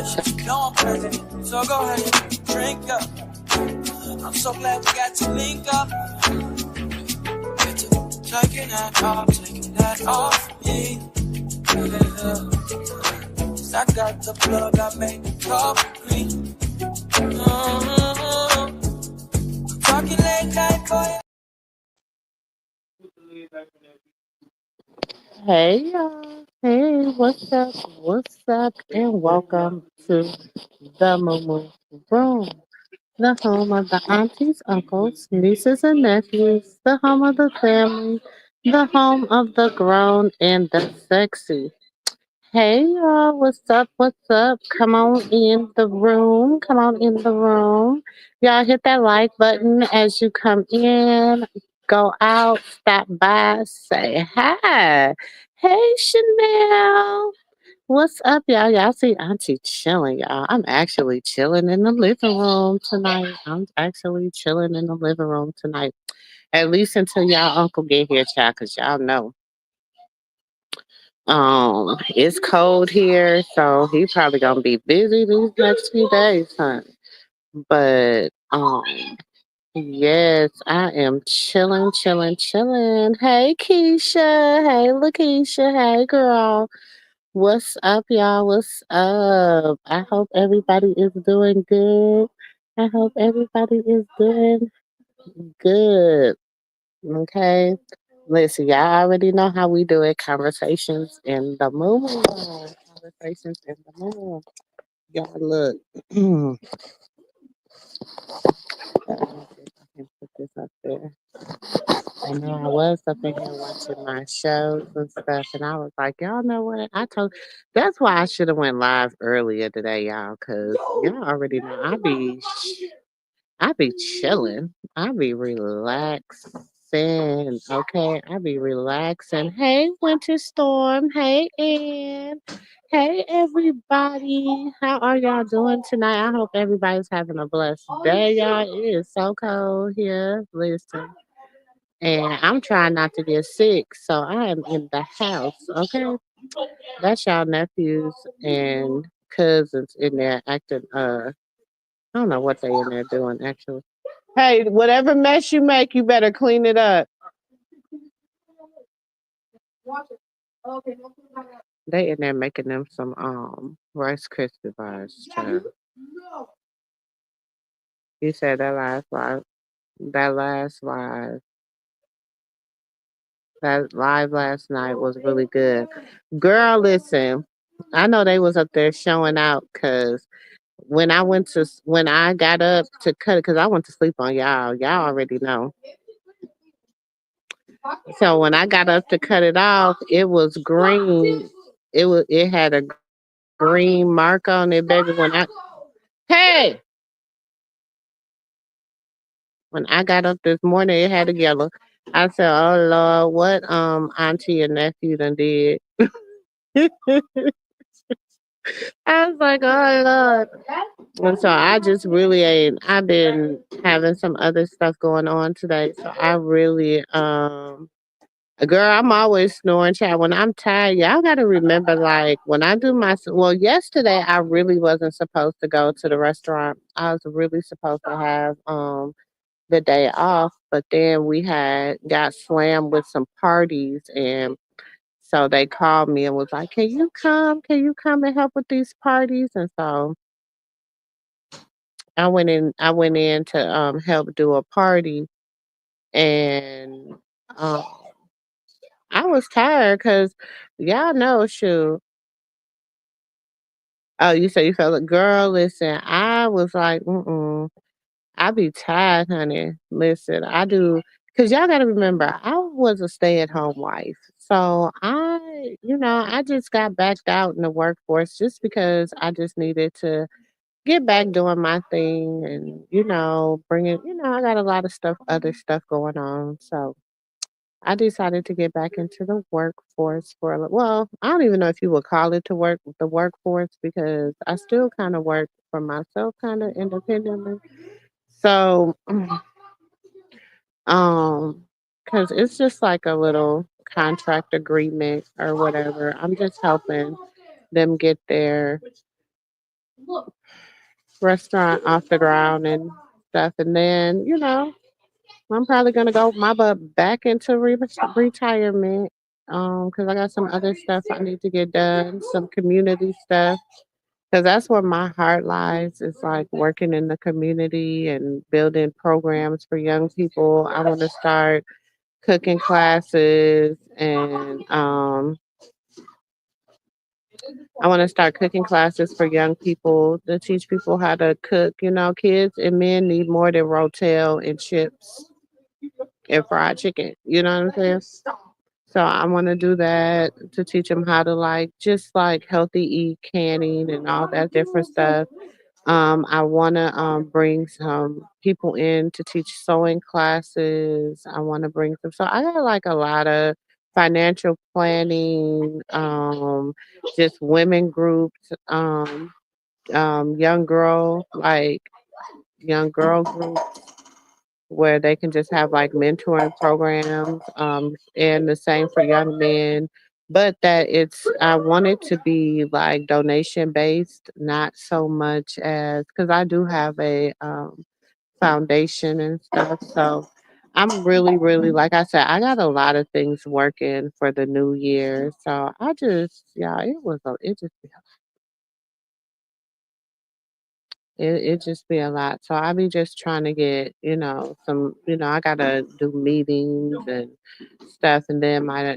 shit, you know I'm crazy. So go ahead and drink up. I'm so glad we got to link up. Taking that off me. Yeah. I got the plug, I make the coffee. Talking late night for you. Hey y'all. Hey, what's up? What's up? And welcome to the MooMoo Room, the home of the aunties, uncles, nieces, and nephews, the home of the family, the home of the grown and the sexy. Hey y'all, what's up? What's up? Come on in the room. Come on in the room. Y'all hit that like button as you come in. Go out, stop by, say hi. Hey Chanel. What's up, y'all? Y'all see Auntie chilling, y'all. I'm actually chilling in the living room tonight. I'm actually chilling in the living room tonight. At least until y'all uncle get here, child, because y'all know. It's cold here, so he probably gonna be busy these next few days, huh? But yes, I am chilling, chilling, chilling. Hey Keisha, hey Lakeisha, hey girl. What's up, y'all? What's up? I hope everybody is doing good. I hope everybody is doing good. Okay. Listen, y'all already know how we do it. Conversations in the moon. Conversations in the moon. Y'all look. I can put this up there. I know I was up in here watching my shows and stuff, and I was like, y'all know what? That's why I should have went live earlier today, y'all, because y'all already know I be chilling. I be relaxing. Okay. I be relaxing. Hey, Winter Storm. Hey, Ann. Hey, everybody. How are y'all doing tonight? I hope everybody's having a blessed day, y'all. It is so cold here. Listen. And I'm trying not to get sick, so I am in the house. Okay. That's y'all nephews and cousins in there acting, I don't know what they in there doing, actually. Hey, whatever mess you make, you better clean it up. They in there making them some Rice Krispie bars. Child. You said that that live last night was really good. Girl, listen, I know they was up there showing out because when I got up to cut it, because I went to sleep on y'all already know. So when I got up to cut it off, it was green. It had a green mark on it, baby. Hey, when I got up this morning, it had a yellow. I said, "Oh Lord, what auntie and nephew done did?" I was like, "Oh Lord," and so I just really ain't. I've been having some other stuff going on today, so I really Girl, I'm always snoring, child. When I'm tired, y'all got to remember, like, when I do well, yesterday I really wasn't supposed to go to the restaurant. I was really supposed to have the day off, but then we had got slammed with some parties, and so they called me and was like, "Can you come? Can you come and help with these parties?" And so I went in to help do a party, and um I was tired because y'all know, shoot. Oh, you say you felt it, girl. Listen, I was like, mm. I be tired, honey. Listen, I do, cause y'all gotta remember, I was a stay-at-home wife, so I just got backed out in the workforce just because I just needed to get back doing my thing, and bringing. I got a lot of other stuff going on, so I decided to get back into the workforce well, I don't even know if you would call it the workforce because I still kind of work for myself kind of independently. So, um, because it's just like a little contract agreement or whatever. I'm just helping them get there. restaurant off the ground and stuff. And then, I'm probably gonna go my butt back into retirement. Because I got some other stuff I need to get done, some community stuff. Because that's where my heart lies. Is like working in the community and building programs for young people. I want to start cooking classes and I want to start cooking classes for young people to teach people how to cook. Kids and men need more than rotel and chips and fried chicken. You know what I'm saying? So I want to do that to teach them how to just like healthy eat canning and all that different stuff. I want to bring some people in to teach sewing classes. I want to bring them. So I got like a lot of financial planning, just women groups, young girl, like young girl groups where they can just have like mentoring programs, and the same for young men. But that I want it to be like donation based, not so much as because I do have a foundation and stuff. So I'm really, really, like I said, I got a lot of things working for the new year. So yeah, it just it just be a lot. So I be just trying to get, some, I gotta do meetings and stuff. And then my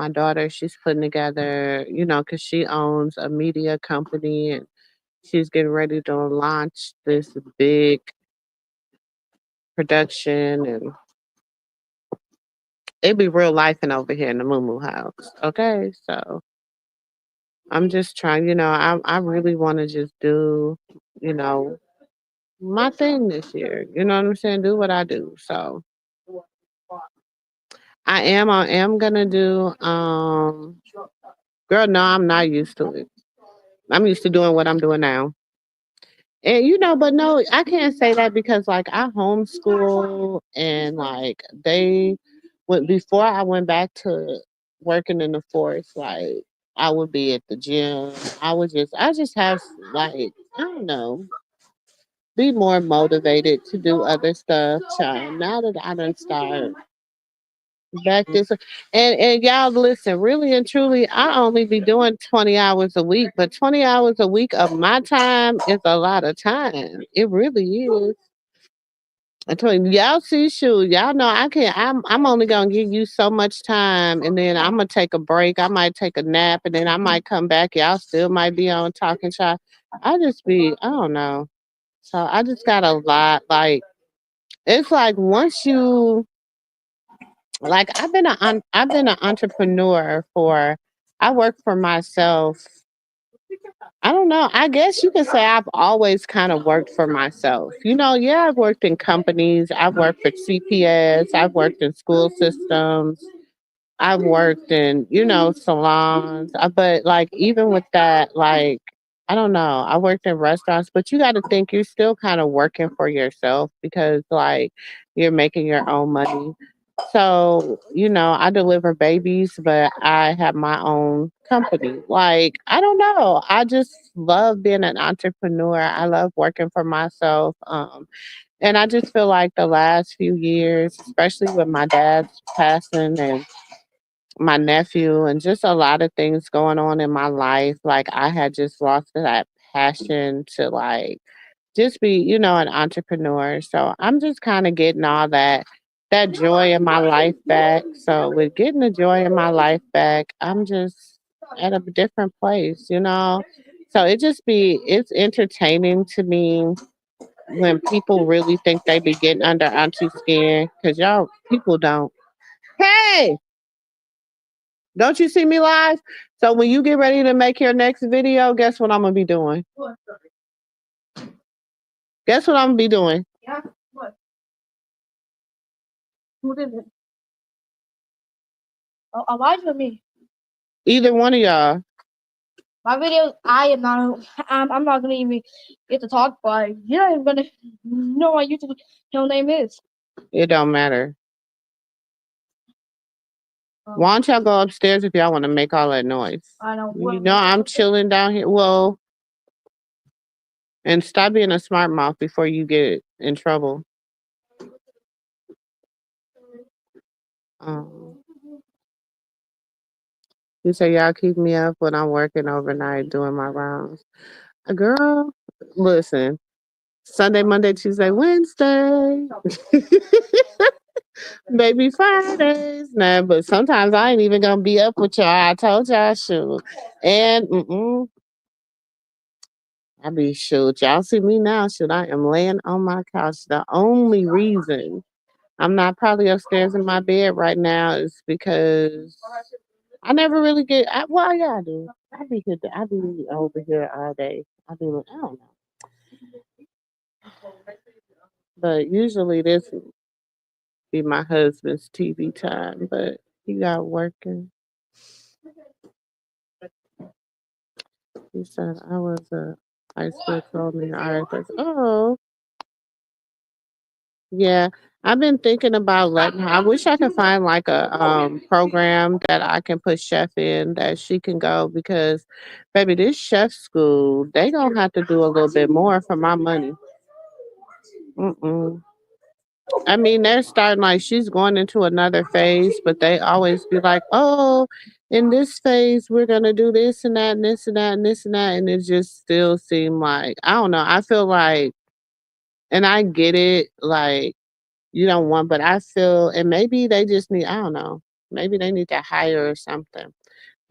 daughter, she's putting together, because she owns a media company and she's getting ready to launch this big production and it be real life and over here in the Moo house. Okay. So I'm just trying, I really want to just do, you know, my thing this year. You know what I'm saying? Do what I do. So I am gonna do girl, no, I'm not used to it. I'm used to doing what I'm doing now. And but no, I can't say that because like I homeschool and like they went before I went back to working in the forest, like I would be at the gym. I just have like I don't know, be more motivated to do other stuff, child. Now that I done start back this and y'all listen, really and truly, I only be doing 20 hours a week, but 20 hours a week of my time is a lot of time. It really is. I told you, y'all see, shoot, y'all know I can't. I'm only gonna give you so much time, and then I'm gonna take a break. I might take a nap, and then I might come back. Y'all still might be on talking shop. I don't know. So I just got a lot. Like it's like once you like I've been an entrepreneur for I work for myself. I don't know. I guess you could say I've always kind of worked for myself. Yeah, I've worked in companies. I've worked for CPS. I've worked in school systems. I've worked in, salons. But like even with that, like I don't know. I worked in restaurants, but you got to think you're still kind of working for yourself because like you're making your own money. So, I deliver babies, but I have my own company. Like, I don't know. I just love being an entrepreneur. I love working for myself. And I just feel like the last few years, especially with my dad's passing and my nephew and just a lot of things going on in my life, like I had just lost that passion to like just be, an entrepreneur. So I'm just kind of getting all that joy in my life back. So with getting the joy in my life back, I'm just at a different place. So it's entertaining to me when people really think they be getting under auntie skin because y'all people don't. Hey, don't you see me live? So when you get ready to make your next video, guess what I'm gonna be doing? Guess what I'm gonna be doing? Who did it? Oh, Elijah or me? Either one of y'all. My video, I am not. I'm not gonna even get to talk, but you're not even gonna know what YouTube channel name is. It don't matter. Why don't y'all go upstairs if y'all want to make all that noise? I know. I'm chilling down here. Well, And stop being a smart mouth before you get in trouble. Um, you say y'all keep me up when I'm working overnight doing my rounds. Girl, listen. Sunday, Monday, Tuesday, Wednesday. Maybe Fridays. Nah, but sometimes I ain't even gonna be up with y'all. I told y'all shoot. And I be shoot. Y'all see me now, shoot. I am laying on my couch. The only reason I'm not probably upstairs in my bed right now is because I never really get well, yeah, I do. I be over here all day. I don't know. But usually this be my husband's TV time, but he got working. He said I was a high school told me artist. Oh, yeah. I've been thinking about letting her. I wish I could find like a program that I can put chef in that she can go because baby, this chef school, they gonna have to do a little bit more for my money. Mm-mm. I mean, they're starting like she's going into another phase, but they always be like, "Oh, in this phase, we're gonna do this and that, and this and that, and this and that," and it just still seem like I don't know. I feel like, and I get it, like you don't want, but I feel, and maybe they just need. I don't know. Maybe they need to hire or something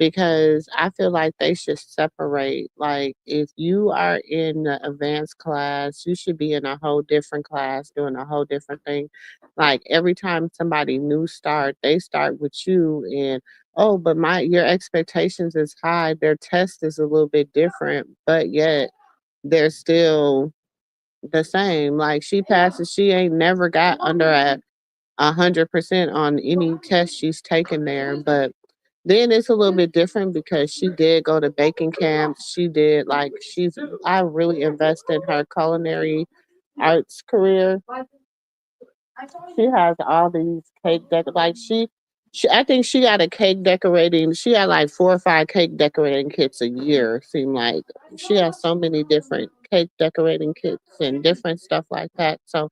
because I feel like they should separate. Like, if you are in the advanced class, you should be in a whole different class doing a whole different thing. Like, every time somebody new start, they start with you and oh, but my your expectations is high. Their test is a little bit different, but yet they're still the same. Like she passes, she ain't never got under 100% on any test she's taken there, but then it's a little bit different because she did go to baking camps. She did like I really invest in her culinary arts career. She has all these like she I think she got a cake decorating. She had like 4 or 5 cake decorating kits a year. Seem like she has so many different cake decorating kits and different stuff like that. So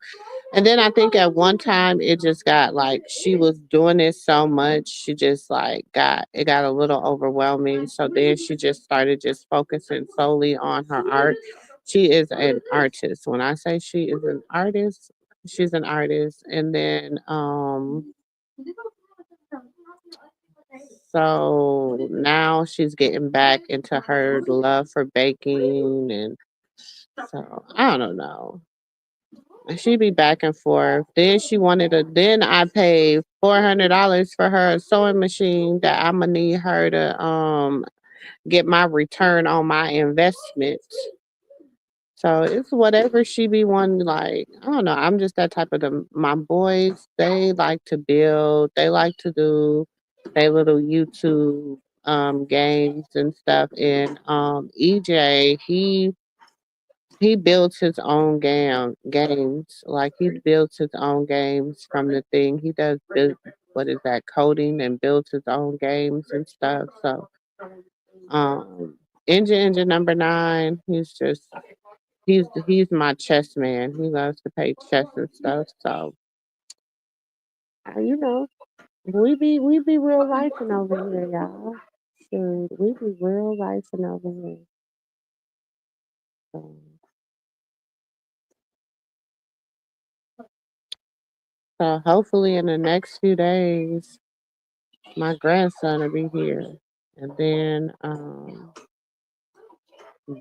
and then I think at one time it just got like she was doing it so much, she just like got a little overwhelming. So then she just started just focusing solely on her art. She is an artist. When I say she is an artist, she's an artist. And then so now she's getting back into her love for baking and so I don't know. She be back and forth. Then she wanted a. Then I paid $400 for her sewing machine that I'm gonna need her to get my return on my investment. So it's whatever she be wanting. Like I don't know. I'm just that type of them. My boys, they like to build. They like to do they little YouTube games and stuff. And EJ, he builds his own games. Like he builds his own games from the thing. He does what is that coding and builds his own games and stuff. So um engine number 9. He's my chess man. He loves to play chess and stuff. So you know we be real lifing over here, y'all. Shoot, we be real lifing over here. So, so hopefully in the next few days my grandson will be here. And then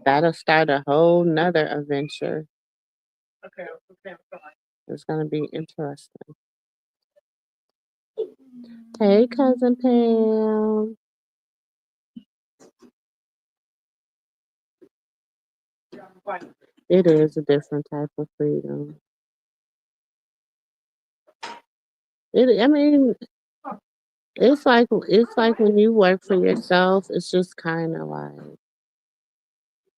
that'll start a whole nother adventure. It's gonna be interesting. Hey cousin Pam. It is a different type of freedom. I mean, it's like when you work for yourself, it's just kinda like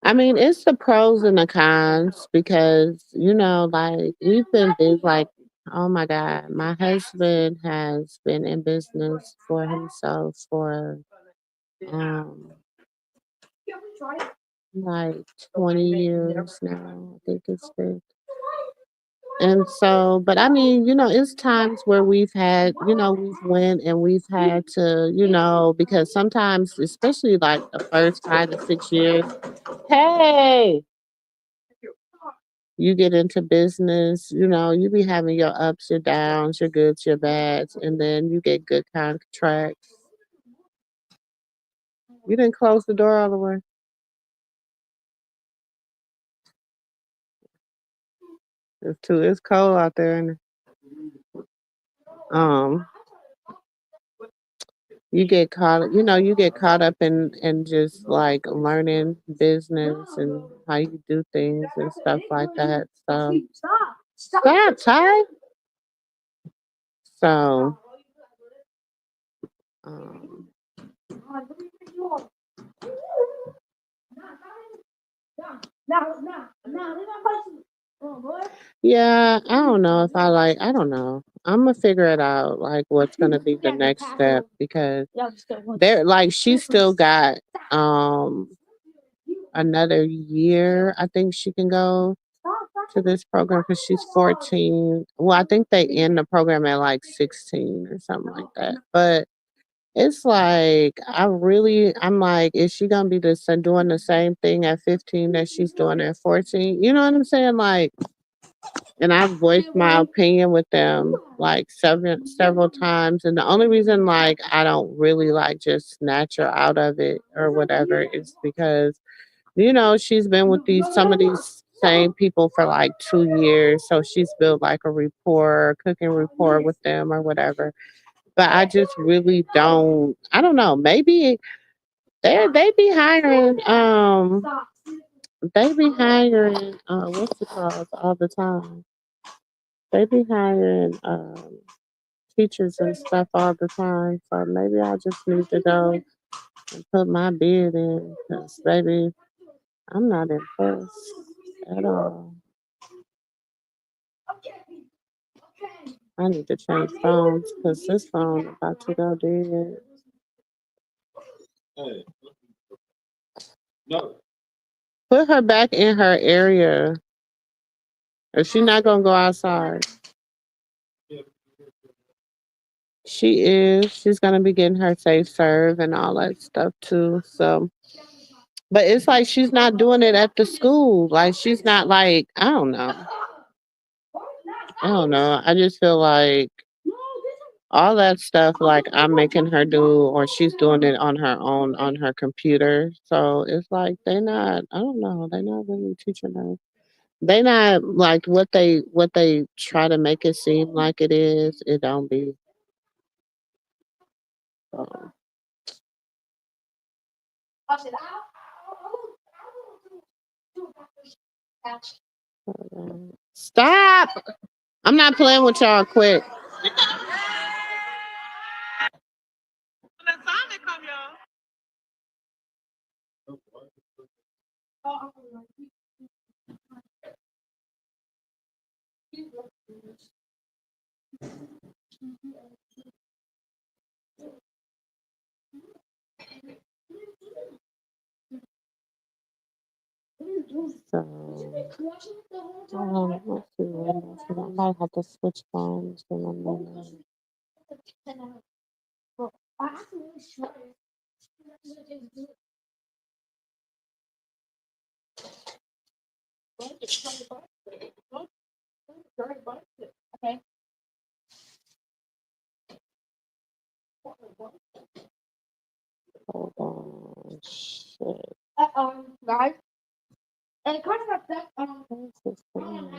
I mean, it's the pros and the cons because, like we've been busy like oh my God, my husband has been in business for himself for um like 20 years now. I think it's been. And so, but I mean, it's times where we've had, we've went and we've had to, because sometimes, especially like the first 5 to 6 years, hey, you get into business, you be having your ups, your downs, your goods, your bads, and then you get good contracts. You didn't close the door all the way. It's cold out there, and um, you get caught up in just like learning business and how you do things and stuff like that. So stop, Ty. So um, yeah, I don't know if I don't know. I'm gonna figure it out, like what's gonna be the next step because they're like she's still got um another year. I think she can go to this program because she's 14. Well, I think they end the program at like 16 or something like that. But it's like I'm like, is she gonna be doing the same thing at 15 that she's doing at 14? You know what I'm saying? Like, and I've voiced my opinion with them like several times, and the only reason like I don't really like just snatch her out of it or whatever is because she's been with some of these same people for like 2 years, so she's built like a cooking rapport with them or whatever. But I just really don't. I don't know. Maybe they be hiring. They be hiring. What's it called all the time? They be hiring teachers and stuff all the time. So maybe I just need to go and put my bid in because baby, I'm not impressed at all. I need to change phones because this phone about to go dead. Put her back in her area. If she's not gonna go outside, she is. She's gonna be getting her safe serve and all that stuff too. So, but it's like she's not doing it at the school. Like she's not like I don't know. I don't know. I just feel like all that stuff like I'm making her do or she's doing it on her own on her computer. So it's like they not I don't know, they not really teaching her. They not like what they try to make it seem like it is, it don't be. So, stop! I'm not playing with y'all quick. So let's see what else. I might have to switch phones in a minute. Hold on. Shit. Where's this thing?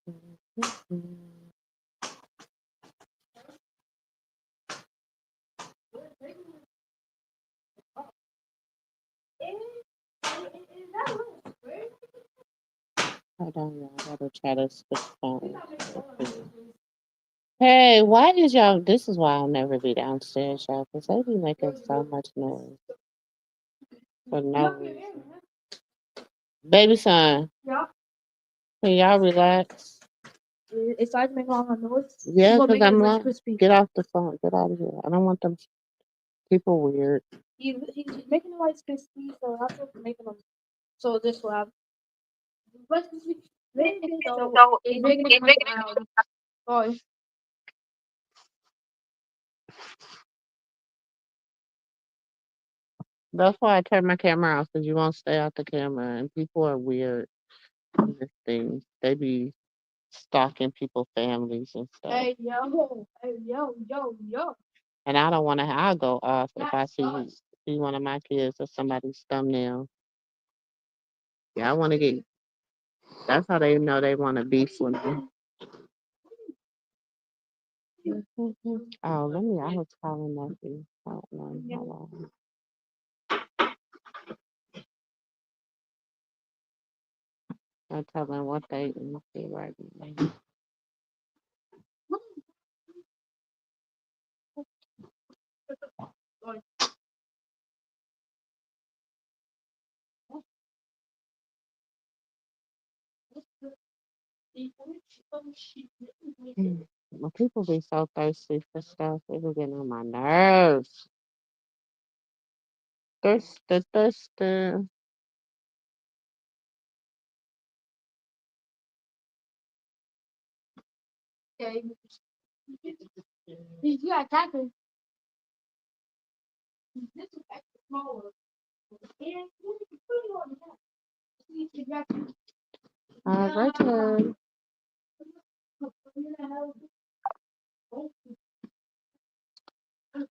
Mhm. Hold on, y'all. I gotta try to switch phones. Hey, why is y'all? This is why I'll never be downstairs, y'all, because they be making so much noise for no reason. Baby son, can y'all relax? It starts making all the noise. Yeah, Well, because make it I'm Rice not. Krispie. Get off the phone. Get out of here. I don't want them people weird. He's making the Rice Krispie, so that's what's making them so this loud. Rice Krispie, make it so it's making it loud. Sorry. That's why I turn my camera off because you won't stay out the camera. And people are weird in this thing. They be stalking people's families and stuff. Hey yo. And I don't want to. I'll go off if I see one of my kids or somebody's thumbnail. Yeah, I want to get. That's how they know they want to beef with me. Oh, let me. I was calling Nephew. I don't know how long. I tell them what they see right now. Well, people be so thirsty for stuff. It be getting on my nerves. Thirsty. Okay. You got tacos. This is extra smaller. And put it on the top. Richard.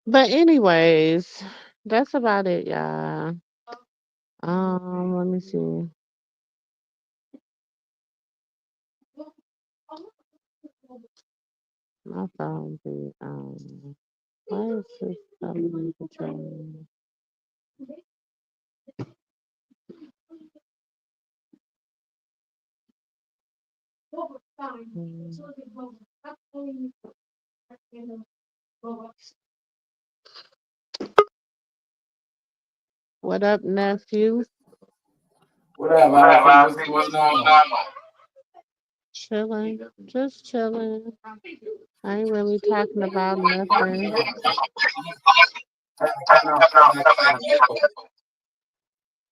But anyways, that's about it, y'all. Let me see. My phone be why is this coming control? What up, nephew? What up, Auntie? What's going on? Chilling, just chilling. I ain't really talking about nothing. Turn off the echo.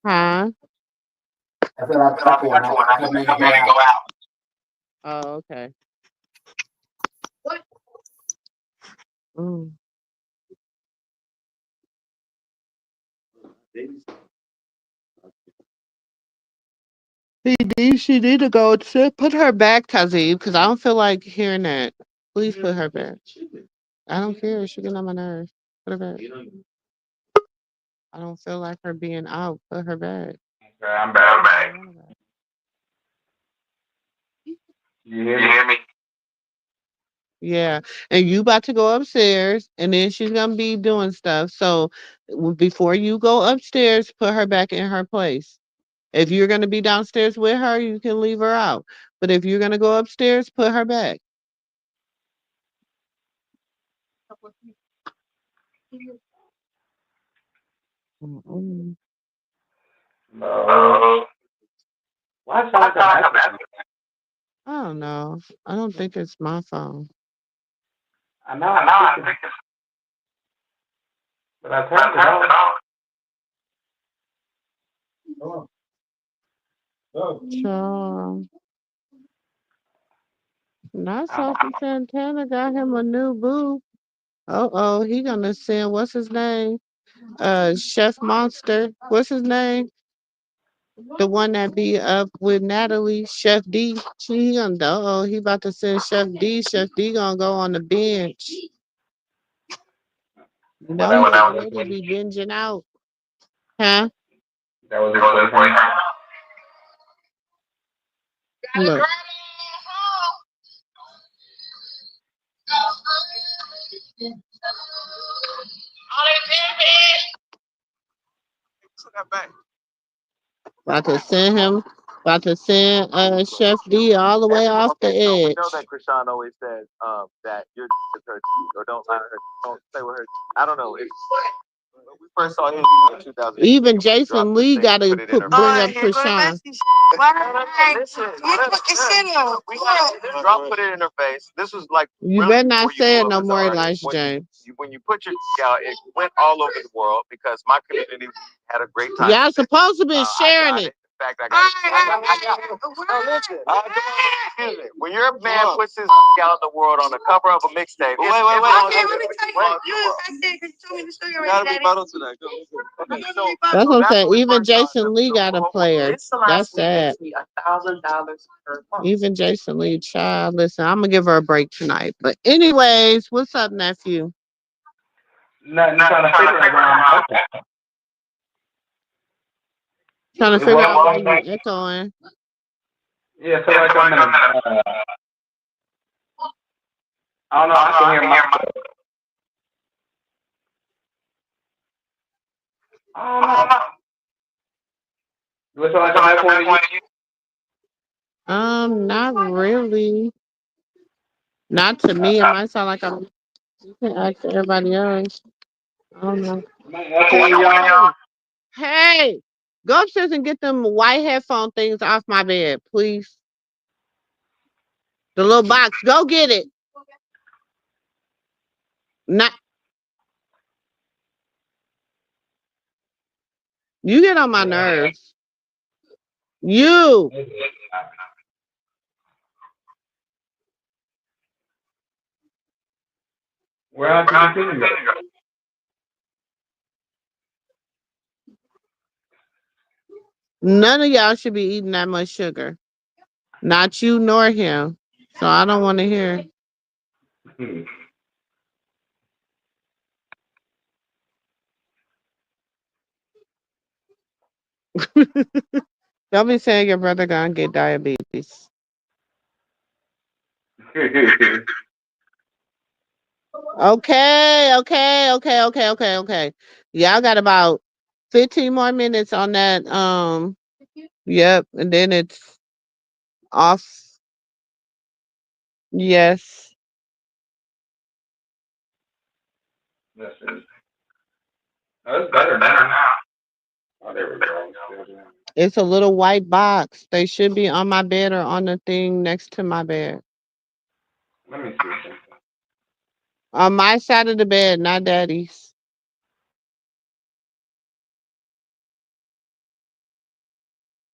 Huh? I said I'm echoing. I kept making it go out. Oh, okay. Mm. She need to go to put her back, Kazib, because I don't feel like hearing that. Please put her back. I don't care. She getting on my nerves. Put her back. I don't feel like her being out. Put her back. Okay, I'm back. You hear me? Yeah, and you about to go upstairs, and then she's gonna be doing stuff. So before you go upstairs, put her back in her place. If you're gonna be downstairs with her, you can leave her out. But if you're gonna go upstairs, put her back. Mm-mm. No. Why sound like I'm echoing? I don't know. I don't think it's my phone. I know I'm thinking, but I turned it on. Child. Not I don't Sophie Santana got him a new boo. Oh, he gonna send what's his name? Chef Monster. What's his name? The one that be up with Natalie, Chef D. He gonna he about to send Chef D. Chef D gonna go on the bench. You Well, know that he was his already boyfriend. be binging out. Huh? That was his boyfriend. Look. About to send him About to send Chef D all the way off the We know edge. that Krishan always says that your is her or don't lie to her, don't say with her. I don't know. It's, when we first saw him in 2000. Even Jason Lee got to bring up Krishan. Listen, put it in her face. This was like You really better not before you say blew it up no as an more, artist. Elijah James. When you put your out, it went all over the world because my community had a great time. Y'all supposed to be sharing it. In fact, I got it. Listen. Excuse me. When your man puts his out in the world on the cover of a mixtape, wait. Okay, let me tell you what you I said because you told me the story already. Gotta be bottled tonight. That's what I'm saying. Even Jason Lee got a player. That's sad. $1,000 per month. Even Jason Lee, child. Listen, I'm gonna give her a break tonight. But anyways, what's up, nephew? Nothing. Trying to figure out where I'm at. Trying to figure out why you echoing. Yeah, I feel like I'm in a. I don't know. I can hear myself. I don't know. Do it sound like I'm echoing to you? Not really. Not to me. It might sound like I'm. You can ask everybody else. I don't know. Am I echoing y'all? Hey, go upstairs and get them white headphone things off my bed, please. The little box. Go get it. Not. You get on my nerves. You. Where Auntie MooMoo go? None of y'all should be eating that much sugar. Not you nor him. So I don't want to hear. Don't be saying your brother gonna get diabetes. Okay. Y'all got about 15 more minutes on that. Yep, and then it's off. Yes. Listen. Oh, it's better now. Oh, there we go. It's a little white box. They should be on my bed or on the thing next to my bed. Let me see something. On my side of the bed, not daddy's.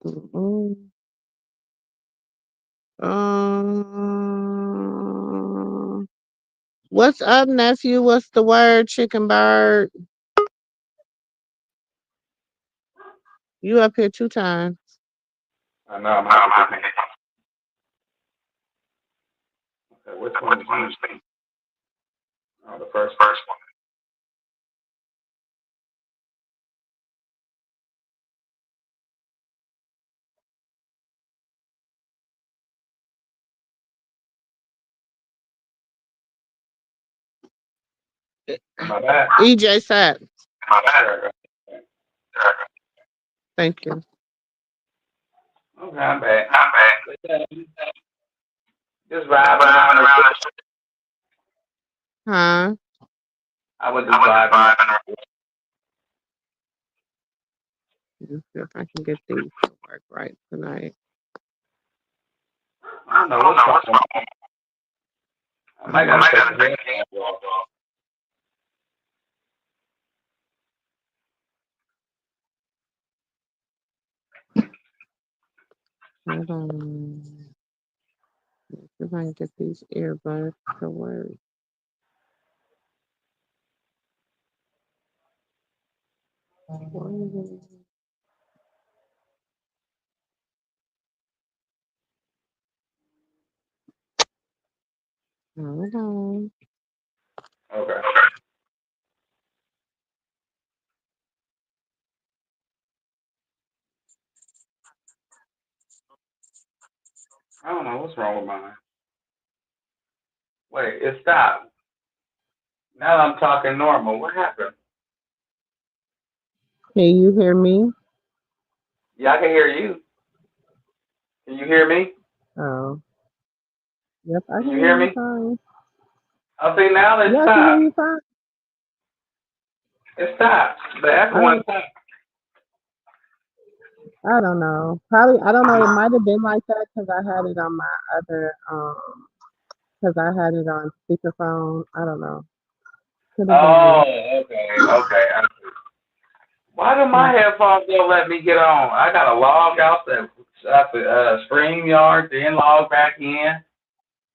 Mm-mm. What's up, nephew? What's the word, chicken bird? You up here 2 times. I know. I'm happy. Okay, which one is me? Oh, the first one. My bad. EJ said. My bad. Thank you. Okay, I'm back. Just vibing around. Huh? I was just vibing around. Let's see if I can get these to work right tonight. I don't know what's wrong. I might gotta take the headphones off. Hold on. Let's see if I can get these earbuds to work. Hold on. Okay. I don't know what's wrong with mine. Wait, it stopped. Now I'm talking normal. What happened? Can you hear me? Yeah, I can hear you. Can you hear me? Oh, yep, I Can can you hear hear you me? fine. I think now it Yeah, I can hear stopped. you fine. It stopped. The I echo don't, stopped. I don't know. Probably, I don't know. It might have been like that because I had it on my other, because I had it on speakerphone. I don't know. Could have been Oh, me. okay, okay. Why do my Mm. headphones don't let me get on? I gotta log out the StreamYard, then log back in.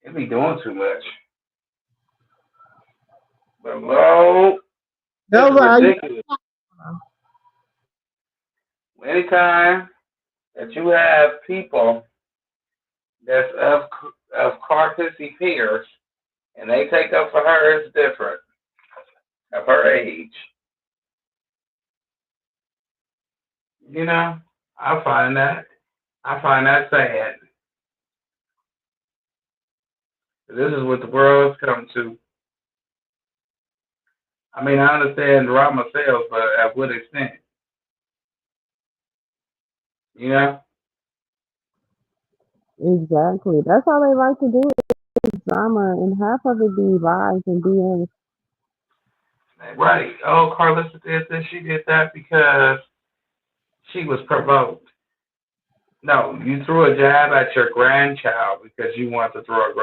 It be doing too much. But Lord, this No, is but ridiculous. Anytime that you have people that's of carpissy peers and they take up for her, it's different. Of her age. You know, I find that sad. This is what the world's come to. I mean, I understand drama sells, but at what extent? You know? exactly. That's all they like to do is drama, and half of it be lies and BS. Right. Oh, Carlissa did this, she did that because she was provoked. No, you threw a jab at your grandchild because you want to throw a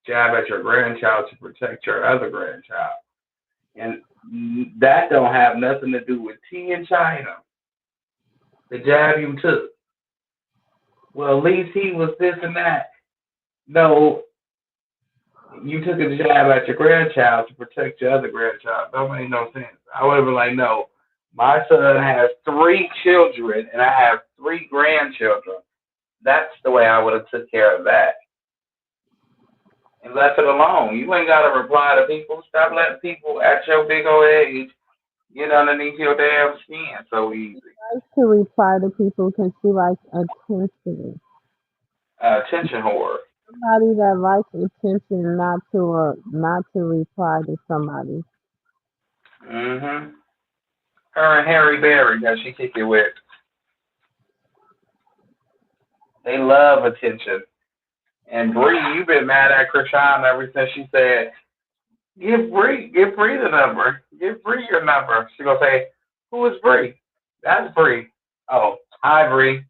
jab at your grandchild to protect your other grandchild. And that don't have nothing to do with tea in China. The jab you took. Well, at least he was this and that. No, you took a jab at your grandchild to protect your other grandchild. That make no sense. I would have been like, no, my son has 3 children and I have 3 grandchildren. That's the way I would have took care of that and left it alone. You ain't got to reply to people. Stop letting people at your big old age get underneath your damn skin so easy. Likes to reply to people because she likes attention. Attention whore. Somebody that likes attention, not to reply to somebody. Mm-hmm. Her and Harry Berry that she kick it with. They love attention. And Bree, you've been mad at Krishan ever since she said, give Bree the number. Give Bree your number. She gonna say, who is Bree? That's Bree. Oh, hi Bree.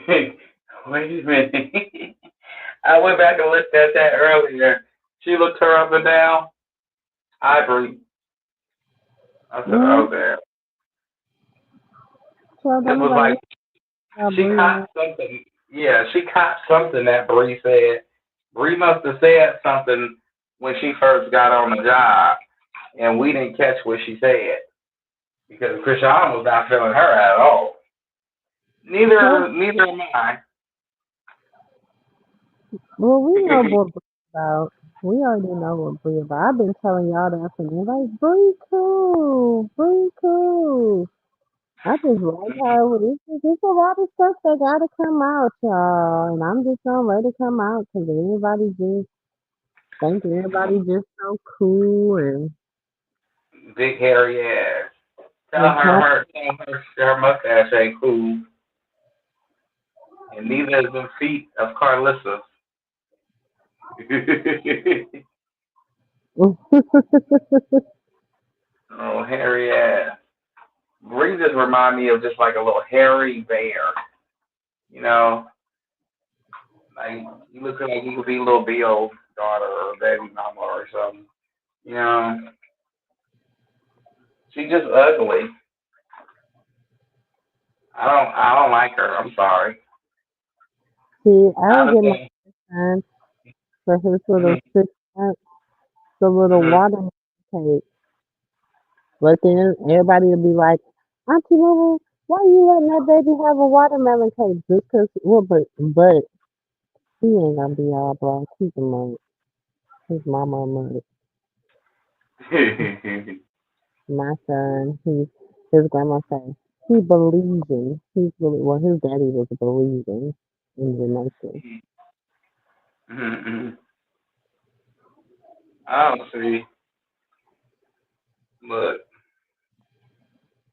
Wait a minute. I went back and looked at that earlier. She looked her up and down. Hi Bree. I said, Mm-hmm. oh damn. So This don't was nobody like she breathe. caught something. Yeah, she caught something that Bree said. Bree must have said something when she first got on the job, and we didn't catch what she said because Krishan was not feeling her at all. So, Neither am I. well, we know what Bree about. We already know what Bree about. I've been telling y'all that for me. Like, Bree cool. Bree cool. I just like how it's a lot of stuff that gotta come out, y'all. And I'm just gonna let it come out because everybody just think everybody just so cool and Big hairy ass. the top. Her mustache ain't cool, and neither is the feet of Carlissa. Oh, hairy ass. Bree just remind me of just like a little hairy bear. You know, like you look like you could be a little Bill's daughter or baby mama or something. You know, she's just ugly. I don't like her. I'm sorry. See, I I would get my understand. son for his little Mhm. 6 months, the little Mhm. watermelon cake. But then everybody would be like, Auntie Mama, why you letting that baby have a watermelon cake? Just 'cause, well, but he ain't gonna be all black. He's a monk. His mama a monk. My son, his grandma say, he believing. He's really, well, his daddy was believing in the nation. Mhm. I don't see. Look,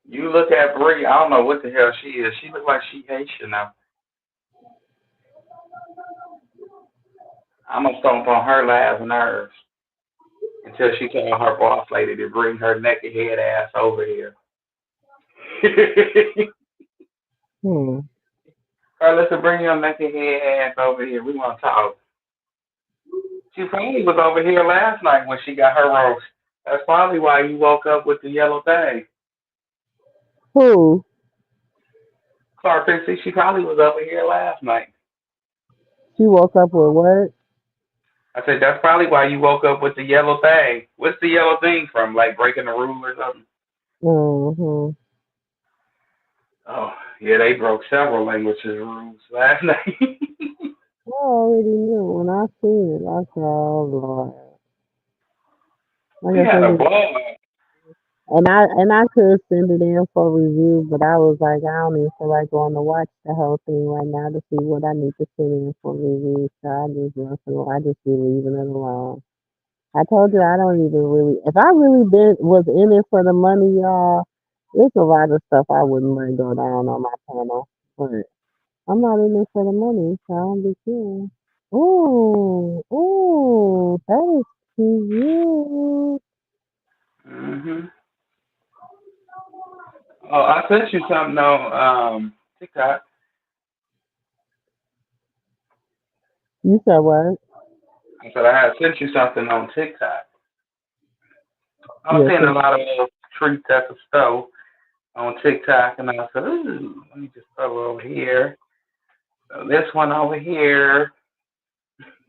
you look at Bree. I don't know what the hell she is. She look like she Haitian now. I'm gonna stomp on her last nerves until she told her boss lady to bring her naked head ass over here. Hmm. Carlissa, bring your naked head ass over here. We want to talk. She probably was over here last night when she got her roast. That's probably why you woke up with the yellow thing. Who? Clark Pixie, she probably was over here last night. She woke up with what? I said, that's probably why you woke up with the yellow thing. What's the yellow thing from? Like breaking the rule or something? Mm-hmm. Oh, yeah, they broke several languages rules last night. I already knew when I seen it. I said, "Oh Lord." We Like I had said, a ball. and I could send it in for review, but I was like, I don't even feel like going to watch the whole thing right now to see what I need to send in for review. So I just be leaving it alone. I told you I don't even really. If I really was in it for the money, y'all, there's a lot of stuff I wouldn't let go down on my panel. But I'm not in it for the money, so I don't be caring. Ooh, ooh, that is cute. Hmm. Oh, I sent you something on TikTok. You said what? I said I had sent you something on TikTok. I was Yes, seeing sir. a lot of little treats at the store on TikTok, and I said, ooh, let me just throw it over here. So this one over here,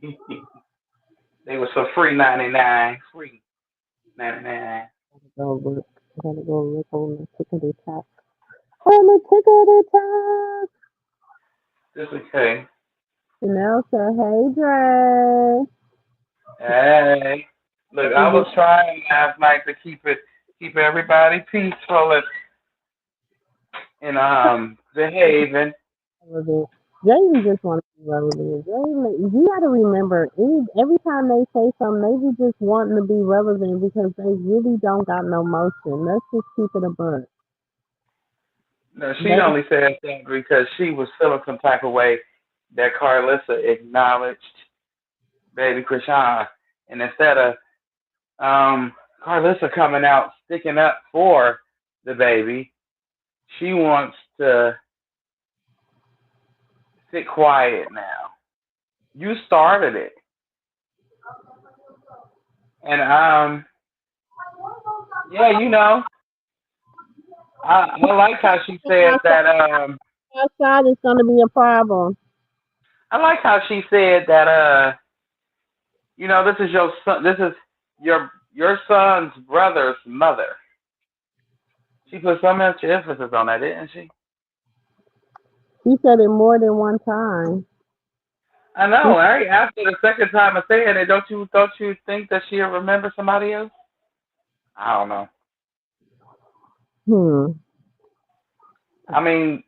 they was for free 99, free 99. Go look. Gotta go look on the tickety top. On the tickety top. Just okay. Chanel said, "Hey, Dre." Hey, look, I was trying last night to keep everybody peaceful and behaving. Relevant. Jay just want to be relevant. You got to remember, every time they say something, they be just wanting to be relevant because they really don't got no motion. Let's just keep it a buck. No, she They, only said that because she was feeling some type of way that Carlissa acknowledged baby Krishan. And instead of Carlissa coming out sticking up for the baby, she wants to sit quiet now. You started it. And yeah, I like how she said that outside is going to be a problem. I like how she said that this is your son, this is your son's brother's mother. She put so much emphasis on that, didn't she? She said it more than one time. I She, know, right? After the second time of saying it, don't you think that she'll remember somebody else? I don't know. hmm. I mean,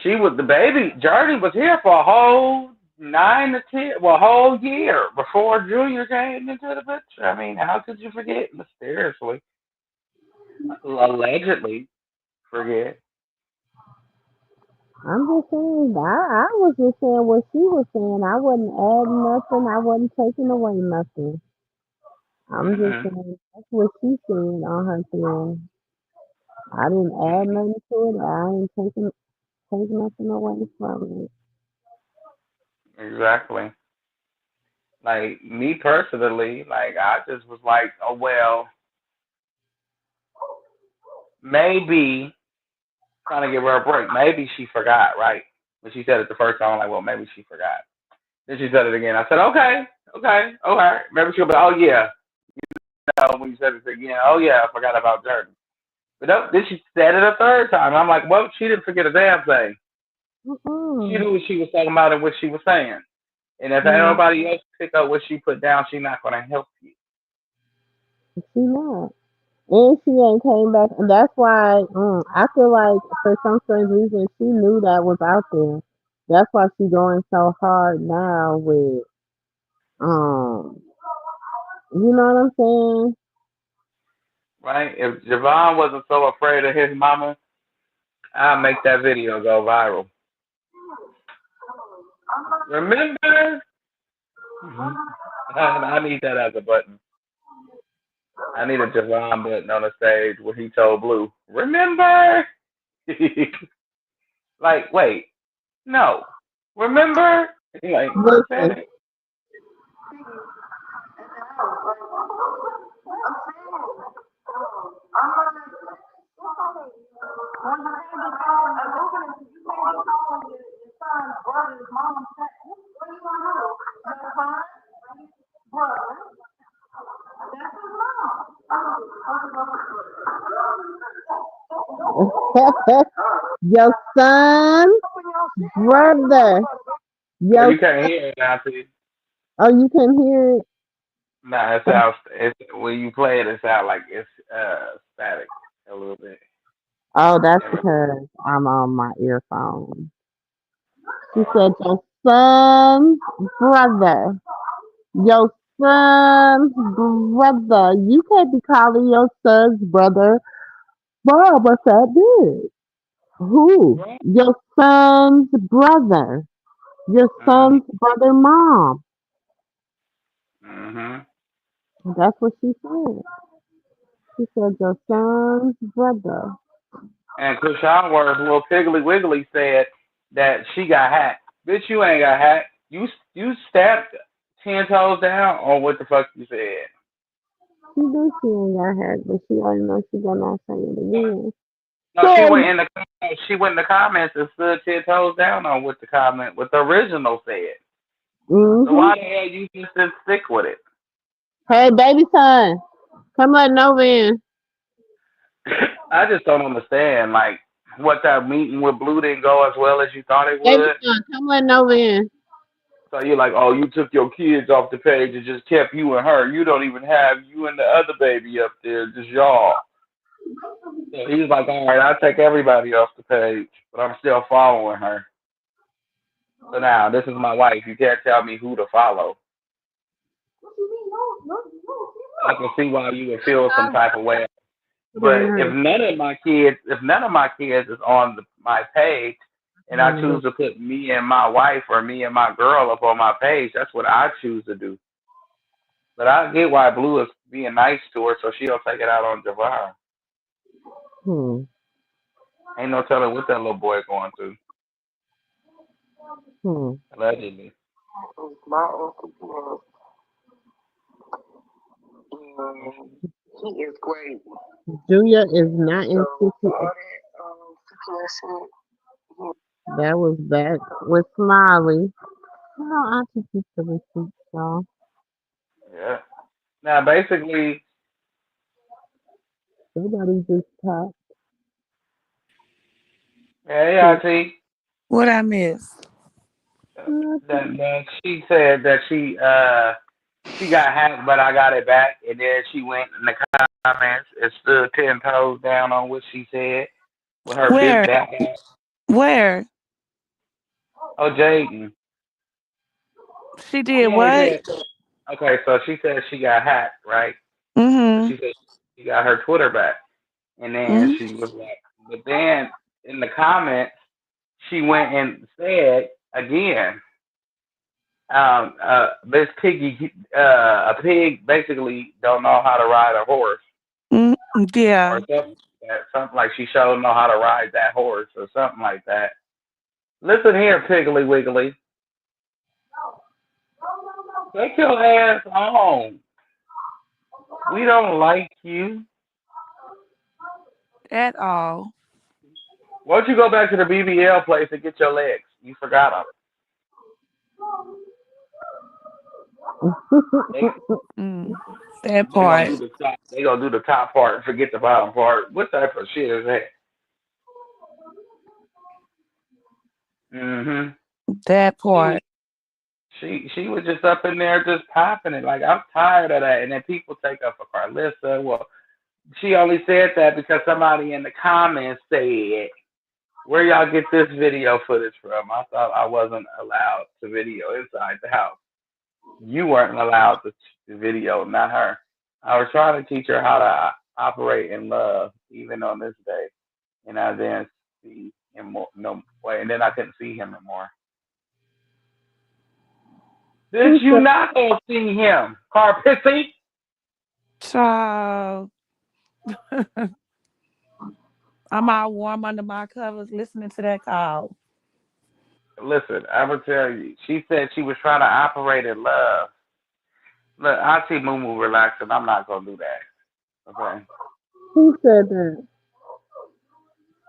she was the baby. Journey was here for a whole 9 to 10, well, a whole year before Junior came into the picture. I mean, how could you forget mysteriously, allegedly forget? I'm just saying, I was just saying what she was saying. I wasn't adding nothing. I wasn't taking away nothing. I'm just Mm-mm. saying that's what she said on her thing. I didn't add Mm-mm. nothing to it. I ain't taking nothing away from it. Exactly. Like me personally, like I just was like, oh well, maybe trying to give her a break. Maybe she forgot, right? When she said it the first time, I'm like, well, maybe she forgot. Then she said it again. I said, okay, okay, all right. Maybe she'll be, oh yeah. When you said it again, oh yeah, I forgot about Jordan. But no, then she said it a third time. I'm like, well, she didn't forget a damn thing. She Mm-mm. knew what she was talking about and what she was saying. And if ain't No, nobody else pick up what she put down, she's not gonna help you. she not. And she ain't came back. And that's why I feel like for some strange reason she knew that was out there. That's why she going so hard now with um you know what I'm saying? Right? If Javon wasn't so afraid of his mama, I'll make that video go viral. Remember? I need that as a button. I need a Javon button on the stage where he told Blue, remember? Like, wait, no. Remember? Like, he said Listen, it. your son, brother, Oh, your you can't hear it now, see? oh, you can hear it. Nah, it sounds, when you play it, it sounds like it's static a little bit. Oh, that's Never. because I'm on my earphone. She said your son's brother. Your son's brother. You can't be calling your son's brother Bob. What's that big? Who? Right. Your son's brother. Your Mm-hmm. son's brother mom. Mm-hmm. That's what she said. She said your son's brother. And Krishan words, little Piggly Wiggly said that she got hacked. Bitch, you ain't got hacked. You stepped 10 toes down on what the fuck you said. She knew she ain't got hacked, but she already know she gonna say it again. No, So, she went in the comments and stood 10 toes down on what the original said. So mm-hmm. why the hell you just didn't stick with it? Hey, baby son, come let Nova in. I just don't understand, like, what that meeting with Blue didn't go as well as you thought it Baby would. son, come let Nova in. So you're like, oh, you took your kids off the page and just kept you and her. You don't even have you and the other baby up there, just y'all. So he's like, all right, I'll take everybody off the page, but I'm still following her. So now this is my wife. You can't tell me who to follow. I can see why you would feel some type of way. Put her in But her. if none of my kids is on my page, and I choose to put me and my wife or me and my girl up on my page, that's what I choose to do. But I get why Blue is being nice to her, so she'll take it out on Javon. Hmm. Ain't no telling what that little boy going through. Hmm. Allegedly. My uncle, he is great. Julia is not in So situ. all that situation, That was back with Smiley. You know, Auntie keeps the receipts, y'all. Yeah. Now, basically, Somebody just talked. hey, to Auntie, What I miss? nothing. that she said that she got hacked, but I got it back, and then she went in the comments and stood 10 toes down on what she said with her big Where? back ass. Where? Oh, Jaden. She did Yeah, he what? said. Okay, so she said she got hacked, right? So Mm-hmm. she said she got her Twitter back. And then Mm-hmm. she was like, but then in the comments, she went and said again, this piggy, a pig basically don't know how to ride a horse Mm-hmm. or Yeah. something like she showed know how to ride that horse or something like that. Listen here, Piggly Wiggly, take your ass home. We don't like you. At all. Why don't you go back to the BBL place and get your legs? You forgot them. They Mm. That they gonna part. do the top. They gonna do the top part and forget the bottom part. What type of shit is that? Mhm. That She was part. she was just up in there just popping it. Like I'm tired of that. And then people take up for Carlissa. Well, she only said that because somebody in the comments said, "Where y'all get this video footage from?" I thought I wasn't allowed to video inside the house. You weren't allowed to video, not her. I was trying to teach her how to operate in love, even on this day, and I didn't see him more, no way, and then I couldn't see him anymore. Did you not go see him? Car pissy? Child, I'm all warm under my covers listening to that call. Listen, I'm gonna tell you. She said she was trying to operate in love. Look, Auntie MooMoo relaxing. I'm not gonna do that. Okay. Who said that?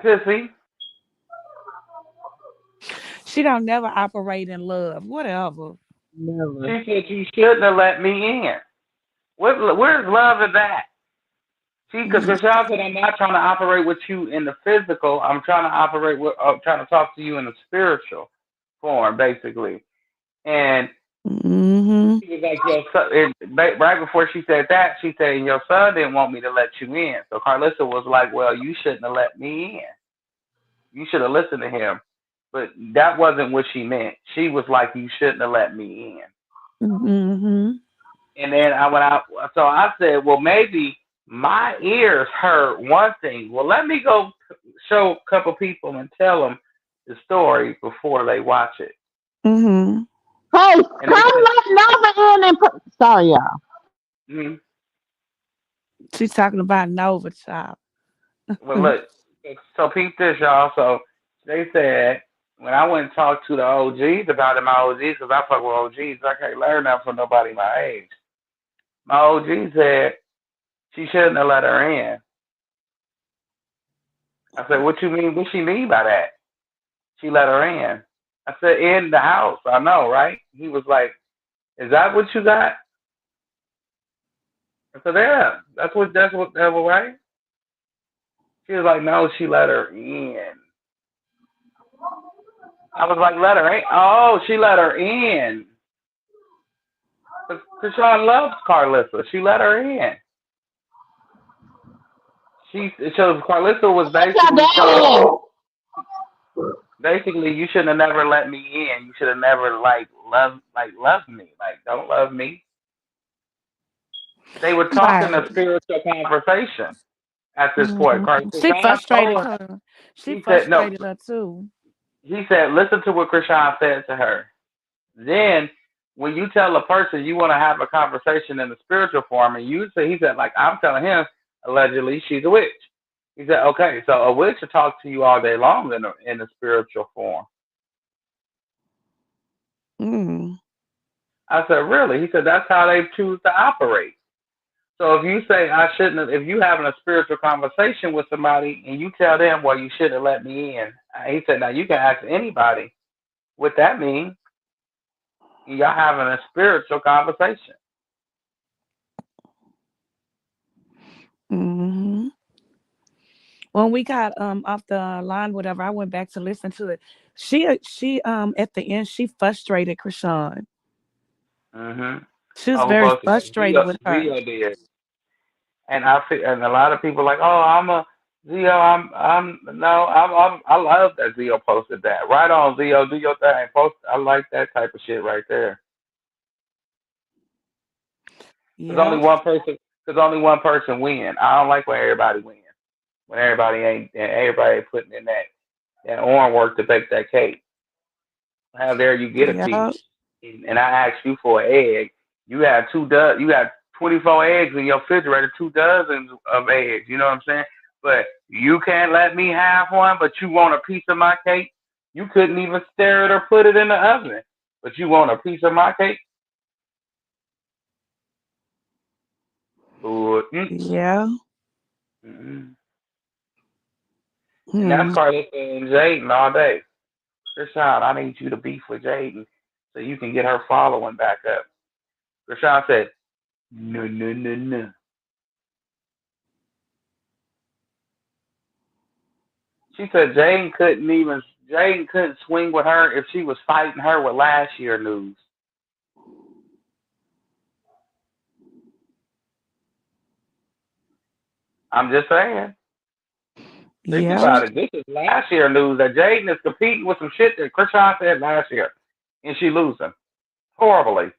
Pissy. She don't never operate in love. Whatever. Never. She said you shouldn't have let me in. Where's love in that? See, because Mm, Michelle said I'm not trying to operate with you in the physical. I'm trying to operate with, trying to talk to you in the spiritual form, basically. And mm-hmm. she was like, your son, and right before she said that, she said, your son didn't want me to let you in. So Carlissa was like, well, you shouldn't have let me in. You should have listened to him. But that wasn't what she meant. She was like, you shouldn't have let me in. Mm-hmm. And then I went out. So I said, well, maybe my ears heard one thing. Well, let me go show a couple people and tell them the story before they watch it. Mm-hmm. Hey, And they come said, let Nova in and put. Sorry, y'all. mm, She's talking about Nova, child. well, look. So peep this, y'all. So they said, when I went and talked to the OGs about it, my OGs, because I fuck with OGs, I can't learn that from nobody my age. My OG said she shouldn't have let her in. I said, what you mean? What she mean by that? She let her in. I said, in the house. I know, right? He was like, is that what you got? I said, yeah, that was right. She was like, no, she let her in. I was like, let her in. Oh, she let her in. Because Sean loves Carlissa. She let her in. So Carlissa was That's your basically saying, daddy. basically, you should have never let me in. You should have never loved me. Like, don't love me. They were talking Right. a spiritual conversation at this point. Mhm. She Krishan frustrated told her, her. She he said, no, frustrated her too. he said, listen to what Krishan said to her. Then, when you tell a person you want to have a conversation in the spiritual form, and you say, he said, like, I'm telling him, allegedly, she's a witch. He said, okay, so a witch will talk to you all day long in the spiritual form. Mm. I said, really? He said, that's how they choose to operate. So if you say I shouldn't have, if you having a spiritual conversation with somebody and you tell them, well, you should have let me in. He said, now you can ask anybody what that means. Y'all having a spiritual conversation. Hmm. When we got off the line, whatever, I went back to listen to it. She at the end she frustrated Krishan. Mm-hmm. She was I was very supposed to say, frustrated with her. Zio did. And I feel, and a lot of people like, oh, I'm a Zio. No, I love that Zio posted that. Right on, Zio. Do your thing. Post. I like that type of shit right there. Cause only Yeah, one person. Cause only one person win. I don't like when everybody wins. When everybody ain't putting in that arm work to bake that cake. How dare you get a yeah, piece? And I asked you for an egg. You had 24 eggs in your refrigerator, 2 dozen of eggs. You know what I'm saying? But you can't let me have one, but you want a piece of my cake? You couldn't even stir it or put it in the oven. But you want a piece of my cake? Ooh, yeah. mm. And that's Hmm. Carlos and Jaden all day. Krishan, I need you to beef with Jaden so you can get her following back up. Krishan said, no, no, no, no. She said Jaden couldn't swing with her if she was fighting her with last year news. I'm just saying. Think Yeah, about it. This is last year news that Jaden is competing with some shit that Krishan said last year. And she losing. Horribly.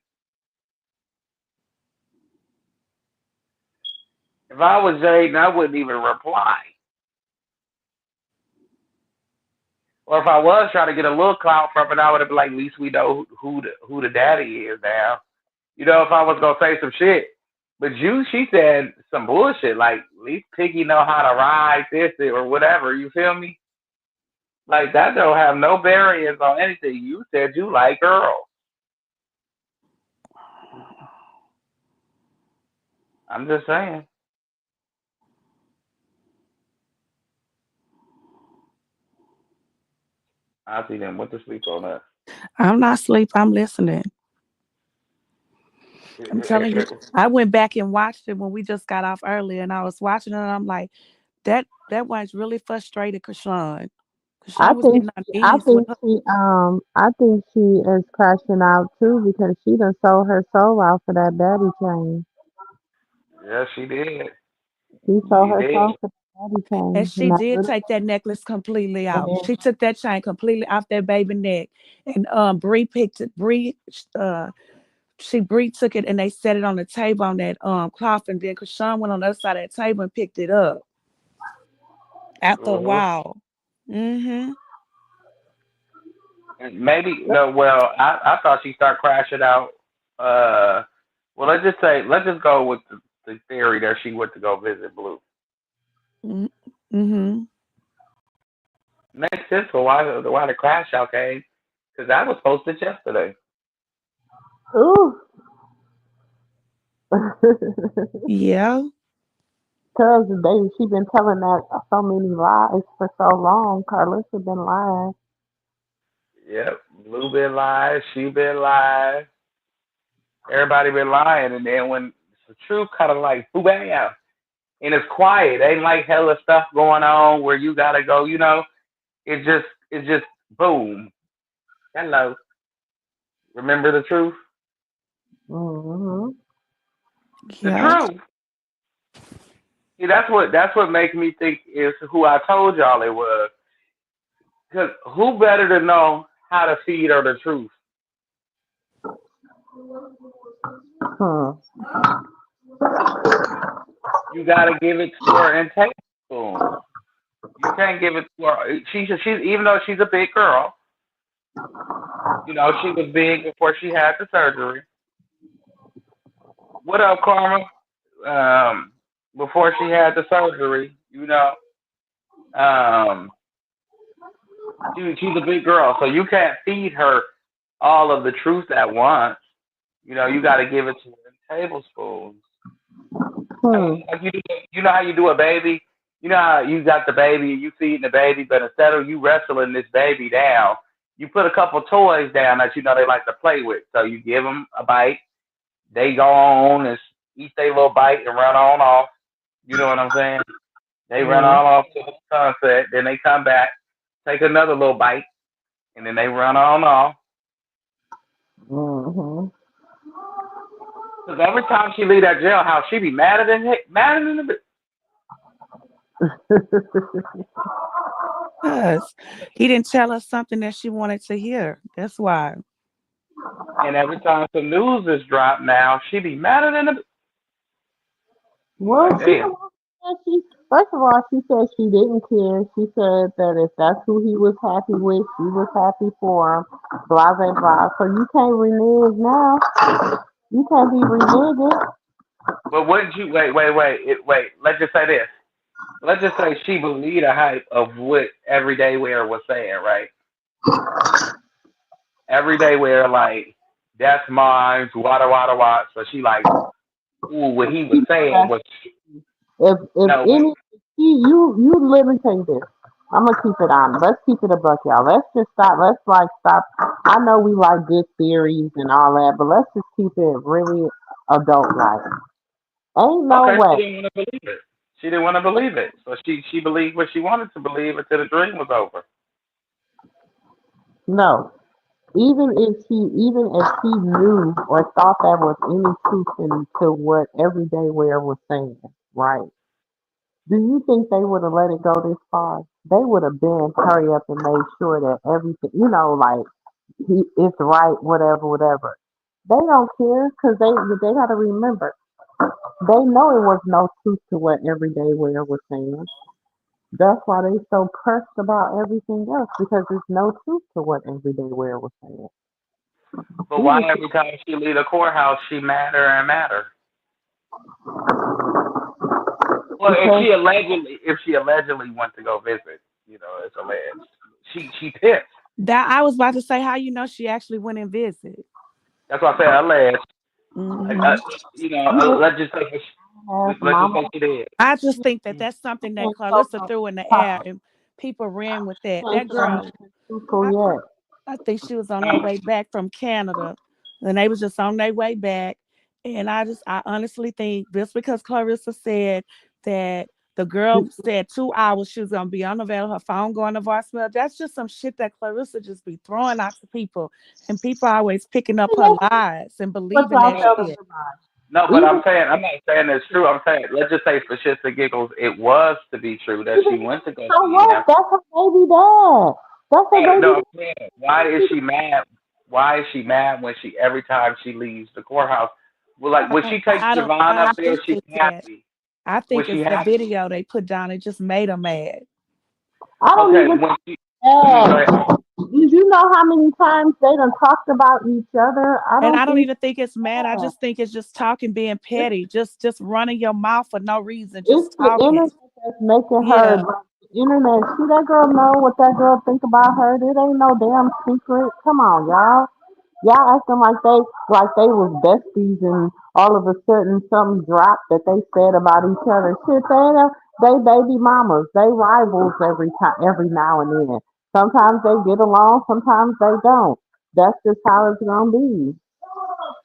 If I was Jaden, I wouldn't even reply. Or if I was trying to get a little clout from it, I would have been like, at least we know who the daddy is now. You know, if I was gonna say some shit. But she said some bullshit like, at least Piggy know how to ride this or whatever. You feel me? Like that don't have no barriers on anything. You said you like girls. I'm just saying. I see them went to sleep on us. I'm not asleep. I'm listening. I'm telling you. I went back and watched it when we just got off earlier, and I was watching it, and I'm like, that one's really frustrated Krishan. I Krishan was think getting on I knees with think her. she is crashing out too because she done sold her soul out for that baddie chain. Yeah, she did. She sold She her did. soul for the baddie And chain. she And that did little take that necklace completely out. and She took that chain completely off that baby neck. And Bree picked it. Bree took it and they set it on the table on that cloth. And then Krishan went on the other side of that table and picked it up after a Hmm. while. Mm-hmm. Maybe no. Well, I thought she started crashing out. Uh, well, let's just go with the theory that she went to go visit Blue. Mm-hmm. Makes sense for why the crash out came because that was posted yesterday. ooh. Yeah. Cause she been telling that so many lies for so long. Carlissa been lying. Yep, Blue been lying, she been lying, everybody been lying, and then when the truth kind of like boo bam, and it's quiet, ain't like hella stuff going on where you gotta go, it's just boom. Hello, remember the truth? Hmm. The Yeah. truth. See, that's what makes me think is who I told y'all it was. Cause who better to know how to feed her the truth? Hmm. You gotta give it to her in tablespoons. You can't give it to her. She's even though she's a big girl, she was big before she had the surgery. What up, Karma? Before she had the surgery, um, she's a big girl, so you can't feed her all of the truth at once. You got to give it to her in tablespoons. Hmm. Like you know how you do a baby. You know how you got the baby, you feeding the baby, but instead of you wrestling this baby down, you put a couple toys down that they like to play with. So you give them a bite, they go on and eat their little bite and run on off. You know what I'm saying? They run Hmm. on off to the sunset, then they come back, take another little bite, and then they run on off. Hmm. Because every time she leave that jailhouse, she be madder than the. Yes. He didn't tell us something that she wanted to hear. That's why. And every time some news is dropped now, she be madder than the. I'm Well, like, damn. first of all, she said she didn't care. She said that if that's who he was happy with, she was happy for him. Blah blah blah. So you can't renege now. You can't be reneging. But wouldn't you wait? Let's just say this. Let's just say she believed the hype of what Everyday Wear was saying, right? Everyday Wear, like, that's mine, wada wada wada. So she like, ooh, what he was saying was If no. any you let me tell you this. I'm gonna keep it on. Let's keep it a buck, y'all. Let's just stop. Let's like stop. I know we like good theories and all that, but let's just keep it really adult like. Ain't no Okay, she way. didn't want to believe it. She didn't want to believe it. So she believed what she wanted to believe until the dream was over. No. Even if she knew or thought there was any truth into what everyday wear was saying, right? Do you think they would have let it go this far? They would have been hurry up and made sure that everything, like it's right, whatever, whatever. They don't care because they got to remember they know it was no truth to what everyday wear was saying. That's why they so pressed about everything else because there's no truth to what Everyday Wear was saying. But He why was every time she leave the courthouse, she madder and madder? Well, because if she allegedly went to go visit, it's alleged. She pissed. That I was about to say, how you know she actually went and visited. That's why I said alleged. Hmm. he was Let's just say ass let's just mama. say she did. I just think that that's something that Ain't so Clarissa threw in the air, papa. and people ran with that. Ain't That so girl, truthful I, yet. I think she was on her way back from Canada, and they was just on their way back. And I honestly think just because Clarissa said that the girl said 2 hours she was gonna be unavailable, her phone going to voicemail. That's just some shit that Clarissa just be throwing out to people, and people always picking up her lies and What believing y'all that No, tell them shit. to buy? no, but Even I'm not saying it's true. I'm saying let's just say for shits and giggles, it was to be true that even she went to go so see what? him. That's her baby dad. That's her Hey, baby no, dad. I'm saying, why is she mad? Why is she mad when she every time she leaves the courthouse? Well, like when she takes Javon I up don't there, think she's it's that. happy. I Was think she it's the happy? video they put down. It just made her mad. I don't Okay, even when she go ahead. ask. Did you know how many times they done talked about each other? I And don't I don't think even think it's mad. I that. just think it's just talking, being It's, petty, just running your mouth for no reason, it's just the talking. internet that's making her Yeah. like the internet. See that girl know what that girl think about her. It ain't no damn secret. Come on, y'all. Y'all acting like they was besties and all of a sudden something dropped that they said about each other. Shit, they baby mamas. They rivals every now and then. Sometimes they get along, sometimes they don't. That's just how it's gonna be.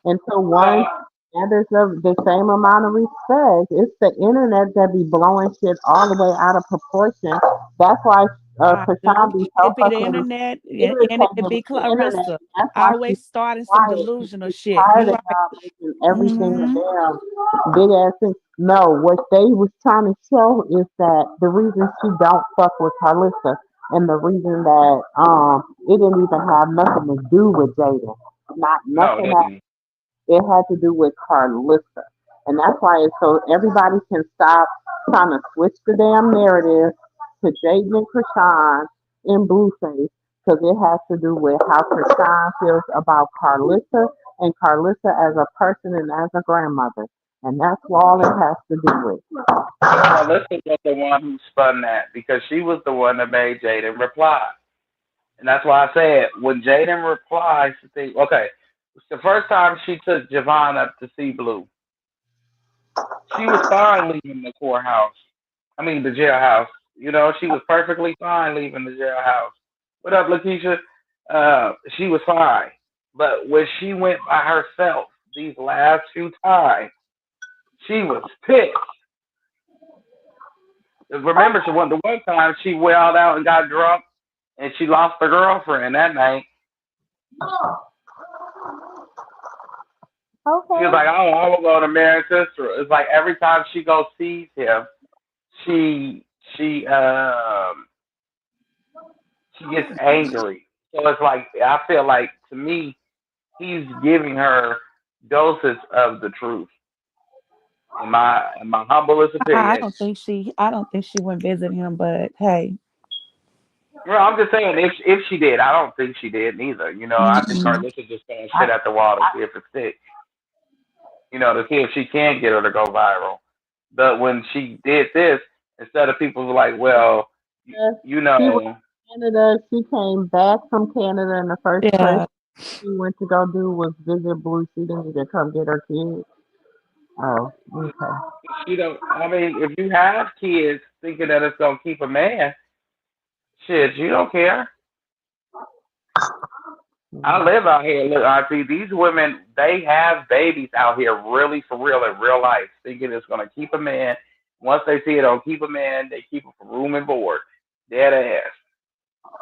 Until one Well, gathers of the same amount of respect. It's the internet that be blowing shit all the way out of proportion. That's why Krishan be so It be the fucking internet, and it irritated could be with the internet. Clarissa. That's why she's Always starting some quiet. delusional She's shit. tired You of right. y'all making everything a Hmm. damn big ass thing. No, what they was trying to show is that the reason she don't fuck with Carlissa and the reason that it didn't even have nothing to do with Jaden. Not no, it nothing that didn't. it had to do with Carlissa. And that's why it's so everybody can stop trying to switch the damn narrative to Jaden and Krishan in Blueface because it has to do with how Krishan feels about Carlissa and Carlissa as a person and as a grandmother. And that's all it has to do with. But Carlissa was the one who spun that because she was the one that made Jaden reply. And that's why I said when Jaden replies to think, okay, it's the first time she took Javon up to see Blue. She was fine leaving the courthouse. I mean the jailhouse. She was perfectly fine leaving the jailhouse. What up, Lakeisha? She was fine. But when she went by herself these last few times, she was pissed. Remember, she went the one time she wailed out and got drunk, and she lost her girlfriend that night. She was Okay. like, "Oh, I will go to Mary's sister." It's like every time she goes sees him, she she um she gets angry. So it's like I feel like to me, he's giving her doses of the truth. In my humblest I opinion. don't think she went visit him, but hey. Well, I'm just saying if she did, I don't think she did neither. I think Mm-mm. Carlissa just throwing shit at the wall to see if it sticks. To see if she can get her to go viral. But when she did this, instead of people were like, well, Yes, you she went know, to Canada. She came back from Canada, and the first place Yeah. she went to go do was visit Blue. She didn't even come get her kids. Oh, okay. she don't. I mean, if you have kids thinking that it's gonna keep a man, shit, you don't care. I live out here. Look, Auntie, these women, they have babies out here really for real in real life, thinking it's going to keep a man. Once they see it don't keep a man, they keep them for room and board. Dead ass.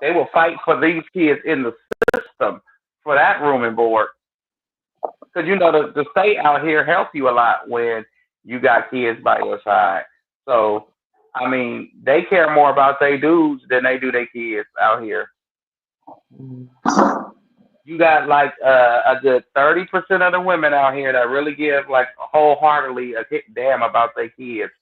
They will fight for these kids in the system for that room and board. Because, the state out here helps you a lot when you got kids by your side. So, I mean, they care more about their dudes than they do their kids out here. You got like a good 30% of the women out here that really give like wholeheartedly a damn about their kids.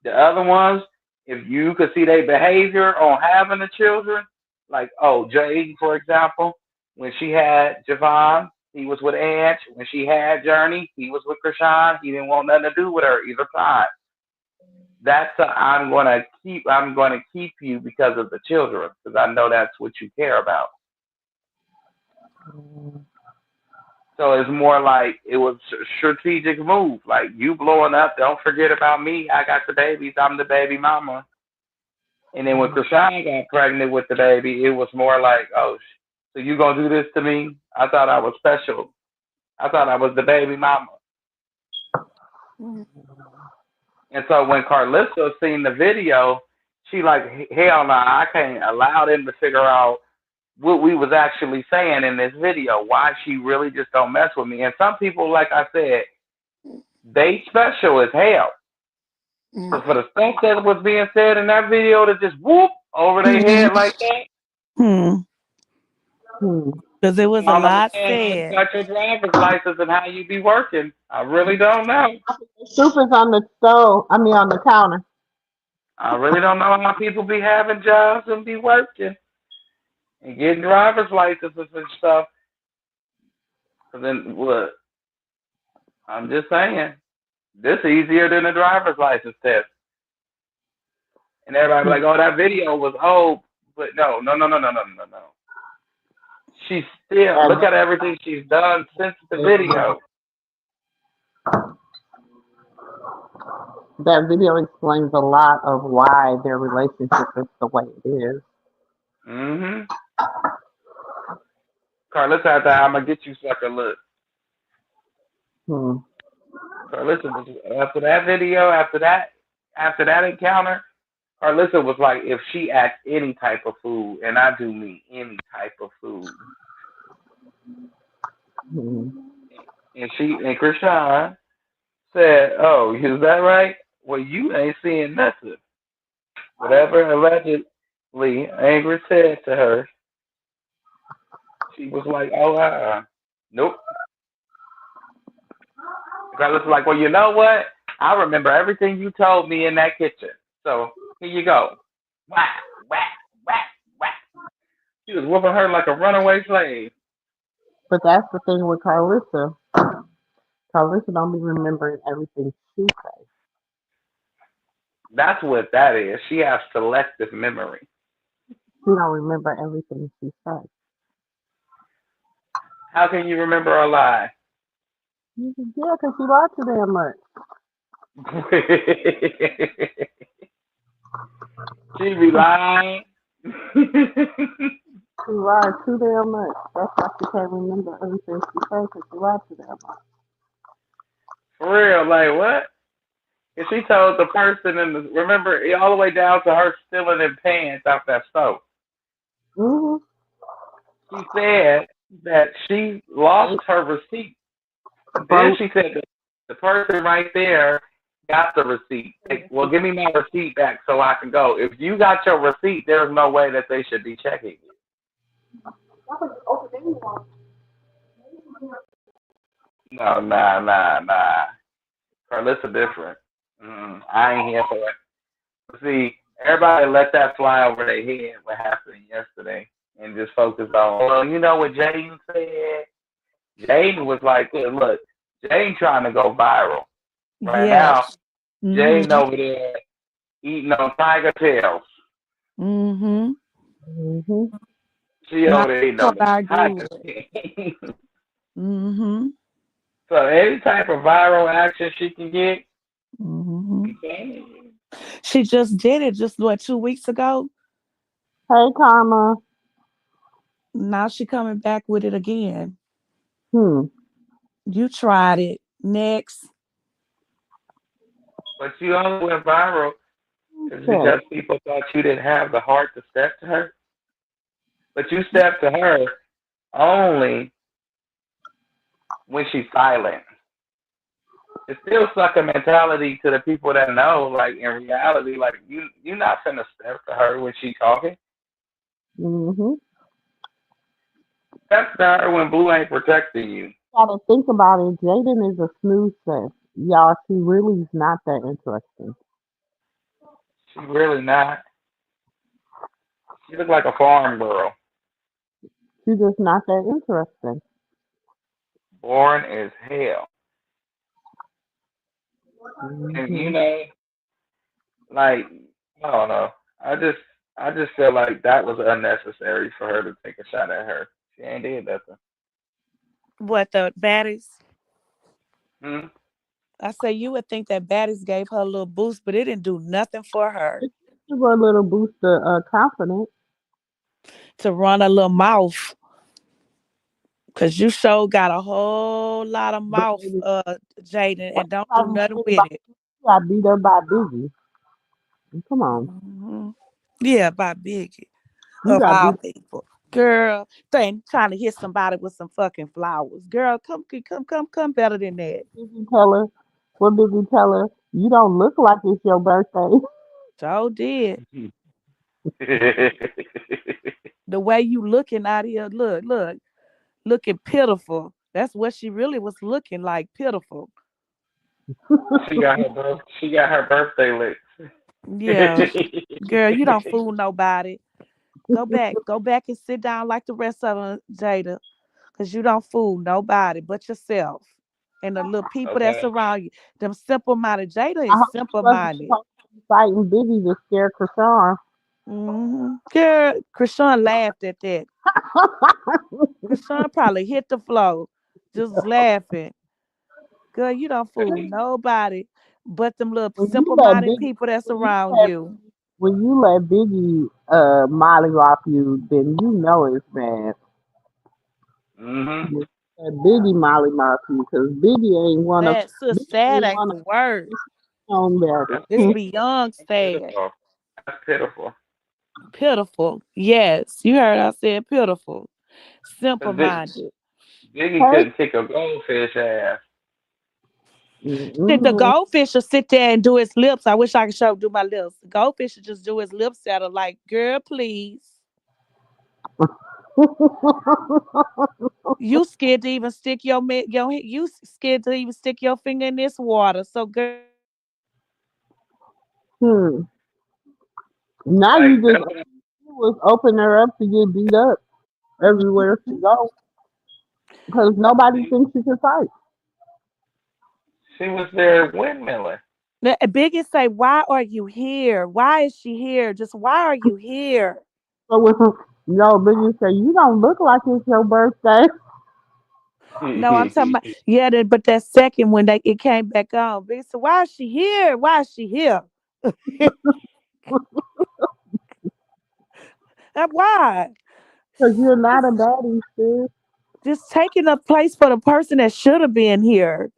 The other ones, if you could see their behavior on having the children, like, oh, Jay, for example, when she had Javon, he was with Ange. When she had Journey, he was with Krishan. He didn't want nothing to do with her either time. That's I'm gonna keep you because of the children, because I know that's what you care about. So it's more like it was a strategic move. Like, you blowing up, don't forget about me. I got the babies. I'm the baby mama. And then when Krishan got pregnant with the baby, it was more like, oh, so you gonna do this to me? I thought I was special. I thought I was the baby mama. And so when Carlissa seen the video, she like, hell no, I can't allow them to figure out what we was actually saying in this video. Why she really just don't mess with me. And some people, like I said, they special as hell. So for the stuff that was being said in that video to just whoop over their head like that. Because it was a I don't lot understand how you said. got your driver's license and how you be working. I really don't know. Soup is on the stove. I mean, on the counter. I really don't know how people be having jobs and be working and getting driver's licenses and stuff. But then what? I'm just saying, this is easier than a driver's license test. And everybody be like, oh, that video was old. But no. She's still, look at everything she's done since the video. That video explains a lot of why their relationship is the way it is. Carlissa, I'm going to get you sucker look. Carlissa was, after that video, after that encounter, Carlissa was like, if she acts any type of food, and I do mean any type of food. And Krishan said, oh, is that right? Well, you ain't seeing nothing. Whatever allegedly Angry said to her, she was like, oh, nope. Carlissa was like, well, you know what? I remember everything you told me in that kitchen. So here you go. Whack, whack, whack, whack. She was whooping her like a runaway slave. But that's the thing with Carlissa. Carlissa don't be remembering everything she says. That's what that is. She has selective memory. She don't remember everything she says. How can you remember a lie? Yeah, because she lied too damn much. She be lying. She lied too damn much. That's why she can't remember everything she says, because she lied too damn much. For real, like what? And she told the person remember, all the way down to her stealing in pants out that stove. She said that she lost her receipt. Then she said that the person right there got the receipt. Like, well, give me my receipt back so I can go. If you got your receipt, there's no way that they should be checking you. No, nah. Carlissa different. I ain't here for it. See, everybody let that fly over their head what happened yesterday and just focus on, well, you know what Jaden said? Jaden was like, look, Jaden trying to go viral. Right now, Jaden over there eating on tiger tails. She over there eating on the tiger tails. So any type of viral action she can get, she just did it just 2 weeks ago. Hey, Karma. Now she coming back with it again. You tried it. Next. But you only went viral because people thought you didn't have the heart to step to her. But you stepped to her only when she's silent. It's still sucker mentality to the people that know, like, in reality, like, you're not finna step to her when she's talking. Step to her when Blue ain't protecting you. Gotta think about it. Jaden is a smooth set. Y'all, she really is not that interesting. She really not. She look like a farm girl. She's just not that interesting. Boring as hell. And Hmm. like I don't know. I just I just feel like that was unnecessary for her to take a shot at her. She ain't did nothing. What the baddies? Hmm? I say you would think that baddies gave her a little boost, but it didn't do nothing for her It gives her a little boost of confidence. to run a little mouth. Cause you sure got a whole lot of mouth, Baby, Jaden, and don't do everybody nothing think with about it. got beat up by Biggie. Come on. Hmm. Yeah, by Biggie You of got all beat people. Girl, they ain't trying to hit somebody with some fucking flowers. Girl, come better than that. Biggie tell her. What Biggie tell her? You don't look like it's your birthday. So did. The way you looking out here, looking pitiful. That's what she really was looking like, pitiful. She got her birthday Yeah, lick. girl, you don't fool nobody. Go back and sit down like the rest of them, Jada, because you don't fool nobody but yourself and the little people that's Okay. around you. Them simple minded. Jada I is hope she simple wasn't minded. supposed to be fighting Biggie to scare Krishan. Girl, Krishan laughed at that. Krishan probably hit the floor just laughing. Girl, you don't fool nobody but them little when you simple let minded Biggie, people that's when you around let you. when you let Biggie mollywop you, then you know it's bad. Mhm. Let Biggie mollywop you because Sad, sis, Biggie sad ain't ain't wanna the word. on better. That's It's beyond that's sad. pitiful. That's pitiful. Pitiful. Yes, you heard I said pitiful. Simple Cause minded. Biggie Hey, couldn't kick a goldfish ass. Did the mm-mm. goldfish will sit there and do his lips? I wish I could show do my lips. The goldfish will just do his lips that are like, girl, please. You scared to even stick you scared to even stick your finger in this water. So girl, Hmm. Now Like you just that's what was open her up to get beat up everywhere she go because nobody thinks she can fight. she was there windmilling. the biggest say, why are you here? Why is she here? Just why are you here? So when no, Biggie say you don't look like it's your birthday. No, I'm talking about yeah, but that second when it came back on, big said, why is she here? Why is she here? Why? Because you're not Just, a baddie, sis. just taking a place for the person that should have been here.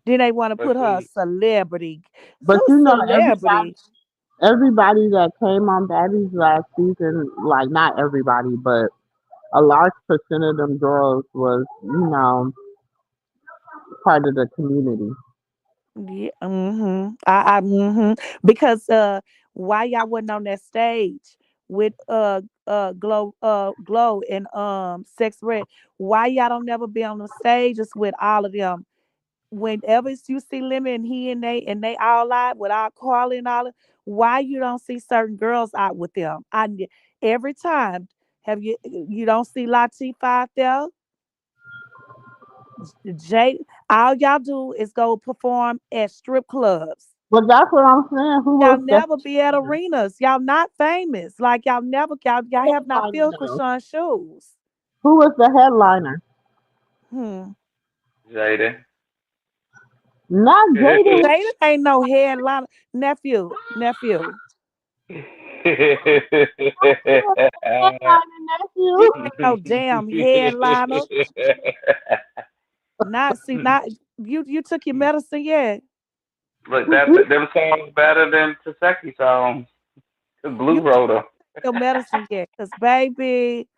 Then they want to but put her a see, celebrity. But Who's you know, celebrity? everybody that came on Baddies last season, like not everybody, but a large percent of them girls was, part of the community. Yeah, because why y'all wasn't on that stage with glow and sex red? Why y'all don't never be on the stages with all of them? Whenever you see Lemon and he and they all out with all Carly and all, why you don't see certain girls out with them? Every time have you don't see Latifah out there? Jay, all y'all do is go perform at strip clubs. But that's what I'm saying. Who Y'all was the never be at arenas. Y'all not famous. Like y'all have not headliner filled though? Krishan's shoes. Who was the headliner? Hmm. Jada. Not Jada. Jada ain't no headliner. Nephew. Who was the headliner, You nephew? ain't no damn headliner. Not you took your medicine yet. Look, them songs better than Taseki songs. Cause Blue You wrote them. your medicine yet. Cause baby.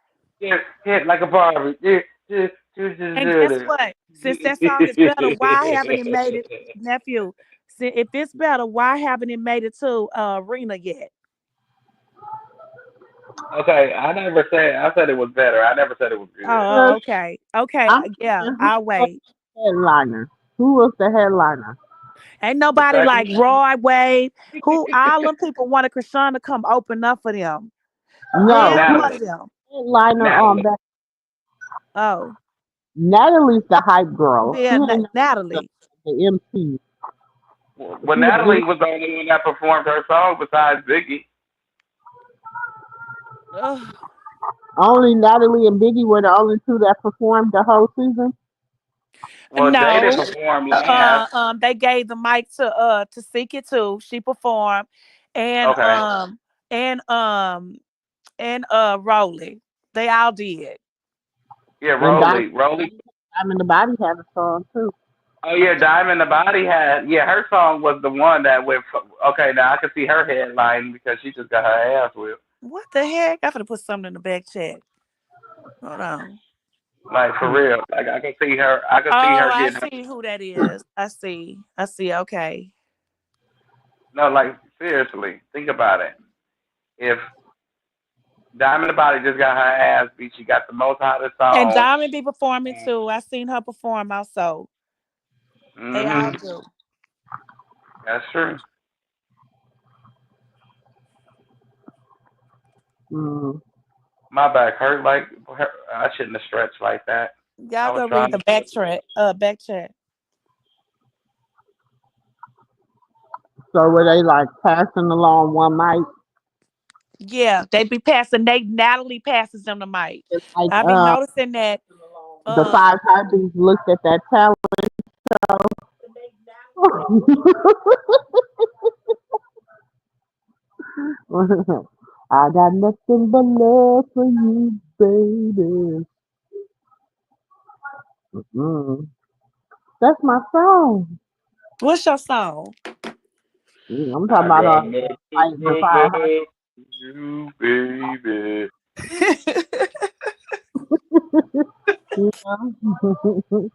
Yeah, hit like a Barbie. Yeah, yeah, And guess what? Since that song is better, why haven't it made it, nephew? If it's better, why haven't it made it to arena yet? Okay, I said it was better. I never said it was good. Oh, okay. Okay. I'm Yeah, saying who I'll was wait. the headliner? Who was the headliner? Ain't The nobody like second, Roy Wade, who all them people wanted Krishan to come open up for them. No, Ned who one of Natalie. them. headliner on Natalie. that? Oh, Natalie's the hype girl. She yeah, ain't the, Natalie. the MC. Well, She the Natalie big. was the only one that performed her song besides Biggie. Ugh. Only Natalie and Biggie were the only two that performed the whole season. Well, Jada No. performed last. They gave the mic to Seek It too. She performed, and Okay. Rolly. They all did. Yeah, And Rolly. Rolly. Diamond the Body had a song too. Oh yeah, Diamond the Body had. Yeah, her song was the one that went. Okay, now I can see her headline because she just got her ass whipped. What the heck? I finna put something in the back chat. Hold on. Like for real. Like I can see her. I can see Oh, her I getting her. see who that is. I see. Okay. No, like seriously, think about it. If Diamond the Body just got her ass beat, she got the most hottest And song. Diamond be performing too. I seen her perform also. They all Mm-hmm. do. That's true. Mm. My back hurt. Like I shouldn't have stretched like that. I Y'all was go read trying the to. back chat. So were they like passing along one mic? Yeah, they be passing. Natalie passes them the mic. It's like I be noticing that. the five heartbeats looked at that talent show. I got nothing but love for you, baby. Mm. That's my song. What's your song? I'm talking I about got nothing like the but five love for you, baby. heartbeats.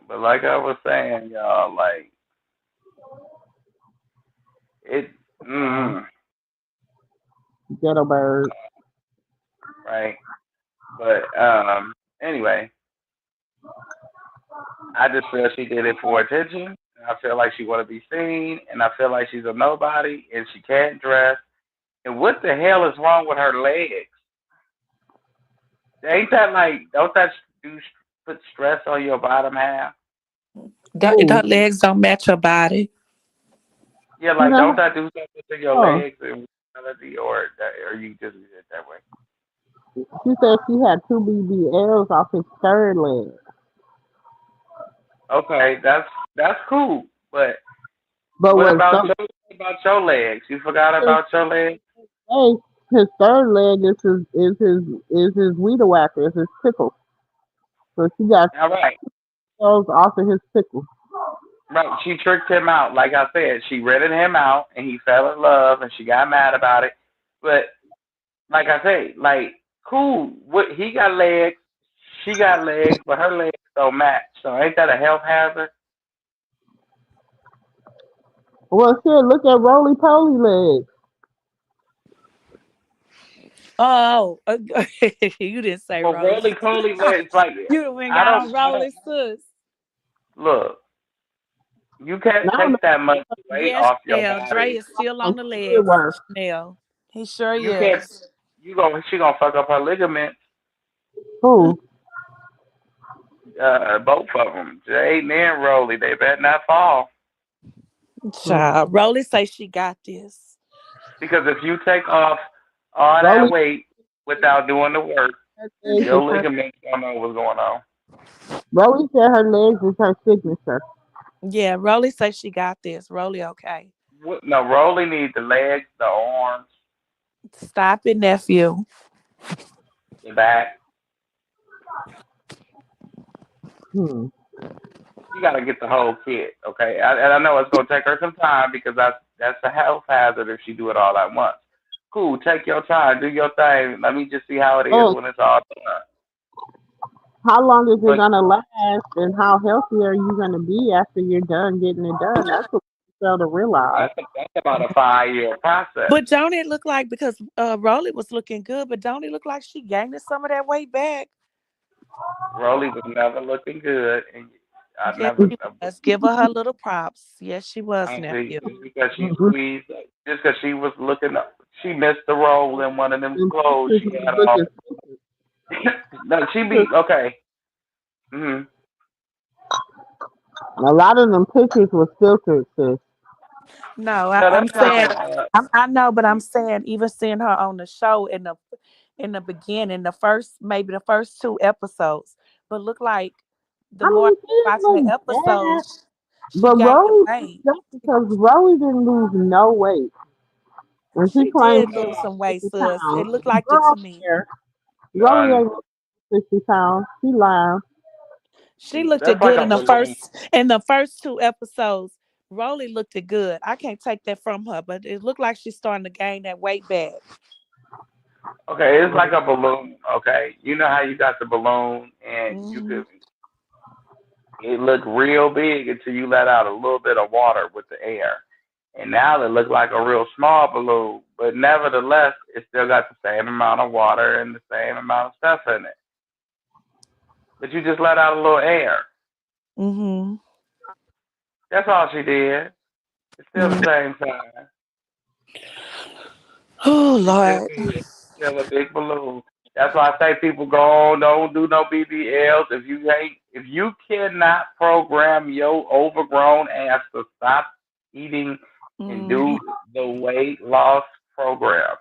But like I was saying, y'all, like it. Mm, Ghetto bird. right. But anyway, I just feel she did it for attention. I feel like she want to be seen, and I feel like she's a nobody, and she can't dress. And what the hell is wrong with her legs? Ain't that like? Don't that do put stress on your bottom half? Ooh, Her legs don't match her body. Yeah, you like know, don't that do something to your oh, legs and reality, or you just did it that way? she said she had two BBLs off his third leg. Okay, that's cool. But But what was about some your legs? You forgot about your legs? hey, his third leg is his weeder whacker, is his pickle. So she got All right. those off of his pickle. Right. She tricked him out. Like I said, she rented him out and he fell in love and she got mad about it. But like I say, like, cool. What he got legs, she got legs, but her legs don't match. So ain't that a health hazard? Well, shit, look at roly poly legs. Oh, you didn't say Well, Rolly. roly poly legs, like You went I out don't Rolly sis. look. You can't Now take that much weight Yes, off your Chanel. Dre body. is still I'm on the it legs. works. Chanel. He sure You can't. is. She gonna fuck up her ligaments. Who? Both of them, Jade and Rolly. They better not fall. Child. Rolly say she got this. Because if you take off all that Roly weight without doing the work, legs your is her. ligaments don't know what's going on. Roly said her legs is her signature. Yeah, Rolly say she got this. Rolly okay. No, Rolly needs the legs, the arms, Stop it, nephew. the back. Hmm. You got to get the whole kit, okay? And I know it's gonna take her some time because that's a health hazard if she do it all at once. Cool, take your time, do your thing. Let me just see how it is Oh, when it's all done. how long is it But gonna last, and how healthy are you gonna be after you're done getting it done? That's what we fail to realize. that's about a 5 year process. But don't it look like, because Rolly was looking good, but don't it look like she gained some of that weight back? Rolly was never looking good, and I Yes, never. she was. Give her little props. Yes, she was, Auntie, nephew. just because she squeezed, just because she was looking up, she missed the role in one of them Them clothes pictures she was had on. looking No, she be stupid. okay. Hmm. A lot of them pictures was filtered, sis. No, No, I'm that's not saying bad. I know, but I'm saying even seeing her on the show in the beginning, maybe the first two episodes, but look like the I more mean, she I didn't watching the look bad, episodes, she but gained the Roly weight. that's because Roly didn't lose no weight. And she She claims did she lose lost some weight, 50 sis. It pounds. looked like it Girl, to me. here. Roly None. ain't lost 60 pounds. She lied. She looked it That's like good a balloon. in the first two episodes. Rolly looked it good. I can't take that from her, but it looked like she's starting to gain that weight back. Okay, it's like a balloon. Okay, you know how you got the balloon and you Hmm. could. It looked real big until you let out a little bit of water with the air. And now it looked like a real small balloon, but nevertheless, it still got the same amount of water and the same amount of stuff in it. But you just let out a little air. Hmm. That's all she did. It's still the same size. Oh She's still Lord. big. Still a big balloon. That's why I say people go on, don't do no BBLs. If you cannot program your overgrown ass to stop eating and Hmm. do the weight loss program,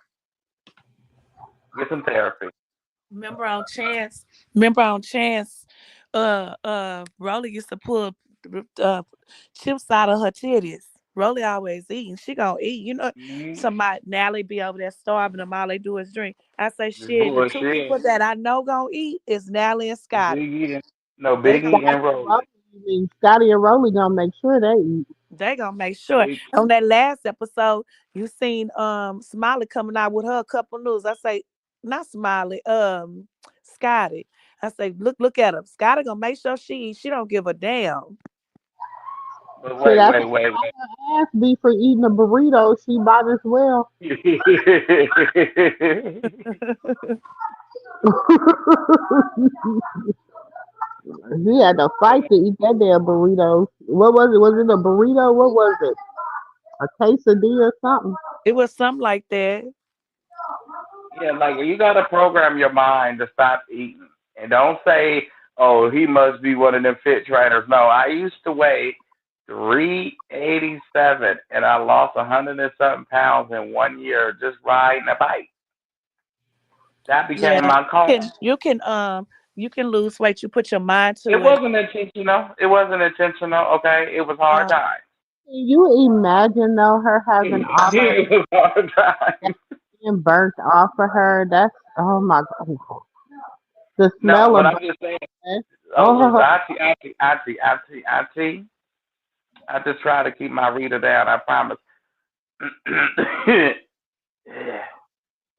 get some therapy. Remember on Chance. Remember on Chance. Rolly used to pull uh chips out of her titties. Rolly always eating. She gonna eat. You know, Mm-hmm. somebody Nally be over there starving them. All they do is drink. I say This shit. The two bullshit. people that I know gonna eat is Nally and Scotty. Biggie and no They And gonna Biggie Scotty and and Rolly. Rolly, I mean, Scotty and Rolly gonna make sure they eat. they gonna make sure. Big. On that last episode, you seen Smiley coming out with her couple news. I say, not Smiley, Scotty. I say, look at her. Scotty gonna make sure she eats. She don't give a damn. But Shit, wait, after wait, wait, her ass beat for eating a burrito, she might as well. wait. He had to fight to eat that damn burrito. What was it? Was it a burrito? What was it? A quesadilla or something? It was something like that. Yeah, like you gotta program your mind to stop eating, and don't say, "Oh, he must be one of them fit trainers." No, I used to weigh 387, and I lost 100 and something pounds in 1 year just riding a bike. That became Yeah. my You goal. can you can you can lose weight. You put your mind It to it. wasn't intentional. It wasn't intentional. Okay, it was hard Uh, time. Can you imagine though her having all of It was hard that time. being burnt off of her? That's oh my god. The No, smell but of I'm just saying. burnt. Oh, look, Oh, auntie. I just try to keep my reader down. I promise.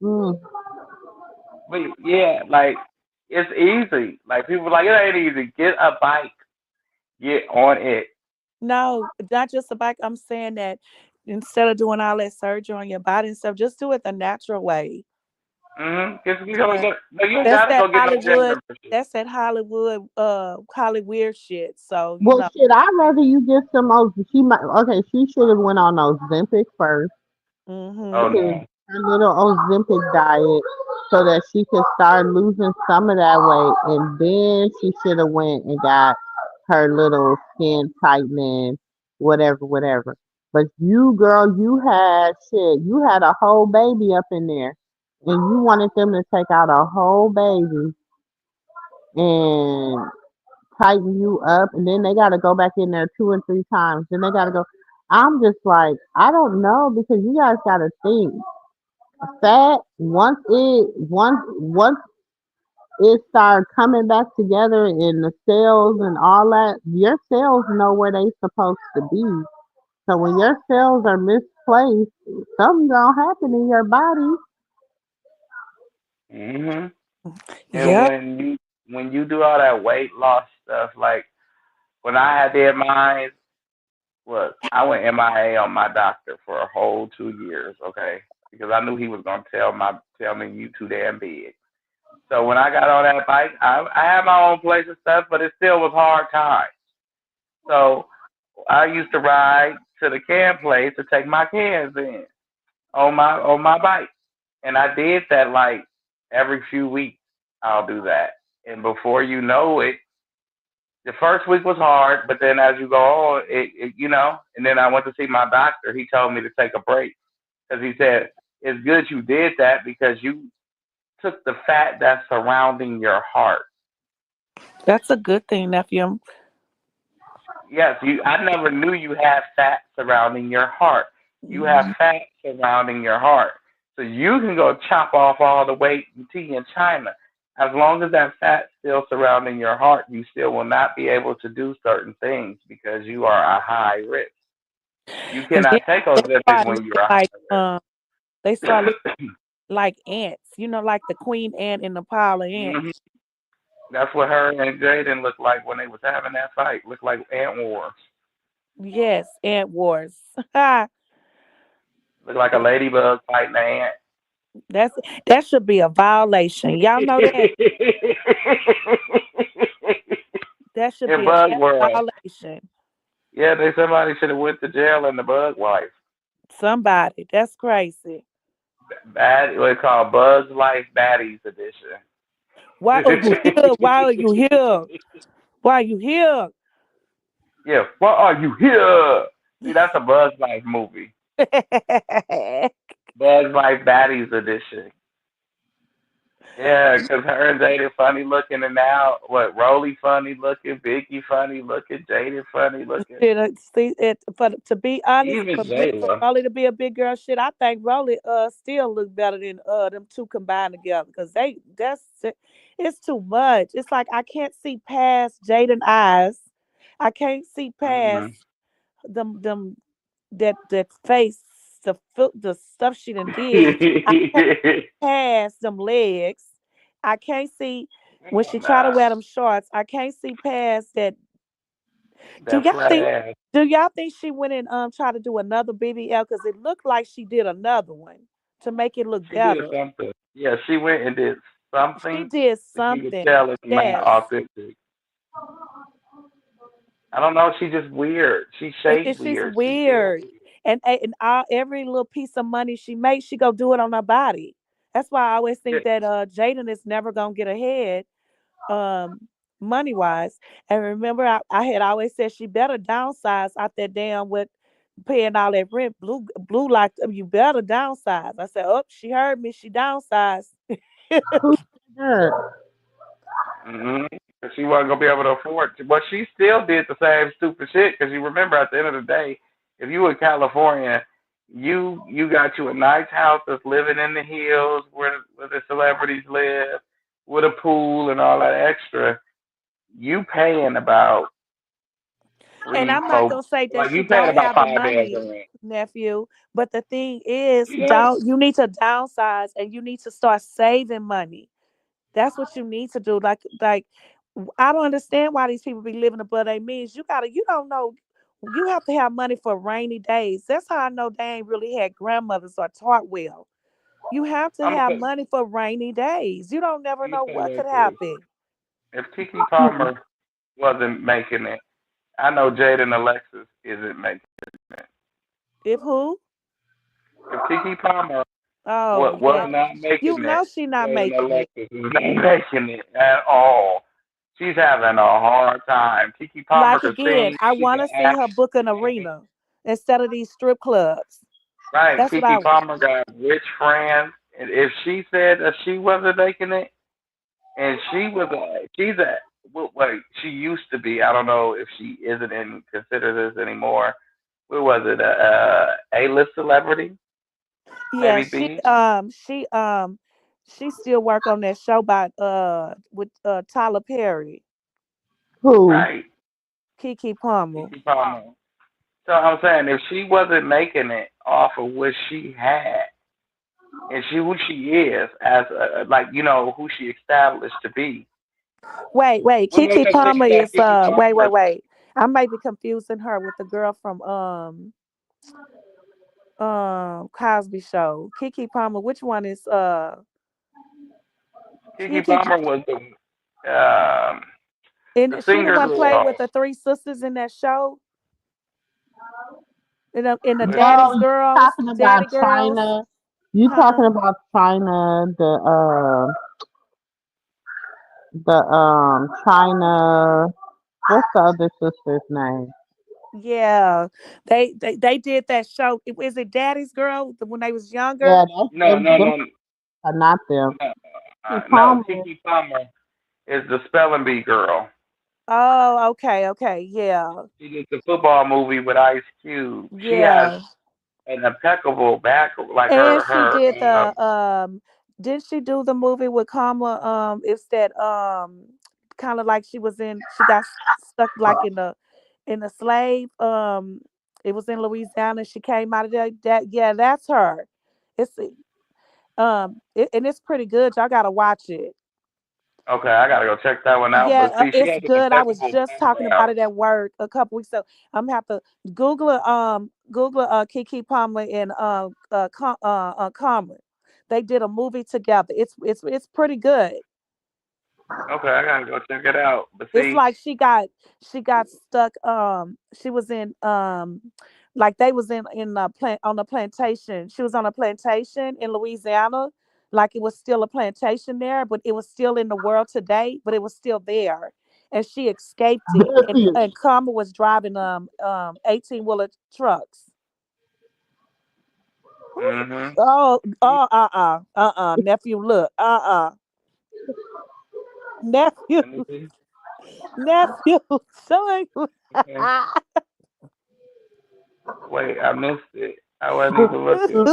mm. But yeah, like it's easy. Like people like it ain't easy. Get a bike. Get on it. no, not just a bike. I'm saying that instead of doing all that surgery on your body and stuff, just do it the natural way. Cause you gotta Uh, go. No, you ain't that's gotta that go get no gym Hollywood. membership. That's that Hollywood. Hollywood shit. So you Well, know. shit, I'd rather you get some. She might. Okay, she should have went on Ozempic first. Oh Hmm. To no. her little Ozempic diet so that she could start losing some of that weight, and then she should have went and got her little skin tightening, whatever, whatever. But you, girl, you had shit. You had a whole baby up in there, and you wanted them to take out a whole baby and tighten you up, and then they got to go back in there two and three times. Then they got to go. I'm just like, I don't know because you guys got to think fat once it started coming back together in the cells and all that, your cells know where they supposed to be. So when your cells are misplaced, something gonna happen in your body. Mhm. And Yep. when you do all that weight loss stuff, like when I had did mine, look, I went MIA on my doctor for a whole 2 years, okay? Because I knew he was gonna tell me you too damn big. So when I got on that bike, I had my own place and stuff, but it still was hard time. So I used to ride to the can place to take my cans in on my bike, and I did that like every few weeks. I'll do that, and before you know it, the first week was hard, but then as you go on, and then I went to see my doctor. He told me to take a break because he said it's good you did that because you took the fat that's surrounding your heart. That's a good thing, nephew. Yes, you. I never knew you had fat surrounding your heart. You have Mhm. fat surrounding your heart, so you can go chop off all the weight and tea in China. As long as that fat's still surrounding your heart, you still will not be able to do certain things because you are a high risk. You And then cannot take they Ozempic start when you're looking a like high they start looking risk. like ants. Like the queen ant and the pile of hmm ants. That's what her and Jaden looked like when they was having that fight. Looked like ant wars. Yes, ant wars. That Looked like a ladybug fighting an ant. that's that should be a violation. Y'all know that? That should In be a Bug World. violation. Yeah, somebody should have went to jail in the Bug Life. Somebody. That's crazy. Bad what they call Bug's Life Baddies Edition. Why are you here? Why are you here? Why are you here? Yeah, why are you here? See, that's a Bug's Life movie. Bug's Life Baddies Edition. Yeah, 'cause her and Jada funny looking, and now what? Rolly funny looking, Biggie funny looking, Jada funny looking, Shit, see, to be honest, even for Jayla. Rolly to be a big girl, shit, I think Rolly still look better than them two combined together because it's too much. It's like I can't see past Jaden eyes. I can't see past Mm-hmm. them that face, the stuff she done did. I can't past them legs. I can't see when she try to nah, wear them shorts. I can't see past that. Do that y'all flat think? ass. Do y'all think she went and tried to do another BBL because it looked like she did another one to make it look She did better? something. Yeah, she went and did She something did that you could something. tell it's not Yes, authentic. I don't know. She's just weird. She's shaped she's weird. She's built weird, weird. and every little piece of money she makes, she go do it on her body. That's why I always Yeah, think that Jaden is never gonna get ahead um money wise. And remember, I had always said she better downsize out there damn with paying all that rent. Blue like you better downsize. I said, oh, she heard me. She downsized. Who did that? hmm She wasn't gonna be able to afford it, but she still did the same stupid shit. Because you remember, at the end of the day, if you in California, you got you a nice house that's living in the hills where the celebrities live, with a pool and all that extra. You paying about And three, I'm not four, gonna say that like she you paying don't about have the 5 days money, of rent. nephew. But the thing is, You know? you need to downsize and you need to start saving money. That's what you need to do. I don't understand why these people be living above their means. You don't know. You have to have money for rainy days. That's how I know they ain't really had grandmothers or taught well. You have to I'm have gonna money for rainy days. You don't never know say what this could too. happen. If Kiki Palmer wasn't making it, I know Jaden Alexis isn't making it. If who? If Kiki Palmer Oh was yeah. not You making it, know she not Jaden making it. Alexis is not making it at all. She's having a hard time. Kiki Palmer Like can again, sing, I she want can to see act. her book an arena instead of these strip clubs. Right, That's what I Kiki want. Palmer got rich friends, and if she said that she wasn't making it, and she's a wait, she used to be. I don't know if she isn't in consider this anymore. What was it? A-list celebrity, Yeah, maybe B. she still work on that show by with Tyler Perry, Who? Right, Kiki Palmer. Kiki Palmer. So I'm saying if she wasn't making it off of what she had, and she who she is as like who she established to be, Wait, what Kiki makes us think Palmer that is Kiki Palmer? wait. I might be confusing her with the girl from Cosby Show. Kiki Palmer, which one is Kiki Kiki? Palmer was the um And The she the singer one played girl. with the three sisters in that show. In the No, Daddy's you Girls, talking Daddy about Girls, China. You huh? talking about China, the China, what's the other sister's name? Yeah, they did that show. Is it Daddy's Girl when they was Yeah, younger? that's No, no, them no, are not them. no, Keep no. Palmer. Kiki Palmer is the spelling bee girl. Oh, okay, okay, yeah, She did the football movie with Ice Cube. She has yeah. an impeccable back, like And she her. did the didn't she do the movie with Kamala? It's that kind of like she got stuck like in the slave it was in Louisiana. She came out of that yeah, that's her. It's and it's pretty good. Y'all gotta watch it. Okay, I gotta go check that one out. Yeah, But see, she it's has an good. I was impeccable just talking about background. it at work a couple weeks ago. I'm gonna have to Google Kiki Palmer and Common. They did a movie together. It's pretty good. Okay, I gotta go check it out. But It's see, like she got stuck. She was in like they was in a plant on a plantation. She was on a plantation in Louisiana. Like it was still a plantation there, but it was still in the world today, but it was still there. And she escaped it. And Karma was driving 18-wheeler trucks. Who you, mhm. nephew, look, nephew, Let me see. nephew, son. Okay. Wait, I missed it. I wasn't even looking.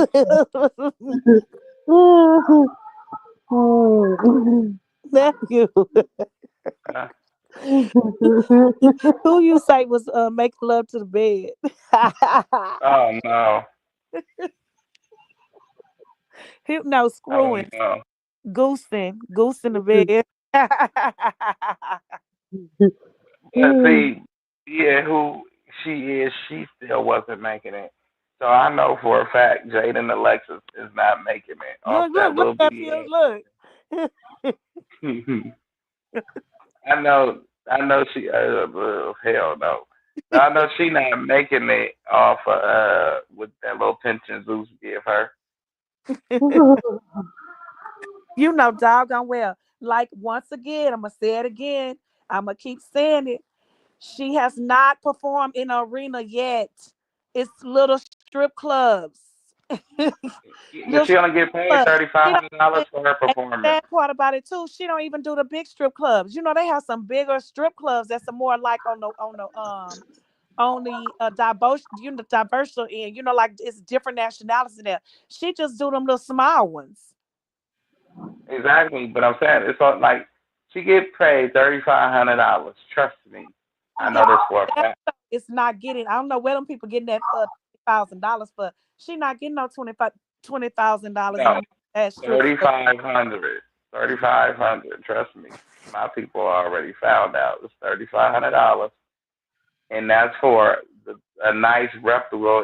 Nephew, Uh, who you say was making love to the bed? oh no. No, Oh screwing, no. goose in the bed. But see, yeah, who she is, she still wasn't making it. So I know for a fact Jaden Alexis is not making it off that Look, little nephew, bitty look. ass. I know she. Hell no. But I know she not making it off with that little pension Zeus give her. You know, doggone well. Like once again, I'm gonna say it again. I'm gonna keep saying it. She has not performed in an arena yet. It's little strip clubs. But Little she strip only get paid clubs. She don't $3,500 even, for her and the performance. sad part about it too, she don't even do the big strip clubs. You know, they have some bigger strip clubs that's more like on the diverse, diversal end. You know, like it's different nationalities in there. She just do them little small ones. Exactly, but I'm saying it's all, like she get paid $3,500. Trust me, I Yeah, know this for a that fact. it's not getting. I don't know where them people getting that $20,000 for. She not getting no $20,000 No, in that strip thirty club. five hundred, 3,500. Trust me, my people already found out it's $3,500, and that's for a nice reputable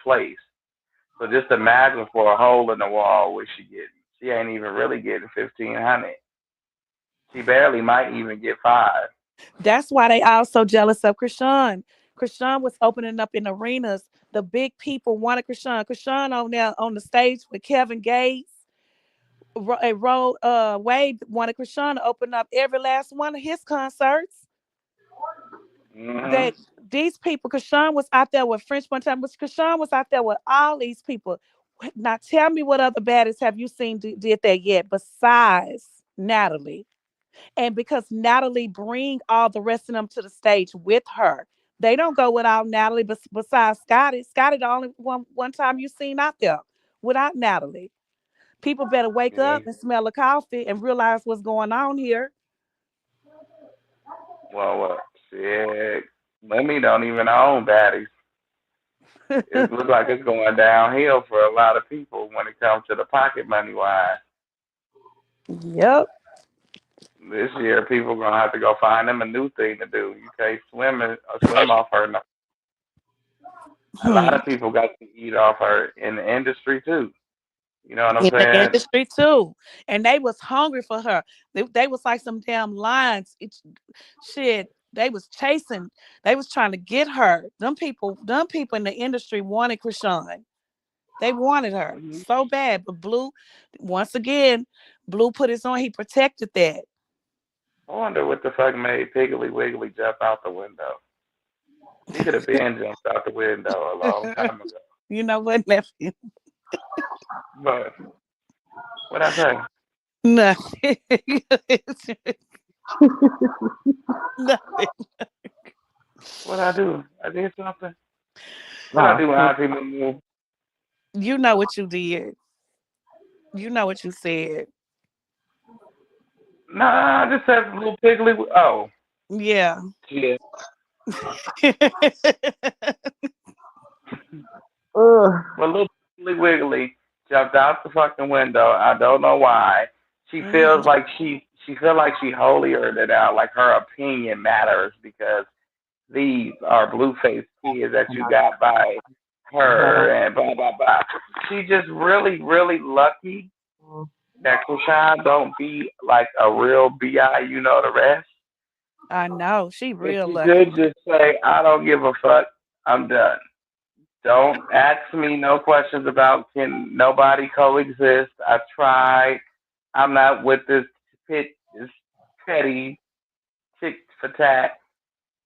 place. So just imagine for a hole in the wall what she getting. She ain't even really getting 1,500. She barely might even get five. That's why they all so jealous of Krishan. Krishan was opening up in arenas. The big people wanted Krishan. Krishan on there on the stage with Kevin Gates. Wade wanted Krishan to open up every last one of his concerts. Hmm. That these people, Krishan was out there with French Montana, but Krishan was out there with all these people. Now tell me what other baddies have you seen did that yet besides Natalie? And because Natalie bring all the rest of them to the stage with her. They don't go without Natalie, but besides Scotty. Scotty the only one time you seen out there without Natalie. People better wake Yeah. up and smell the coffee and realize what's going on here. Well, shit. Women don't even own baddies. It looks like it's going downhill for a lot of people when it comes to the pocket money wise. Yep. This year, people gonna have to go find them a new thing to do. You can't swim off her. No. A lot Hmm. of people got to eat off her in the industry too. You know what I'm in the saying? industry too. And they was hungry for her. They was like some damn lions. Shit. They was chasing. They was trying to get her. Them people in the industry wanted Krishan. They wanted her Hmm. so bad. But Blue, once again, Blue put his on. He protected that. I wonder what the fuck made Piggly Wiggly jump out the window. He could have been jumped out the window a long time ago. You know what, nephew? But what I say? Nothing. Nothing. What I do? I did something. What I No, do, Auntie MooMoo? You know what you did. You know what you said. Nah, I just said a little Piggly. Oh, Yeah. shit. ugh. Well, little Piggly Wiggly jumped out the fucking window. I don't know why. She feels Mhm. like she feels like she holier than thou. Like her opinion matters because these are blue faced kids that you got by her and blah blah blah. She just really really lucky that Kushan don't be like a real bi. You know the rest. I know. She If real she could lucky. just say, I don't give a fuck. I'm done. Don't ask me no questions about can nobody coexist. I tried. I'm not with this petty tick for tat.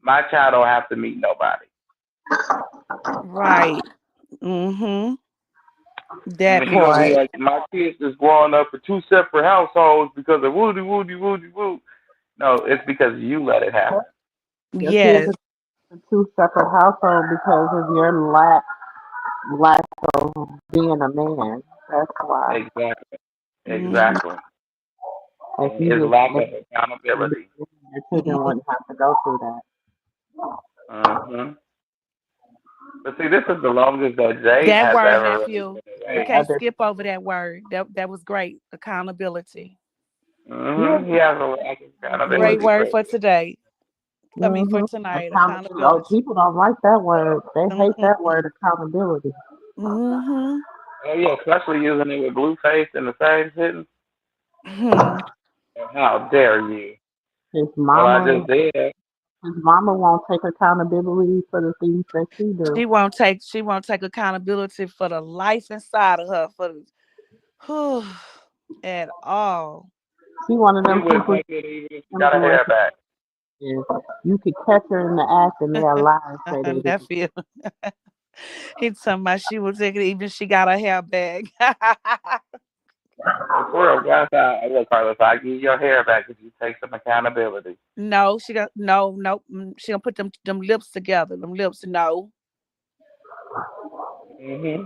My child don't have to meet nobody. Right. Mm-hmm. And That then she gonna be part. like, my kids is growing up in two separate households because of woody woody woody woo. No, it's because you let it happen. Your kids Yes. are in two separate households because of your lack of being a man. That's why. Exactly. Mm-hmm. Exactly. If And you it's just lack let of accountability. your children wouldn't have to go through that. Hmm. But see, this is the longest that Jay That has word, ever really nephew. been We away. can't skip over that word. That was great. Accountability. Yeah. He has a lack of Great accountability, word but for today. I mean for Mm-hmm. tonight. Accountability. Oh, Accountability. people don't like that word. They hate Mm-hmm. that word, accountability. Mm-hmm. oh yeah, especially using it with blue face in the same sentence. Hmm. How dare you? His Well, I mama, just did. his mama won't take accountability for the things that she do. She won't take accountability for the life inside of her for the at all. She one of She them wouldn't people. take it even if she Them got her boys hair back. is you could catch her in the act and they'll lie and say they didn't. Nephew. He's talking about she will take it even she got her hair back. And for real, guys, look, Carlos, I give you your hair back if you take some accountability. No, she got no. She gonna put them lips together. Them lips, no. Hmm.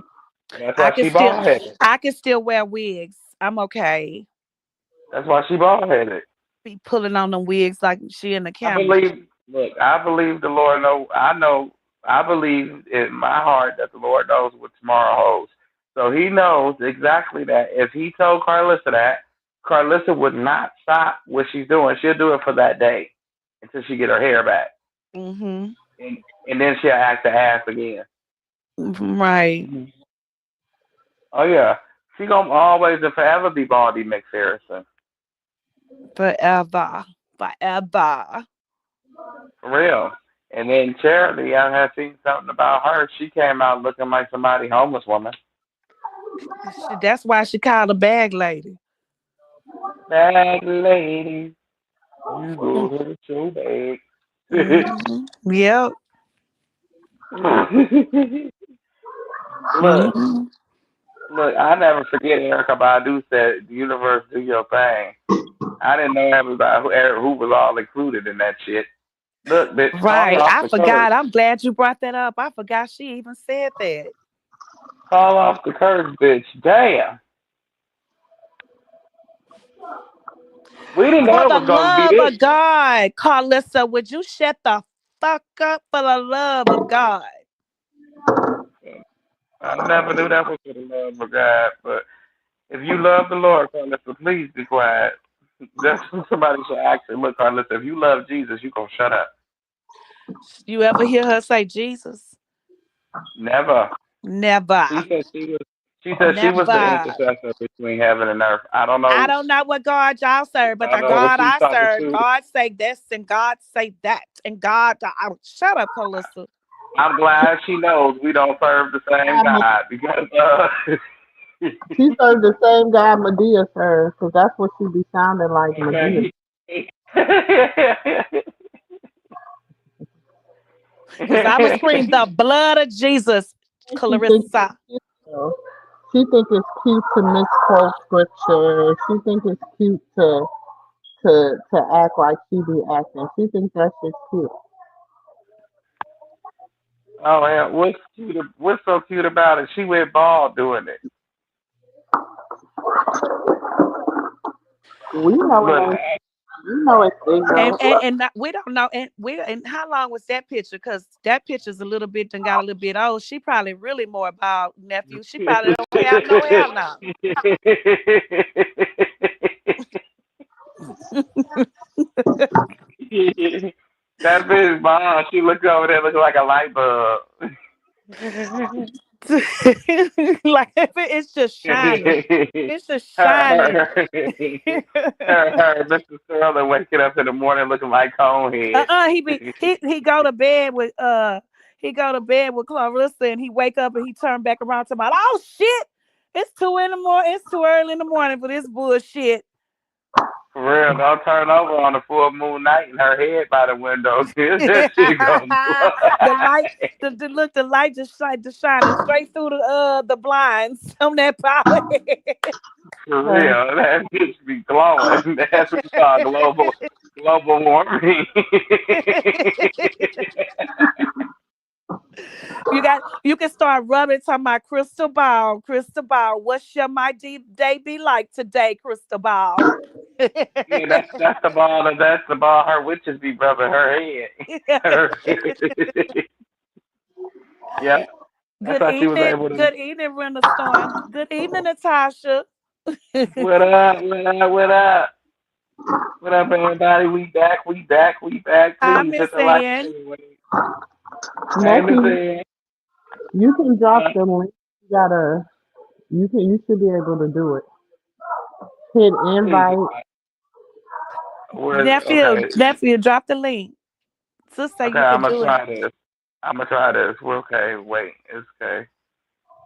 That's I why can she still bald headed. I can still wear wigs. I'm okay. That's why she bald headed. Be pulling on them wigs like she in the I camera. believe. Look, I believe the Lord know. I know. I believe in my heart that the Lord knows what tomorrow holds. So He knows exactly that. If He told Carlissa that, Carlissa would not stop what she's doing. She'll do it for that day until she get her hair back, Mm-hmm. and then she'll act the ass again. Right. Mhm. Oh yeah, she gonna always and forever be Baldy McPherson. Forever. Forever. For real. And then Charity, I have seen something about her. She came out looking like somebody homeless woman. That's why she called a bag lady. Bad lady, you go to the show bag. Mm-hmm. Yep. look, Mm-hmm. look, I never forget Erica Badu said, the universe do your thing. I didn't know everybody who was all included in that shit. Look, bitch, fall Right. off I the curb. forgot. I'm glad you brought that up. I forgot she even said that. Fall off the curb, bitch. Damn. We didn't For know it the was going to be love this. of God, Carlissa, would you shut the fuck up for the love of God? I never knew that was for the love of God, but if you love the Lord, Carlissa, please be quiet. That's what somebody should actually look, Carlissa. If you love Jesus, you gonna shut up. You ever hear her say Jesus? Never. She Never. said She said she was the Never. intercessor between heaven and earth. I don't I know. don't know what God y'all serve, but I the don't know who God she's I talking serve, to. God say this and God say that, and God, shut up, Calissa. I'm glad she knows we don't serve the same I mean, God because she served the same God Medea served, because that's what she be sounding like, Medea. Because I would scream the blood of Jesus, She think it's Clarissa. cute, though. She think it's cute to misquote scripture. She think it's cute to act like she be acting. She thinks that shit's cute. Oh yeah, what's cute? What's so cute about it? She went bald doing it. We know Look, it ain't. We know it's And ignorant. and, and not- we don't know, and how long was that picture? Because that picture's a little bit and got a little bit old. She probably really more about nephew. She probably don't have no hair now. that bitch mom, she looked over there looking like a light bulb. Like it's just shining. It's just shining. her, her, Mr. Sterling waking up in the morning looking like Conehead. He go to bed with Clarissa, and he wake up and he turn back around to my, oh shit, it's 2 in the morning. It's too early in the morning for this bullshit. For real, don't turn over on a full moon night and her head by the window. That shit gonna blow. The light, the light just shining straight through the blinds on that power. For real, that bitch be glowing. That's what we call global warming. You can start rubbing, talking about crystal ball. What shall my day be like today, crystal ball? Yeah, that's the ball. That's the ball. Her witches be rubbing her head. Yeah, that's Good how she was evening, able to. good evening, Rena Storm. Good evening, Natasha. What up? What up? What up? What up, everybody? We back. We back. We back. Hi, Please Miss hit the like. Ann. Hey, Miss Nephew, Ann. you can drop the link. You gotta. You should be able to do it. Hit Please. invite. Where's okay? Nephew, drop the link. Sister, Okay, you I'm could gonna do it. try this. I'm gonna try this. We're okay. Wait, it's okay.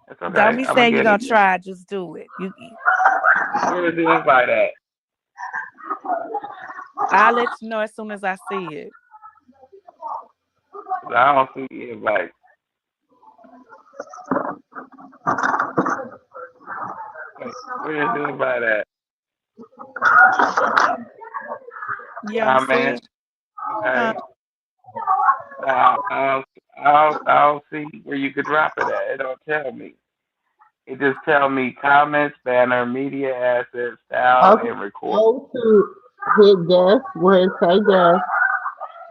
It's Don't okay. be I'm gonna saying you're get gonna it. try. Just do it. Where is the invite at? I'll let you know as soon as I see it. 'Cause I don't see the invite. Wait, where is the invite at? You don't see Comment. it? Okay. I don't see where you could drop it at. It don't tell me. It just tell me comments, banner, media assets, style, Okay. and record. Go to hit guest where it say guest,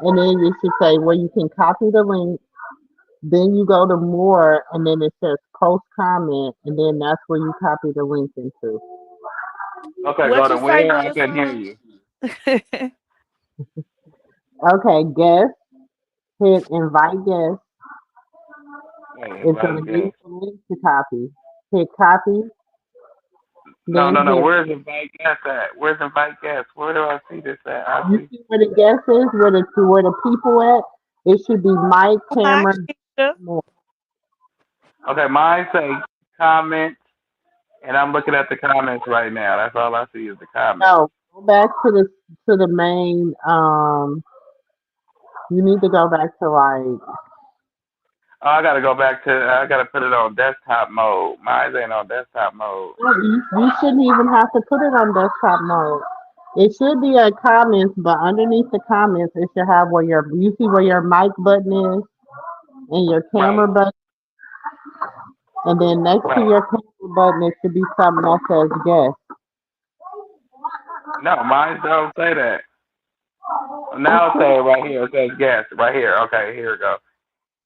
and then you should say where you can copy the link. Then you go to more, and then it says post comment, and then that's where you copy the link into. Okay, go What to you say, where? I Rena couldn't hear Storm? you. Okay, guest. Hit invite guest. Wait, It's gonna invite give you guest. a link to copy. Hit copy, No, then no, no. hit. Where's invite guest at? Where's invite guest? Where do I see this at? I You see. see where the guest is, where the people at. It should be Mike, Hi, Cameron, Keisha. more. Okay, mine say comment, and I'm looking at the comments right now. That's all I see is the comments. No, go back to the main. You need to go back to like. Oh, I gotta go back to. I gotta put it on desktop mode. Mine ain't on desktop mode. You shouldn't even have to put it on desktop mode. It should be a comments, but underneath the comments, it should have where you see where your mic button is and your Right, camera button, and then next to right. your camera button, it should be something that says guest. No, mine don't say that. It Now it should. says right here. It says guest right here. Okay, here we go.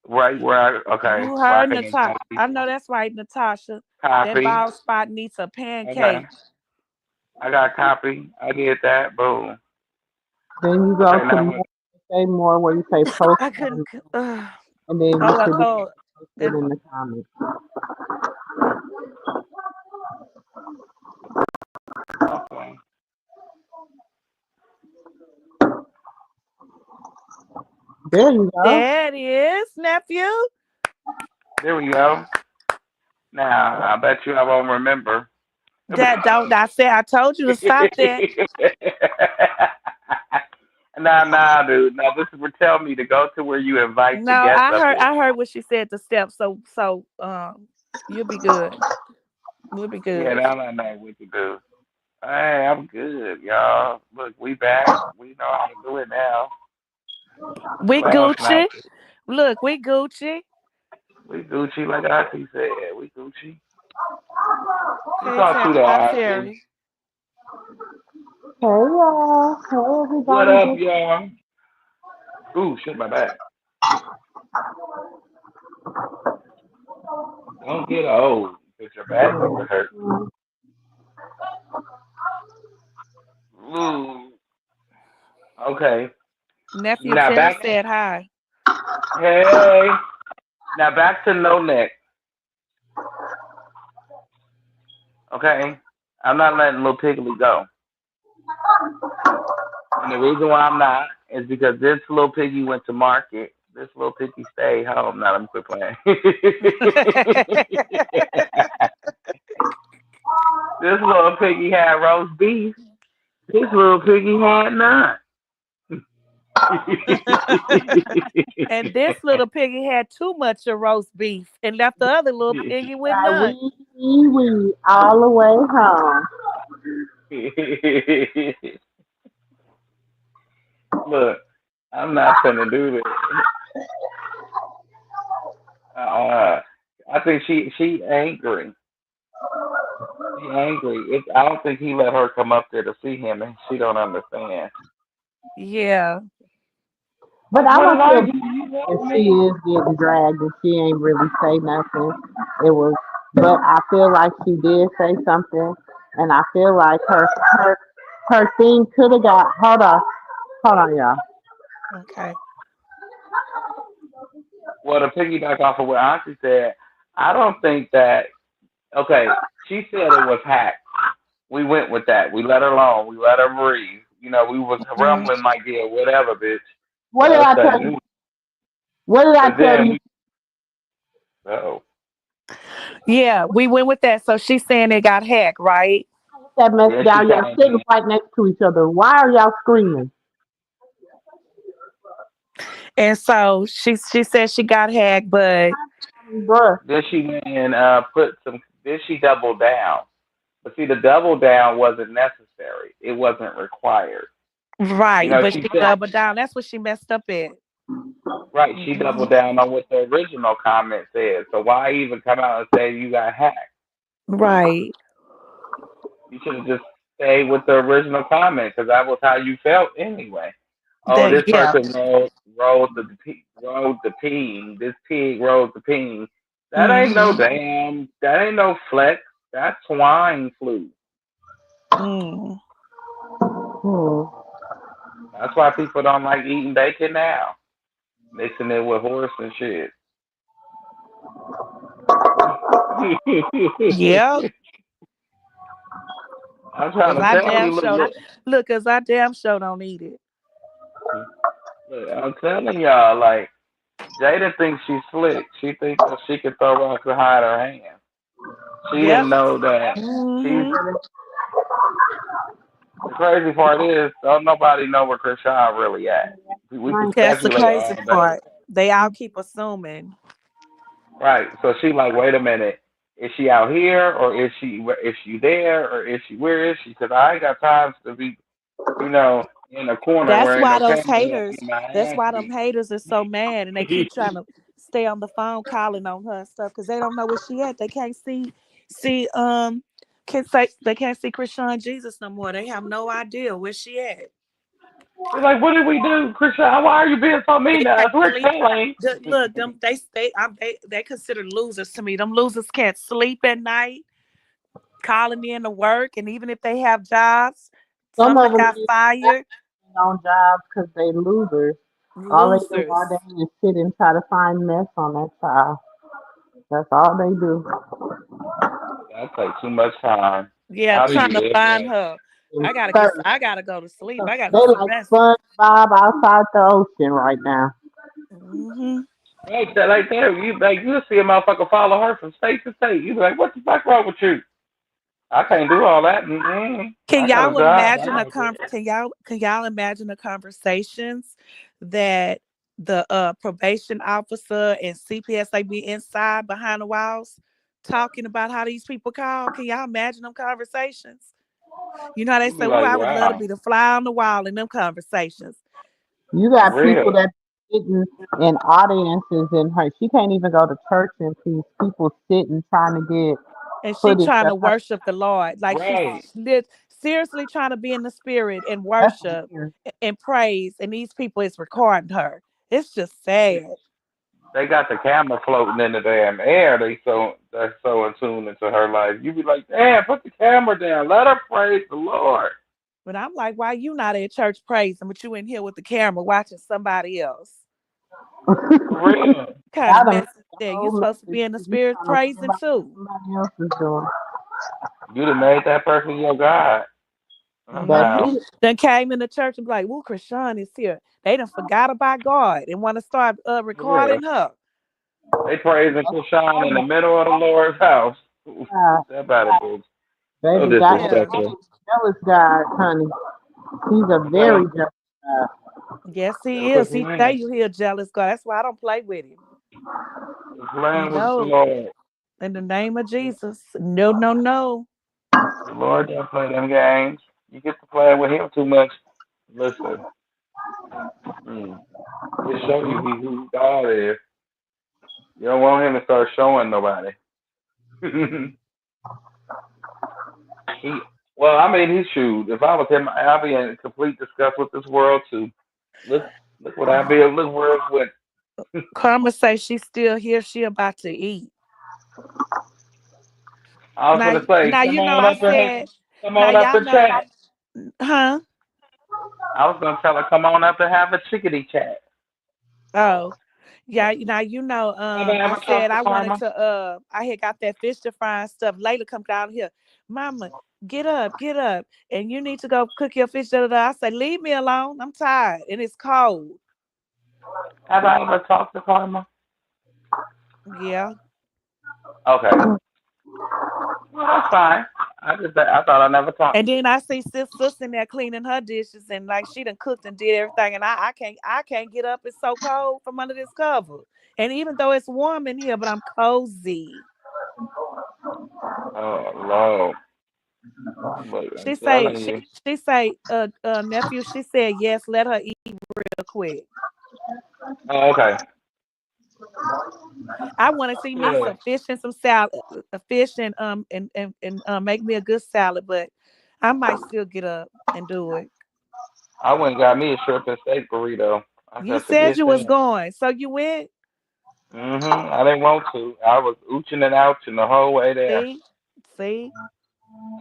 Right where okay, You where I heard can Natasha. invite I people. know that's right, Natasha. That Copy. bald spot needs a Okay, pancake. I got copy. I did that. Boom. Then you go Okay, to now more, say more where you say post I couldn't. comment, and then you Oh, should be able oh, to post it that in the comments. There you go. There it is, nephew. There we go. Now, I bet you I won't remember. That don't I said I told you to stop that. Nah, dude. Now this is for tell me to go to where you invite No, the guests up here. I heard what she said the steps. So you'll be good. We'll be Yeah, good. now I know what to do. Hey, I'm good, y'all. Look, we back. We know how to do it now. We Laugh now. Gucci. Look, we Gucci. We Gucci, like Auntie said. We Gucci. You Hey, talk to that, Hi, Auntie. Terry. Hey y'all. Hey What everybody. up, y'all? Ooh, shit, my back. Don't get old, because your back gonna hurt. Ooh. Okay. Nephew Now Terry back. said hi. Hey. Now back to no neck. Okay. I'm not letting little Piggly go. And the reason why I'm not is because this little piggy went to market. This little piggy stayed home. Now let me quit playing. This little piggy had roast beef. This little piggy had none. And this little piggy had too much of roast beef and left the other little piggy with none. We all the way home. Look, I'm not gonna do this. I think she angry. She angry. I don't think he let her come up there to see him, and she don't understand. Yeah. But I What don't did I feel do? bad You if love she me? is getting dragged and she ain't really say nothing. It was, but I feel like she did say something, and I feel like her thing could have got. Hold on, y'all. Okay. Well, to piggyback off of what Auntie said, I don't think that. Okay, she said it was hacked. We went with that. We let her alone. We let her breathe. You know, we was Mhm. rumbling like, yeah, whatever, bitch. What did Let us I say tell you? new. What did I But tell then you? we, oh, Yeah, we went with that. So she's saying it got hacked, right? That mess then she down. Y'all came sitting in. right next to each other. Why are y'all screaming? And so she said she got hacked, but Bruh. Then she went and put some. Then she doubled down. But see, the double down wasn't necessary. It wasn't required. You right, know, but she she said doubled down. That's what she messed up at. right. She Mhm. doubled down on what the original comment said. So why even come out and say you got hacked? Right. You should have just stayed with the original comment because that was how you felt anyway. Oh, That this yeah. person rode the peen. This pig rode the peen. That ain't no Mm-hmm. damn. That ain't no flex. That's swine flu. Mm. Hmm. That's why people don't like eating bacon now. Mixing it with horse and shit. Yeah. I'm trying Cause to I tell damn you, sure look, cause I damn sure don't eat it. look, I'm telling y'all, like Jada thinks she's slick. She thinks that she can throw rocks and hide her hand. She Yep. didn't know that she's. Mm-hmm. The crazy part is, don't nobody know where Krishan really at. We can That's the speculate crazy all day. part. They all keep assuming. Right. So she like, wait a minute. Is she out here or is she there or is she where is she? Because I ain't got time to be, in a corner That's where ain't why no those camera haters, in my that's ass why them beat. haters are so mad and they keep trying to stay on the phone calling on her and stuff because they don't know where she at. They can't see can say they can't see Krishan Jesus no more. They have no idea where she at. They're like, what did we do, Krishan? Why are you being so They mean to us? can't We're sleep. telling. Look, them they consider losers to me. Them losers can't sleep at night, calling in to work, and even if they have jobs, Some some of that them got fired. on jobs because they losers. All they do all Losers. day is sit and try to find mess on that child. That's all they do. That takes too much time. Yeah, How do trying you to live find that? her. And thirst. I gotta go to sleep. I gotta They get some like rest. SpongeBob outside the ocean right now. Mm-hmm. Right, that like there, you see a motherfucker follow her from state to state. You be like, what the fuck wrong with you? I can't do all that. Can I got a y'all job. imagine can y'all imagine the conversations that the probation officer and CPS they be inside behind the walls talking about how these people call? Can y'all imagine them conversations? You know how they You be say, "Oh, like, I would love to wow, be the fly on the wall in them conversations." You for got people real. that sitting in audiences in her. She can't even go to church in peace. People sitting trying to get And she footage trying of to her. worship the Lord, like she's Right. seriously trying to be in the spirit and That's worship weird. and praise, and these people is recording her. It's just sad. They got the camera floating in the damn air. They're so in tune into her life. You be like, damn, put the camera down. Let her praise the Lord. But I'm like, why you not at church praising, but you in here with the camera watching somebody else? For real. Kind of Y'all done missed message the there. You whole supposed to message. be in the You spirit trying to worry praising about what too. somebody else is doing. You done made that person your God. That's Mm-hmm. Somehow. it. Then came in the church and be like, "Ooh, Krishan is here." They done forgot about God and want to start For real. recording her. They praising Krishan in the middle of the Lord's house. God, That about it, bitch. So baby got that Yeah. disrespectful. jealous God, honey. He's a Okay. very jealous God. Yes, he Because is. He say you hear jealous God. That's why I don't play with him. playing with the No, Lord. in the name of Jesus. No, no, no. The Lord don't play them games. You get to play with him too much. Listen, it show you who God is. You don't want him to start showing nobody. he, well, I mean, he shoot. If I was him, I'd be in complete disgust with this world too. Look, look what I be. Look where it went. Karma say she's still here. She about to eat. I was Now, gonna say, now you know I said. come Now on up y'all and know, chat. huh? I was gonna tell her, come on up and have a chickadee chat. Oh, yeah. Now you know. Have I I ever said talked to I wanted Karma? to. I had got that fish to fry and stuff. Layla come down here, Mama. Get up, and you need to go cook your fish. Da, da, da. I said, leave me alone. I'm tired, and it's cold. Have I ever talked to Karma? Yeah. Okay, well that's fine. I thought I never talked And to her. then I see sis in there cleaning her dishes, and like she done cooked and did everything, and I can't get up. It's so cold from under this cover. And even though it's warm in here, but I'm cozy. Oh Lord, look, I'm She say telling she you. she say nephew. She said yes. Let her eat real quick. Oh, okay. I want to see me Yeah, some fish and some salad, fish and make me a good salad. But I might still get up and do it. I went and got me a shrimp and steak burrito. I You said, said forget you was that. going, so you went. I didn't want to. I was ooching and ouching the whole way there. See, see.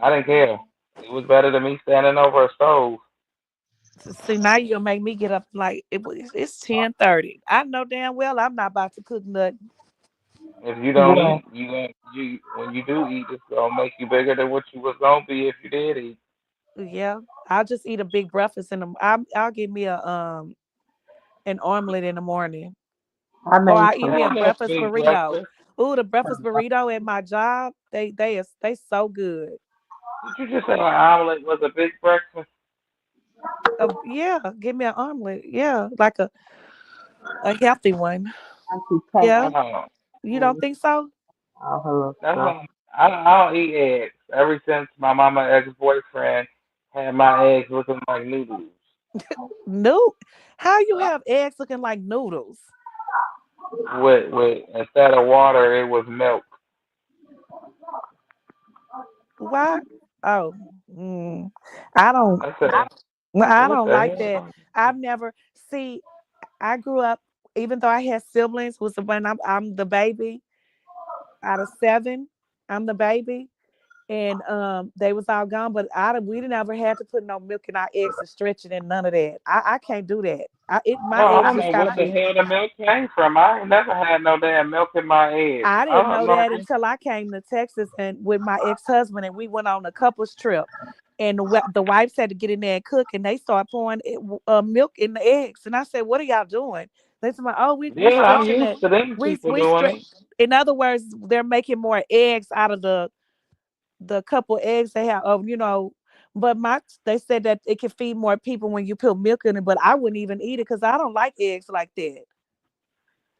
I didn't care. It was better than me standing over a stove. See, now you'll make me get up like it's 10:30. I know damn well I'm not about to cook nothing. If you don't Well, eat, you when you do eat, it's gonna make you bigger than what you was gonna be if you did eat. Yeah, I'll just eat a big breakfast in the. I'll give me a an omelet in the morning, I or made I eat some. me a Ain't no breakfast big burrito. breakfast. Ooh, the breakfast burrito at my job, they so good. Did you just say an omelet was a big breakfast? Yeah, give me an omelet. Yeah, like a healthy one. Auntie Yeah, Pam. Oh, you don't think so? All her little that's stuff. why I don't eat eggs. Ever since my mama ex boyfriend had my eggs looking like noodles. No, how you have eggs looking like noodles? With instead of water, it was milk. Why? Oh, mm, I don't. I said, I what don't the like that. hell? I've never see. I grew up, even though I had siblings, was when I'm the baby out of seven. I'm the baby, and they was all gone. But we didn't ever had to put no milk in our eggs and stretch it and none of that. I can't do that. My No, I eggs don't just know gotta what the be. hell the milk came from. I ain't never had no damn milk in my eggs. I I didn't don't know know. that until I came to Texas and with my ex-husband, and we went on a couples trip. And the wives had to get in there and cook, and they started pouring milk in the eggs. And I said, "What are y'all doing?" They say, "Oh, we Yeah, I'm stretching used it. to them people We doing stretch." it. In other words, they're making more eggs out of the couple eggs they have of but they said that it can feed more people when you put milk in it, but I wouldn't even eat it because I don't like eggs like that,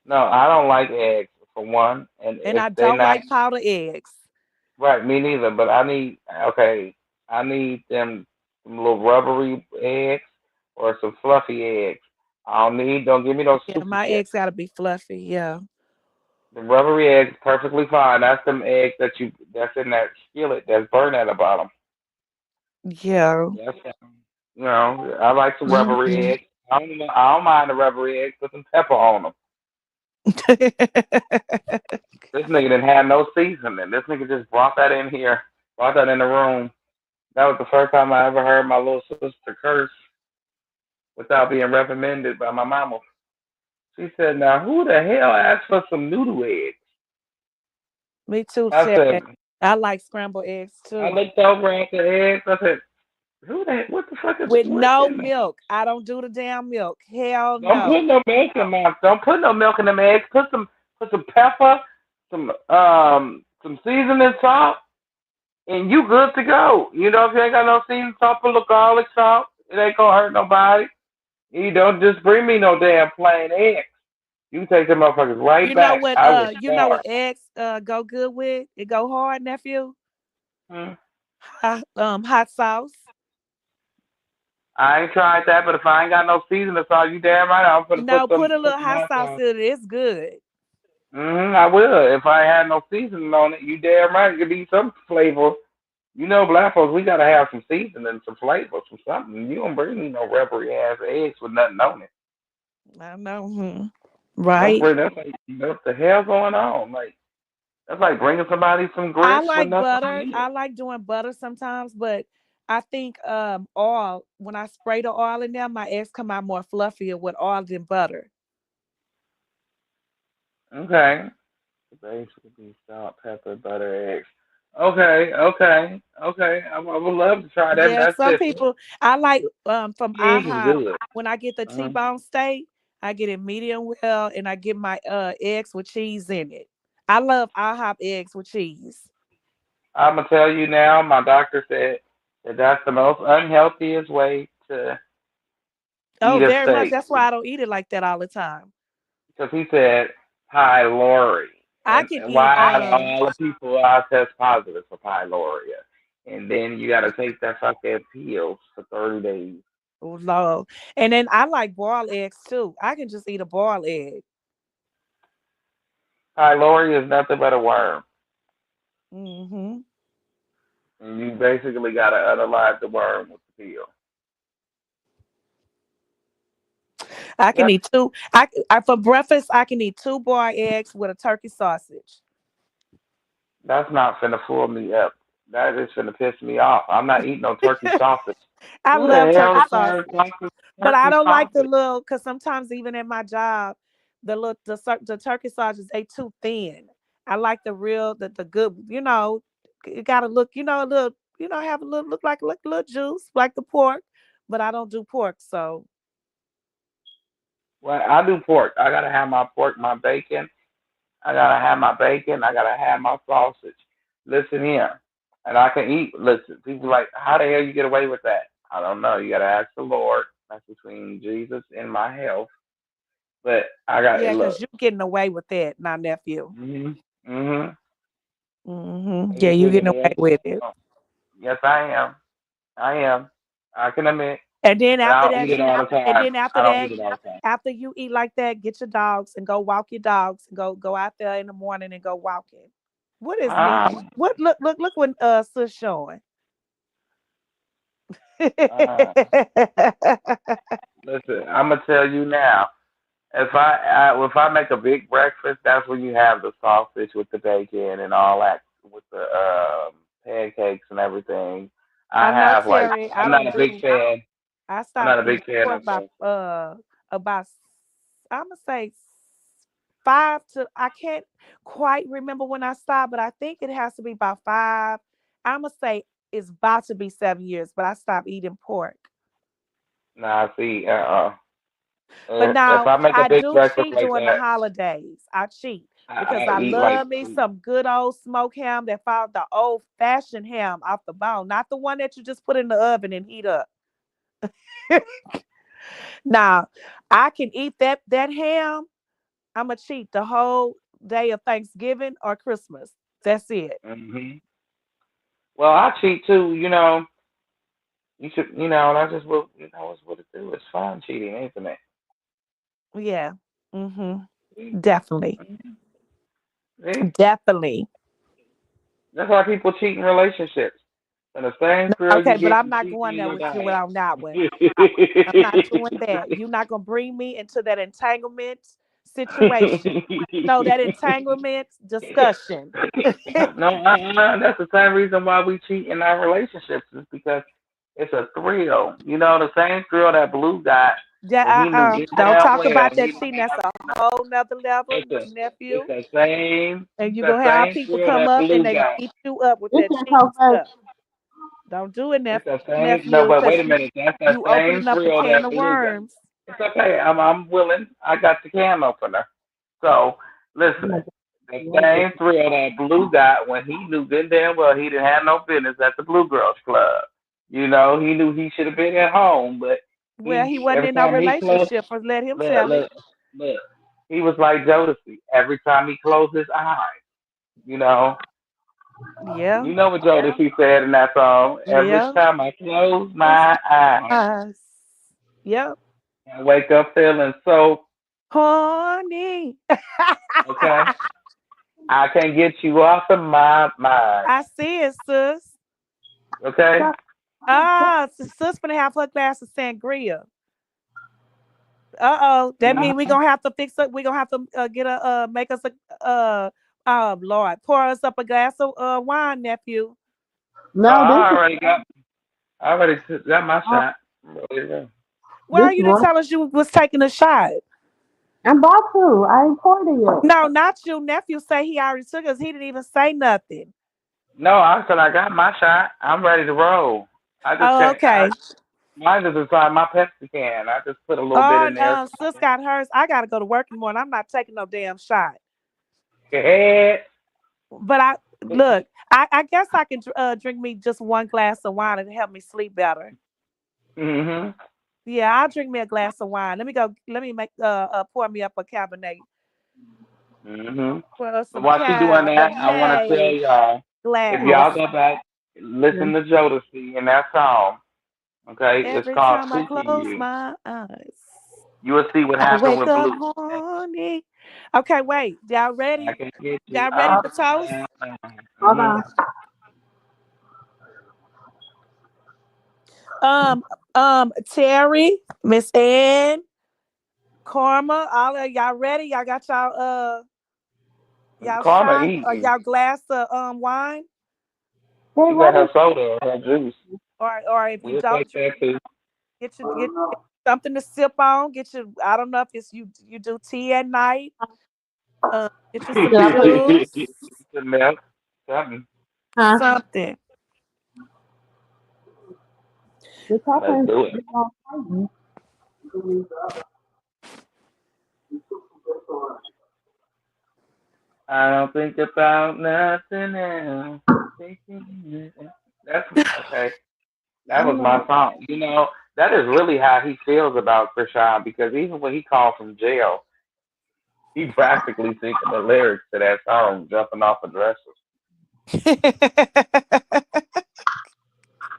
No, I don't like eggs for one, and and if I they don't not like powdered eggs. right, me neither. But I need them some little rubbery eggs or some fluffy eggs. Don't give me no Yeah, super my shit. eggs gotta be fluffy. Yeah, The rubbery eggs perfectly fine. That's them eggs that's in that skillet that's burned at the bottom. yeah. That's I like some rubbery Hmm. eggs. I don't mind the rubbery eggs. Put some pepper on them. This nigga didn't have no seasoning. This nigga just brought that in here, brought that in the room. That was the first time I ever heard my little sister curse without being reprimanded by my mama. She said, "Now who the hell asked for some noodle eggs?" Me too, I Chad. said, I like scrambled eggs I too. looked over at the eggs. I said, what the fuck is With what's no in there? milk. I don't do the damn milk. Hell Don't no. put no milk in my. Don't put no milk in them eggs. Put some pepper, some seasoning salt, and you good to go. If you ain't got no seasoning salt, put a little garlic salt. It ain't gonna hurt nobody. You don't just bring me no damn plain eggs. You take them motherfuckers right back. I was What starved. eggs go good with? It go hard, nephew. Hmm. Hot sauce. I ain't tried that, but if I ain't got no seasoning salt, you damn right I'm gonna No, put a put little some hot hot sauce sauce. in it. It's good. I will. If I had no seasoning on it, you damn right it could be some flavor. Black folks, we gotta have some seasoning, some flavor, some something. You don't bring me no rubbery ass eggs with nothing on it. I know. Hmm. Don't Right. bring that's like what the hell going on? Like that's like bringing somebody some I grits with like nothing on butter. it. I like doing butter sometimes, but I think oil, when I spray the oil in there, my eggs come out more fluffier with oil than butter. Okay. Basically salt, pepper, butter, eggs. Okay. I would love to try that. Yeah, That's some different. people I like from Eggs is IHOP good. when I get the Uh, T-bone steak, I get it medium well and I get my eggs with cheese in it. I love IHOP eggs with cheese. I'm gonna tell you now. My doctor said that that's the most unhealthiest way to Oh, eat a very much. steak That's why I don't eat it like that all the time. because he said pylori, I and, can and eat why out of all the people I test positive for pylori, and then you got to take that fucking pills for 30 days. oh, Lord. And then I like boiled eggs too. I can just eat a boiled egg. Pylori is nothing but a worm, Hmm. and you basically got to unalive the worm with the pill. I can Yep, eat two. For breakfast I can eat two boiled eggs with a turkey sausage. that's not finna fool me up. That is finna piss me off. I'm not eating no turkey sausage. I Who the love turkey hell serves sausage. But I turkey don't like the sausage? little because sometimes even at my job, the turkey sausages they too thin. I like the real the good. It gotta look a little have a little look a little juice like the pork, but I don't do pork. So Well, I do pork. I gotta have my pork, my bacon. I gotta have my bacon. I gotta have my sausage. Listen here, and I can eat. Listen, people like, how the hell you get away with that? I don't know. You gotta ask the Lord. That's between Jesus and my health. But I got yeah, look. because you're getting away with that, my nephew. Mhm. Mhm. Yeah, You you putting getting me away in? with it. Yes, I am. I am. I can admit. And then But I after don't that, eat it all the and time. then after I don't that, eat it all the time. after you eat like that, get your dogs and go walk your dogs and go out there in the morning and go walking. What is me? Um, What look when sis showing. uh, listen, I'm gonna tell you now. If I make a big breakfast, that's when you have the sausage with the bacon and all that with the pancakes and everything. I I know, have like Terry. I I'm not don't a big do. fan. I I'm stopped not a eating big fan pork of by the. about I'm gonna say 5 to I can't quite remember when I stopped, but I think it has to be about 5. I'm gonna say it's about to be 7 years, but I stopped eating pork. Nah, see, But If now I make a I big do breakfast cheat like during the that, holidays. I cheat because I I eat like love me some good old smoked ham that found the old fashioned ham off the bone, not the one that you just put in the oven and heat up. Now I can eat that ham. I'm a cheat the whole day of Thanksgiving or Christmas. That's it. hmm well, I cheat too. You should, that's just what it's what it do. It's fun cheating, isn't it? Yeah. Hmm. See? Definitely. Mhm. See? Definitely. That's why people cheat in relationships. And the same thrill you Okay, but get I'm from not cheating going in there your with you diet. on that one. I'm not doing that. You're not gonna bring me into that entanglement situation. No, that entanglement discussion. No, that's the same reason why we cheat in our relationships is because it's a thrill. The same thrill that Blue got Yeah, when he knew don't damn talk well about that he cheating. That's a whole nother level, it's a it's nephew. the same And you're the gonna have same people thrill come that up and Blue they're gonna got. eat you up with It's that just cheating so much. stuff. Don't do it, It's the same. No, nephew, but because wait a minute. That's that you same opening up a thrill can that of Blue got. worms. It's okay. I'm willing. I got the can opener. So listen, the same thrill that Blue got when he knew good and damn well he didn't have no business at the Blue Girls Club. He knew he should have been at home, but Well, he wasn't every in no time he closed, relationship, or let him look, tell it. look, look, he was like Jodeci. Every time he closed his eyes, you know, Yeah, you know what Jodeci said in that song. Every yeah. time I close Close my eyes, my eyes. Yep. I wake up feeling so Horny. okay. I can't get you off of my mind. I see it, sis. Okay. Sis gonna have her glass of sangria. Uh-oh. That means we're gonna have to fix it. We're gonna have to get a make us a Lord, pour us up a glass of wine, nephew. Oh, No, I already got my uh, shot. Ready to go. Well, this you didn't one. tell us you was taking a shot. I'm about to. I ain't poured it yet. No, not you. Nephew say he already took us. He didn't even say nothing. No, I said I got my shot. I'm ready to roll. I just Oh, can't. okay. Mine is inside my Pepsi can. I just put a little bit Oh, in there. sis got hers. I gotta go to work in the morning. I'm not taking no damn shot. Go ahead. But I look. I guess I can drink me just one glass of wine and help me sleep better. Mhm. Yeah, I'll drink me a glass of wine. Let me go. Let me make pour me up a cabernet. Mhm. Pour us But some while she doing that, I want to tell cabernet y'all if glass. y'all go back, listen to Jodeci in that song. Okay, it's Every called time I "Super close You." my eyes, You will see what I happened wake with up Blue. horny. Okay, wait. Y'all I ready? can get you Y'all ready out for of toast? my Hold Mhm. on. Terry, Miss Ann, Karma, all of y'all ready? Y'all got y'all Karma shot or eating. y'all glass of wine? Hey, She got what her is soda or her juice. Or if you We'll take don't that too. get something to sip on. Get your I don't know if it's you do tea at night. Get you some did I put it in? juice, The milk, something. Huh? something. The Let's pepper do it. is all spicy. I don't think about nothing else. That's okay. That was I'm my not. song. That is really how he feels about Krishan because even when he called from jail, he practically singing the lyrics to that song, jumping off a dresser.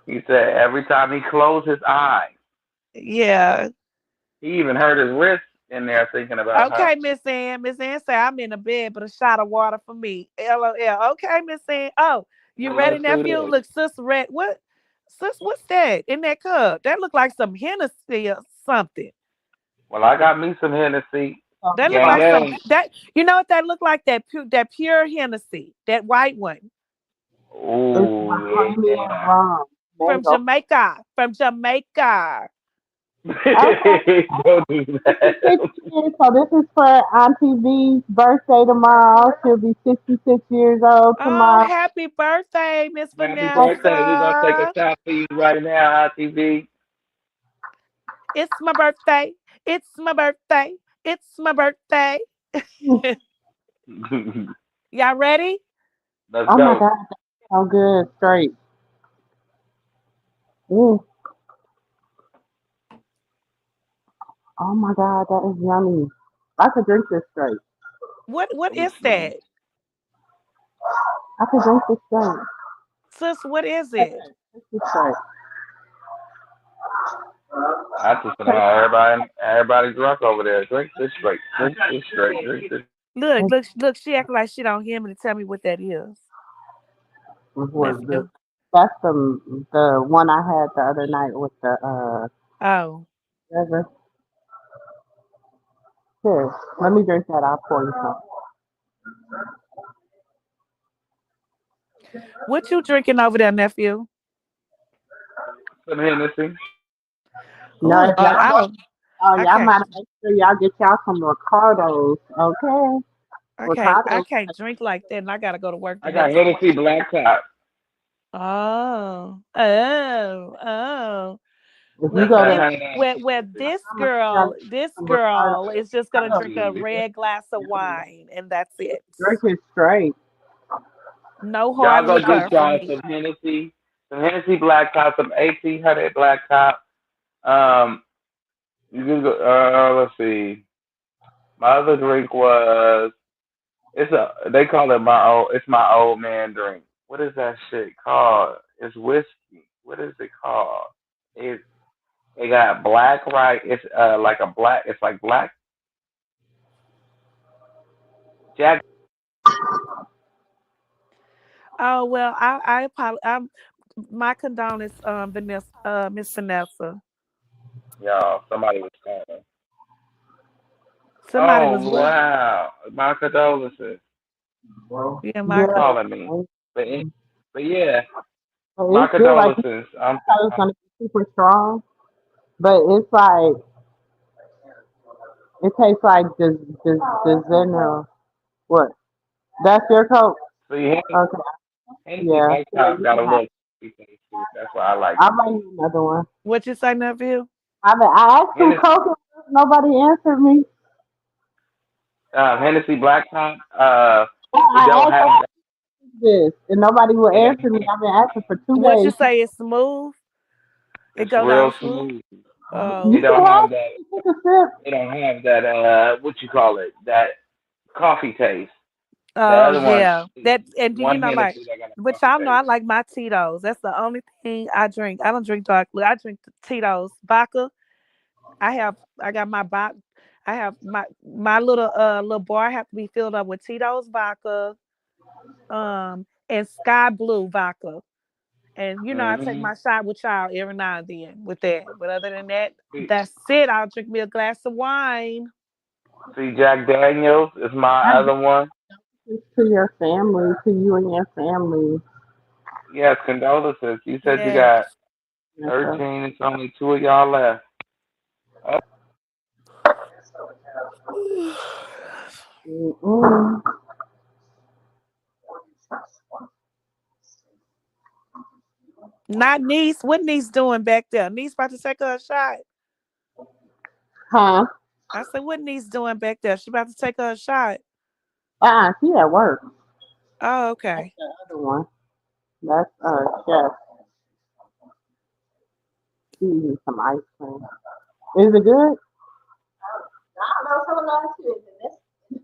He said every time he closed his eyes, Yeah. he even hurt his wrist in there thinking about her. Okay, Miss Ann. Miss Ann say I'm in the bed, but a shot of water for me. LOL. Okay, Miss Ann. Oh, you Well, ready, let's do nephew? this. Look, sis, red. What? Sis, what's that in that cup? That look like some Hennessy or something. Well, I got me some Hennessy. That look Gang, like some gang. that. You know what that look like? That pure Hennessy, that white one It's Ooh, Bahamian yeah. rum. from Mango. Jamaica. From Jamaica. Okay. Don't do that. 66 years. So this is for Auntie V's birthday tomorrow. She'll be 66 years old Oh, tomorrow. happy birthday, Miss Happy birthday. We're going to take a Vanessa. shot for you right now, ITV. It's my birthday. It's my birthday. It's my birthday. Y'all ready? Let's Oh my go. God, that's so good. Straight. Mm. Oh my God, that is yummy. I could drink this straight. What is that? I could drink this straight. Sis, what is it? Drink this straight. I just know everybody drunk over there. Drink this straight. Drink this straight. Drink this. Look, she acting like she don't hear me to tell me what that is. Was the Nephew. That's the one I had the other night with the Oh. whatever. Here, let me drink that. I'll pour you some. What you drinking over there, nephew? Some Hennessy. No, Ooh, y'all, I y'all can't might make sure y'all get y'all some Ricardos, okay? I Ricardos. can't drink like that and I gotta go to work the I got next Hennessy morning. Black Top. Oh. If you Well, go it, to, where I'm gonna tell you this some girl Ricardos. is just gonna drink a red glass of wine and that's it. Drink it straight. No hard Y'all go liquor get for y'all me. Some Hennessy Black Top, some 1800 Black Top. Um, you can go. Let's see. My other drink was they call it it's my old man drink. What is that shit called? It's whiskey. What is it called? It it got black right. It's like a black. It's like black Jack. Oh well, I apologize. My condolences, Vanessa, Miss Vanessa. Y'all, somebody was calling. Somebody was Oh what? wow, my condolences. Yeah, my Yeah. Calling me, but but yeah, But my it's good. Like you condolences. thought it's gonna be super strong, but it's like it tastes like the Zenno. What? That's your coat? See, Okay. Hennessy Yeah. Black Yeah. Top You got a can have. little sweet taste to it. That's why I like I'll it. buy you another one. what you say, nephew? I asked some Hennessy, coke. Nobody answered me. Hennessy Black Top. It I don't asked have them this, and nobody will it don't answer me. have, I've been asking for two What you days. say is smooth? It it's go down real smooth? smooth. Oh, You It can don't have have that. it. Take a sip. It don't have that. What you call it? That coffee taste. The oh other one, yeah. That and do you one know like, Hennessy that got a but coffee y'all know I taste. like my Tito's. That's the only thing I drink. I don't drink dark liquor. I drink the Tito's vodka. I got my box. I have my little bar have to be filled up with Tito's vodka, and Sky Blue vodka. And I take Hmm my shot with y'all every now and then with that. But other than that, that's it. I'll drink me a glass of wine. See, Jack Daniels is my I other one. give this to your family, to you and your family. Yes, condolences. You said you Yes. got And stuff. 13. It's only two of y'all left. Oh, Mm-mm. Not niece. What niece doing back there? Niece about to take her a shot. Huh? I said, what niece doing back there? She about to take her a shot. She at work. Oh, That's okay. the other one. That's chef. She eating some ice cream. Is it good?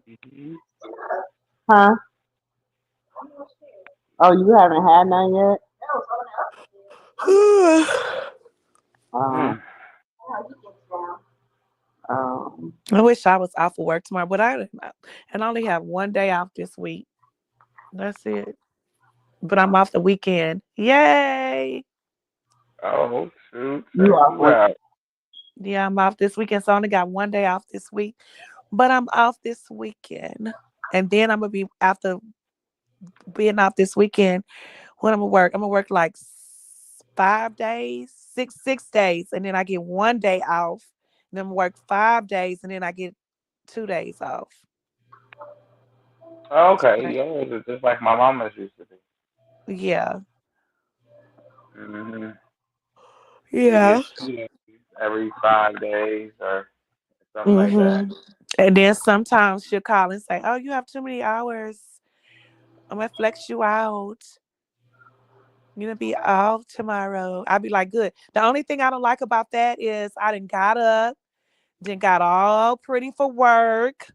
mhm. Huh? Oh, you haven't had none yet? Um, Mm. um, I wish I was off of work tomorrow, but and I only have one day off this week. That's it. But I'm off the weekend. Yay! Oh, shoot. you Check off you work. out. Yeah, I'm off this weekend, so I only got one day off this week. But I'm off this weekend, and then I'm gonna be after being off this weekend. When I'm gonna work, I'm gonna work like 5 days, six days, and then I get one day off. Then work 5 days, and then I get 2 days off. Okay, Right. yours is just like my mama's used to be. Yeah. Hmm You get Yeah. 2 days every 5 days, or something like that. And then sometimes she'll call and say, "Oh, you have too many hours. I'm gonna flex you out. You're gonna be off tomorrow." I'd be like, "Good." The only thing I don't like about that is I done got up, then got all pretty for work.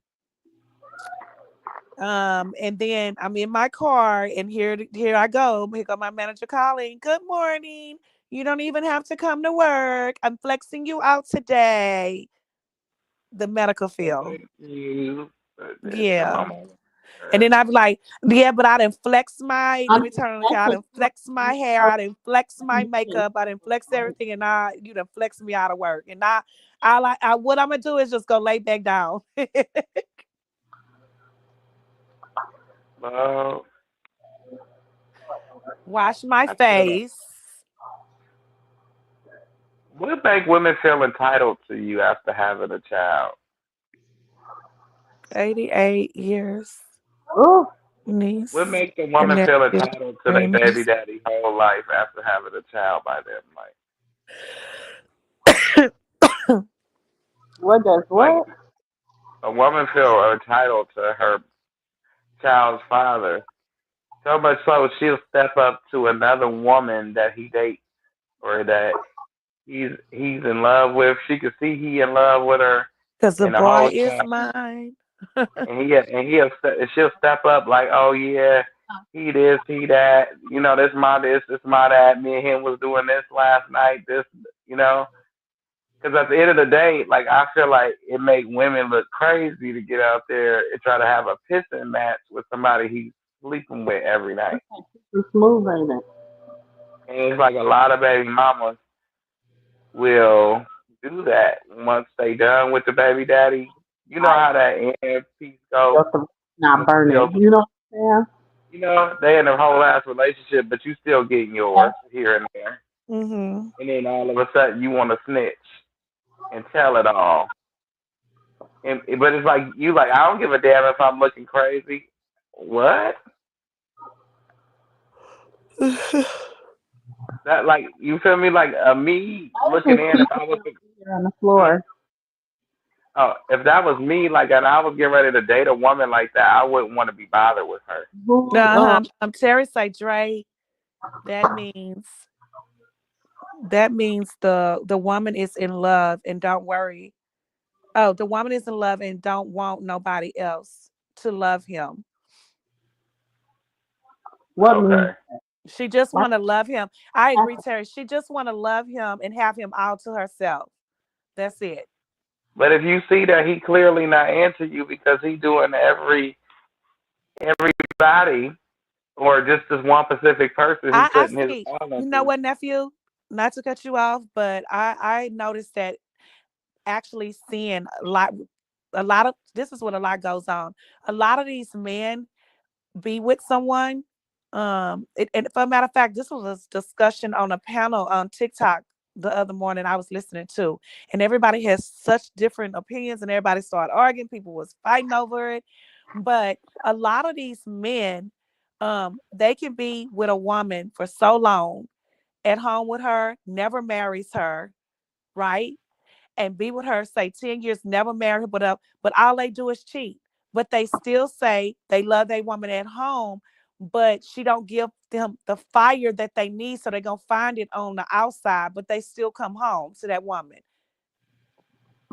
And then I'm in my car, and here I go. Here go my manager calling. "Good morning. You don't even have to come to work. I'm flexing you out today." The medical field. You, come Yeah. on. And then I'd be like, "Yeah, but I didn't flex my, let I'm me turn on the camera. I didn't flex my hair. I didn't flex my makeup. I didn't flex everything. And you done flex me out of work." And what I'm going to do is just go lay back down. Well, Wash my I feel. face. What make women feel entitled to you after having a child? 88 years. Oh, What Niece. makes a And woman feel nephew. entitled to their baby Grannies. daddy whole life after having a child by them? what does Like what? a woman feel entitled to her child's father so much so she'll step up to another woman that he dates or that he's in love with. She can see he in love with her, Because the and the boy whole is time, mine. and she'll step up like, oh yeah, he this, he that, this my that. Me and him was doing this last night. This, you know, because at the end of the day, like I feel like it make women look crazy to get out there and try to have a pissing match with somebody he's sleeping with every night. It's smooth, ain't it? And it's like a lot of baby mamas will do that once they done with the baby daddy. You know how that end piece go Just to not when you burn still, it. You know what I'm they in a whole ass relationship, but you still getting saying? yours here and there. Mm-hmm. And then all of a sudden you want to snitch and tell it all. But it's like you like I don't give a damn if I'm looking crazy. What? That like you feel me? Like me I looking can in if see I was here on the hmm? floor. Oh, if that was me, like, and I was getting ready to date a woman like that, I wouldn't want to be bothered with her. Who's Uh-huh. Terry say, "Dre, that means the woman is in love and don't worry. Oh, the woman is in love and don't want nobody else to love him. what means Okay. She just what? want to love him." I agree, Terry. She just want to love him and have him all to herself. That's it. But if you see that he clearly not into you because he doing everybody or just this one specific person he I putting his see. all You know into, what, nephew? Not to cut you off, but I noticed that actually seeing a lot of this is what a lot goes on. A lot of these men be with someone. And for a matter of fact, this was a discussion on a panel on TikTok the other morning I was listening to, and everybody has such different opinions, and everybody started arguing. People was fighting over it, but a lot of these men, they can be with a woman for so long, at home with her, never marries her, right? And be with her, say 10 years, never marry her, but all they do is cheat. But they still say they love their woman at home, but she don't give them the fire that they need, so they're gonna find it on the outside, but they still come home to that woman.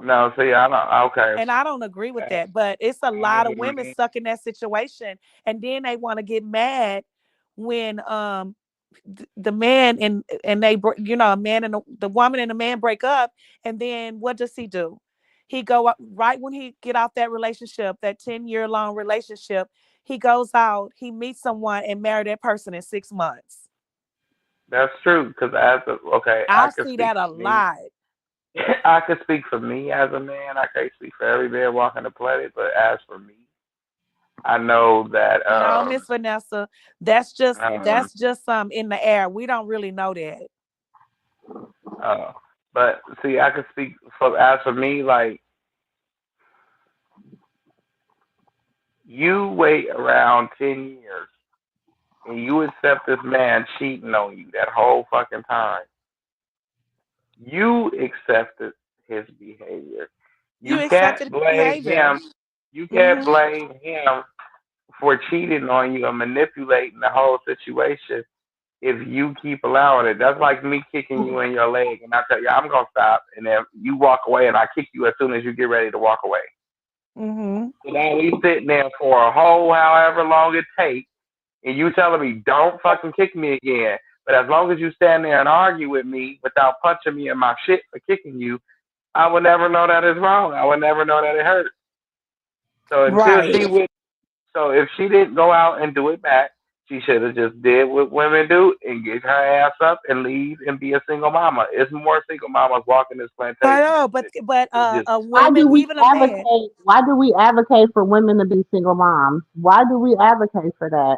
no, see, I don't. Okay, And I don't agree with that, but it's a lot as of a women man, stuck in that situation, and then they want to get mad when the man and a man and the woman and the man break up, and then what does he do? He go up right when he get out that relationship, that 10-year long relationship. He goes out, he meets someone and marry that person in 6 months. that's true. Because okay, I I can see speak that a for me. lot. I can speak for me as a man. I can't speak for every man walking the planet, but as for me, I know that No, Miss Vanessa, that's just um, that's just in the air. We don't really know that. uh, but see, I can speak for as for me, like you wait around 10 years and you accept this man cheating on you that whole fucking time. You accepted his behavior. You You accepted can't his blame behavior. him. You can't Mm-hmm. blame him for cheating on you and manipulating the whole situation if you keep allowing it. That's like me kicking you in your leg and I tell you I'm gonna stop and then you walk away and I kick you as soon as you get ready to walk away. Mm-hmm. So now we sitting there for a whole however long it takes and you telling me don't fucking kick me again. But as long as you stand there and argue with me without punching me in my shit for kicking you, I would never know that it's wrong. I would never know that it hurts. So until Right. she would, so if she didn't go out and do it back, she should have just did what women do and get her ass up and leave and be a single mama. It's more single mamas walking this I plantation. know, Than but it's just a Why do woman, we even a man. advocate? Why do we advocate for women to be single moms? Why do we advocate for that?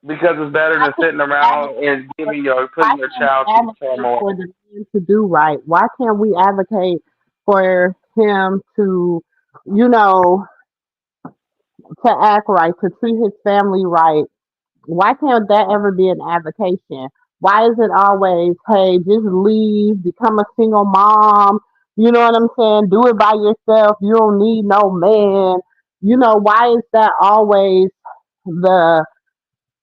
because it's better Why than can't sitting we around advocate and for? giving your Why putting your can't child we through advocate turmoil. for the man to do right? Why can't we advocate for him to, you know, to act right, to treat his family right? Why can't that ever be an avocation? Why is it always, hey, just leave, become a single mom? You know what I'm saying? Do it by yourself. You don't need no man. You know, why is that always the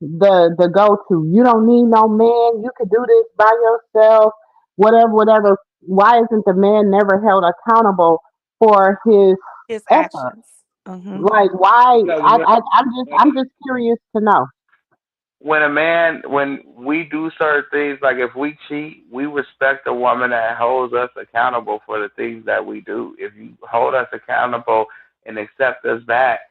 the go to? You don't need no man. You could do this by yourself. Whatever, whatever. Why isn't the man never held accountable for his His effort? actions. Mm-hmm. Like why? Because I'm just curious to know. when a man when we do certain things like if we cheat we respect a woman that holds us accountable for the things that we do. If you hold us accountable and accept us back,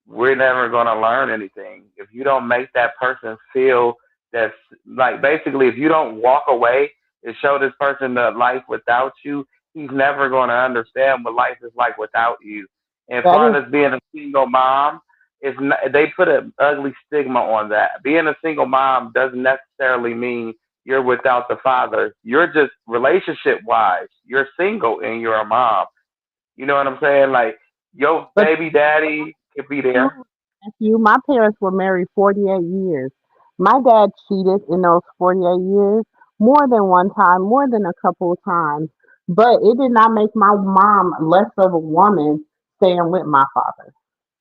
we're never going to learn anything. If you don't make that person feel that's like basically if you don't walk away and show this person the life without you, he's never going to understand what life is like without you. And That far is as being a single mom, it's not, they put an ugly stigma on that. Being a single mom doesn't necessarily mean you're without the father. You're just relationship wise. You're single and you're a mom. You know what I'm saying? Like your but baby daddy could be you, there. nephew, my parents were married 48 years. My dad cheated in those 48 years more than one time, more than a couple of times. But it did not make my mom less of a woman staying with my father.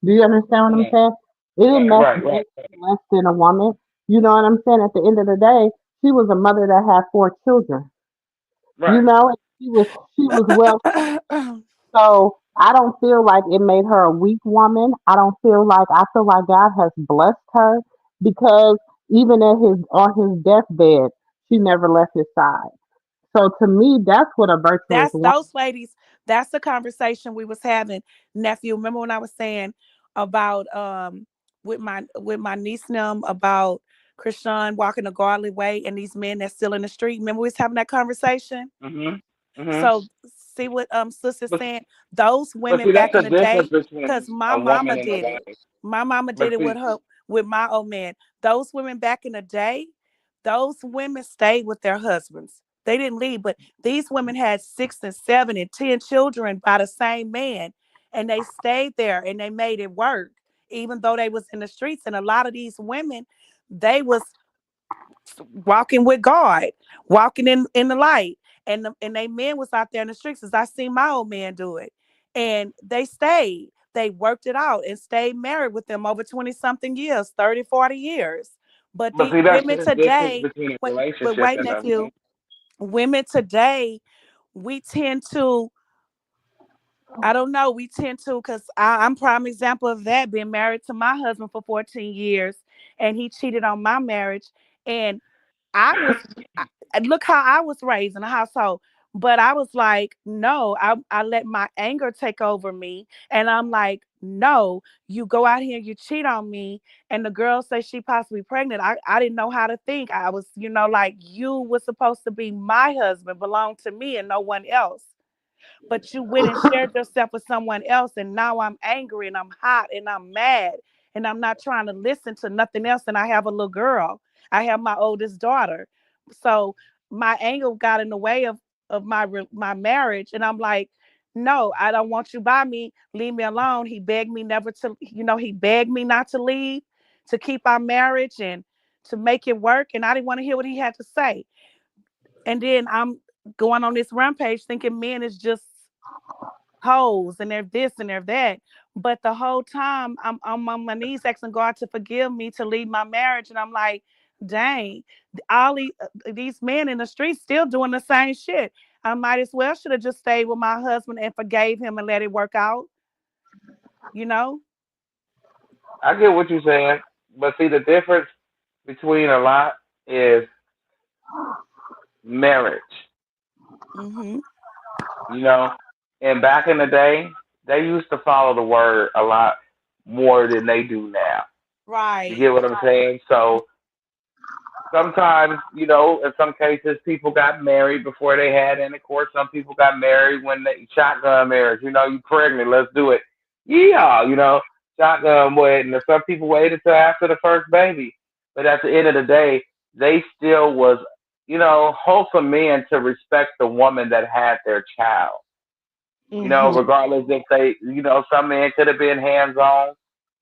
Do you understand what I'm Right, saying? It didn't right, right, right, make her less than a woman. You know what I'm saying? At the end of the day, she was a mother that had 4 children. You right. know, and she was well. So I don't feel like it made her a weak woman. I feel like God has blessed her because even at his on his deathbed, she never left his side. So to me, that's what a virtuous That's woman. those ladies. That's the conversation we was having, nephew. Remember when I was saying about with my niece and them about Krishan walking a godly way and these men that's still in the street. Remember we was having that conversation. Mhm, mhm. So see what sister's But saying. Those but women see, that's back the in the difference day, between because my a mama woman and a did it. guy. My mama did But it see, with my old man. Those women back in the day, those women stayed with their husbands. They didn't leave, but these women had 6 and 7 and 10 children by the same man, and they stayed there and they made it work, even though they was in the streets. And a lot of these women, they was walking with God, walking in the light. And they men was out there in the streets as I seen my old man do it. And they stayed. They worked it out and stayed married with them over 20 something years, 30, 40 years. But but the see, that's women the difference today, between a wait, but relationship wait, and a nephew, women today, we tend to, I don't know, we tend to, because I'm prime example of that, being married to my husband for 14 years and he cheated on my marriage. And I was look how I was raised in a household. But I was like, no, I let my anger take over me. And I'm like, no, you go out here, you cheat on me. And the girl says she possibly pregnant. I didn't know how to think. I was, like you was supposed to be my husband, belong to me and no one else, but you went and shared yourself with someone else, and now I'm angry and I'm hot and I'm mad and I'm not trying to listen to nothing else. And I have a little girl. I have my oldest daughter. So my anger got in the way of my marriage, and I'm like, no, I don't want you by me. Leave me alone. He begged me never to, he begged me not to leave, to keep our marriage and to make it work. And I didn't want to hear what he had to say. And then I'm going on this rampage thinking men is just hoes and they're this and they're that. But the whole time I'm on my knees asking God to forgive me to leave my marriage. And I'm like, dang, all these men in the streets still doing the same shit. I might as well should have just stayed with my husband and forgave him and let it work out, you know? I get what you're saying, but see the difference between a lot is marriage. Hmm. You know, and back in the day, they used to follow the word a lot more than they do now. You Right. get what I'm saying? So sometimes, in some cases, people got married before they had intercourse. Some people got married when they shotgun marriage. You pregnant, let's do it. Yeah, shotgun wedding. And some people waited till after the first baby. But at the end of the day, they still was, wholesome men to respect the woman that had their child. Hmm. Regardless if they, some men could have been hands on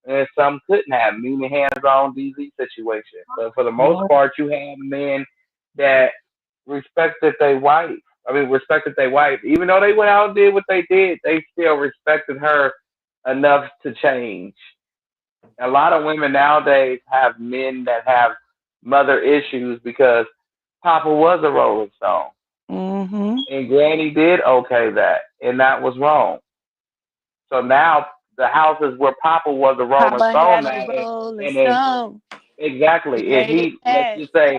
and some couldn't have, meaning hands on DZ situation. But for the most part, you have men that respected their wife. Respected their wife. Even though they went out and did what they did, they still respected her enough to change. A lot of women nowadays have men that have mother issues because Papa was a Rolling Stone. Hmm. And Granny did okay that, and that was wrong. So now the houses where Papa was a Rolling Papa Stone had a man, rolling and then stone. exactly, and Made it he let's cash. just say,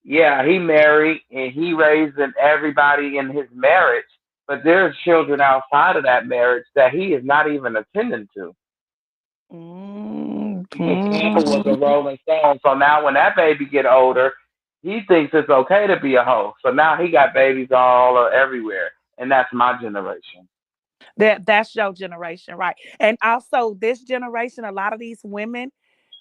yeah, he married and he raising everybody in his marriage, but there's children outside of that marriage that he is not even attending to because Papa was a Mm-hmm. Rolling Stone. So now when that baby get older, he thinks it's okay to be a hoe. So now he got babies all everywhere, and that's my generation. That's your generation, right? And also this generation, a lot of these women,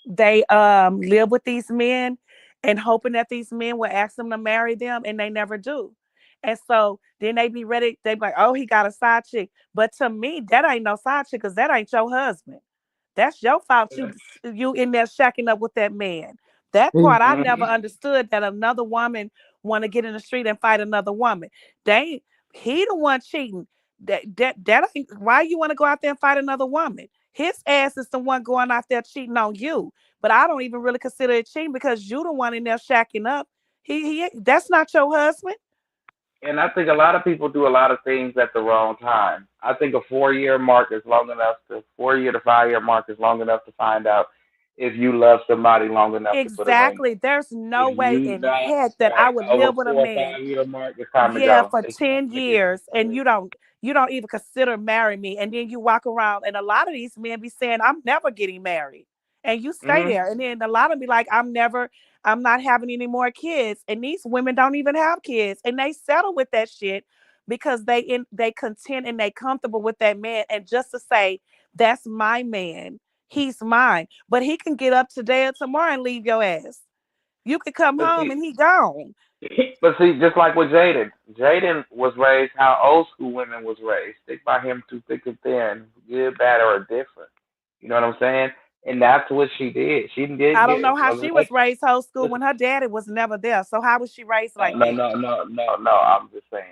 they live with these men and hoping that these men will ask them to marry them and they never do. And so then they be ready, they be like, oh, he got a side chick. But to me, that ain't no side chick because that ain't your husband. That's your fault. You in there shacking up with that man. That part I never Hmm. understood that another woman want to get in the street and fight another woman. They ain't, he the one cheating. That ain't why you want to go out there and fight another woman. His ass is the one going out there cheating on you. But I don't even really consider it cheating because you the one in there shacking up. He that's not your husband. And I think a lot of people do a lot of things at the wrong time. I think a 4 year mark is long enough to 4 year to 5 year mark is long enough to find out if you love somebody long enough to put a ring on Exactly. it. There's no If way you in not heck that I right would over live with a 4 or 5 man. year mark, it's time to Yeah, go. for It's time 10 to get years and married. you don't even consider marrying me. And then you walk around and a lot of these men be saying, I'm never getting married. And you stay Hmm. there. And then a lot of them be like, I'm not having any more kids. And these women don't even have kids. And they settle with that shit because they content and they comfortable with that man. And just to say, that's my man. He's mine. But he can get up today or tomorrow and leave your ass. You could come But home see, and he gone. but see, just like with Jaden, Jaden was raised how old school women was raised. Stick by him through thick and thin, good, bad, or indifferent. You know what I'm saying? And that's what she did. She did I don't get know how she was raised whole school when her daddy was never there. So how was she raised no, like no, that? no, no, no, no. I'm just saying.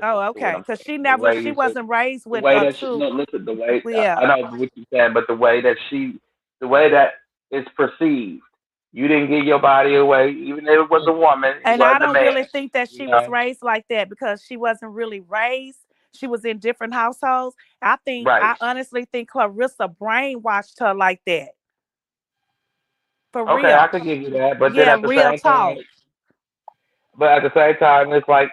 Oh, Listen to what okay. I'm Because saying. The way she you should, wasn't raised the with way a that she, two. no, listen, the way Yeah. I know what you're saying, but the way that it's perceived. You didn't give your body away, even if it was a woman. It And I wasn't a don't man. really think that You she was know, raised like that because she wasn't really raised. She was in different households. right? I honestly think Clarissa brainwashed her like that. For Okay, I real. could give you that, but then Yeah, at the real same time, talk. it's like,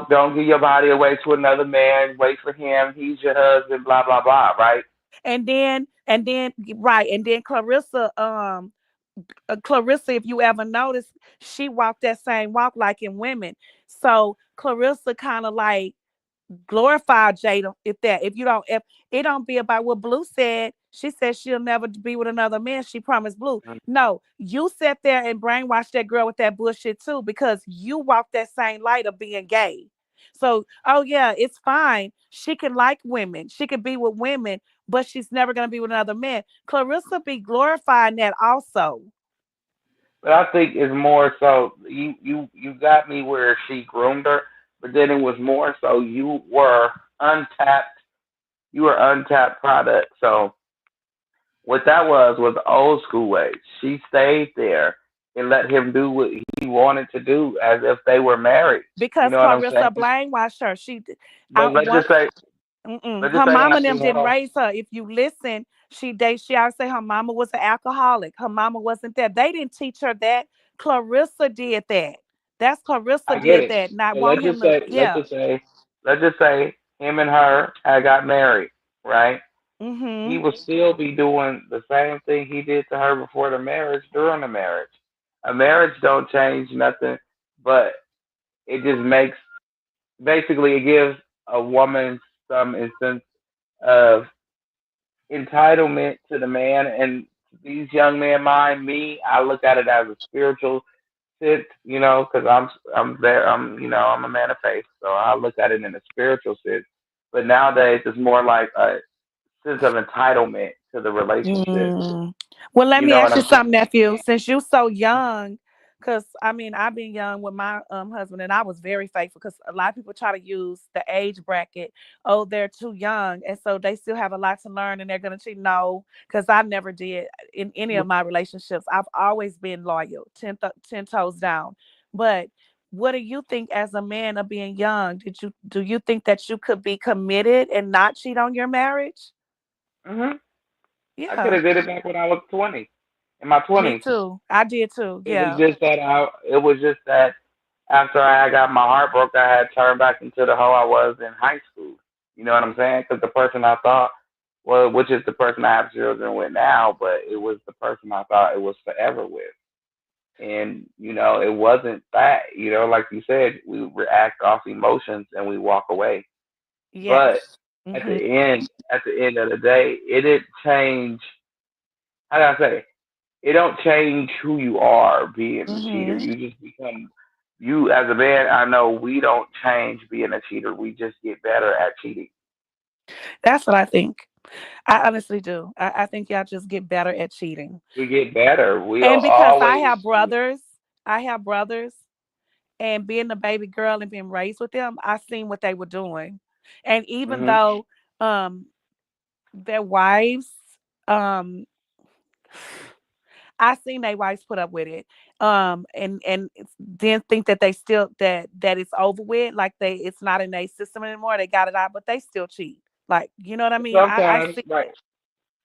don't give your body away to another man. Wait for him. He's your husband. Blah blah blah. Right? Right. And then Clarissa, if you ever notice, she walked that same walk like in women. So Clarissa kind of like glorify Jada if you don't if it don't be about what Blue said. She said she'll never be with another man. She promised Blue. No, you sat there and brainwashed that girl with that bullshit too because you walked that same light of being gay. So, oh yeah, it's fine. She can like women. She can be with women, but she's never gonna be with another man. Clarissa be glorifying that also. But I think it's more so you got me where she groomed her, but then it was more so you were untapped You were untapped product. So what that was the old school way. She stayed there and let him do what he wanted to do as if they were married. You Because know what I'm saying? Clarissa brainwashed her. I But let's one just say, let's just her say mama and after them didn't her, raise her. If you listen, she always say her mama was an alcoholic. Her mama wasn't that. They didn't teach her that. Clarissa did that. That's Clarissa I get did it. that. Not So want him to, yeah. let's just say him and her had got married, right? He Mm-hmm. would still be doing the same thing he did to her before the marriage, during the marriage. A marriage don't change nothing, but it just makes, basically, it gives a woman some instance of entitlement to the man. And these young men, mind me, I look at it as a spiritual sense, because I'm there, I'm a man of faith, so I look at it in a spiritual sense. But nowadays, it's more like a sense of entitlement to the relationship. Mm. Well, let You me know what ask you I'm saying? something, nephew. Since you're so young, because I mean, I've been young with my husband, and I was very faithful. Because a lot of people try to use the age bracket. Oh, they're too young, and so they still have a lot to learn, and they're gonna cheat. No, because I never did in any of my relationships. I've always been loyal, 10 toes down. But what do you think as a man of being young? Do you think that you could be committed and not cheat on your marriage? Hmm. I could Yeah. have did it back when I was 20, in my Me 20s. too. I did too. It was Yeah. just that after I got my heart broke, I had turned back into the hoe I was in high school. You know what I'm saying? Because the person I thought, well, which is the person I have children with now, but it was the person I thought it was forever with. And, it wasn't that. Like you said, we react off emotions and we walk away. But Yes. at the Mhm. end, at the end of the day, it didn't change. How do I say? It don't change who you are being the cheater. Mhm. You just become you as a man. I know we don't change being a cheater. We just get better at cheating. That's what I think. I honestly do. I think y'all just get better at cheating. We get better. We'll And because always. I have brothers, and being a baby girl and being raised with them, I seen what they were doing. And even Hmm. though um their wives, um I seen their wives put up with it. And then think that they still that it's over with, like it's not in their system anymore. They got it out, but they still cheat. Like, you know what I mean? I Sometimes, see right? that.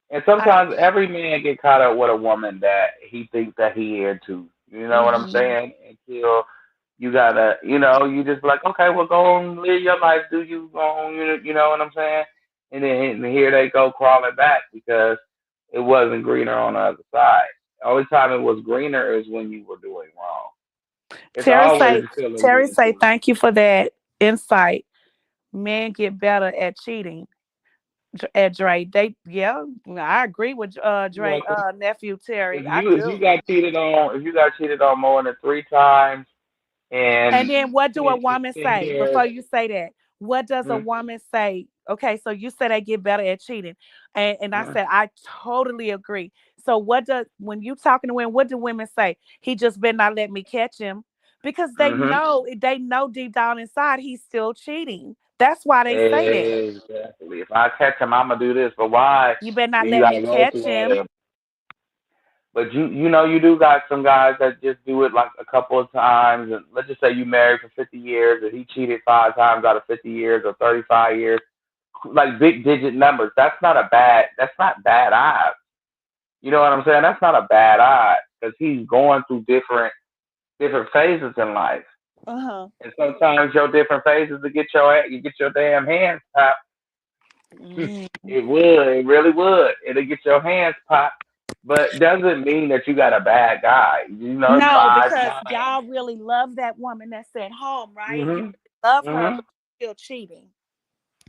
And I sometimes every man get caught up with a woman that he thinks that he into. You know what I'm hmm saying? Until you gotta, you just like, okay, well, go on, live your life. Do you go on? You know what I'm saying? And then here they go crawling back because it wasn't greener on the other side. The only time it was greener is when you were doing wrong. It's Terry always say feeling Terry good say to thank you for that insight. Men get better at cheating. At Dre, yeah, I agree with you. Dre Welcome. nephew If Terry. I you do. got cheated on, if you got cheated on more than 3 times And and then what do a it's woman 10 say years. before you say that? What does a Mhm, woman say? Okay, so you said they get better at cheating. And I mhm, said, I totally agree. So when you talking to women, what do women say? He just better not let me catch him. Because mhm. they know deep down inside he's still cheating. That's why they say that. Exactly. If I catch him, I'm gonna do this. But why You better do not you let me gotta go catch through all him. that? But you do got some guys that just do it like a couple of times. And let's just say you married for 50 years, and he cheated 5 times out of 50 years or 35 years, like big digit numbers. That's not a bad. That's not bad odds. You know what I'm saying? That's not a bad odd because he's going through different phases in life. Uh-huh. And sometimes your different phases to get you get your damn hands popped. Mm. It would, it really would. It'll get your hands popped, but doesn't mean that you got a bad guy. No, 5 because times. y'all really love that woman that's at home, right? You Mhm. love her, Mhm. but you're still cheating.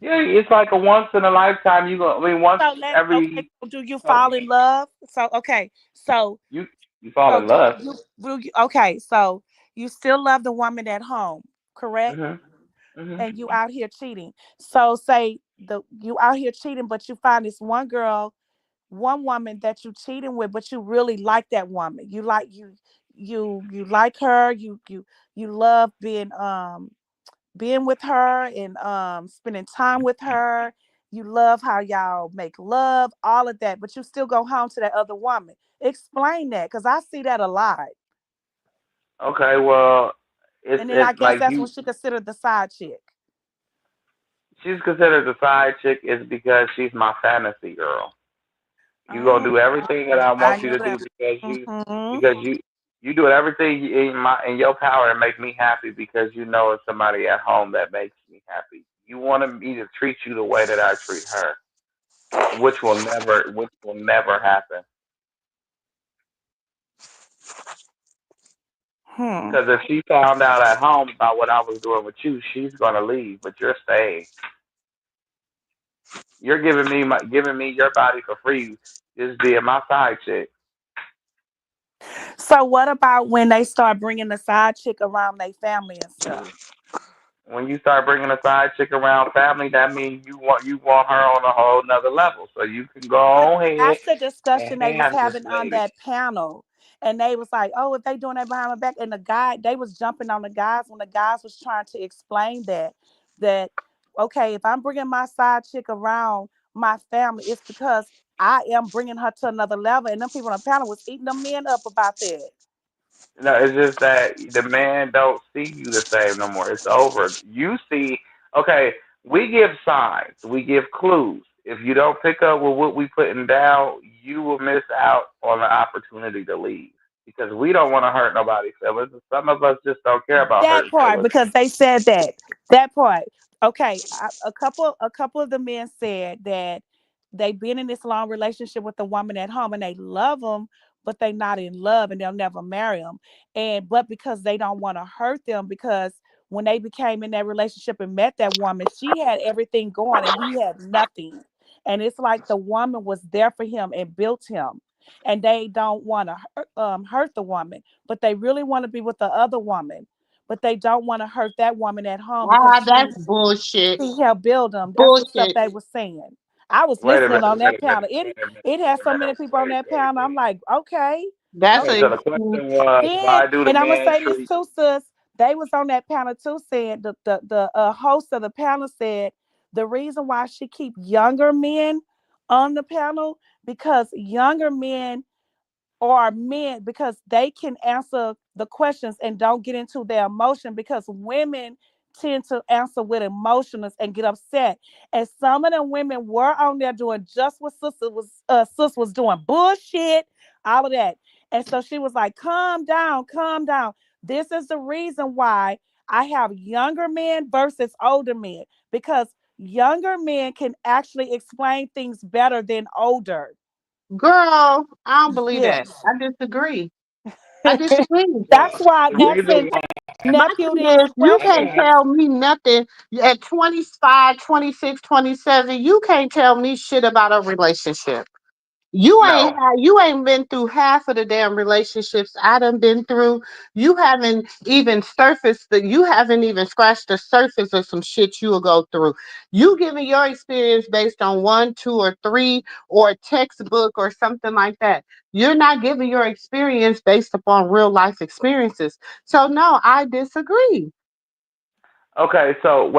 Yeah, it's like a once in a lifetime. I mean, once Okay, every. so do you Uh, fall in love? So okay, so you you fall so in love. okay, so you still love the woman at home, correct? Mhm. Mhm. And you out here cheating. So say you out here cheating, but you find this one woman that you cheating with, but you really like that woman. You like her. You love being with her and spending time with her You love how y'all make love, all of that, but you still go home to that other woman. Explain that, because I see that a lot. Okay, well, And then I it's guess like that's you. when she considered the side chick. She's considered the side chick is because she's my fantasy girl. You gonna Oh, do everything that I I want you hear to do that. Hmm. because you do everything in your power to make me happy because you know it's somebody at home that makes me happy. You want me to treat you the way that I treat her, which will never happen. Hmm. Because if she found out at home about what I was doing with you, she's gonna leave, but you're staying. You're giving me your body for free, just being my side chick. So what about when they start bringing the side chick around their family and stuff? When you start bringing a side chick around family, that means you want her on a whole nother level. So you can go ahead That's the discussion and they was have this having on lady. that panel. And they was like, oh, if they doing that behind my back. And the guy, they was jumping on the guys when the guys was trying to explain that, okay, if I'm bringing my side chick around my family, it's because I am bringing her to another level. And them people on the panel was eating them men up about that. No, it's just that the man don't see you the same no more. It's over. You see, okay, we give signs, we give clues. If you don't pick up with what we putting down, you will miss out on the opportunity to leave because we don't want to hurt nobody's feelings. Some of us just don't care about That hurting part, feelings. because they said that. That part. Okay, a couple of the men said that they've been in this long relationship with the woman at home and they love them, but they not in love and they'll never marry them. And but because they don't want to hurt them, because when they became in that relationship and met that woman, she had everything going and he had nothing. And it's like the woman was there for him and built him. And they don't want to hurt the woman, but they really want to be with the other woman, but they don't want to hurt that woman at home because Ah, that's bullshit. she helped build them. That's the stuff Bullshit. they were saying. I was Wait a listening minute, on wait that a minute, panel. It wait a minute, it wait had a so minute. many people on that panel. I'm like, okay, That's Wait, a so the okay. question was, Then, why do the and I'm gonna men say this treat? too, sis. They was on that panel too, saying the host of the panel said the reason why she keep younger men on the panel because younger men or men because they can answer the questions and don't get into their emotion because women tend to answer with emotions and get upset. And some of them women were on there doing just what sis was doing. Bullshit, all of that. And so she was like, calm down, calm down. This is the reason why I have younger men versus older men, because younger men can actually explain things better than older. girl. I don't believe that. Yes. I disagree. I disagree. That's why The reason asking why My nephew thing to is, you express can't that. tell me nothing at 25, 26, 27. You can't tell me shit about a relationship. no. You ain't been through half of the damn relationships I done been through. You haven't even scratched the surface of some shit you'll go through. You giving your experience based on one, two, or three, or a textbook or something like that. You're not giving your experience based upon real life experiences. So no, I disagree. Okay, so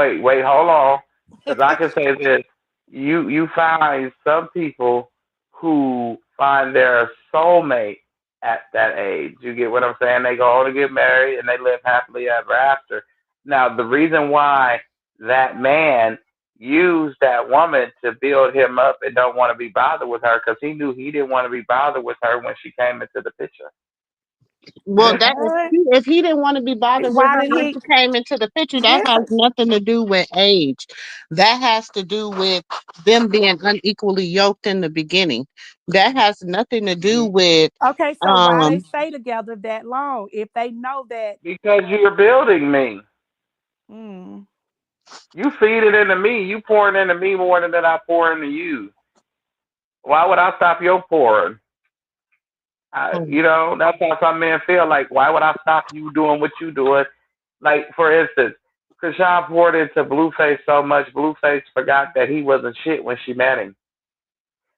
hold on, because I can say this: you find some people who find their soulmate at that age. You get what I'm saying? They go on to get married and they live happily ever after. Now, the reason why that man used that woman to build him up and don't want to be bothered with her because he knew he didn't want to be bothered with her when she came into the picture. Well, that What? if he didn't want to be bothered with Why her did when he? she came into the picture, that has Yes. nothing to do with age. That has to do with them being unequally yoked in the beginning. That has nothing to do with Okay, so why they um. stay together that long if they know that? Because you're building me. Mm, You feed it into me. You pouring into me more than that I pour into you. Why would I stop your pouring? That's how some men feel. Like, why would I stop you doing what you doing? Like, for instance, Krishan poured into Blueface so much, Blueface forgot that he wasn't shit when she met him.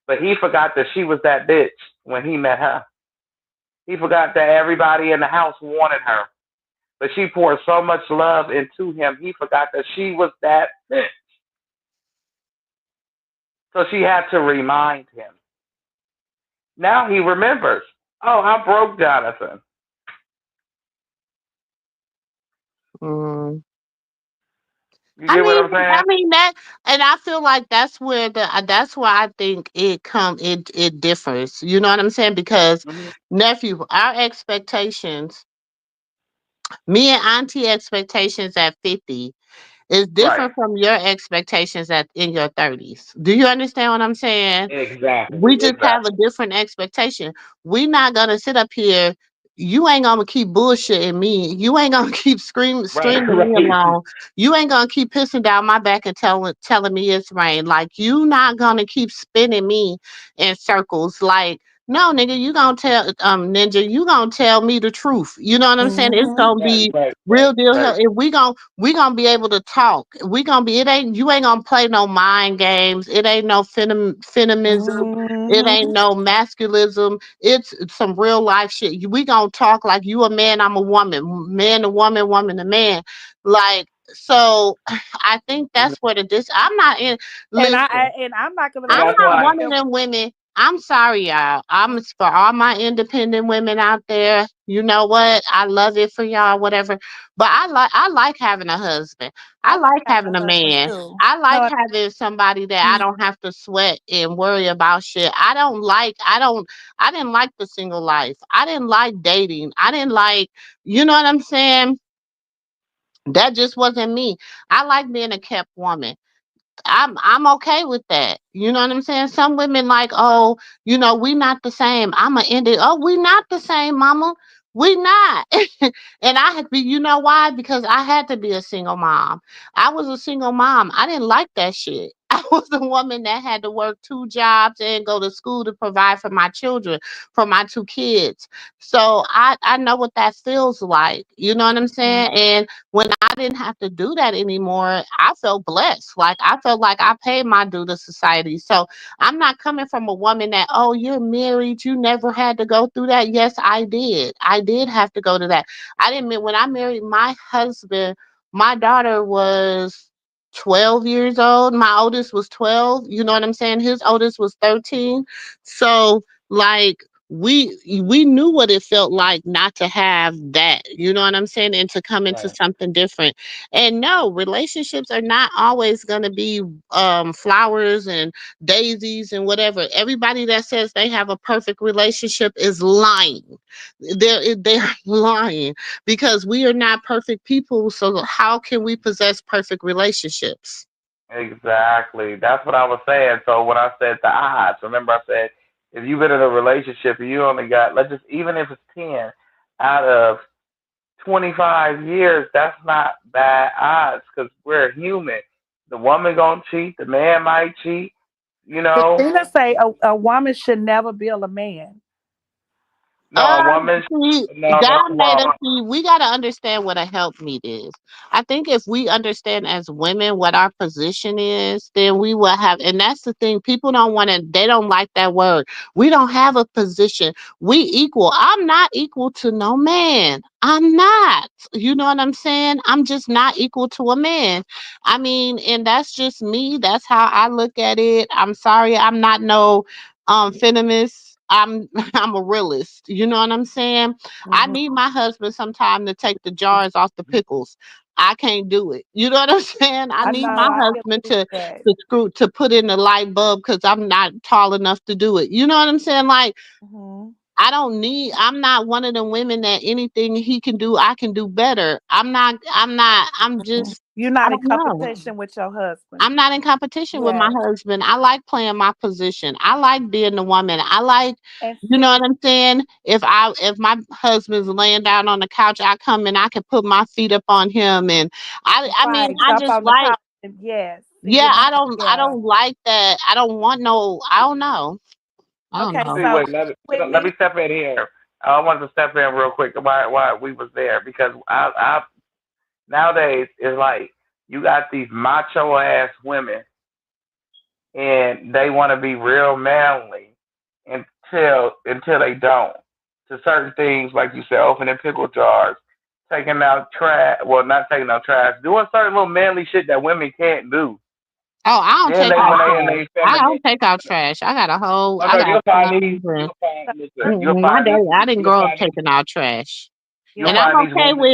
But he forgot that she was that bitch when he met her. He forgot that everybody in the house wanted her. But she poured so much love into him, he forgot that she was that bitch. So she had to remind him. Now he remembers. Oh, I broke Jonathan. Mm. You get what I'm saying? I mean that, and I feel like that's where I think it differs. You know what I'm saying? Because Hmm. nephew, our expectations, me and auntie expectations at 50 is Right. different from your expectations at in your 30s. Do you understand what I'm saying? Exactly. We just have a Exactly. different expectation. We not gonna sit up here. You ain't gonna keep bullshitting me. You ain't gonna keep Right. stringing me Right. along. You ain't gonna keep pissing down my back and telling me it's rain. Like you not gonna keep spinning me in circles. Like no, nigga, you gonna tell ninja. You gonna tell me the truth. You know what I'm saying? It's Mm-hmm. gonna Right. be Right. real Right. deal. Hell, Right. if we gonna be able to talk. We gonna be. It ain't you ain't gonna play no mind games. It ain't no feminism. It ain't Mm-hmm. no masculism. It's some real life shit. We gonna talk like you a man, I'm a woman, man to woman, woman to man. Like so, I think Mhm. that's what it is. I'm not in. And Listen, I'm not gonna And I'm let that's you not talk why. one of them. them women. I'm sorry, y'all. I'm for all my independent women out there. You know what? I love it for y'all, whatever. But I like having a husband. I I like like having having a a husband man. too. I like No, having somebody that I don't have to sweat and worry about shit. I didn't like the single life. I didn't like dating. I didn't like, you know what I'm saying? That just wasn't me. I like being a kept woman. I'm okay with that. You know what I'm saying? Some women like, oh, we not the same. I'ma end it. Oh, we not the same, mama. We not. And I had to be, you know why? Because I had to be a single mom. I was a single mom. I didn't like that shit. I was a woman that had to work two jobs and go to school to provide for my children, for my two kids. So I know what that feels like. You know what I'm mhm. saying? And when I didn't have to do that anymore, I felt blessed. Like I felt like I paid my due to society. So I'm not coming from a woman that, oh, you're married, you never had to go through that. Yes, I did. I did have to go to that. I didn't mean when I married my husband, my daughter was 12 years old. My oldest was 12. You know what I'm saying? His oldest was 13. So like we knew what it felt like not to have that, you know what I'm saying, and to come into Right. something different. And no, relationships are not always going to be flowers and daisies and whatever. Everybody that says they have a perfect relationship is lying. They're lying because we are not perfect people, so how can we possess perfect relationships? Exactly. That's what I was saying. So when I said the odds, remember I said if you've been in a relationship and you only got, let's just, even if it's 10 out of 25 years, that's not bad odds because we're human. The woman gonna cheat, the man might cheat, you The know. thing to say, a woman should never build a man. No, a woman, See, no, God that's made us wrong. see. We got to understand what a helpmeet is. I think if we understand as women what our position is, then we will have. And that's the thing. People don't want to. They don't like that word. We don't have a position. We equal. I'm not equal to no man. I'm not. You know what I'm saying? I'm just not equal to a man. I mean, and that's just me. That's how I look at it. I'm sorry. I'm not no feminist. I'm a realist. You know what I'm saying? I Hmm. need my husband sometime to take the jars off the pickles. I can't do it. You know what I'm saying? I I need know. my I can husband believe to that. put in the light bulb because I'm not tall enough to do it. You know what I'm saying? Like Hmm. I'm not one of them women that anything he can do, I can do better. I'm just You're I not in don't know. competition with your husband. I'm not in competition with my Yes. husband. I like playing my position. I like being the woman. I like, And you know what see, I'm saying? If my husband's laying down on the couch, I come and I can put my feet up on him and I mean, right, I jump just on the like, couch. And yes. See, yeah, you're not. I Yeah. don't like that. I don't want no, I don't know. I don't Okay. know. See, So wait, let Whitney. me step in here. I wanted to step in real quick why we was there because I nowadays it's like you got these macho ass women and they want to be real manly until they don't. To certain things, like you said, opening pickle jars, taking out trash. Well, not taking out trash, doing certain little manly shit that women can't do. Oh, I don't Then take they out when they in trash. their I feminine. don't take out trash. I got a whole. Oh I no, got you'll find cans these. and You'll find listen. You'll mm-mm, my find daddy. these. I didn't You'll grow up find these. taking out trash. You'll And Yeah. I'm find these okay women.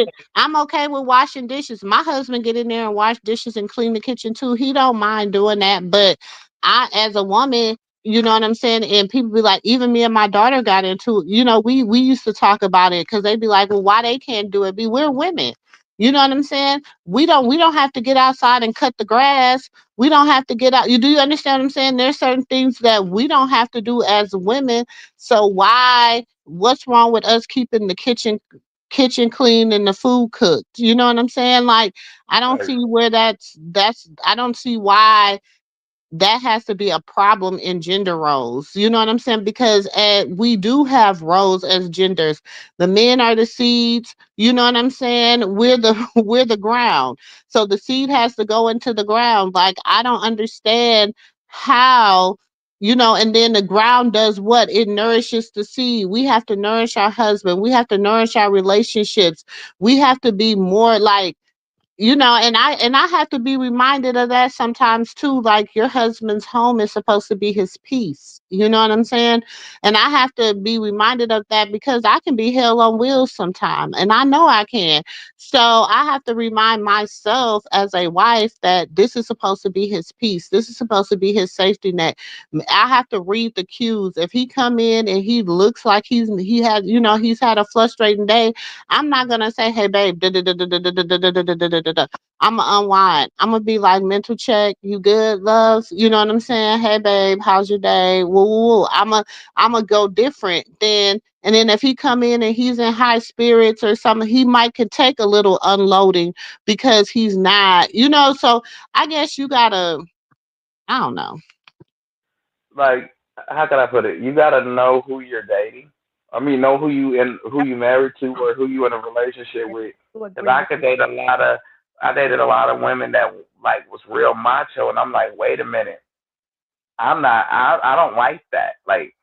with washing dishes. My husband get in there and wash dishes and clean the kitchen too. He don't mind doing that. But I, as a woman, you know what I'm saying? And people be like, even me and my daughter got into it. We used to talk about it because they'd be like, well, why they can't do it? We're women. You know what I'm saying? We don't have to get outside and cut the grass. We don't have to get out. You understand what I'm saying? There's certain things that we don't have to do as women. So what's wrong with us keeping the kitchen clean and the food cooked? You know what I'm saying? Like, I don't Right. see where that's I don't see why that has to be a problem in gender roles. You know what I'm saying? Because we do have roles as genders. The men are the seeds. You know what I'm saying? We're the we're the ground. So the seed has to go into the ground. Like, I don't understand how. And then the ground does what? It nourishes the seed. We have to nourish our husband. We have to nourish our relationships. We have to be more like, and I have to be reminded of that sometimes too. Like, your husband's home is supposed to be his peace. You know what I'm saying? And I have to be reminded of that because I can be hell on wheels sometime, and I know I can. So I have to remind myself as a wife that this is supposed to be his peace. This is supposed to be his safety net. I have to read the cues. If he come in and he looks like he's had a frustrating day, I'm not gonna say, "Hey, babe, da da da da da da da da da da da da da da." I'm gonna unwind. I'm gonna be like, "Mental check, you good, love?" You know what I'm saying? "Hey, babe, how's your day?" Woo, woo, woo. I'm gonna go different then. And then if he come in and he's in high spirits or something, he might could take a little unloading because he's not. So I guess you gotta. I don't know. Like, how can I put it? You gotta know who you're dating. I mean, know who you married to or who you in a relationship with. To Because agree with. I dated a lot of women that like was real macho, and I'm like, wait a minute, I don't like that. Like,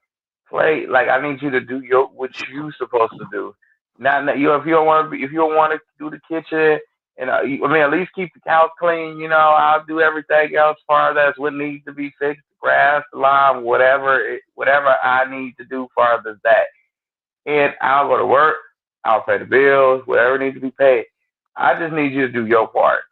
play like I need you to do what you supposed to do. Not you if you don't want to if you don't want to do the kitchen and I mean at least keep the house clean. I'll do everything else far as what needs to be fixed, grass, the lawn, whatever I need to do far as that. And I'll go to work. I'll pay the bills, whatever needs to be paid. I just need you to do your part.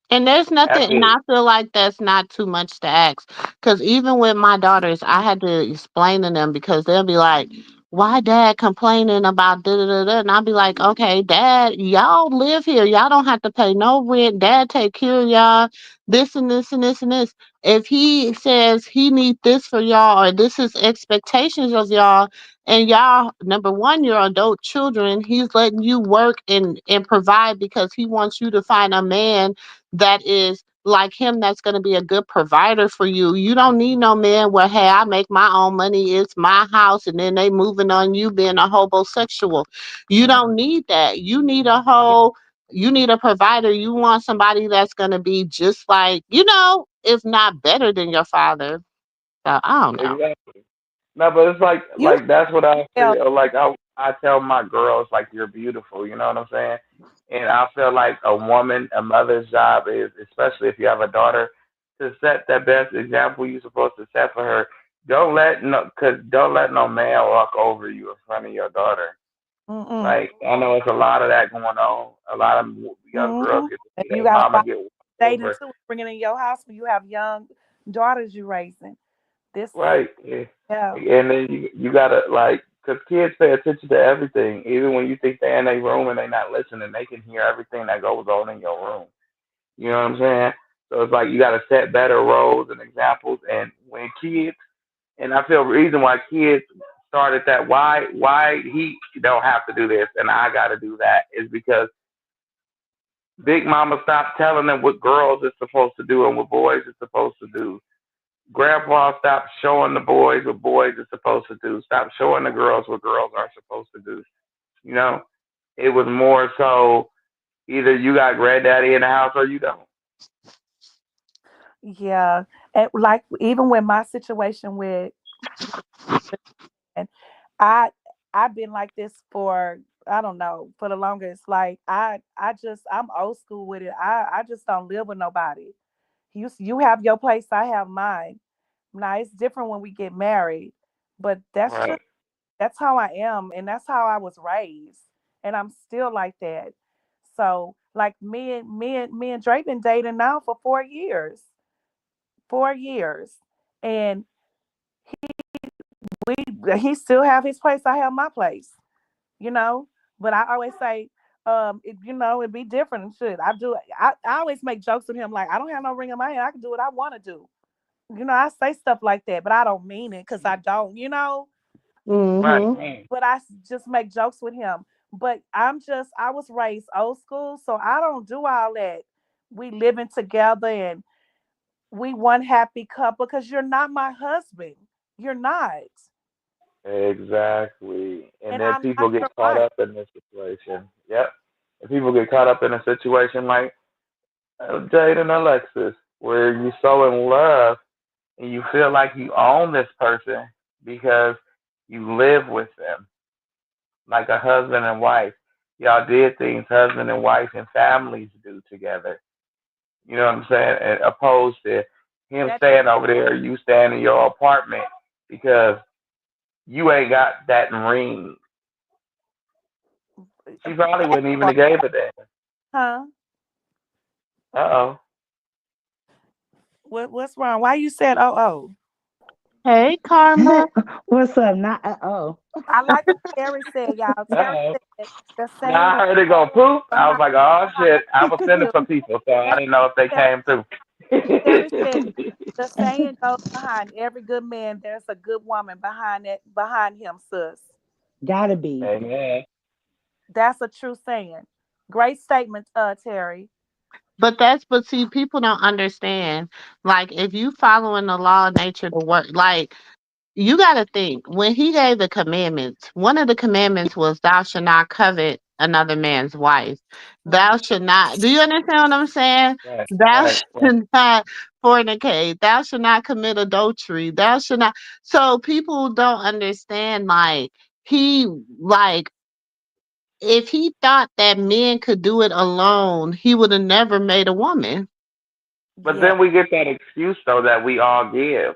And there's nothing, That's and it. I feel like that's not too much to ask. Because even with my daughters, I had to explain to them because they'll be like, why dad complaining about da da da da? And I'll be like, okay, dad, y'all live here. Y'all don't have to pay no rent. Dad take care of y'all, this and this and this and this. If he says he need this for y'all or this is expectations of y'all, and y'all, number one, you're adult children, he's letting you work and provide because he wants you to find a man that is like him that's going to be a good provider for you. You don't need no man where, hey, I make my own money, it's my house, and then they moving on you being a homosexual. You don't need that. You need a provider. You want somebody that's going to be just like, if not better than your father. So I don't know. Exactly. No, but it's like You that's what I tell. feel. Like I tell my girls like you're beautiful. You know what I'm saying? And I feel like a mother's job is, especially if you have a daughter, to set that best example you're supposed to set for her. Don't let no man walk over you in front of your daughter. Mm-mm. Like I know it's a lot of that going on. A lot of young girls Mm-hmm. get to And see you their got to mama watch get walked dating over. too, bringing in your house when you have young daughters you raising. This, Right. Yeah. yeah. And then you gotta like, cause kids pay attention to everything, even when you think they're in their room and they're not listening, they can hear everything that goes on in your room. You know what I'm saying? So it's like you gotta set better roles and examples. And when kids, and I feel the reason why kids started that, why he don't have to do this and I gotta do that is because Big Mama stopped telling them what girls is supposed to do and what boys are supposed to do. Grandpa stopped showing the boys what boys are supposed to do. Stop showing the girls what girls are supposed to do. You know, it was more so either you got granddaddy in the house or you don't. Yeah. And like even with my situation with and I I've been like this for I don't know, for the longest. Like I'm old school with it. I just don't live with nobody. You have your place, I have mine. Now it's different when we get married, but Right. that's how I am, and that's how I was raised, and I'm still like that. So, like me and Dre been dating now for 4 years, 4 years, and we he still have his place, I have my place, you know. But I always say, it'd be different and shit. I always make jokes with him like I don't have no ring in my hand. I can do what I want to do. I say stuff like that, but I don't mean it because I don't. Right. Mm-hmm. But just make jokes with him. But I was raised old school, so I don't do all that. We living together and we one happy couple because you're not my husband. You're not. Exactly. And And then I'm not people get your caught wife. up in this situation. Yep. And people get caught up in a situation like Jade and Alexis, where you're so in love and you feel like you own this person because you live with them like a husband and wife. Y'all did things husband and wife and families do together. You know what I'm saying? And opposed to him That staying over there, you staying in your apartment because you ain't got that ring. She probably wouldn't even have gave a damn. huh? Uh oh. What's wrong? Why you said oh? Hey, Karma. What's up? Not oh. I like what Terry said, y'all. Uh Terry oh. said the Now saying I goes heard it go poof. I was behind like, oh shit. I was sending you. for people, so I didn't know if they came through. Terry said the saying goes behind every good man, there's a good woman behind him, sis. Gotta be. Amen. That's a true saying. Great statement, Terry. But see, people don't understand. Like, if you following the law of nature to work, like, you got to think when he gave the commandments, one of the commandments was, thou shalt not covet another man's wife. Mhm. Thou should not, do you understand what I'm saying? Right, Thou right, right. should not fornicate. Thou should not commit adultery. Thou should not. So people don't understand, like, he, like, if he thought that men could do it alone, he would have never made a woman. But Yeah, then we get that excuse though that we all give.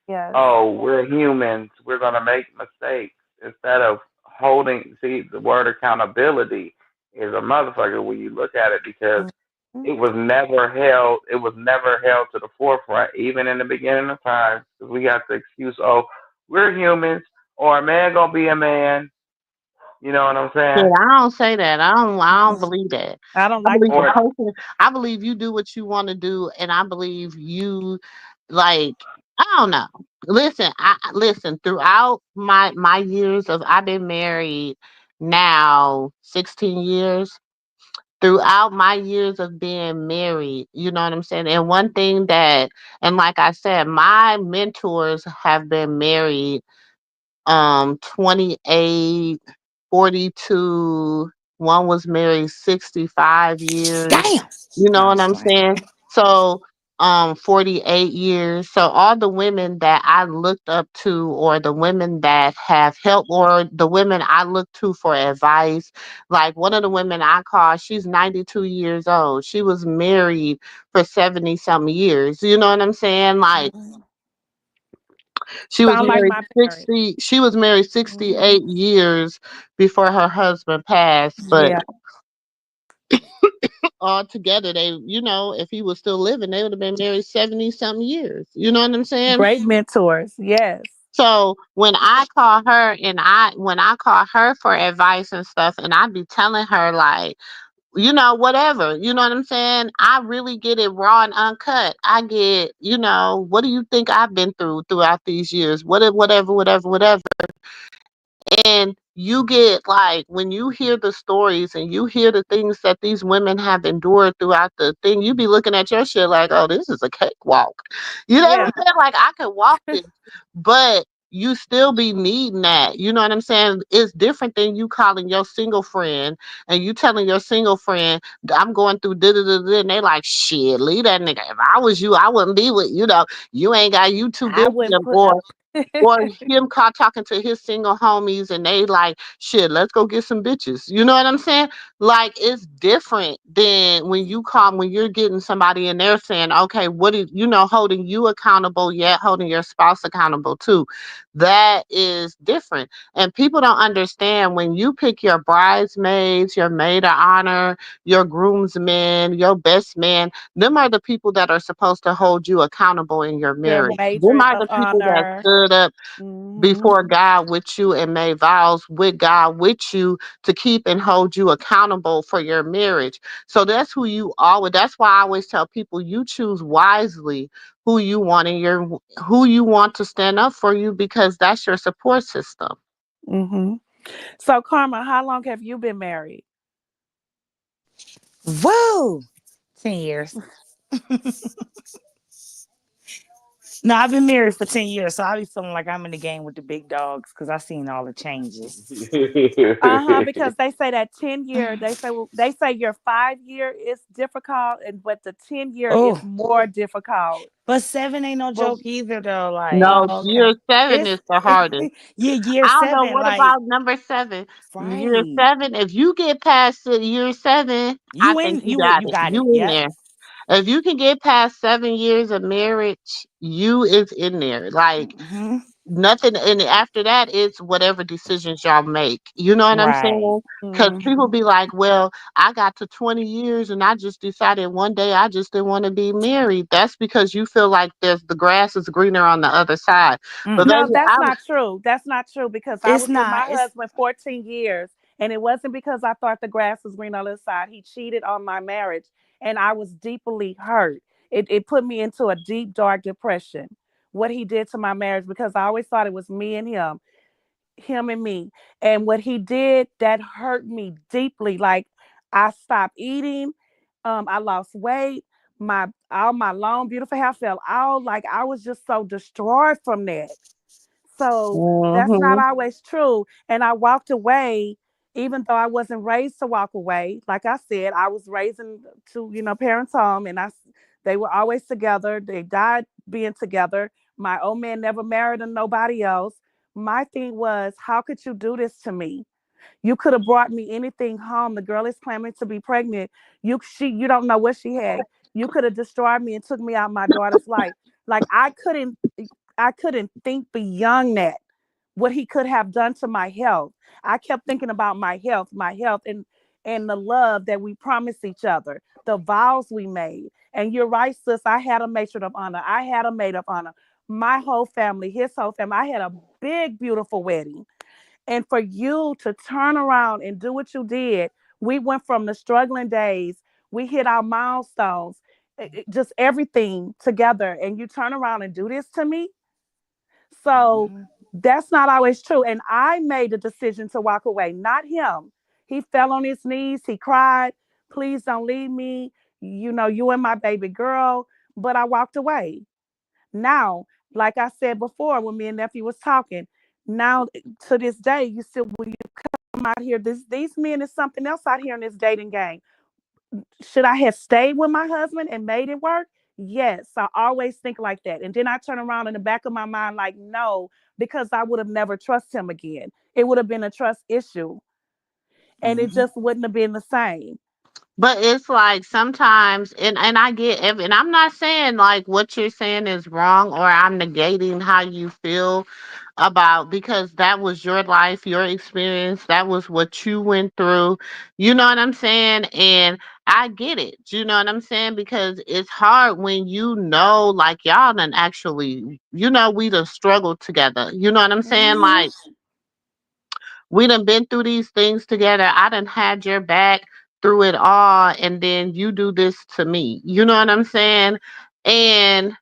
yes. Oh, we're humans. We're gonna make mistakes. Instead of holding, see, the word accountability is a motherfucker when you look at it because Mhm. it was never held to the forefront, even in the beginning of time. Because we got the excuse, oh, we're humans, or a man gonna be a man. You know what I'm Yeah, saying? I don't say that. I don't Mhm. believe that. I don't I like believe the a Or word. person I believe you do what you want to do, and I believe you, like, I don't know. Listen, listen, throughout my years of, I've been married now 16 years. Throughout my years of being married, you know what I'm saying? And one thing that, and like I said, my mentors have been married 28, 42. One was married 65 years. Damn. You know No, I'm what just I'm playing. saying? So 48 years. So all the women that I looked up to, or the women that have helped, or the women I look to for advice, like one of the women I call, she's 92 years old. She was married for 70 some years. You know what I'm saying? Like, Mhm. she was Sound like married my parents. 60, she was married Mhm. 68 years before her husband passed. But Yeah. altogether, they, if he was still living, they would have been married 70 something years. You know what I'm saying? Great mentors. Yes. So when I call her, and when I call her for advice and stuff, and I be telling her, like, whatever, you know what I'm saying? I really get it raw and uncut. I get, what do you think I've been through throughout these years? Whatever, whatever, whatever. And you get, like, when you hear the stories and you hear the things that these women have endured throughout the thing, you be looking at your shit like, oh, this is a cakewalk. You know what Yeah. I'm saying? Like, I could walk this, but you still be needing that. You know what I'm saying? It's different than you calling your single friend and you telling your single friend, I'm going through da da da da, and they like, shit, leave that nigga. If I was you, I wouldn't be with, you ain't got, you too I busy, wouldn't put or Or him caught talking to his single homies and they like, shit, let's go get some bitches. You know what I'm saying? Like it's different than when you call when you're getting somebody and they're saying, okay, what is holding you accountable yet holding your spouse accountable too. That is different. And people don't understand when you pick your bridesmaids, your maid of honor, your groomsmen, your best man, them are the people that are supposed to hold you accountable in your Your marriage. Them maidens are of the people that honor. stood up Hmm. before God with you and made vows with God with you to keep and hold you accountable for your marriage. So that's that's why I always tell people you choose wisely who you want to stand up for you because that's your support system. Hmm. So, Karma, how long have you been married? Whoa, 10 years. No, I've been married for 10 years, so I be feeling like I'm in the game with the big dogs because I seen all the changes. Because they say that 10 year, they say your 5 year is difficult, and but the 10 year is Oh, more difficult. but seven ain't no But joke either, though. Like No, okay, year 7 it's is the hardest. yeah, year I don't know seven. what Like about number 7. Year right, 7, if you get past year 7, I think you got you it. got it. You in Yep. there. If you can get past 7 years of marriage, you is in there. Like Hmm. nothing, and after that, it's whatever decisions y'all make. You know what I'm Right. saying? Because hmm people be like, "Well, I got to 20 years, and I just decided one day I just didn't want to be married." That's because you feel like the grass is greener on the other side. But Mm. no, baby, that's not true. That's not true because I It's was with not. my It's husband 14 years, and it wasn't because I thought the grass was green on the other side. He cheated on my marriage, and I was deeply hurt. It put me into a deep, dark depression. What he did to my marriage because I always thought it was me and him and me. And what he did that hurt me deeply. Like I stopped eating, I lost weight, my all my long beautiful hair fell out. Like I was just so destroyed from that. So that's not hmm always true. And I walked away, even though I wasn't raised to walk away. Like I said, I was raised to, parents' home, and they were always together. They died being together. My old man never married nobody else. My thing was, how could you do this to me? You could have brought me anything home. The girl is claiming to be pregnant. You don't know what she had. You could have destroyed me and took me out my daughter's life. Like I couldn't think beyond that. What he could have done to my health. I kept thinking about my health, and the love that we promised each other, the vows we made. And you're right, sis. I had a matron of honor. I had a maid of honor. My whole family, his whole family. I had a big, beautiful wedding. And for you to turn around and do what you did, we went from the struggling days, we hit our milestones, just everything together. And you turn around and do this to me. So hmm that's not always true. And I made the decision to walk away, not him. He fell on his knees, he cried, please don't leave me. You and my baby girl. But I walked away. Now, like I said before, when me and nephew was talking, now to this day, you still when you come out here, these men is something else out here in this dating game. Should I have stayed with my husband and made it work? Yes, I always think like that. And then I turn around in the back of my mind, like, no, because I would have never trusted him again. It would have been a trust issue, and it hmm just wouldn't have been the same. But it's like sometimes, and I get and I'm not saying like what you're saying is wrong or I'm negating how you feel about because that was your life, your experience, that was what you went through. You know what I'm saying? And I get it. You know what I'm saying? Because it's hard when like y'all done actually, we done struggled together. You know what I'm saying? hmm Like we done been through these things together. I done had your back through it all, and then you do this to me. You know what I'm saying? And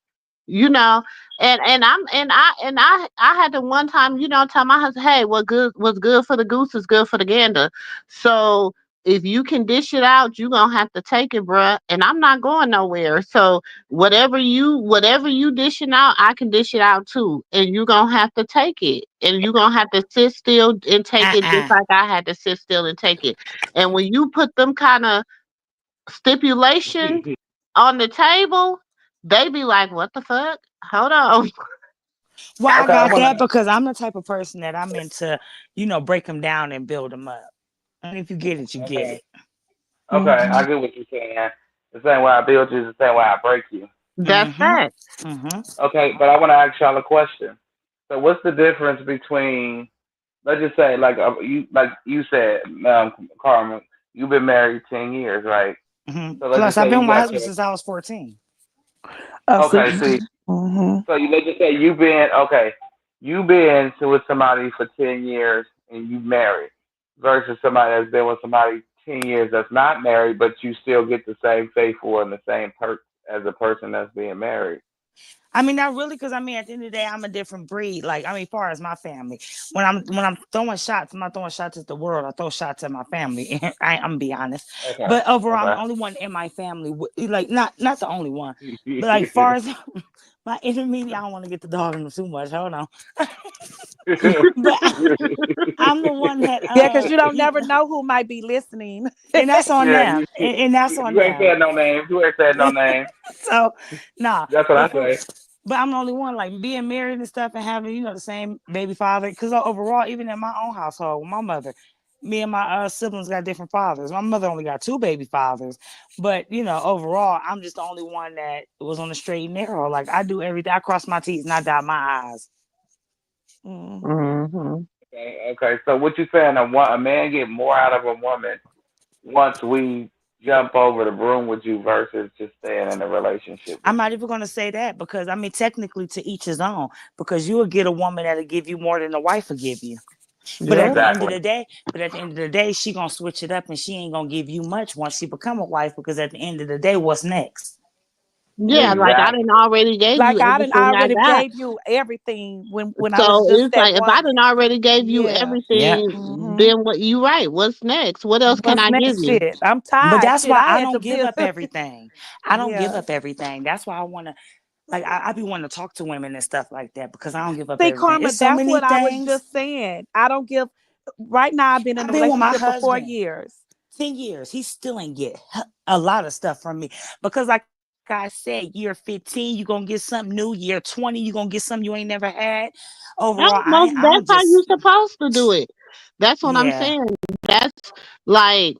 you know and I had to one time tell my husband, hey, what's good for the goose is good for the gander. So if you can dish it out, you gonna have to take it, bruh, and I'm not going nowhere. So whatever you dishing out, I can dish it out too, and you gonna have to take it, and you gonna have to sit still and take it just Uh-uh. like I had to sit still and take it. And when you put them kind of stipulations on the table, they be like, "What the fuck? Hold on." Well, I Okay, I got want that to. because I'm the type of person that I'm into, break them down and build them up. And if you get it, you get Okay, it. okay, I Mhm. get what you're saying. The same way I build you is the same way I break you. That's Mm-hmm. that. Mm-hmm. Okay, but I want to ask y'all a question. So, what's the difference between, let's just say, like you said, Carmen, you've been married 10 years, right? Mm-hmm. So let's Plus, just I've say been with you my got husband your. since I was 14. So, Okay, see, mhm. so let's just say you've been okay. You've been with somebody for 10 years and you married, versus somebody that's been with somebody 10 years that's not married, but you still get the same faithful and the same perks as a person that's being married. I mean, not really, because I mean, at the end of the day, I'm a different breed. Like, I mean, far as my family, when I'm throwing shots, I'm not throwing shots at the world. I throw shots at my family. I'm gonna be honest, Okay. but overall, I'm Okay. the only one in my family. Like, not the only one, but like, far as my enemy, I don't want to get the dog in too much. Hold on, but I'm the one that Yeah, because you don't he, never know who might be listening. and that's on Yeah, them, and that's on you ain't them. said no names. You ain't said no names. So, nah, That's what but I for say. but I'm the only one like being married and stuff and having the same baby father. Because overall, even in my own household, with my mother, me and my siblings got different fathers. My mother only got two baby fathers, but overall, I'm just the only one that was on the straight and narrow. Like I do everything. I cross my T's and I dot my I's. Mhm. Mm-hmm. Okay. Okay. So what you saying? A man get more out of a woman once we jump over the broom with you versus just staying in a relationship with I'm not you. even gonna say that because I mean technically to each his own. Because you will get a woman that'll give you more than a wife will give you. But at Yep. the end of Exactly. the day, she gonna switch it up and she ain't gonna give you much once she become a wife because at the end of the day, what's next? Yeah, like I Exactly. didn't already gave you Like I didn't everything I already got. gave you everything when I was So just it's that like if I didn't woman. already gave you Yeah. Yeah. everything, Hmm. then what you right. What's next? What else can What's I give next? you? Shit. I'm But tired. that's Shit. why I I had to don't give build. up everything. I don't give Yeah. up everything. That's why I wanna like I be wanting to talk to women and stuff like that because I don't give up See, everything. Karma, It's so that's many what I was things. just saying. I don't give. Right now, I've been in I've a been with my relationship for four husband years. 10 years. He still ain't get a lot of stuff from me because like I said, year 15, you're gonna get something new. Year 20, you're gonna get something you ain't never had. Overall, Almost I'm that's how just you supposed to do it. That's what I'm yeah. saying. That's like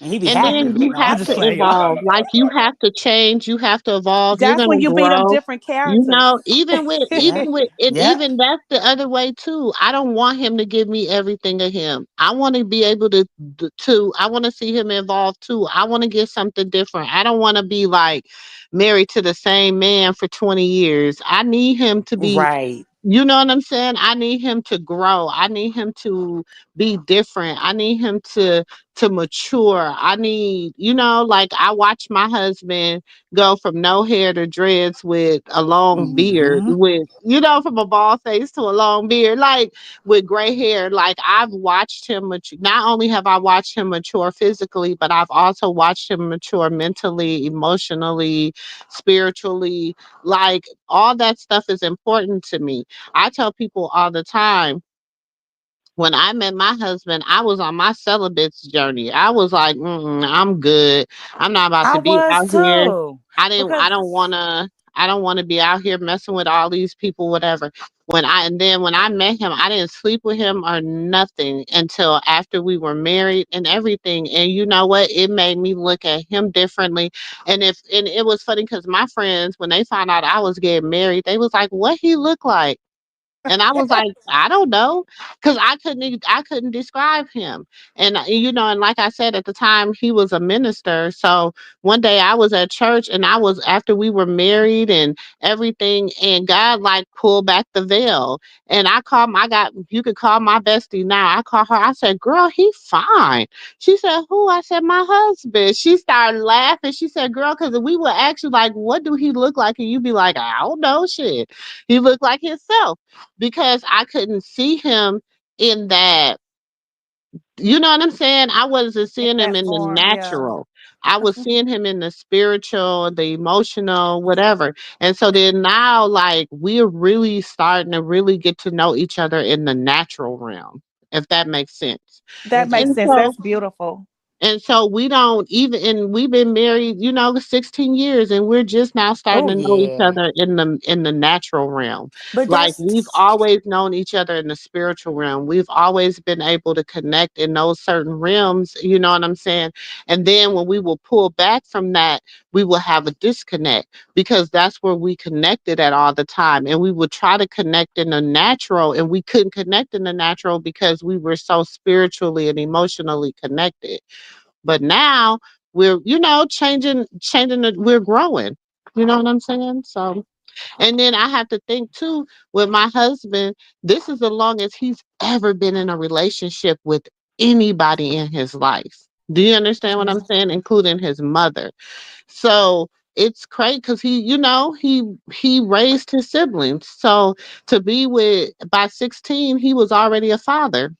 And he be and happy then with me. you No, I'm have just to playing y'all. evolve. Like you have to change, you have to evolve, you're That's when gonna you be them grow. different characters. Even with Yeah. and Yeah. even that's the other way too. I don't want him to give me everything of him. I want to be able to I want to see him evolve too. I want to get something different. I don't want to be like married to the same man for 20 years. I need him to be, Right. you know what I'm saying? I need him to grow. I need him to be different. I need him to mature. I need, like I watch my husband go from no hair to dreads with a long beard, Mm-hmm. with from a bald face to a long beard, like with gray hair. Like I've watched him mature. Not only have I watched him mature physically, but I've also watched him mature mentally, emotionally, spiritually. Like all that stuff is important to me. I tell people all the time, when I met my husband, I was on my celibate's journey. I was like, I'm good. I'm not about I to be was out here. too. I didn't. Because I don't want to. I don't want to be out here messing with all these people, whatever. When I met him, I didn't sleep with him or nothing until after we were married and everything. And you know what? It made me look at him differently. And it was funny because my friends, when they found out I was getting married, they was like, "What he look like?" And I was like, I don't know, because I couldn't describe him. And and like I said at the time, he was a minister. So one day I was at church, and I was after we were married and everything, and God like pulled back the veil. And I got you could call my bestie now. I call her. I said, "Girl, he fine." She said, "Who?" I said, "My husband." She started laughing. She said, "Girl," because we would ask you like, "What do he look like?" And you'd be like, "I don't know, shit. He looked like himself." Because I couldn't see him in that, you know what I'm saying? I wasn't In seeing him that in the form, yeah. natural. I was seeing him in the spiritual, the emotional, whatever. And so then now, like, we're really starting to really get to know each other in the natural realm, if that makes sense. That it makes And do. sense. so That's beautiful. And so we don't even, and we've been married, 16 years, and we're just now starting Oh to know each yeah. other in the natural realm. But Like that's we've always known each other in the spiritual realm. We've always been able to connect in those certain realms, you know what I'm saying? And then when we will pull back from that, we will have a disconnect because that's where we connected at all the time. And we would try to connect in the natural, and we couldn't connect in the natural because we were so spiritually and emotionally connected. But now we're, changing it, we're growing. You know what I'm saying? So, and then I have to think too, with my husband, this is the longest he's ever been in a relationship with anybody in his life. Do you understand what I'm saying? Including his mother. So it's crazy because he raised his siblings. So to be with by 16, he was already a father.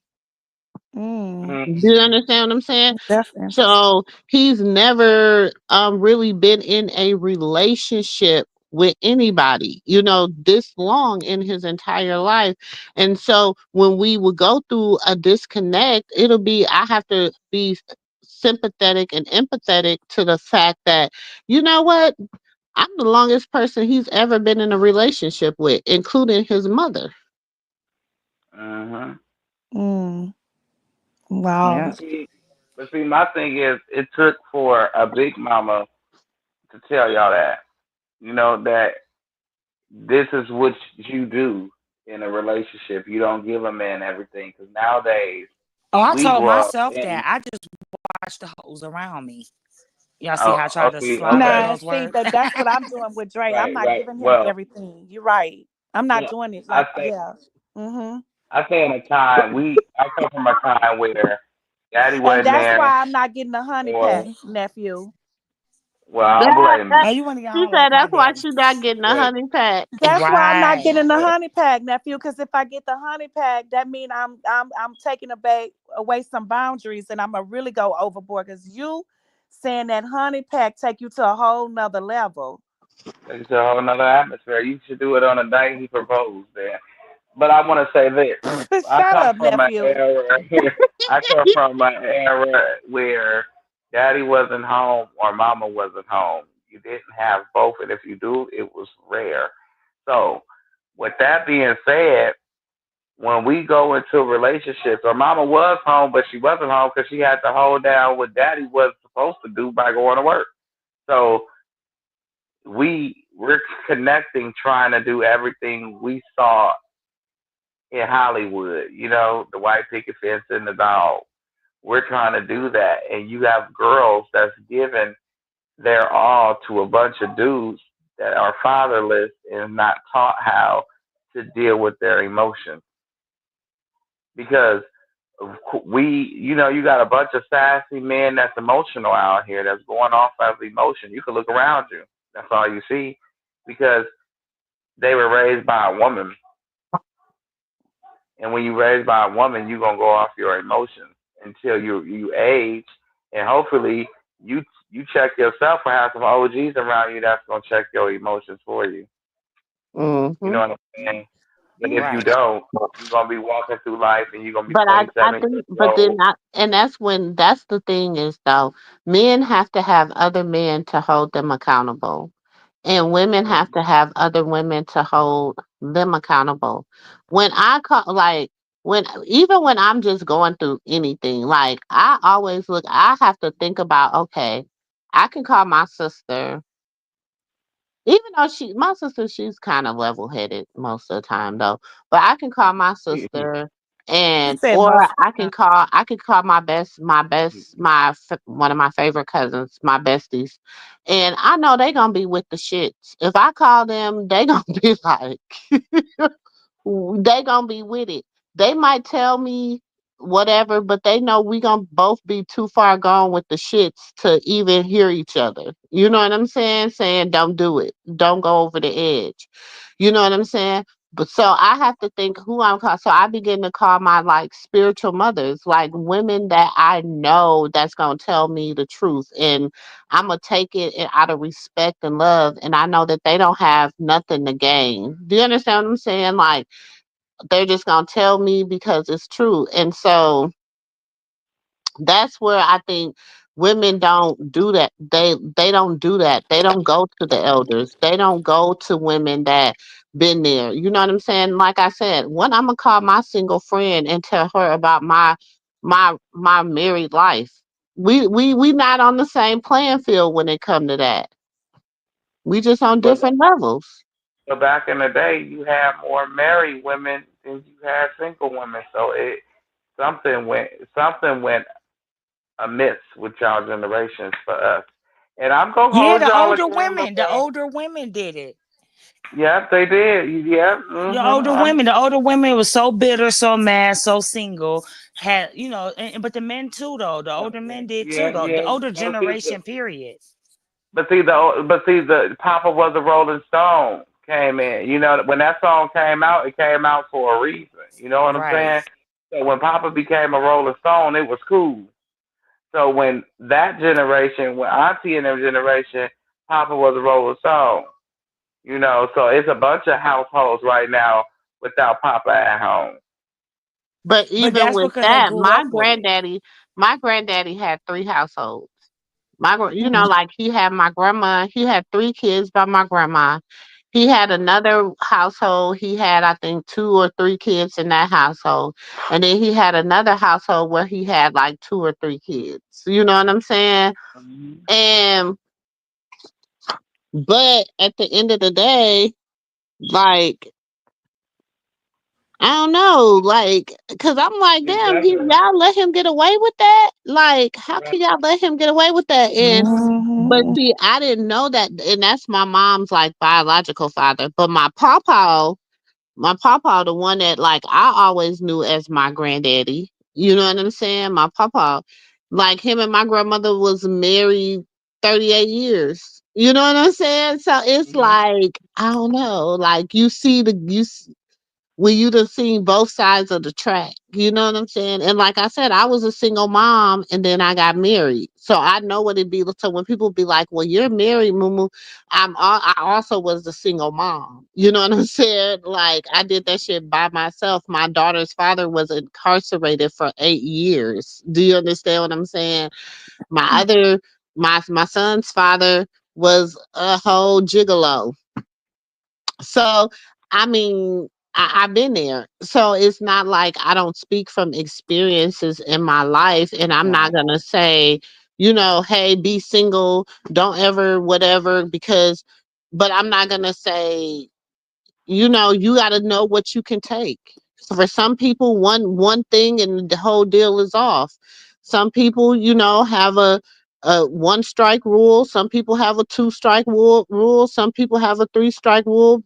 Mm, Do you understand what I'm saying? that's interesting. So he's never really been in a relationship with anybody, this long in his entire life. And so when we would go through a disconnect, it'll be, I have to be sympathetic and empathetic to the fact that, you know what? I'm the longest person he's ever been in a relationship with, including his mother. Uh-huh. Mm, wow. Yeah. But see, my thing is, it took for a big mama to tell y'all that, that this is what you do in a relationship. You don't give a man everything. Because nowadays, Oh, I we told grow up myself that. in, I just watch the hoes around me. Y'all see how I try to okay, slaughter okay, Nah, those see words? that's what I'm doing with Dre. I'm right, not right. giving him Well, everything. You're right. I'm not well, doing it I like say, yeah. Mhm. I say in a time, I come from a time where daddy And wasn't that's there, why I'm not getting the honey or, pack, nephew. well, I don't blame you. Oh, you want to get She home said like my that's why daddy? she not getting a But, honey pack. That's why I'm not getting Right. the but, honey pack, nephew. Because if I get the honey pack, that means I'm taking away some boundaries, and I'm gonna really go overboard. Because you saying that honey pack take you to a whole nother level. it's a whole nother atmosphere. You should do it on the night he proposed there. But I want to say this. I Shut come up, from an nephew. era. I come from an era where daddy wasn't home or mama wasn't home. You didn't have both, and if you do, it was rare. So, with that being said, when we go into relationships, or mama was home, but she wasn't home because she had to hold down what daddy was supposed to do by going to work. So we're connecting, trying to do everything we saw in Hollywood, the white picket fence and the dog. We're trying to do that. And you have girls that's giving their all to a bunch of dudes that are fatherless and not taught how to deal with their emotions. Because you got a bunch of sassy men that's emotional out here that's going off of emotion. You can look around you. That's all you see. Because they were raised by a woman. And when you're raised by a woman, you're gonna go off your emotions until you age, and hopefully you check yourself or have some OGs around you that's gonna check your emotions for you. You Hmm. know what I'm saying? But if you Right. don't, you're gonna be walking through life and you're gonna be But I 27 think, years but then old. and that's the thing is though, men have to have other men to hold them accountable, and women have to have other women to hold them accountable. When I call, like, when even when I'm just going through anything, like I have to think about, okay, I can call my sister. Even though my sister, she's kind of level headed most of the time though. But I can call my sister, He and said or most of the time. I could call one of my favorite cousins, my besties, and I know they gonna be with the shits. If I call them, they gonna be like, they gonna be with it. They might tell me whatever, but they know we gonna both be too far gone with the shits to even hear each other. You know what I'm saying? Saying don't do it. Don't go over the edge. You know what I'm saying? But so I have to think who I'm calling. So I begin to call my like spiritual mothers, like women that I know that's gonna tell me the truth, and I'm gonna take it out of respect and love, and I know that they don't have nothing to gain. Do you understand what I'm saying? Like they're just gonna tell me because it's true. And so That's where I think women don't do that. They don't do that. They don't go to the elders. They don't go to women that been there. You know what I'm saying? Like I said, when I'm gonna call my single friend and tell her about my married life. We not on the same playing field when it come to that. We just on But different levels. back in the day, you had more married women than you had single women. So something went something went amiss with y'all generations for us. And I'm gonna Yeah, hold the y'all older women, the accountable. older women did it. Yep, they did. Yep. The older women, the older women was so bitter, so mad, so single. Had but the men too, though. The older men did too, Yeah, though. The yeah. older No, see, generation, period. the Papa was a Rolling Stone came in. You know, when that song came out, it came out for a reason. You know what I'm Right. saying? So when Papa became a Rolling Stone, it was cool. So when that generation, when Auntie and their generation, Papa was a Rolling Stone. You know, so it's a bunch of households right now without Papa at home. But But even that's with because they that, grew up with it. my granddaddy had three households. You know, like he had my grandma, he had three kids by my grandma. He had another household. He had, I think, two or three kids in that household. And then he had another household where he had like two or three kids. You know what I'm saying? Mhm. And, but at the end of the day, like, I don't know, like, cause I'm like, damn, Exactly. y'all let him get away with that? Like, how can y'all let him get away with that? And but Mhm. see, I didn't know that, and that's my mom's like biological father. But my papa, the one that like I always knew as my granddaddy. You know what I'm saying? My papa, like him and my grandmother was married 38 years. You know what I'm saying? So it's Mhm. like I don't know. Like when you done seen both sides of the track. You know what I'm saying? And like I said, I was a single mom and then I got married. So I know what it be. So when people be like, well, you're married, Moo, I also was a single mom. You know what I'm saying? Like I did that shit by myself. My daughter's father was incarcerated for 8 years. Do you understand what I'm saying? My other, my son's father was a whole gigolo. So, I mean, I've been there. So it's not like I don't speak from experiences in my life, and I'm not Right. gonna say, hey, be single, don't ever, whatever, because, but I'm not gonna say you got to know what you can take. For some people, one thing and the whole deal is off. Some people, have a one strike rule. Some people have a two strike rule. Some people have a three strike rule.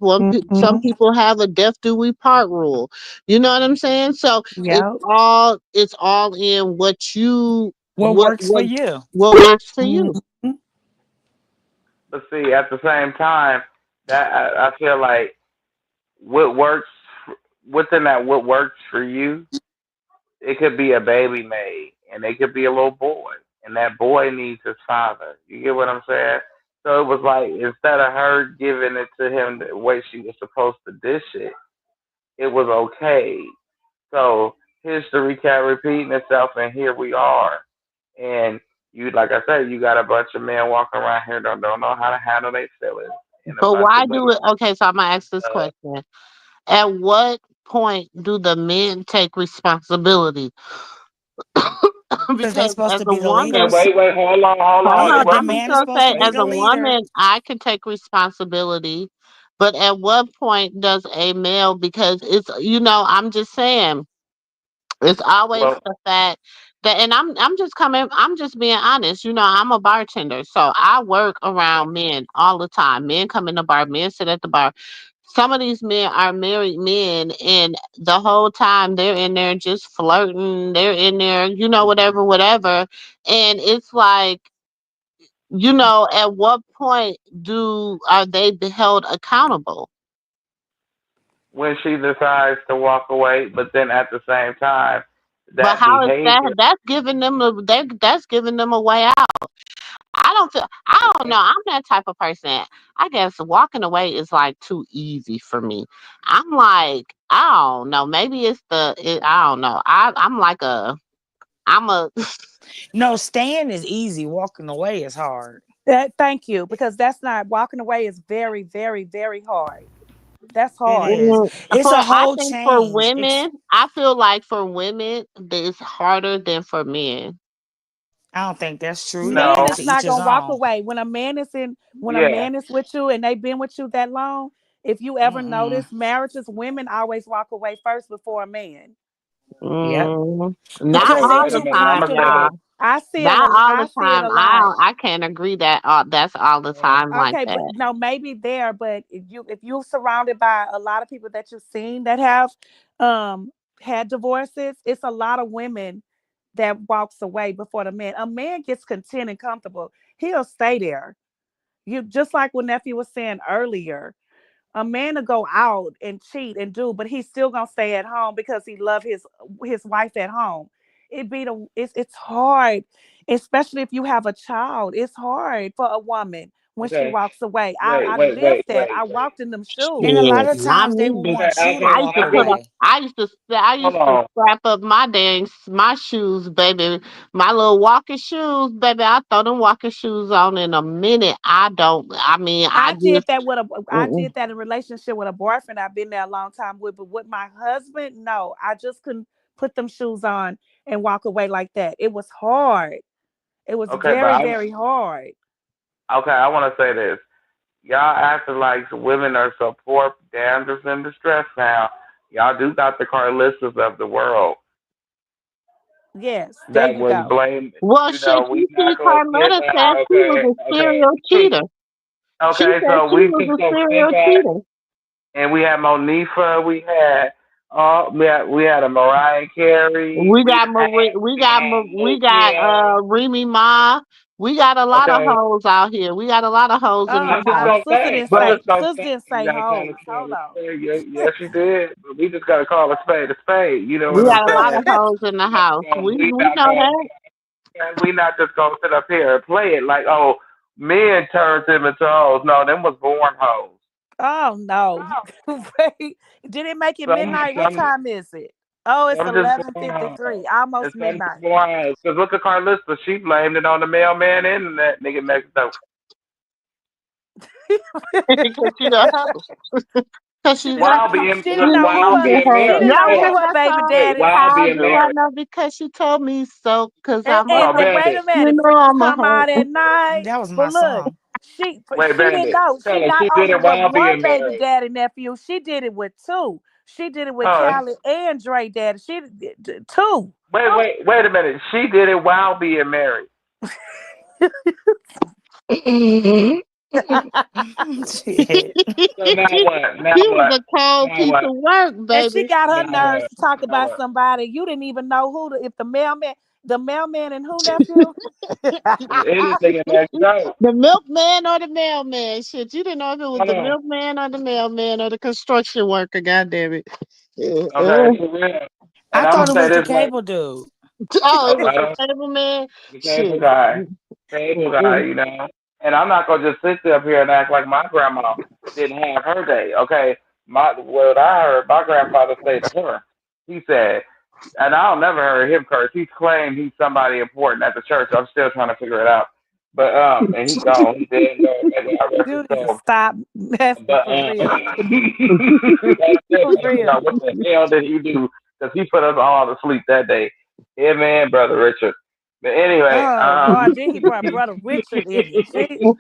Some Mhm. people have a death do we part rule. You know what I'm saying? So Yep. it's all in what you What works for you? what works for you. Mhm. But see, at the same time, that I feel like what works within that, what works for you, it could be a baby made, and it could be a little boy, and that boy needs his father. You get what I'm saying? So it was like instead of her giving it to him the way she was supposed to dish it, it was okay. So history kept repeating itself, and here we are. And you, like I said, you got a bunch of men walking around here that don't know how to handle their feelings, and a But bunch why of do women. it? Okay, so I'm gonna ask this question. At what point do the men take responsibility? Because they Because supposed as to a be the Okay, woman, leaders. wait, hold hold on. on, The I'm Wait. just man is gonna supposed say, to be as the a leader. woman, I can take responsibility, but at what point does a male? Because I'm just saying, it's always Well, the fact that, and I'm just being honest. I'm a bartender, so I work around men all the time. Men come in the bar, men sit at the bar. Some of these men are married men, and the whole time they're in there just flirting. They're in there, whatever, whatever. And it's like, at what point are they be held accountable? when she decides to walk away, but then at the same time, But that how is that? behavior. That's giving them a way out. I don't know. I'm that type of person. I guess walking away is like too easy for me. I'm like, I don't know. Maybe I don't know. I'm like a I'm a. No, staying is easy. Walking away is hard. Thank you, because that's not walking away is very, very, very hard. That's It hard. is. It's a I whole think for change. women, I feel like for women, it's harder than for men. I don't think that's true. You Men know, No. is to each not his gonna walk own. away when a Yeah. man is with you and they've been with you that long. If you ever Mm-mm. notice, marriages, women always walk away first before a man. Yep. Not Because Okay, all it wait a the gets minute. I'm time, gonna say y'all. comfortable. this. I see it. Not all the I see it time. a lot. I can't agree that that's all the time like Okay, but that. no, maybe there, but if you're surrounded by a lot of people that you've seen that have um had divorces, it's a lot of women that walks away before the man. A man gets content and comfortable. He'll stay there. You just like what nephew was saying earlier. A man to go out and cheat and do, but he's still gonna stay at home because he love his wife at home. It's hard, especially if you have a child. It's hard for a woman when she Okay. walks away. Wait, I wait, lived wait, that. wait, I wait. walked in them And a shoes. lot Shit, of not times they me, will bitch. Okay, want you to okay, I used walk to put okay. up. away. I Hold used to on. strap up my my shoes, baby. My little walking shoes, baby. I throw them walking shoes on in a minute. I don't. I mean, I just. I Mm-mm. did that in relationship with a boyfriend I've been there a long time with, but with my husband, no, I just couldn't put them shoes on and walk away like that. It was hard. It was Okay, but very, very hard. I want to say this. Y'all acting like women are so poor, damsels in distress now. Y'all do got the Carlissas of the world Yes, there that you would go. blame. Well, You shit. know, we You see, not gonna skip Carmetta that. said she was Okay, a okay, serial cheater. She okay. said So she we was can a go skip serial that. cheater. And we had Monifa. We had a Mariah Carey. We We got had Marie, we got Mokia. Remy Ma. We got a lot of Okay. hoes out here. We got a lot of hoes in the I'm just house. gonna say. I'm But just gonna Sis say. didn't You say gotta call a hoes. spade Hold a on. spade. Yes, you did. But we just gotta call a spade a spade. You know we what I'm got a lot saying? of hoes in the house. We We not know gonna. that. We not just gonna sit up here and play it like, oh, men turned them into hoes. No, them was born hoes. Oh no. Wait, did it make it midnight? What Some time is it? Oh, it's some just eleven born fifty hoes. three. Almost And some just midnight. born hoes. Cause look at Carlista, she blamed it on the mailman and that nigga next door. Because she a hoe. Because She she's didn't know. While being She didn't she know who while needs her. it. being She didn't married. know Y'all Hold who hear on. her that baby song? Wait, daddy. while How being do I married. know? Because she told me so. Because And, I'm a and, Hold on, and hoe. wait a Bandit. You minute, know freaks I'm a come out hoe. at night. That was my But look, song. Wait, she didn't Bandit. know. Tell She her not she did only it with while one being baby married. daddy nephew, she did it with two. She did it with Oh, Callie and Dre daddy. She did two. wait a minute. She did it while being married. Shit. So now what? Now He was what? a cold Now piece what? of work, And she baby. got her Now nerves what? to talk Now about what? somebody you didn't even know if the mailman and who nephew. Anything in that go. The milkman or the mailman? Shit, you didn't know if it was Hold the on. milkman or the mailman or the construction worker. God damn it. Okay, for real. I And I'm thought gonna it say was the this right. cable dude. Oh, it was I the don't. cable man. The cable Shit. guy. Cable guy. Mm-mm. You know. And I'm not gonna just sit up here and act like my grandma didn't have her day. Okay. What I heard, my grandfather say to her, he said, and I'll never heard him curse. He claimed he's somebody important at the church. I'm still trying to figure it out. But and he gone. He dead and gone. Maybe I rest his You need to soul. stop messing But for real. I'm still For trying to figure real. out what the hell did he do because he put us all to sleep that day. Yeah, man, brother Richard. But anyway, Oh Lord, then he brought brother Richard in it.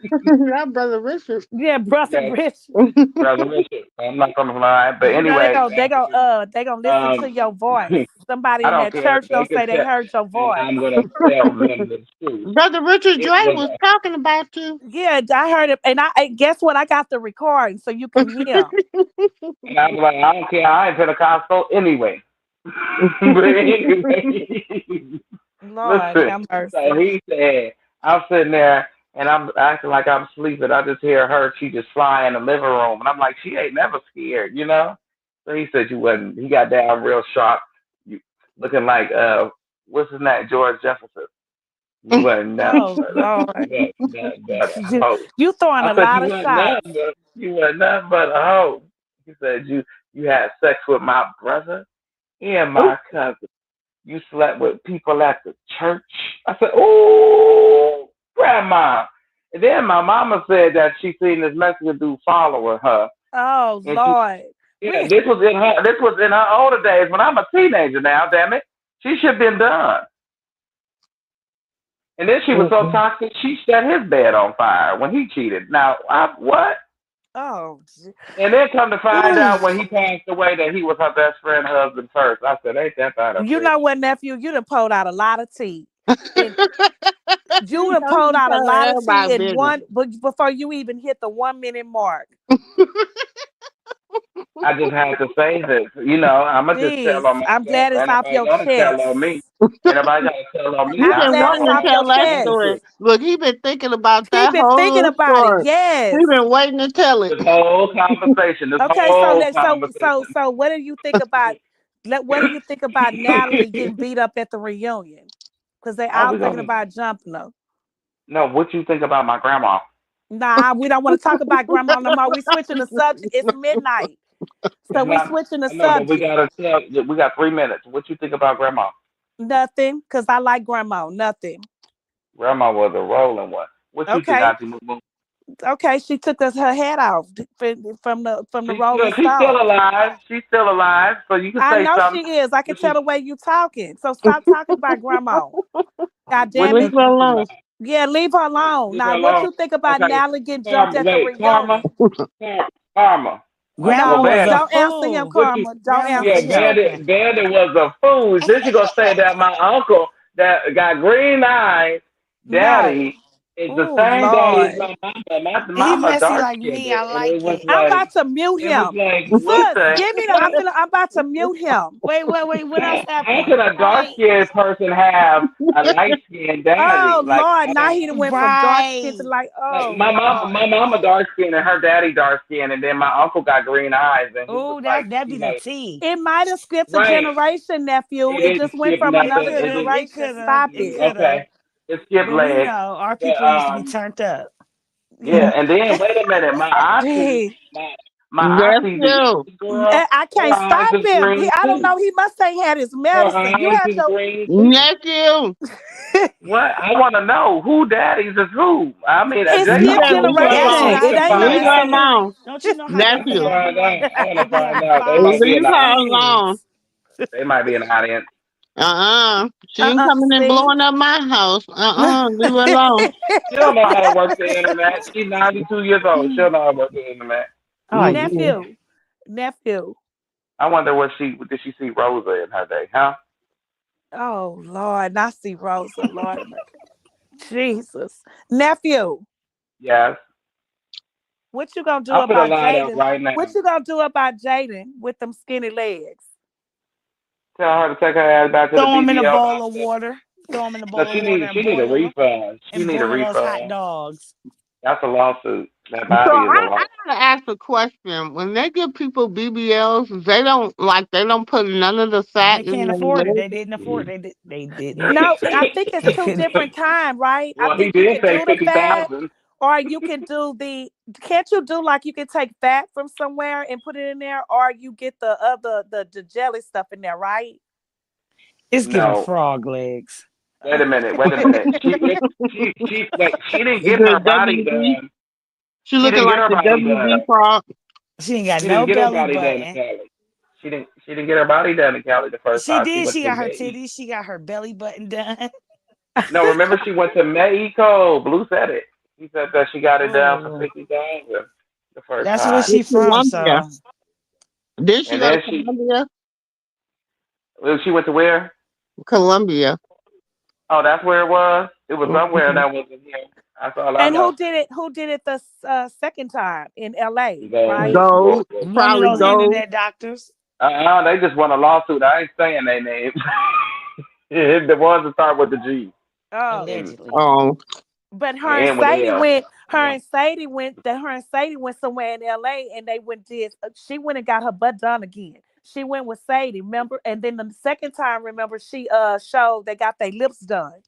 That brother Richard. Yeah, brother yeah, Richard. brother Richard. I'm not gonna lie, but You know anyway, they gonna listen to um, your voice. Somebody I in don't that care. church They gonna can say they tell, heard your and voice. I'm gonna tell them the truth. Brother Richard It Dre was was talking about you. Yeah, I heard it, and guess what? I got the recording so you can hear. and I'm like, I don't care. I ain't Pentecostal anyway. But anyway, Lord listen. have So mercy. he said, I'm sitting there and I'm acting like I'm sleeping. I just hear her. She just fly in the living room, and I'm like, she ain't never scared, you know. So he said you wasn't. He got down real sharp, you, looking like what's his name, George Jefferson. You wasn't nothing Oh but Lord, you wasn't nothing but a you, hoe. you throwing I a said lot you of wasn't shots. nothing but a hoe. He said you had sex with my brother and my cousin. you slept with people at the church. I said, "Oh, grandma." And then my mama said that she seen this Mexican dude following her, Oh and she, Lord. yeah, this was in her older days. When I'm a teenager now, damn it, she should have been done. And then she was so Mm-mm. toxic, she set his bed on fire when he cheated. Now, what? Oh. And then come to find Ooh. out when he passed away that he was her best friend, husband first. I said, ain't that about a You bitch? know what, nephew? You done pulled out a lot of tea. And you You done know pulled you out a tell lot of tea everybody in business. one, but before you even hit the 1 minute mark. I just had to say this. I'm going to just tell Jeez, on I'm myself. glad it's Ain't off nobody your going to tell on me. chest. Ain't nobody got to tell on me. He I'm I been glad it's wanting to off know tell your that chest. story. Look, he been thinking about He that been thinking whole about it. story. Yes. He been waiting to tell it. this whole conversation. This Okay, whole conversation. so what do you think about what do you think about Natalie getting beat up at the reunion? Because they Oh, all we thinking gonna about jumping her. no. What you think about my grandma? Nah, we don't want to talk about grandma no more. We switching the subject. It's midnight. It's So we not. switching the I know, but we subject. gotta tell. We got 3 minutes. What you think about grandma? Nothing, because I like grandma. Nothing. Grandma was a rolling one. What you think, Okay. Auntie MooMoo? Okay, she took her head off from the Rolling She's still Stone. alive. She's still alive. So you can I say know something. she is. I can What tell you the way you talking. So stop talking about grandma. God What damn Leave you it. her talking alone. about? Yeah, leave her alone. Leave her Now, what alone. you think about Okay. Natalie getting jumped Karma. at the Wait. Karma. reunion? Karma. Grandma Well, No, was a Bandit. don't answer him, fool. What you? Karma. Don't Grandma answer was Yeah, him. tripping. Bandit was a fool. Then she gonna say that my uncle that got green eyes, No. daddy, is the Oh, same daddy as Lord. my mama. My He mama messy dark like skinned, me. I and it like was it. I'm like about to mute him. what Sis, the give me the. heck? I'm about to mute him. Wait. What else How can happened? a dark skinned person have a light skinned daddy? Oh Lord, now he done went from dark skin to Right. like, Like oh my Lord. mama dark skinned and her daddy dark skinned, and then my uncle got green eyes, and he was Oh, like, that be the tea. It might have skipped a right. generation, nephew. It It didn't just went skip from It nothing. another could It have. didn't. It generation. could have. Stop It it. could have. Okay. It skipped But we legs. know our But people used to be turned up. yeah, and then wait a minute, Gee, my auntie, the Nephew. Indian girl, I her can't eyes stop is him. green I don't too. know. He must ain't had his Her medicine. You eyes had is your. green too. Nephew. What? I want to know who daddies is who. I mean, It You J-Lo skipped better know leave who her That's generation. alone. what daddies is. I It To ain't mean. Leave find her out. listening. alone. Don't you know how they I be want to Nephew. having find out. like I want to they be find having out. They might fives be and in Leave the her audience. alone. tens? They might be in the audience. She ain't coming and See, blowing up my house. Leave her alone. She don't know how to work the internet. She's 92 years old. She don't know how to work the internet. Oh yeah. Mm-mm. nephew. I wonder what did she see Rosa in her day, huh? Oh Lord, I see Rosa. Lord, Jesus, nephew. Yes. What you gonna do I'll put a about line up Jaden? right What now. you gonna do about Jaden with them skinny legs? Tell her to take her ass back to the Throw them in a BBL bowl of doctor. water. Throw them in a No, bowl of she water need and she need a boil them refund. She and need a boil those hot refund. dogs. That's a lawsuit. That So body is a I lawsuit. gotta ask a question. When they give people BBLs, they don't put none of the They fat in can't their afford it. leg. They didn't afford it. They didn't. No, I think it's They two couldn't. different kind, right? I Well, he think you did can say do the fat, 50,000. or you can do the. Can't you do like you can take fat from somewhere and put it in there, or you get the jelly stuff in there, right? It's giving No. frog legs. Wait a minute. Wait a minute. She didn't get The her body WB. done. She She looking didn't get like her the body done. WB frog. She ain't got She didn't no get her belly body done in button. Cali. She didn't get her body done in Cali the first She time. She did. went She to got her Mexico. titties. She got her belly button done. No, remember she went to Mexico. Blue said it. He said that she got it done for Oh, 50,000 the first that's where time, she To from. Columbia. So Did she and go to then Columbia? she went to where? Columbia. Oh, that's where it was. It was somewhere Mhm. that wasn't here. That's all I And know. who did it? Who did it the second time in L.A. Go, Right? go, Gold. go. one of Probably those gold. internet doctors, They just won a lawsuit. I ain't saying their name. The ones that start with the G Oh, and, allegedly. Oh. but and end with L. Yeah. Her and Sadie went somewhere in L.A. and they went did. She went and got her butt done again. She went with Sadie, remember? And then the second time, remember, she showed they got their lips done.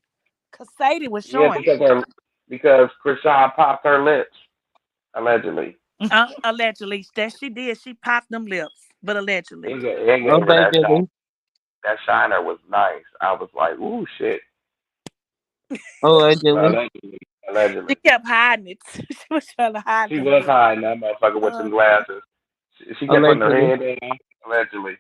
Cause Sadie was Yeah, showing it. because Krishan popped her lips allegedly. Allegedly, that she did. She popped them lips, but They allegedly. gave Oh, her they that shot. didn't. that shiner was nice. I was like, ooh, shit. Allegedly. Allegedly. Allegedly. She kept hiding it. She was trying to hide She them was bitches. hiding that motherfucker with them glasses. She kept putting her Allegedly. head down. Allegedly.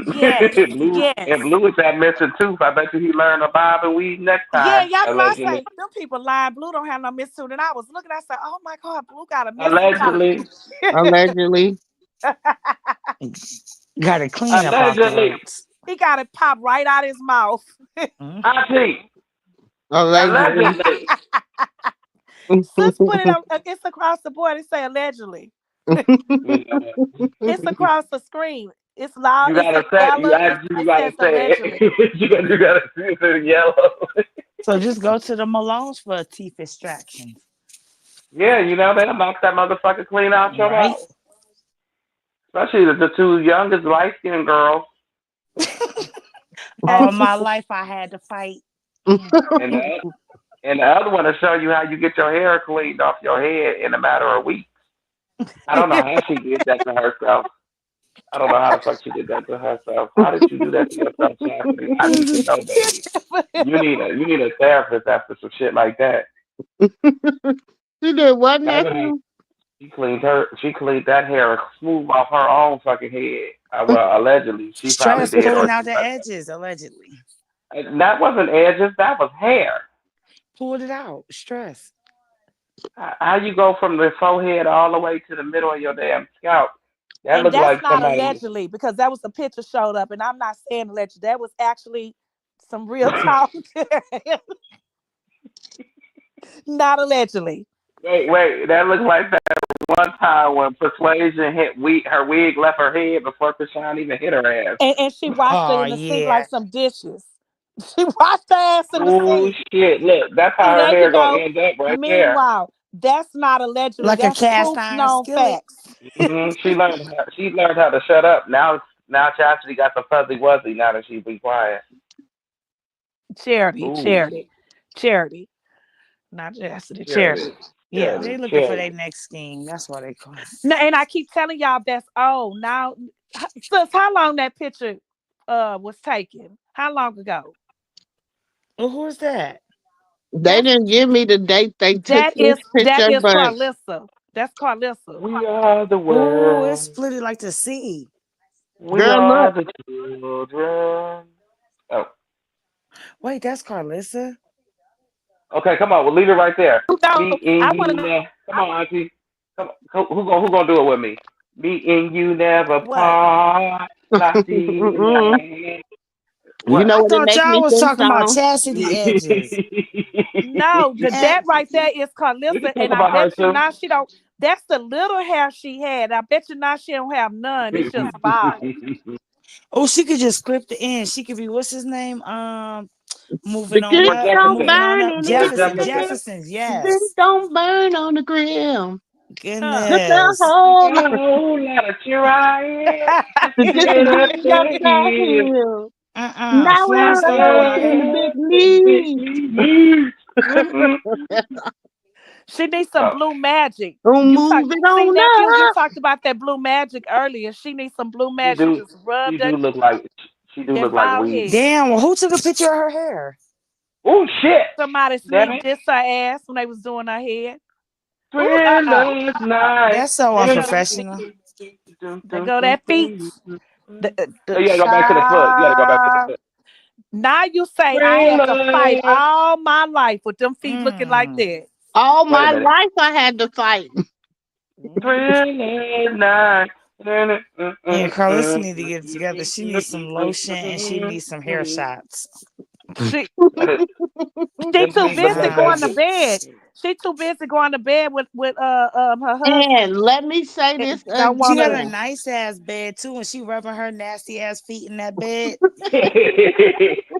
Yes, Blue, if yes. Blue is that missing tooth, I bet you he learned to bob and weave next Yeah, time. y'all know I Allegedly. say them people lying. Blue don't have no missing tooth. And I was looking, I said, oh my God, Blue got a missing Allegedly. Allegedly. Got to clean up Allegedly. afterwards. He got it pop right out his mouth. Mm. Auntie. Allegedly. Allegedly. Sis put it on, it's across the board. It say allegedly. You know, It's across the screen. It's loud. you It's gotta in say yellow. you It gotta says say allegedly. you gotta see it in yellow. So just go to the Malone's for teeth extractions. Yeah, they'll knock that motherfucker clean out your Right? mouth. Especially the two youngest light skinned girls. And All my life I had to fight. And the other one will show you how you get your hair cleaned off your head in a matter of weeks. I don't know how she did that to herself. I don't know how the fuck she did that to herself. How did you do that to yourself, Chastity? I need to know, baby. You need a therapist after some shit like that. She did what, Chastity, nephew? she cleaned that hair smooth off her own fucking head. Well, allegedly, she probably Stress did, pulling or out she. the edges, allegedly. That wasn't edges. That was hair. Pulled it out. Stress. How you go from the forehead all the way to the middle of your damn scalp? That and looked that's like not somebody. allegedly because that was the picture showed up, and I'm not saying alleged. That was actually some real talk. Not allegedly. Wait. That looks like that one time when Persuasion hit her wig left her head before Krishan even hit her ass. And she washed it Oh in the sink yeah. like some dishes. She washed her ass in the Oh sink. shit! Look, that's See, how her there you hair gonna go. end up right there. Meanwhile, that's not allegedly. Like a That's cast proof iron known skillet. facts. She learned how to shut up. Now Chastity got the fuzzy wuzzy. Now that she be quiet. Charity, Ooh, charity, charity. Not Chastity, charity, charity. Yeah. They charity, looking for their charity. next scheme. That's what they call it. No, and I keep telling y'all that's now. Sis, how long that picture was taken? How long ago? Well, who is that? They That's didn't give me the date they took that this is that picture, is but Carlissa. That's Carlissa. We are the Oh, it's world. split it like the sea. We girl, are look. the children. Oh, Wait, that's Carlissa? okay. Come on, we'll leave it right there. No, Me I and want you to. now. Come on, Auntie. Come on. Who gonna do it with me? Me and you never What? part. La di Mm-mm. la. You What? know I what it thought make y'all me was think talking about of? chastity edges. No, And that right there is We can Carlissa, talk and I about her bet you too. now she don't. That's the little hair she had. I bet you now she don't have none. It's just bald. oh, she could just clip the end. She could be what's his name? The Moving on good George up, don't Jefferson. moving on burn up. in George Jefferson, Jefferson. the Jefferson's, good yes. don't burn on the grill. Huh. Took a Goodness. We whole got a whole lot of trying just get to up get to up the that hill. hill. Uh-uh. Now we're Flintstone up in the ain't. big Big league. league. Mm-mm. She needs some Oh, blue magic. Don't You talk, move it see, on nephew, you up. talked about that blue magic earlier. She needs some blue she magic. do. Just rub She do look like. She do that look like bald weed. head. Damn, well, who took a picture of her hair? Oh shit! Somebody Damn sneak it! this her ass when they was doing her head. Ooh, Thriller's night. That's so unprofessional. There go that feet. Oh, The you gotta go back to the foot. You gotta go back to the child. foot. Now you say I had to fight Thriller. all my life with them feet looking like Mm. that. All Wait a my minute. life I had to fight. Thriller's night. Yeah, Carlos need to get it together. She needs some lotion and she needs some hair shots. She she Them too feet look busy like they going Uh-huh. to just. bed. She too busy going to bed with her husband. And let me say And this don't She want got to. a again. nice ass bed too, and she rubbing her nasty ass feet in that bed.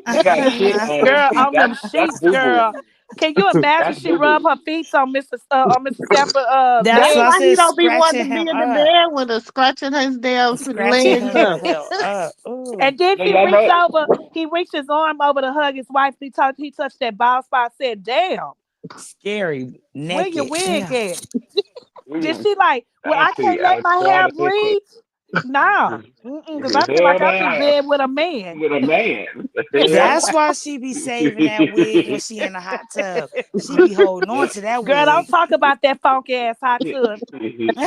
She got shit Uh-huh. on them Girl, feet. on them That's sheets, boo boo. girl. Can you imagine That's she boo boo. rub her feet on Mr. Sanford That's That's why bed? I why he said don't be wanting scratching to be him in the up. bed with her scratching his damn Scratching legs him the up. hell up. Ooh. And then Yeah, he y'all reached know. over, he reached his arm over to hug his wife. He touched that bald spot, said, damn, Scary. where your Naked. wig Yeah. at? Did We she like, well, I Auntie, can't I let was my trying hair to think. breathe? No, because I feel Hell like I'm in no. bed with a man. With a man. The That's hell? why she be saving that wig when she in the hot tub. She be holding on to that Girl, don't wig. talk about that funky ass hot tub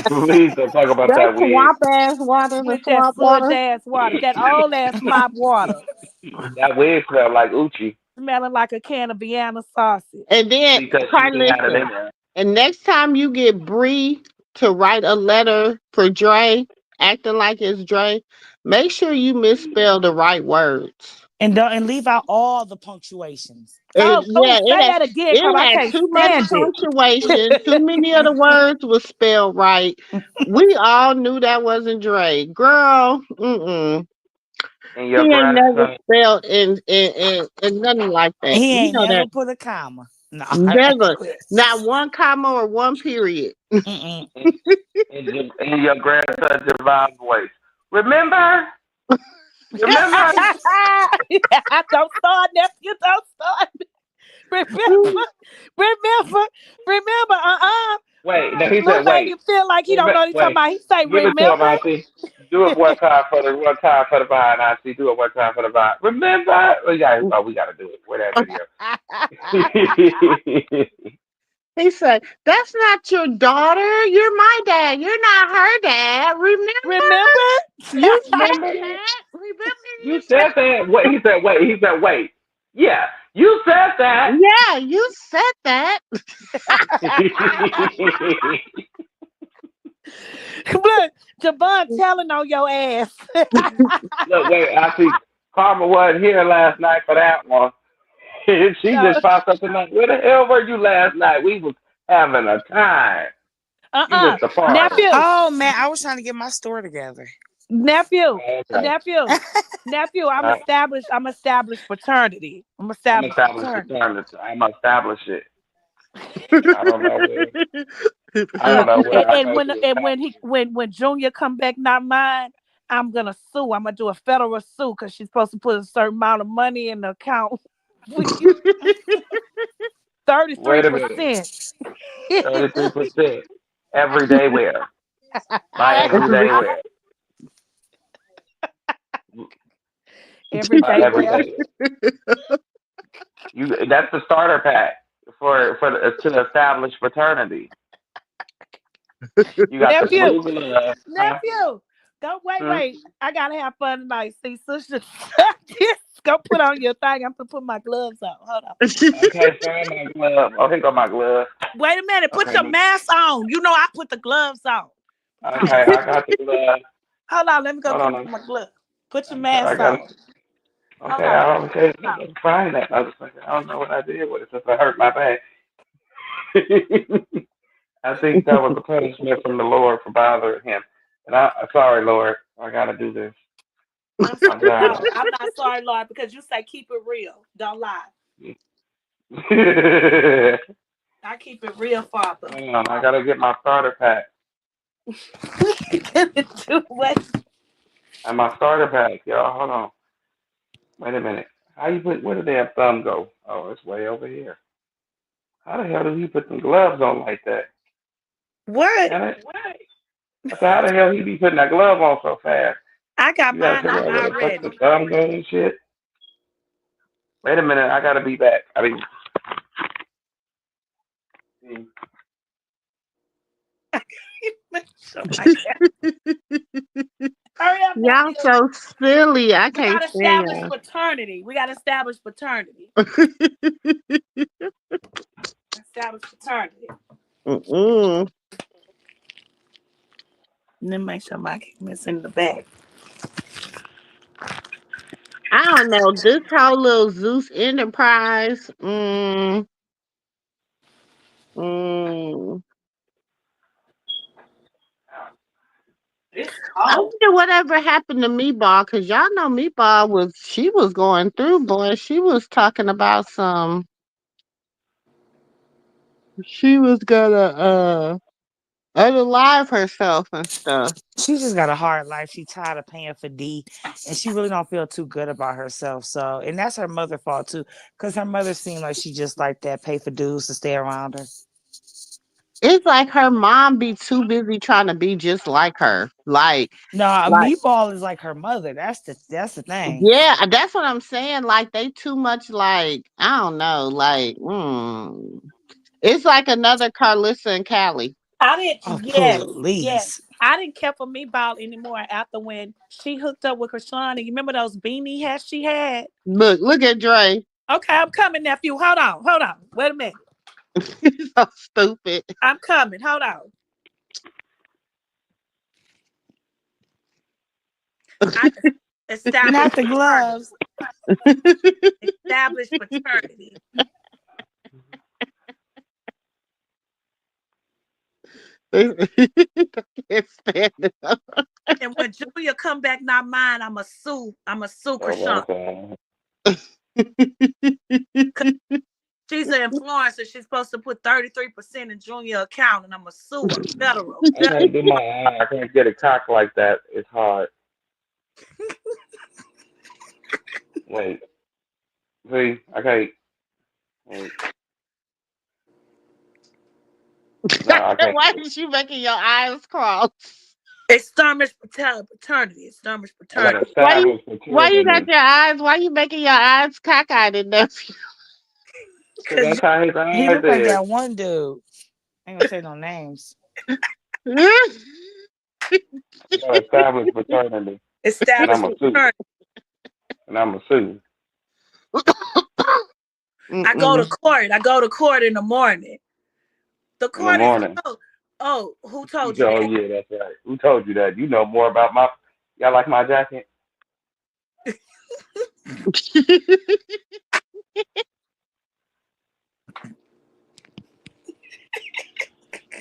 Please don't talk about That that wig. swamp ass water, the with that swamp sludge water. ass water, that old ass mop water, That wig smelled like Uchi smelling like a can of Vienna sausage. And then, because she Carl, didn't have it in listen. there. And next time you get Bree to write a letter for Dre, acting like it's Dre, make sure you misspell the right words. And leave out all the punctuations. And Oh, yeah, say that again, cause I it had can't too much stand punctuation. Too many of it. the words was spelled right. We all knew that wasn't Dre. Girl, And he your ain't never grandson, spelled in nothing like that. He You ain't know never that. put a comma. No. Never. Not one comma or one period. Mm-mm. and your grandson Javon's voice. Remember? Remember? Don't start, nephew. Don't start. Remember, remember, remember. Wait, no, he Blue said made wait. him feel like he don't know what he's talking Wait. about. He say, Give it to him, remember. Auntie. Do it one time for the vine, Auntie. Do it one time for the vine. Remember? We gotta do it. Where that video? He said, "That's not your daughter. You're my dad. You're not her dad. Remember? Remember? You said Remember? that. Remember You said that. Wait. He said wait. He said wait. Yeah, you said that. Yeah, you said that." Look, Javon telling on your ass. Look, wait. I see. Karma wasn't here last night for that one. She No, just popped up tonight. Where the hell were you last night? We was having a time. You uh-uh. missed the party. Nephew, Oh man, I was trying to get my story together. nephew, Okay. nephew. I'm established fraternity. I'm I'm established established the fraternity. term. I'm established it. I don't know where. I don't Yeah, know where I and go to when establish he when Junior come back, not mine, I'm gonna sue. I'm gonna do a federal sue because she's supposed to put a certain amount of money in the account. it. Wait a minute. 33%. 33%. Everyday wear. My everyday wear. My Every day wear. everyday wear. That's the starter pack to establish fraternity. You got the Nephew, blue glove. Huh? nephew. Don't Hmm? wait. I gotta have fun tonight. See, sister. Go put on your thing. I'm gonna put my gloves on. Hold on. Okay, find my glove. Oh, here go my glove. Wait a minute. Put Okay, your mask on. You know I put the gloves on. okay, I got the glove. Hold on. Let me go Hold get on. my glove. Put your I mask got it. on. Hold Okay, on. I don't okay, find that. I was like, I don't know what I did with it since I hurt my back. I think that was a punishment from the Lord for bothering him. And sorry, Lord, I gotta do this. I'm No, glad. I'm not sorry, Lord, because you say keep it real. Don't lie. I keep it real, Father. Hang on, I gotta get my starter pack. Do what? And my starter pack, y'all. Hold on. Wait a minute. How you put? Where did the damn thumb go? Oh, it's way over here. How the hell did he put some gloves on like that? What? Damn it! I said, how the hell he be putting that glove on so fast? I got You gotta mine figure on out where the fuck the already. thumb goes and shit. Wait a minute, I gotta be back. I mean, Hurry up, Y'all nephew. so silly. I We can't gotta stand establish y'all. fraternity. Establish fraternity. Mm-mm. And then make sure my is in the back. I don't know. This whole little Zeus Enterprise. Mm. It's I cold. wonder whatever happened to Meatball, because y'all know Meatball she was going through, boy. She was talking about she was gonna unalive herself and stuff. She just got a hard life. She tired of paying for D, and she really don't feel too good about herself. So, and that's her mother fault too, because her mother seemed like she just like that, pay for dudes to stay around her. It's like her mom be too busy trying to be just like her. No, a Like meatball is like her mother. That's the thing. yeah, that's what I'm saying. Like they too much like I don't know, it's like another Carlissa and Callie. I Oh, didn't. Yes. please. I didn't care for meatball anymore after when she hooked up with Krishan. And you remember those beanie hats she had? Look at Dre. Okay, I'm coming, nephew. Hold on. Wait a minute. He's so stupid. I'm coming. Hold on. I Not established the paternity. gloves. Established paternity. Can't stand it. And when Julia come back not mine, I'ma sue Krishan. Okay. She's an influencer. She's supposed to put 33% in Junior account, and I'ma sue her. Federal. I can't do my eye. I can't get a cock like that. It's hard. Wait. See, I can't. Wait. No, I can't. Why is you making your eyes cross? It's Sturmish paternity. It's Sturmish I got paternity. established Why you got paternity. your eyes? Why you making your eyes cockeyed and nephew? Cause that's how his He eyes looked like is. that one dude. I ain't gonna say no names. I got established paternity, and Established I'm a sue. paternity. And I'm a sue. I go to court. I go to court in the morning. The In the court is morning. oh, who told you Oh that? yeah, that's right. Who told you that? You know more about my. Y'all like my jacket?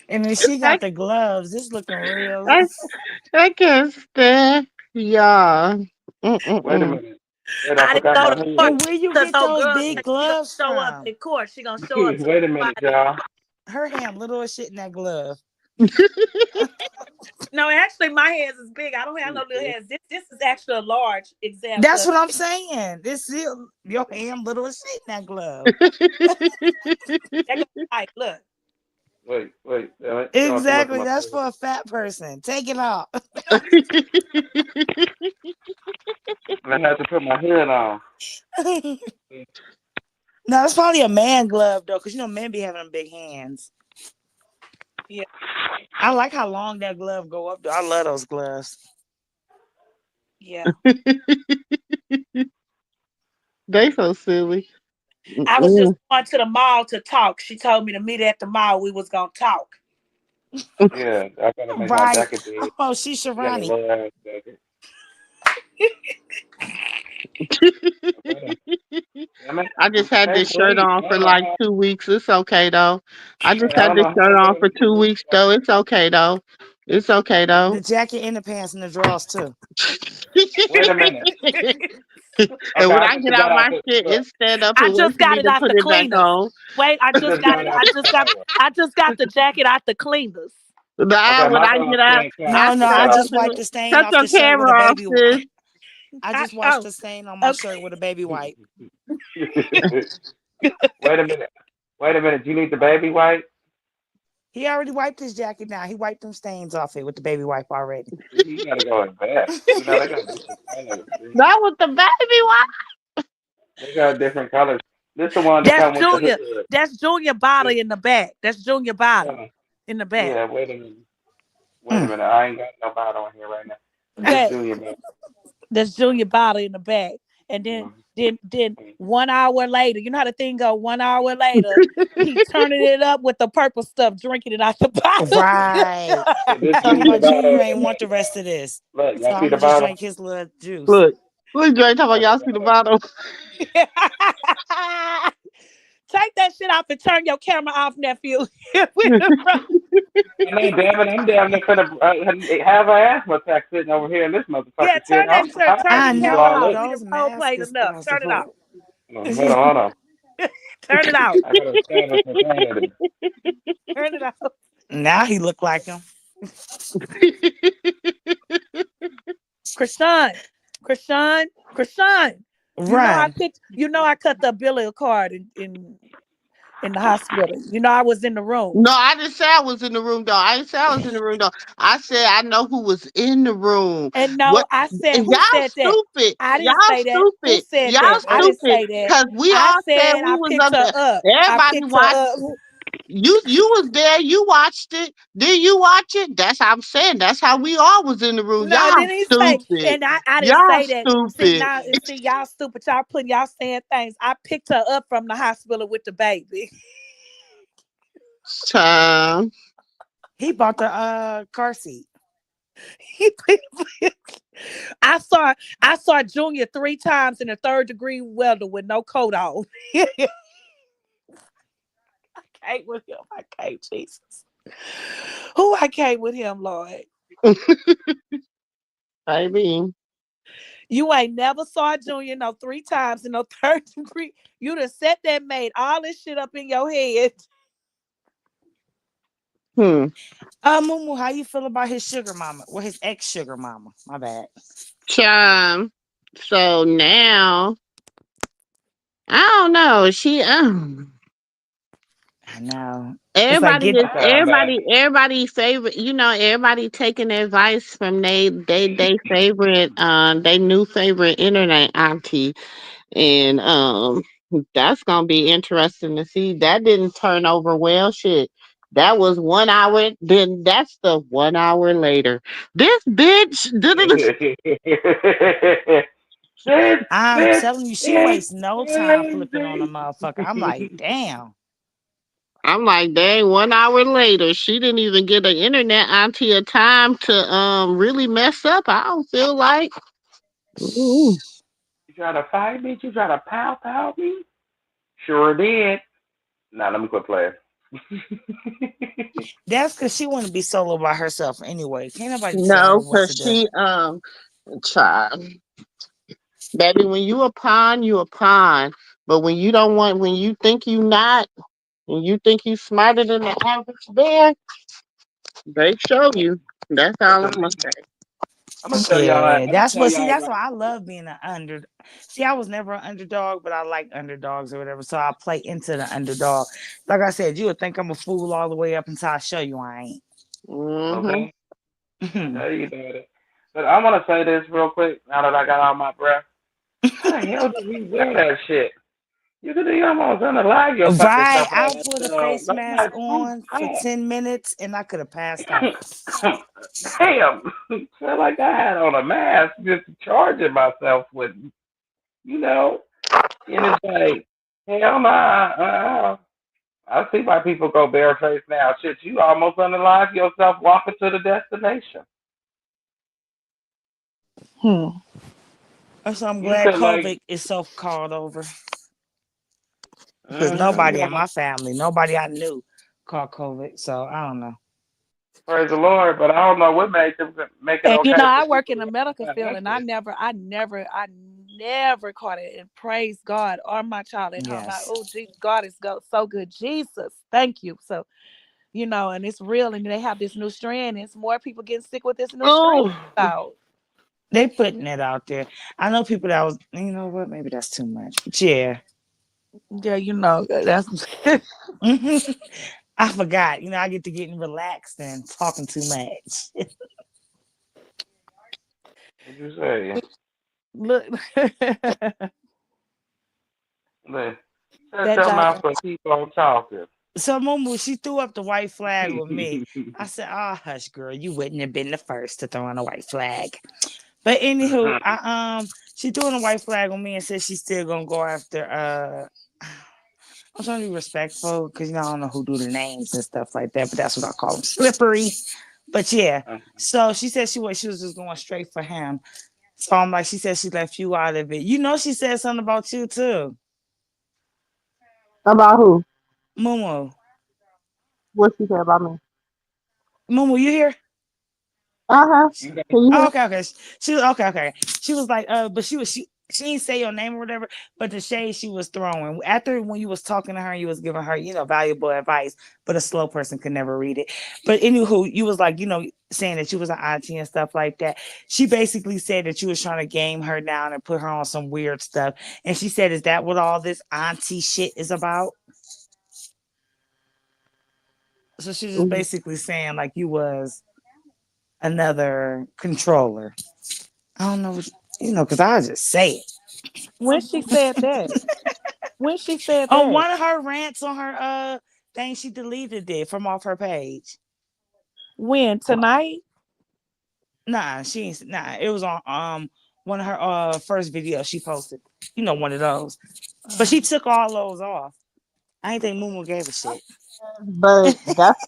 And then she got the gloves. This looking real. I can't stand y'all. Wait a Mm-mm-mm. minute. Wait, I I didn't forgot go my to court And hood. where you because get old those girl big said she gonna gloves show up from? in court. She gonna show up to Wait a minute, Friday. y'all. Her hand little as shit in that glove. No, actually, my hands is big. I don't have no little hands. This is actually a large That's example. what I'm saying. This is your hand little as shit in that glove. That goes like, look. Wait. Damn it. Y'all too much of Exactly. my That's hood. for a fat person. Take it off. I had to put my hood on. No, it's probably a man glove though, because you know men be having them big hands. Yeah. I like how long that glove go up though. I love those gloves. Yeah. They so silly. I was just Mm. going to the mall to talk. She told me to meet at the mall. We was gonna talk. Yeah, I gotta make my Right. jacket big. Oh, she's I got a Sharani. little ass jacket. Damn it. I just had Hey, this shirt please. on I for don't know like how. 2 weeks. It's okay though. I just I had don't this know how shirt to on do for this. 2 weeks though. It's okay though. It's okay though. The jacket and the pants and the drawers too. Wait a minute. And Okay, when I I just get out got out my the shit, look. it stand up I and wait just for got me it to out put the it back cleaners. on. Wait, I I just just got got it. out the dryer. I just got the jacket out the cleaners. Nah, Okay, when my I dog get out, can't I come. No, no, I stand I got up just out. wiped and the stain cut off your the shirt with a camera off, baby. sis. I just washed Oh, the stain on my okay. shirt with a baby wipe. Wait a minute. Wait a minute. Do you need the baby wipe? He already wiped his jacket now. He wiped them stains off it with the baby wipe already. You gotta go in back. You know they got different colors. Not with the baby one. They got different colors. This the one that That's come with the Junior. hood. That's Junior bottle in the back. That's Junior bottle Uh, in the back. yeah. Wait a minute. Wait a Mm. minute. I ain't got no bottle on here right now. This That Junior man. that's Junior bottle in the back. And then 1 hour later, you know how the thing go. 1 hour later, he turning it up with the purple stuff, drinking it out the bottle. Right. This Talking Junior about bottle Junior in the ain't want the back. rest of this. Look, So y'all I'm see the gonna just bottle? drink his little juice. Look, Dre talking about Y'all see y'all the see the bottle? bottom. Take that shit off and turn your camera off, nephew. I mean, damn it, I'm damn near finna have an asthma attack sitting over here in this Yeah, motherfucking shit. turn I'm turn surprised the I to do camera all know off. this. We done those role masks played is enough. supposed to Turn it put. off. Hold on. Turn it off. I gotta establish maternity. Turn it off. Now he look like him. Krishan. You know I Run. picked. You know I cut the umbilical cord in in the hospital. You know, I was in the room. No, I didn't say I was in the room though. I didn't say I was in the room though. I said I know who was in the room. And no, What? I said, And who y'all said that? stupid. I didn't Y'all say that. Who stupid. said Y'all that? I didn't stupid. say that. Cause we I all said said we I was picked up her there. up. I Everybody picked her watched. up. You was there. You watched it. Did you watch it? That's how I'm saying. That's how we all was in the room. No, Y'all didn't he say? stupid. And I didn't Y'all say that. See stupid. now, see y'all stupid. Y'all putting y'all saying things. I picked her up from the hospital with the baby. Time. He bought the car seat. I saw Junior 3 times in a third-degree welder with no coat on. I can't with him. I can't, Jesus. Who I can't with him, Lord. Baby. You ain't never saw Junior no 3 times in no third degree. You done set that made all this shit up in your head. Hmm. Moo, how you feel about his sugar mama? Well, his ex sugar mama. My bad. Chime. So now I don't know. I know. It's like Everybody get is That. everybody favorite. You know, everybody taking advice from they favorite they new favorite internet auntie, and that's gonna be interesting to see. That didn't turn over well. Shit, that was 1 hour. Then that's the 1 hour later. This bitch did it. This I'm bitch telling you, she is wastes no time flipping on a motherfucker. I'm like, crazy. damn. I'm like, dang, 1 hour later, she didn't even get an internet auntie a time to really mess up. I don't feel like. Ooh. You try to fight me? You try to pow me? Sure did. Now let me quit playing. That's because she want to be solo by herself anyway. Can't nobody tell her No, what cause to do. she child, baby, when you a pawn, you a pawn. But when you don't want, when you think you not, and you think you smarter than the average bear, they show you. That's all I'm Listen, gonna say. I'm gonna tell y'all. Yeah, I'm gonna that's tell what. See, y'all that's right. why I love being an under. See, I was never an underdog, but I like underdogs or whatever. So I play into the underdog. Like I said, you would think I'm a fool all the way up until I show you I Mm-hmm. Okay, ain't. there you got it. But I want to say this real quick. Now that I got all my breath, how the hell did we wear that shit? You could almost unalive your fucking Right, self I on put a that. face That's mask like, oh, on for 10 minutes and I could have passed out. damn. Felt like I had on a mask just charging myself with, you know. And it's like, hell nah. I see why people go barefaced now. Shit, you almost unalive yourself walking to the destination. Hmm. So I'm You glad could like, COVID is so called over because nobody in yeah, my family, nobody I knew caught COVID. So I don't know. praise the Lord, but I don't know what made them make it And you know, okay for I work people in to the medical have field, that and I shit. never, I never, I never caught it. And praise God, or my child at home. I, Yes. oh, Jesus, God is so good. Jesus, thank you. So and it's real, and they have this new strand. It's more people getting sick with this new strand Oh, out. They putting it out there. I know people that was, you know what, maybe that's too much. But yeah. Yeah, that's I forgot. I get to getting relaxed and talking too much. What'd you say? look Look, shut that your dog. mouth and keep on talking. So Mumu, she threw up the white flag with me. I said, "Oh, hush, girl, you wouldn't have been the first to throw in a white flag." But anywho, she threw in a white flag on me and said she's still gonna go after. I'm trying to be respectful because I don't know who do the names and stuff like that, but that's what I call them, slippery. But yeah, so she said she was just going straight for him. So I'm like, she said she left you out of it. She said something about you too, about who? Mumu. What she said about me? Mumu, you here? Uh-huh. You got Can you Oh, hear? okay, okay. She was okay, okay. She was like, but she didn't say your name or whatever, but the shade she was throwing. After when you was talking to her, you was giving her, valuable advice, but a slow person could never read it. But anywho, you was like, saying that you was an auntie and stuff like that. She basically said that you was trying to game her down and put her on some weird stuff. And she said, is that what all this auntie shit is about? So she's just basically saying like you was another controller. I don't know what because I just say it. When she said that? When she said On that? one of her rants on her thing, she deleted it from off her page. When? Tonight? Nah, she ain't it was on one of her first videos she posted. One of those. But she took all those off. I ain't think Moomoo gave a shit. But that's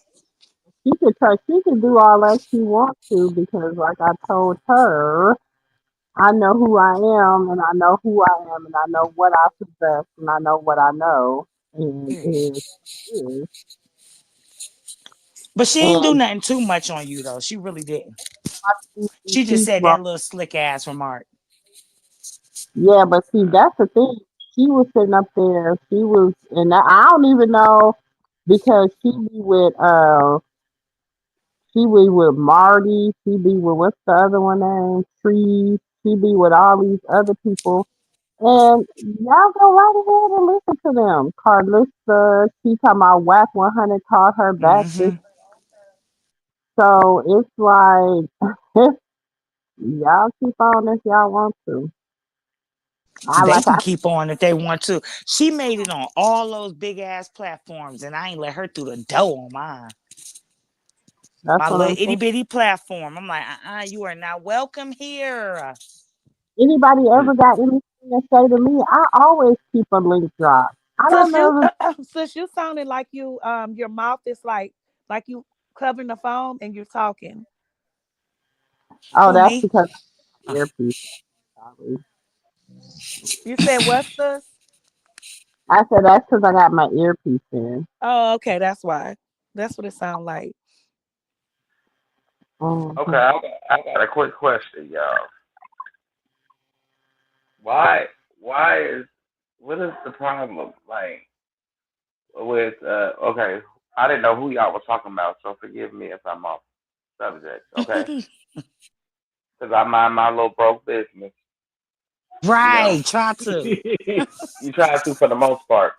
she could try. She could do all that she wants to because, like I told her, I know who I am, and I know who I am, and I know what I possess, and I know what I know, and Period. it is. But she ain't do And nothing too much on you though. She really didn't. She just she's said wrong. that little slick ass remark. Yeah, but see, that's the thing. She was sitting up there. She was, and I don't even know because she be with Marty. She be with what's the other one name? Tree. She be with all these other people. And y'all go right ahead and listen to them. Carlissa, she talking about Whack 100 called her back this. Mm-hmm. So it's like, y'all keep on if y'all want to. I They like, can keep on if they want to. She made it on all those big ass platforms, and I ain't let her through the door on mine. that's My what little I'm itty saying. bitty platform. I'm like, you are not welcome here. Anybody ever got anything to say to me? I always keep a link drop. I don't Sis, you never. sis, you sounded like you your mouth is like you covering the phone and you're talking. Oh, Who that's me? because of Oh, my earpiece. Probably. You said what, sis? I said that's because I got my earpiece in. Oh, okay, that's why. That's what it sounds like. Okay, Hmm. I got a quick question, y'all. Why why is what is the problem like with okay, I didn't know who y'all was talking about, so forgive me if I'm off subject, okay? Because I mind my little broke business, you know. right. Try to. You try to for the most part,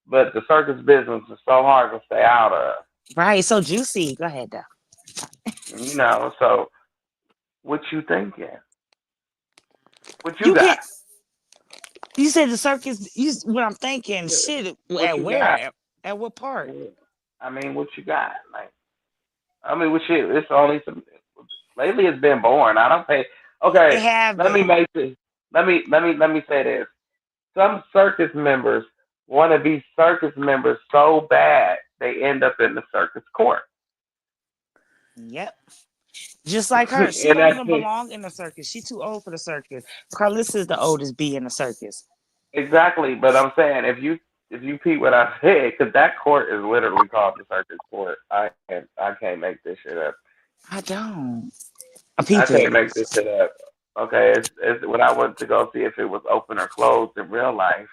but the circus business is so hard to stay out of, Right. So juicy. Go ahead, though. you know. So what you thinking? What you You got? can't. You said the circus. What I'm thinking. Yeah. Shit. What At you where? got? At what part? I mean, what you got? Like, I mean, what shit? It's only some. Lately, it's been boring. I don't pay. It Okay, have let me been. make this. Let me say this. Some circus members want to be circus members so bad they end up in the circus court, Yep. Just like her. She and don't that's even just, belong in the circus. She too old for the circus. Carlissa is the oldest bee in the circus. exactly. But I'm saying if you peep what I said, because that court is literally called the circus court. I can't make this shit up. I don't. I I peep can't it. make this shit up. Okay, it's when I went to go see if it was open or closed in real life.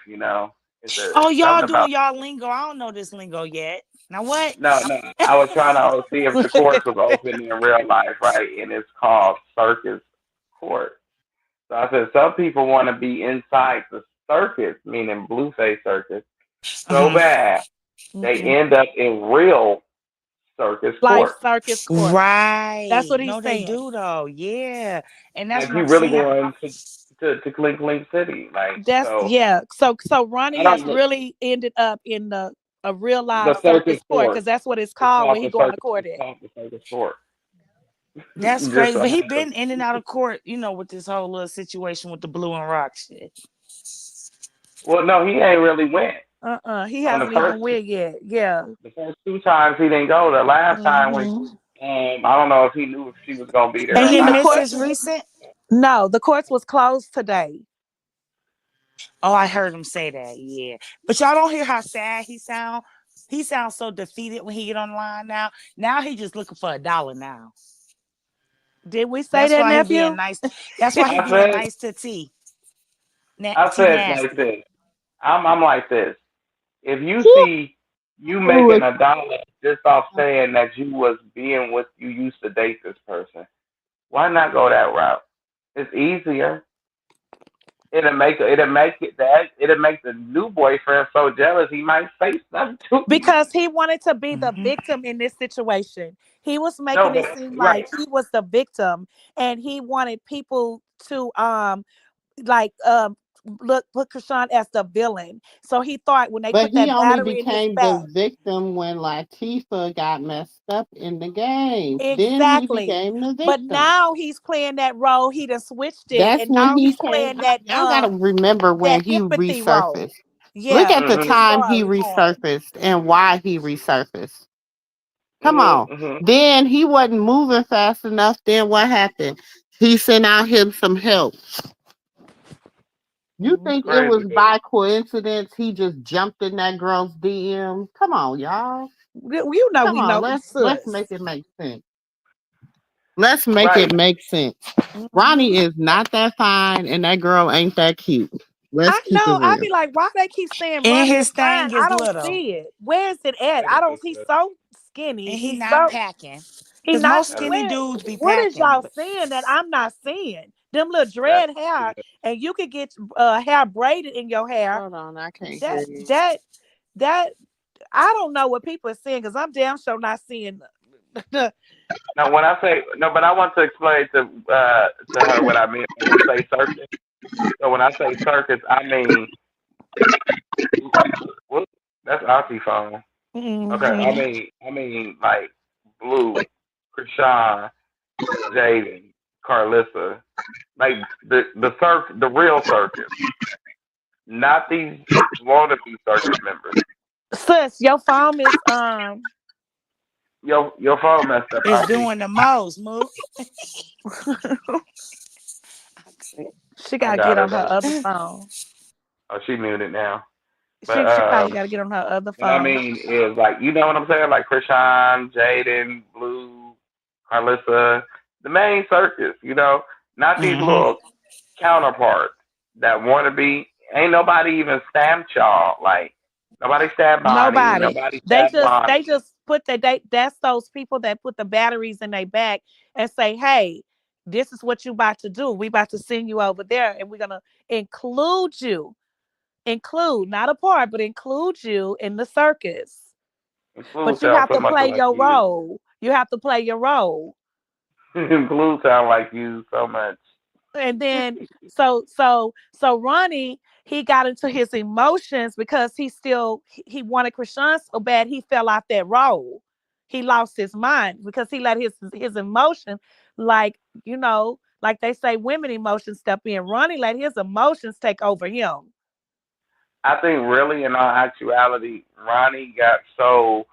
Oh, It's y'all something doing about. y'all lingo. I don't know this lingo yet. Now what? No, no. I was trying to see if the courts was open in real life, right? And it's called circus court. So I said some people want to be inside the circus, meaning Blueface circus, so Uh-huh. bad they Mm-mm. end up in real circus Life court. circus court. That's Right. what he's No, they saying. do though. Yeah. And that's Like what you I'm really saying. going to Clink Clink City, like That's so. yeah. So I Ronnie has don't know really ended up in the a real live the circus circus court court. because that's what it's It's called called when he the going to circus. court It's at. called the circus court. That's Just crazy. so But he happens. been in and out of court, with this whole little situation with the blue and rock shit. Well, no, he ain't really went He on the hasn't even first win yet. Yeah. the first two times he didn't go. The last time when Hmm. I don't know if he knew if she was gonna be there And or See then the not. court. Mrs. Recent. No, the courts was closed today. Oh, I heard him say that. Yeah. But y'all don't hear how sad he sound. He sounds so defeated when he get online now. Now he just looking for $1 now. Did we say That's that, why he being nephew? nice. That's why he I being said nice to T. I T said like nasty. this. I'm like this. If you She see you do making it. $1 just off saying that you used to date this person, why not go that route? It's easier. it'll make the new boyfriend so jealous he might say something to you. Because he wanted to be the Mhm. victim in this situation. He was No, making but it seem like right. he was the victim, and he wanted people to like look put Krishan as the villain. So he thought when they But put he that only battery in his became the back. victim when Latifah got messed up in the game. Then he Exactly. became the But victim. now he's playing that role. He done switched it, That's and when now he he's came. playing that Y'all got to remember when he empathy role. resurfaced. Look Yeah, at the with the Mhm. time he sorry part. resurfaced and why he resurfaced. Come Mhm. on. Mhm. Then he wasn't moving fast enough. Then what happened? He sent out him some help. You Mhm. think it Crazy was dude. by coincidence he just jumped in that girl's DM? Come on, y'all. You know Come we on, know let's sus. make it make sense. Let's make Right. it make sense. Ronnie Mhm. is not that fine, and that girl ain't that cute. Let's I keep it know. I real. be like, why they keep saying And Ronnie is his fine? thing I is don't little. see it. Where is it at? That I is don't. just He's so skinny. And he He's not so. packing. He Because not. most that is skinny Where? dudes be What is packing. y'all But seeing that I'm not seeing? Them little that. dread hair, and you could get hair braided in your hair. Hold on, I can't hear That you. that that. I don't know what people are seeing because I'm damn sure not seeing. Now, when I say no, but I want to explain to her what I mean when we say circus. So when I say circus, I mean what? That's Auntie phone. Okay, I Mhm. mean like Blue, Krishan, Jaden, Carlissa, like the real circus, not these wannabe circus members. Sis, your phone is Your phone messed up, it's Auntie. doing the most, move. she I gotta get got her on her though. other phone. Oh, she muted now. But She probably gotta get on her other what I phone. mean is like you know what I'm saying, like Krishan, Jaden, Blue, Carlissa, the main circus. You know, not these Mm-hmm. little counterparts that want to be. Ain't nobody even stamped y'all. Like nobody stamped Bonnie. Nobody. Nobody They stamped just they Lonnie. just put that's those people that put the batteries in their back and say, hey, this is what you about to do. We about to send you over there and we're gonna include you. Include, not a part, but include you in the circus. Include But you sound have so to much play like your you. role. You have to play your role. Include sound like you so much. And then so Ronnie, he got into his emotions because he wanted Krishan so bad he fell out that role. He lost his mind because he let his emotion, like like they say women emotions step in. Ronnie let his emotions take over him. I think really in all actuality, Ronnie got so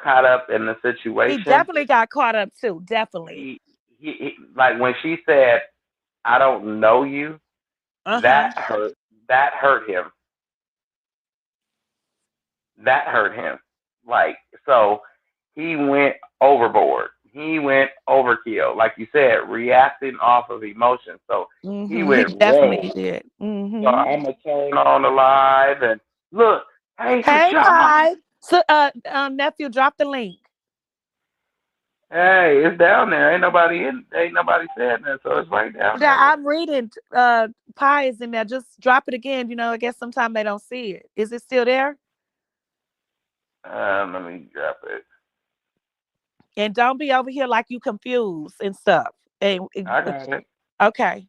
caught up in the He situation. definitely got caught up too. Definitely. He, he like when she said, "I don't know you," Uh-huh. that hurt. That hurt him. That hurt him. Like so, he went overboard. He went overkill. Like you said, reacting off of emotion. So he Mm-hmm. He went definitely wrong. did. So Mm-hmm. I'm gonna turn on the live and look. Hey, Hey, Krishan. Pie. So nephew, drop the link. Hey, it's down there. Ain't nobody said that, so it's right down Yeah, there. Look. I'm reading Pie is in there. Just drop it again. I guess sometimes they don't see it. Is it still there? Let me drop it. And don't be over here like you confused and stuff. I got it. Okay.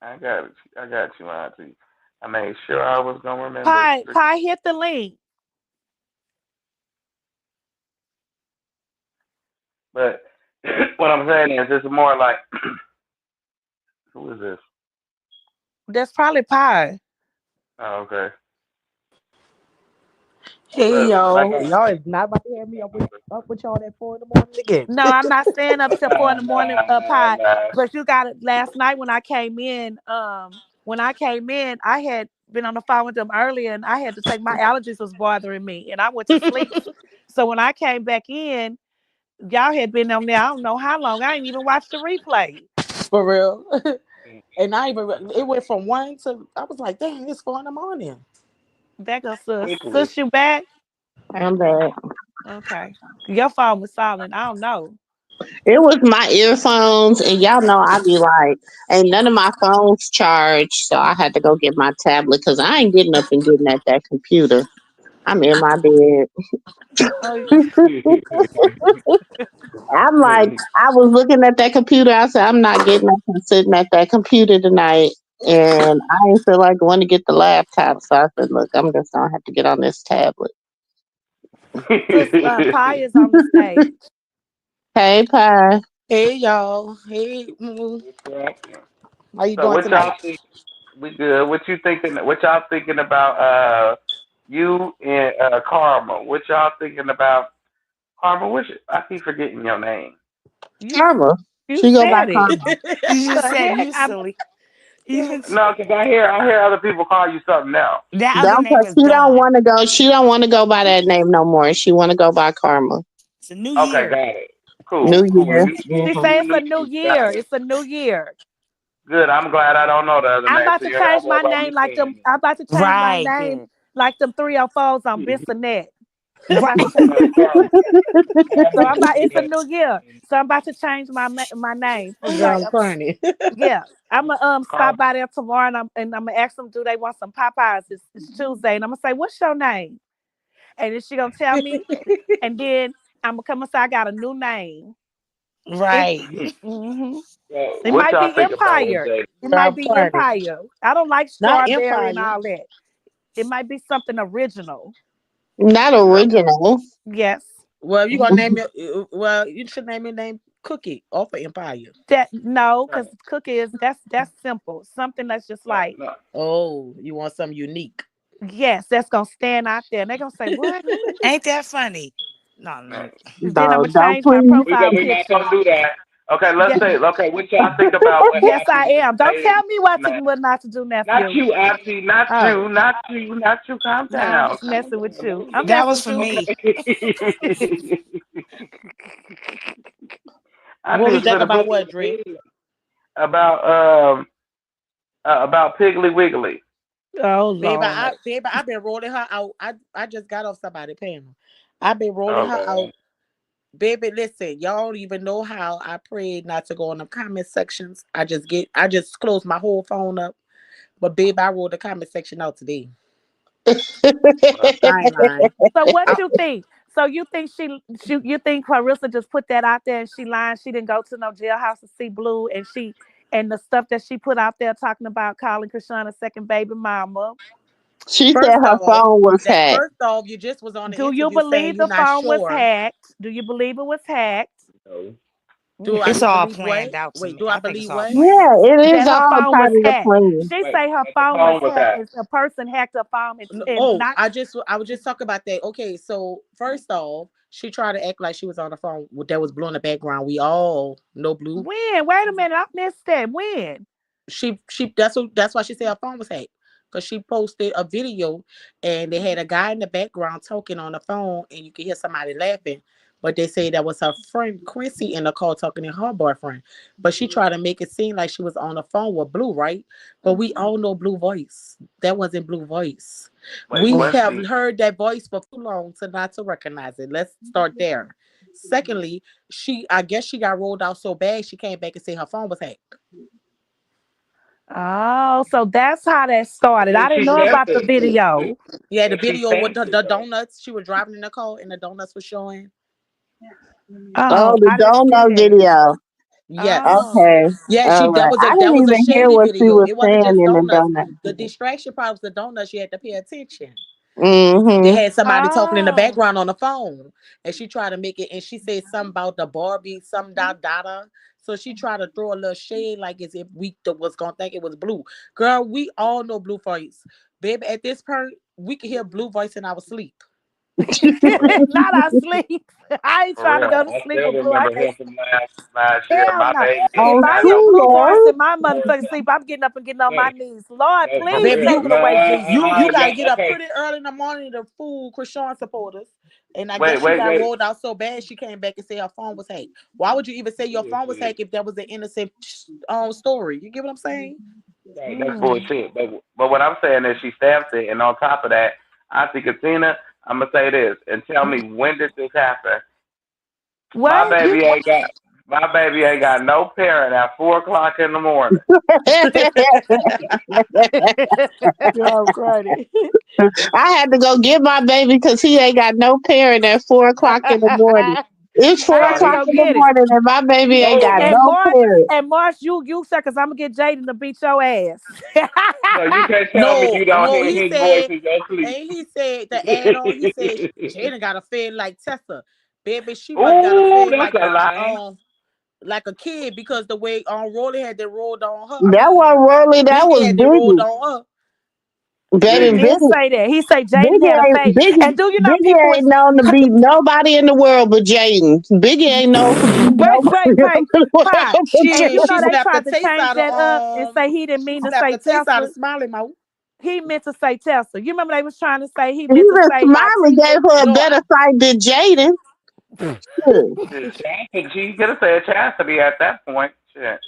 I got it. I got you, Auntie. I made sure I was gonna remember. Pie, hit the link. But what I'm saying is, it's more like, who is this? That's probably Pie. Oh, okay. Hey But like, yo, y'all is not about to have me up with y'all at 4 in the morning again. No, I'm not staying up till 4 in the morning, nah, Pie. nah. But you got it last night when I came in, I had been on the phone with them earlier and I had to take my allergies was bothering me and I went to sleep. So when I came back in, y'all had been on there, I don't know how long. I ain't even watched the replay. For real. And I even it went from 1 to I was like, dang, it's 4 in the morning. That goes sis. Quickly. Sis, you back? I'm back. Okay. Your phone was silent. I don't know. It was my earphones, and y'all know I be like, ain't none of my phones charged, so I had to go get my tablet because I ain't getting up and getting at that computer. I'm in my bed. Oh, I'm like, I was looking at that computer. I said, I'm not getting up and sitting at that computer tonight. And I didn't feel like going to get the laptop. So I said, look, I'm just going to have to get on this tablet. Sis Pie is on the stage. Hey, Pie. Hey y'all. Hey, how you So doing what tonight? y'all think? We good. What you thinking? What y'all thinking about? You and Karma. What y'all thinking about? Karma, I keep forgetting your name. You Karma. you She go by said it. Karma. You just The said heck? you silly. You No, because I hear other people call you something else. that other Don't, name cause is she don't Dawn. want to go. She don't want to go by that name no more. She want to go by Karma. It's a new Okay, year. got it. New Cool, cool. Year. She Hmm. said You it's new a new you got year. it. It's a new year. Good. I'm glad I don't know the other I'm name, about so to you're not change worried my about name me like them. saying I'm about to change my Right, name good. like them 304s on Bissonnette. I'm about to it. change. Karma. So Karma I'm is about. It's a good. new year. So I'm about to change my name from like Girl, I'm crying. yeah. I'm gonna Karma. stop by there tomorrow and I'm gonna ask them do they want some Popeyes. It's Tuesday and I'm gonna say what's your name and then she gonna tell me and then I'm gonna come and say I got a new name. It Right. hmm it What might y'all be think about what Empire. Jay? It Girl, might I'm be crying. Empire. I don't like Not strawberry and Empire. all that. It might be something original. Not No. original. Yes. Well, if you gonna hmm name it, well, you should name your name Cookie off of Empire. That no, No. because cookie is that's simple. Something that's just No. like No. Oh, you want something unique? yes, that's gonna stand out there. And they're gonna say, what? Who is Ain't that funny? No, No. no. then I'm gonna Don't change my please. profile We not picture. gonna do that. Okay, let's Yeah, say. Okay, what y'all think about what yes, I happened with am. Don't Jay tell and me what to Nah, what not to do, not nephew. you, Auntie, not Oh, you, not you, not you. Calm no, I'm down. just Calm messing with down. you. Don't I'm do That messing was with for you. me. that. Okay. What Auntie we was think gonna about put what, Dre? about about Piggly Wiggly. Oh Baby, Lord. I've been rolling her out. I just got off somebody panel. I've been rolling her Okay. out. Baby, listen, y'all don't even know how I prayed not to go in the comment sections. I just closed my whole phone up. But babe, I rolled the comment section out today. Well, I ain't lying. So what I, you think? So you think you think Clarissa just put that out there and she lying? She didn't go to no jailhouse to see Blue and she and the stuff that she put out there talking about calling Krishan a second baby mama. She said first her off, phone was hacked. you just was on the Do you interview saying believe you're the not phone was sure. hacked? Do you believe it was hacked? no. It's Do I all believe what? planned out to Wait, me. do I I think it's believe all what? planned. Yeah, it is That her all phone part was of the hacked. plan. She Wait, say her but the phone was phone was hacked. that. It's a person hacked her phone and Oh, not I was just talking about that. Okay, so first off, she tried to act like she was on the phone that was blue in the background. We all know blue. when. Wait a minute, I missed that. When? That's why she said her phone was hacked. Because she posted a video and they had a guy in the background talking on the phone and you could hear somebody laughing. But they say that was her friend Quincy in the call talking to her boyfriend. But she tried to make it seem like she was on the phone with Blue, right? But we Mhm. all know Blue voice. That wasn't Blue voice. Wait, We have Quincy. heard that voice for too long to not to recognize it. Let's start there. Secondly, I guess she got rolled out so bad she came back and said her phone was hacked. Oh, so that's how that started. I And didn't she know sent about the it. video. Yeah, the And she video with sent it the though. donuts. She was driving in the car and the donuts were showing. Oh, Oh, the I didn't see donut that. video. Yes. Oh, Okay. Yeah, All right. I that didn't was a even hear shady what she video. was It wasn't saying just in the donuts. donut The video. distraction part was the donuts. You had to pay attention. They Mm-hmm. had somebody talking in the oh, background on the phone, and she tried to make it. And she said something about the Barbie, some da. So she tried to throw a little shade, like as if was gonna think it was Blue. Girl, we all know Blue voice, baby. At this point, we can hear Blue voice in our sleep. not I sleep. I ain't For trying to real. go to I sleep still with Blue. I remember can't. him from last year. Hell My no. baby If Oh, ain't I got hear no Blue clue. voice Lord. in my motherfucking sleep, I'm getting up and getting on my No, knees. Lord, no, for please Baby, real. take it No, away, Jesus. you no, gotta get up okay. pretty early in the morning to fool Krishan supporters. And I guess Wait, she wait, got wait. rolled out so bad she came back and said her phone was hacked. Why would you even say your phone was hacked if that was an innocent story? You get what I'm saying? Right, that's Mm. bullshit. But what I'm saying is she stamped it, and on top of that, Auntie Katina, I'm gonna say this and tell me when did this happen? My What? baby ain't got My baby ain't got no parent at 4 o'clock in the morning. Girl, credit. I had to go get my baby because he ain't got no parent at 4 o'clock in the morning. It's four I had to So o'clock go in the get it. morning and my baby ain't got And no March, parent. you said, cause I'm gonna get Jaden to beat your ass. so you can't tell me No, you don't no, hear he his voice said, in your sleep. and he said the add on. He said Jada got a feel like Tessa, baby. She must got a Ooh, feel that's a lie. like a kid because the way Rolly had that rolled on her. I That mean, wasn't Rolly, that Biggie was had that rolled Biggie. on He Baby, Biggie. did Biggie, say that. He said Jaden Biggie had a ain't fake. And do you know people Biggie was ain't known to beat nobody in the world but Jaden. Biggie ain't known to beat nobody wait, in the world Pop. but And her. you Jaden. know She they slapped the tried to taste change out of that up and say he didn't mean to slapped say the taste out of Tesla. Smiley Mouth. He meant to say Tesla. You remember they was trying to say he meant to Even say Smiley Latifah. gave her a No, better fight than Jaden. Shit. She could have said chastity at that point. Shit.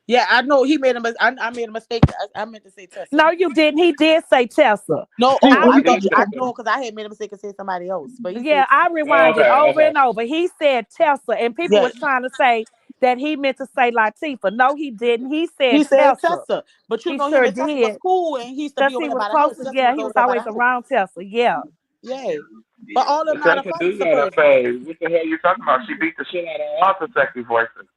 yeah, I know he made a I made a mistake. I meant to say Tessa. No, you didn't. He did say Tesla. No, She, oh, I He I re- did thought say I so. know because I had made a mistake and said somebody else, but he yeah, said I Oh, rewinded okay, over okay. and over. He said Tesla, and people yeah. was trying to say that he meant to say Latifah. No, he didn't. He He said said Tesla. Tessa, but you He know him sure and Tessa was did. cool, and he used to Because be over he there was by the house. closer. Tessa Yeah, was he over was there by always the house. around Tesla. Yeah. Yeah, but all them not a Tessa do fighter got a person. phase. What the hell you talking about? She beat the shit out of all the sexy voices.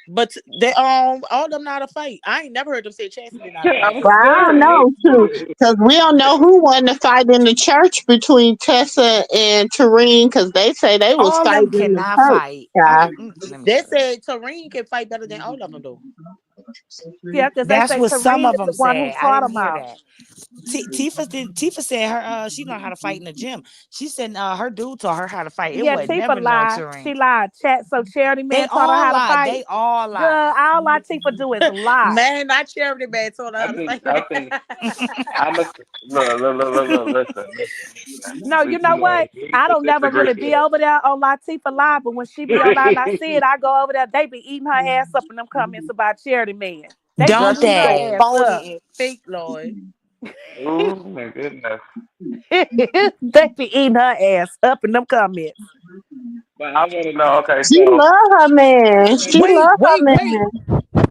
But they all them not a fight. I ain't never heard them say chastity not a Yeah, I fight. was well, I don't know, too, saying. because we don't know who won the fight in the church between Tessa and Tareen, because they say they was All fighting them in the cannot church. fight. Yeah. Let me They shut up. said Tareen can fight better than all of them though. Yeah, because they That's say what some Tareen of is them the one who said. I taught didn't him hear out. that. Tifa said her she know how to fight in the gym. She said her dude taught her how to fight. It Yeah, was Tifa never no lied. Turing. She lied. So Charity They Man taught her all how to lied. fight. They all Girl, lied. all Tifa do is lie. Man, not charity man told her how to I fight. think, I'm a, listen. No, you know We what? agree I to don't never disagree really be here. over there on Latifah Live, but when she be on live and I see it, I go over there. They be eating her ass up in them comments about Charity Man. They be Girl, Don't she's eating so her they? ass up. phony and fake, Lord. Oh my goodness. They be eating her ass up in them comments. But I want to know. Okay, She so love her man. wait a She minute. Wait, love her wait, wait. man.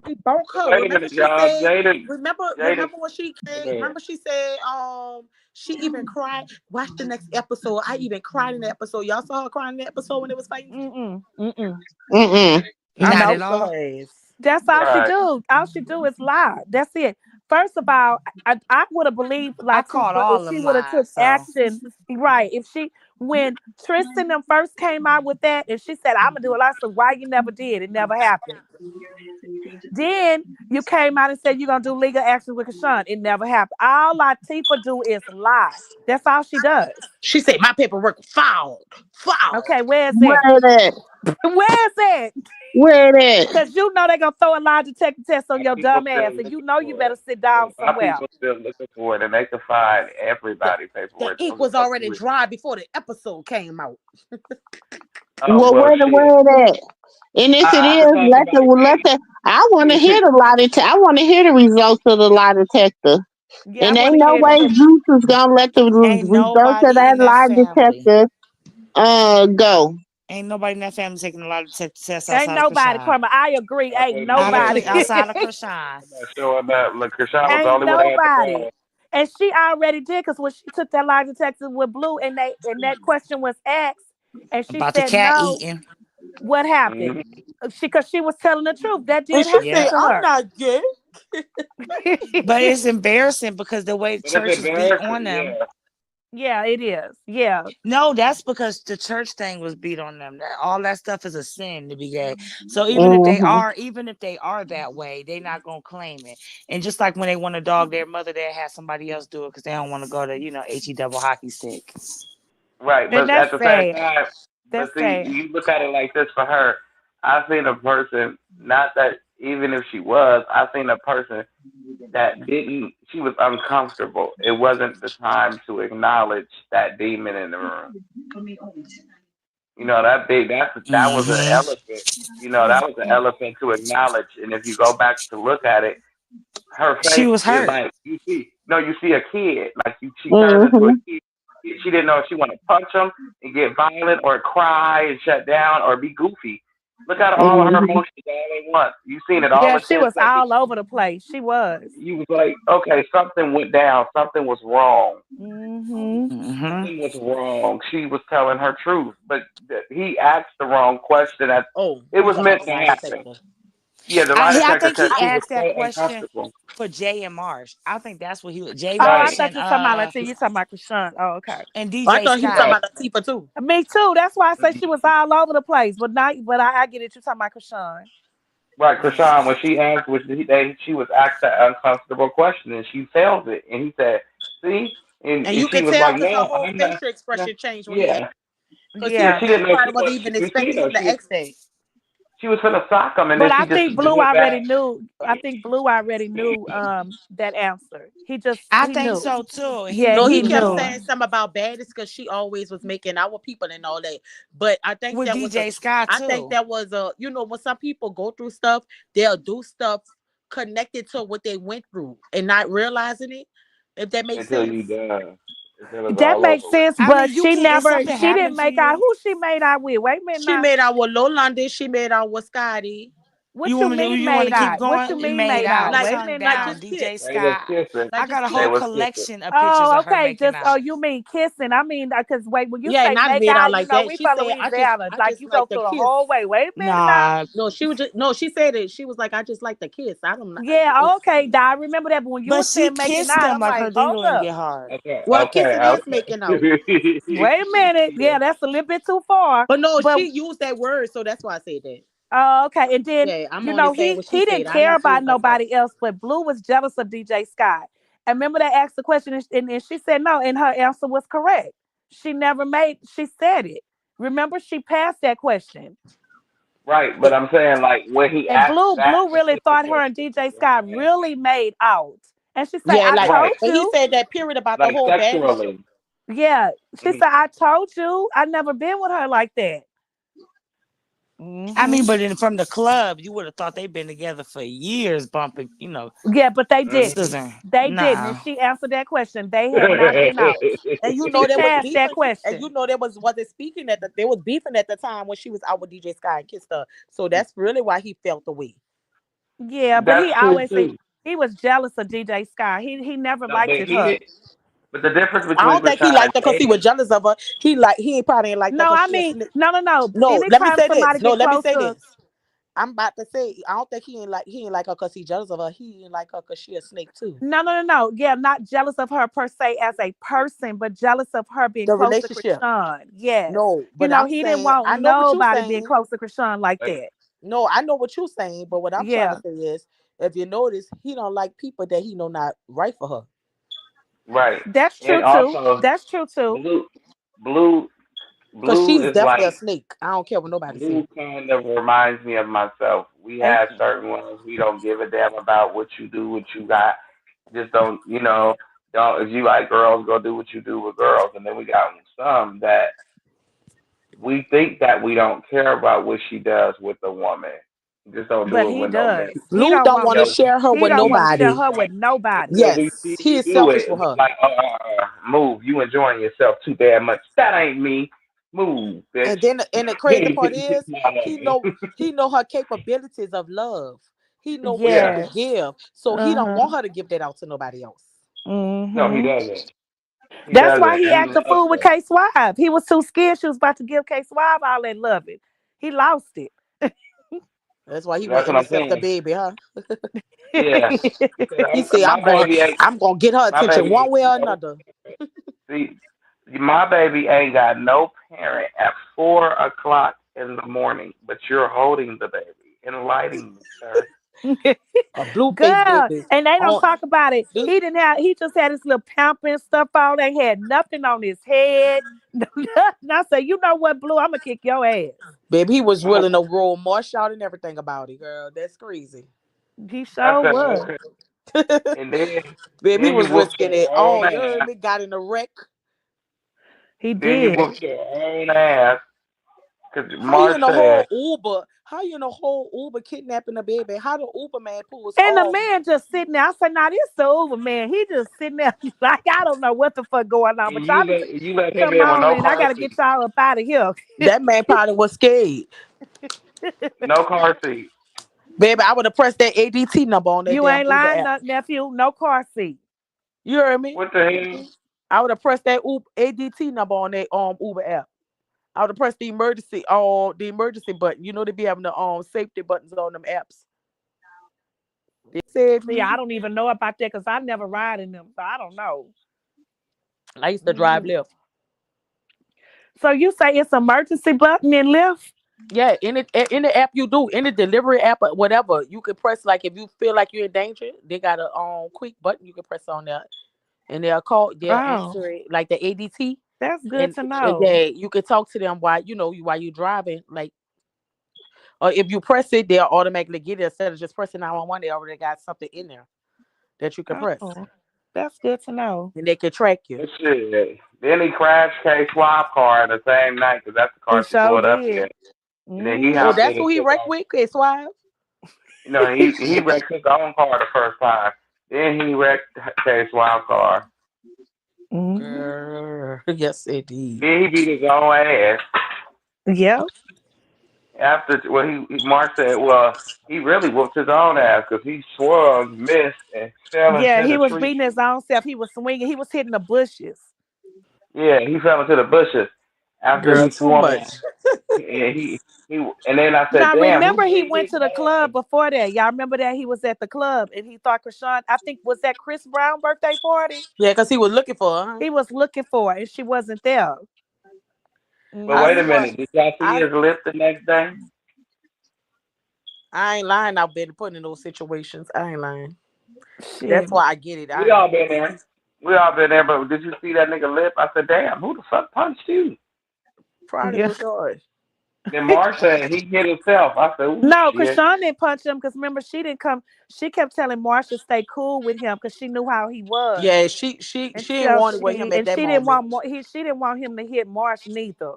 He broke her. Wait a Remember minute, she y'all. said. Jaden. Remember when she came. Okay. Remember she said. She even cried. Watch the next episode. I even cried in the episode. Y'all saw her crying in the episode when they was fighting. Mm-mm. Mm-mm. Mm-mm. I Not at Nope. spoke to all. her ass. That's all she Right. do. All she do is lie. That's it. First of all, I would have believed I caught Latifah if all she them would have took lies. So action. Right. If she when Tristan them first came out with that and she said, I'm gonna do it, I said, why you never did? It never happened. Then you came out and said you're gonna do legal action with Kashawn. It never happened. All Latifah do is lie. That's all she does. She said my paperwork filed. Filed. Okay, where is it? Where it at? Where is it? Where it at? Because you know they're gonna throw a lie detector test on Our your people dumb still ass, and you looking know you for better it. sit down Our somewhere. people still looking for it, and they can find The, everybody the paperwork. ink Don't get was fucked already with. dry before the episode came out. Oh Well, well, shit. where it at? And if it I is, can talk about let it. the. I want to hear Hey, the lie detector. I want to hear the results of the lie detector. Yeah, I And want ain't to no hear way it too. Zeus is gonna let the ain't results of nobody that in that lie family. detector go. Ain't nobody in that family taking a lot of tests Ain't outside of nobody, Krishan. Karma. I agree. I Ain't think you Out of know nobody. shit. outside of Krishan. I'm not showing up. Look, Krishan was the Ain't only one that had the nobody. ball. And she already did because when she took that lie detector with Blue and that question was asked, and she About the said cat no, eating. what happened? Mm-hmm. Because she was telling the truth. That And did she happen said, Yeah. to I'm her. not gay. But it's embarrassing because the way the But it's churches beat on embarrassing, them. yeah. Yeah, it is. Yeah. No, that's because the church thing was beat on them. All that stuff is a sin to be gay. So Mm-hmm. even if they are that way, they're not gonna claim it. And just like when they want to dog their mother, they have somebody else do it because they don't want to go to he double hockey stick. Right, And but at that's the same sad. time, but That's see, sad. you look at it like this for her. I seen a person, not that even if she was, I seen a person that didn't. She was uncomfortable. It wasn't the time to acknowledge that demon in the room. You know that big. That was an Mm-hmm. elephant. You know that was an elephant to acknowledge. And if you go back to look at it, her She face was is hurt. like you see a kid. Like she turns into a Mm-hmm. kid. She didn't know if she want to punch him and get violent or cry and shut down or be goofy. Look at all of her Mm-hmm. emotions all at once. You seen it all Yeah, in she 10 was seconds. all over the place. She was. You was like, okay, something went down. Something was wrong. Mm-hmm. Mm-hmm. Something was wrong. She was telling her truth, but he asked the wrong question. That Oh, it you was talking about meant the to lie happen. detector? Yeah, the lie I detector think because he she was asked that so question uncomfortable. for Jay and Marsh. I think that's what Jay Oh, I Marsh Right, thought you were talking about like you talking about Krishan. Oh, okay. and I DJ thought he was talking Scott. right. about Latifah too. Me too. That's why I say she was all over the place. But not. But I get it. You talking about Krishan. Right, Krishan, when she asked, she was asked that uncomfortable question, and she failed it. And he said, "See," And and you she could was tell like, because her "No, whole I'm not." facial No. expression changed when he asked. Yeah, Because yeah. she, Yeah. She she didn't know. probably She wasn't was. even You see, expecting though, him to ask that. she was gonna sock him, and But then I she think just Blue went already back. knew. I think Blue already knew that answer. I He think knew. so too. He Yeah, No, knew he he he was kept knew. saying going something about Baddies because she always was making our people and all that. But I think with that was a, DJ Scott I think too. that was a, when some people go through stuff, they'll do stuff connected to what they went through and not realizing it. If that makes Until you sense. done. Until it's That all makes over with. sense, I but mean, you she can if never. something She didn't happened to make out you. who she made out with. Wait a minute She now. made out with Low London. She made out with Scotty. What you mean You want made to keep out? What you going? It mean made made out? out, Like, Wait a tongue minute like now. down, just DJ kiss. They was Scott. kissing. I Like got just a They whole kiss. was kissing. collection of pictures Oh, of her okay. making Just oh, out. you mean kissing? I mean, because wait, when you Yeah, say not make made out out, like that. we She from said, Louisiana. I Like just you go like the through the kiss. whole way. Wait a minute now. Nah, No, she said it. She was like, I just like the kiss. I don't know. Yeah, okay, Di. I remember that, but when you but were she saying making kissed out, them I'm like like, her hold dingling up. get hard. Okay, Well, okay, kissing is making out. Wait a minute. yeah. Yeah, that's a little bit too far. But no, But she used that word, so that's why I said that. okay, and then Yeah, I'm only saying what she he said. didn't I care ain't about saying myself. nobody else, but Blue was jealous of DJ Scott. And remember that asked the question, and she said no, and her answer was correct. She never made. She said it. Remember, she passed that question. Right, but I'm saying like when he And asked that Blue really specific thought her and question, DJ Scott really made out. And she said, Yeah, I like, right, told but he you. said that period about the like whole baddies. sexually. Yeah. She Mhm. said, I told you. I never been with her like that. I Hmm. mean, but from the club, you would have thought they've been together for years, bumping, Yeah, but they didn't. scissor. They didn't. And Nah. she answered that question. They had not been out. And you She know there was passed that beefing, and you question. know there wasn't speaking at the they was beefing at the time when she was out with DJ Sky and kissed her. So that's really why he felt the way. Yeah, but That's he true always said too. he was jealous of DJ Sky. He never No, liked but it he her. did. But the difference I between don't think he Krishan and liked her because he was Jay, jealous of her. He ain't probably ain't like that No, because I she a mean, snitch. no. No, let me Anytime say this. somebody No, get let me close say to this. I'm about to say I don't think he ain't like her because he jealous of her. He ain't like her because she a snake too. no. Yeah, not jealous of her per se as a person, but jealous of her being The close to relationship. Krishan. Yes. No, but I'm He didn't saying want I know what you nobody being saying. close to Krishan like like, that. No, I know what you're saying, but what I'm trying to Yeah. say is, if you notice, he don't like people that he know not right for her. right, That's and true too. also That's true too. blue, blue, Cause blue she's is definitely a like snake. I don't care what nobody say. blue. Kind of reminds me of myself. We And have certain ones we don't give a damn about what you do, what you got. Just don't, don't. If you like girls, go do what you do with girls. And then we got some that we think that we don't care about what she does with a woman. Just don't but do it he with no man. does. He Blue don't don't want want to Until share her he with don't want to share nobody. her with right, nobody. until we see Yes, he you is do selfish it, with we her. like, move. You enjoying yourself too damn much. That ain't me. Move, bitch. And the crazy part is he Yeah. know he know her capabilities of love. He know what she Yeah. could Yes. give. So he don't Uh-huh. want her to give that out to nobody else. No, he Hmm. doesn't. He That's why doesn't. he He acted loves fool with her. K Swive. He was too scared she was about to give K Swive all that loving. He lost it. That's why he went That's and what I'm intercept the saying. baby, huh? Yeah. He said, He said, my baby ain't, I'm gonna get her my attention baby one ain't way got or no, another. see, my baby ain't got no parent at 4 o'clock in the morning, but you're holding the baby. Enlightening me, sir. A blue face Girl, baby. and they don't Oh, talk about it. this He just had his little pampering stuff on. They had nothing on his head. Nothing. I said, you know what, Blue? I'm gonna kick your ass. baby, he was I, willing to roll more shout and everything about it, girl. That's crazy. He I sure said, was. okay. And Baby, he then you was whooped risking your it. own Oh, you heard ass. me? Got in a wreck. He Then you did. whooped your own ass. Because How you Mark in the whole said, Uber? How you in the whole Uber kidnapping a baby? How the Uber man pulls And the off? man just sitting there. I said, now this is over, man. He just sitting there like I don't know what the fuck going on. But and y'all need to you let him come in with on no and I car gotta get seat. y'all up out of here. That man probably was scared. No car seat. Baby, I would have pressed that ADT number on that You damn ain't Uber lying, app. nephew. No car seat. You heard me? What the hell? I would have pressed that ADT number on that Uber app. I would have pressed the emergency button. You know they be having the safety buttons on them apps. They saved See, I me. don't even know about that because I never ride in them, so I don't know. I used to drive Mhm. left. So you say it's emergency button in Lyft? Yeah, in the app you do, any delivery app or whatever, you can press like if you feel like you're in danger, they got a quick button you can press on there, and they'll Oh, answer it like the ADT, that's good and to know. they you can talk to them while you driving, like, or if you press it, they'll automatically get it instead of just pressing 911. They already got something in there that you can press, Oh, that's good to know. and they can track you. This shit. Then he crashed K Swap car the same night because that's the He car she sure pulled up did. in. And then he Oh, hopped that's in and who he took wrecked off. with, K-Swive? He wrecked his own car the first time. Then he wrecked K Swap car. Mm-hmm. Girl, yes, indeed. Then he beat his own ass. Yep. After, Mark said, well, he really whooped his own ass because he swerved, missed, and fell Yeah, into he the was tree. beating his own self. He was swinging. He was hitting the bushes. Yeah, he fell into the bushes after Girl, he too swung. much. And and then I said, Now damn, who remember he beat went his to the club ass? before that. Y'all remember that he was at the club and he thought Krishan, I think was that Chris Brown birthday party? Yeah, because he was looking for her. Huh? He was looking for her and she wasn't there. But I wait a knew Mm-hmm. what minute, did y'all see I his lip the next day? I ain't lying. I've been put in those situations. I ain't lying. That's Shit. why I get it. We all been there. We all been there, but did you see that nigga lip? I said, damn, who the fuck punched you? Probably Yeah. for sure. Then Mark said he hit himself. I said, ooh, No, shit. Krishan didn't punch him because remember she didn't come. She kept telling Marsha stay cool with him because she knew how he was. Yeah, she And ain't so wanted with him at that she didn't moment. want she didn't want him to hit Marsh neither.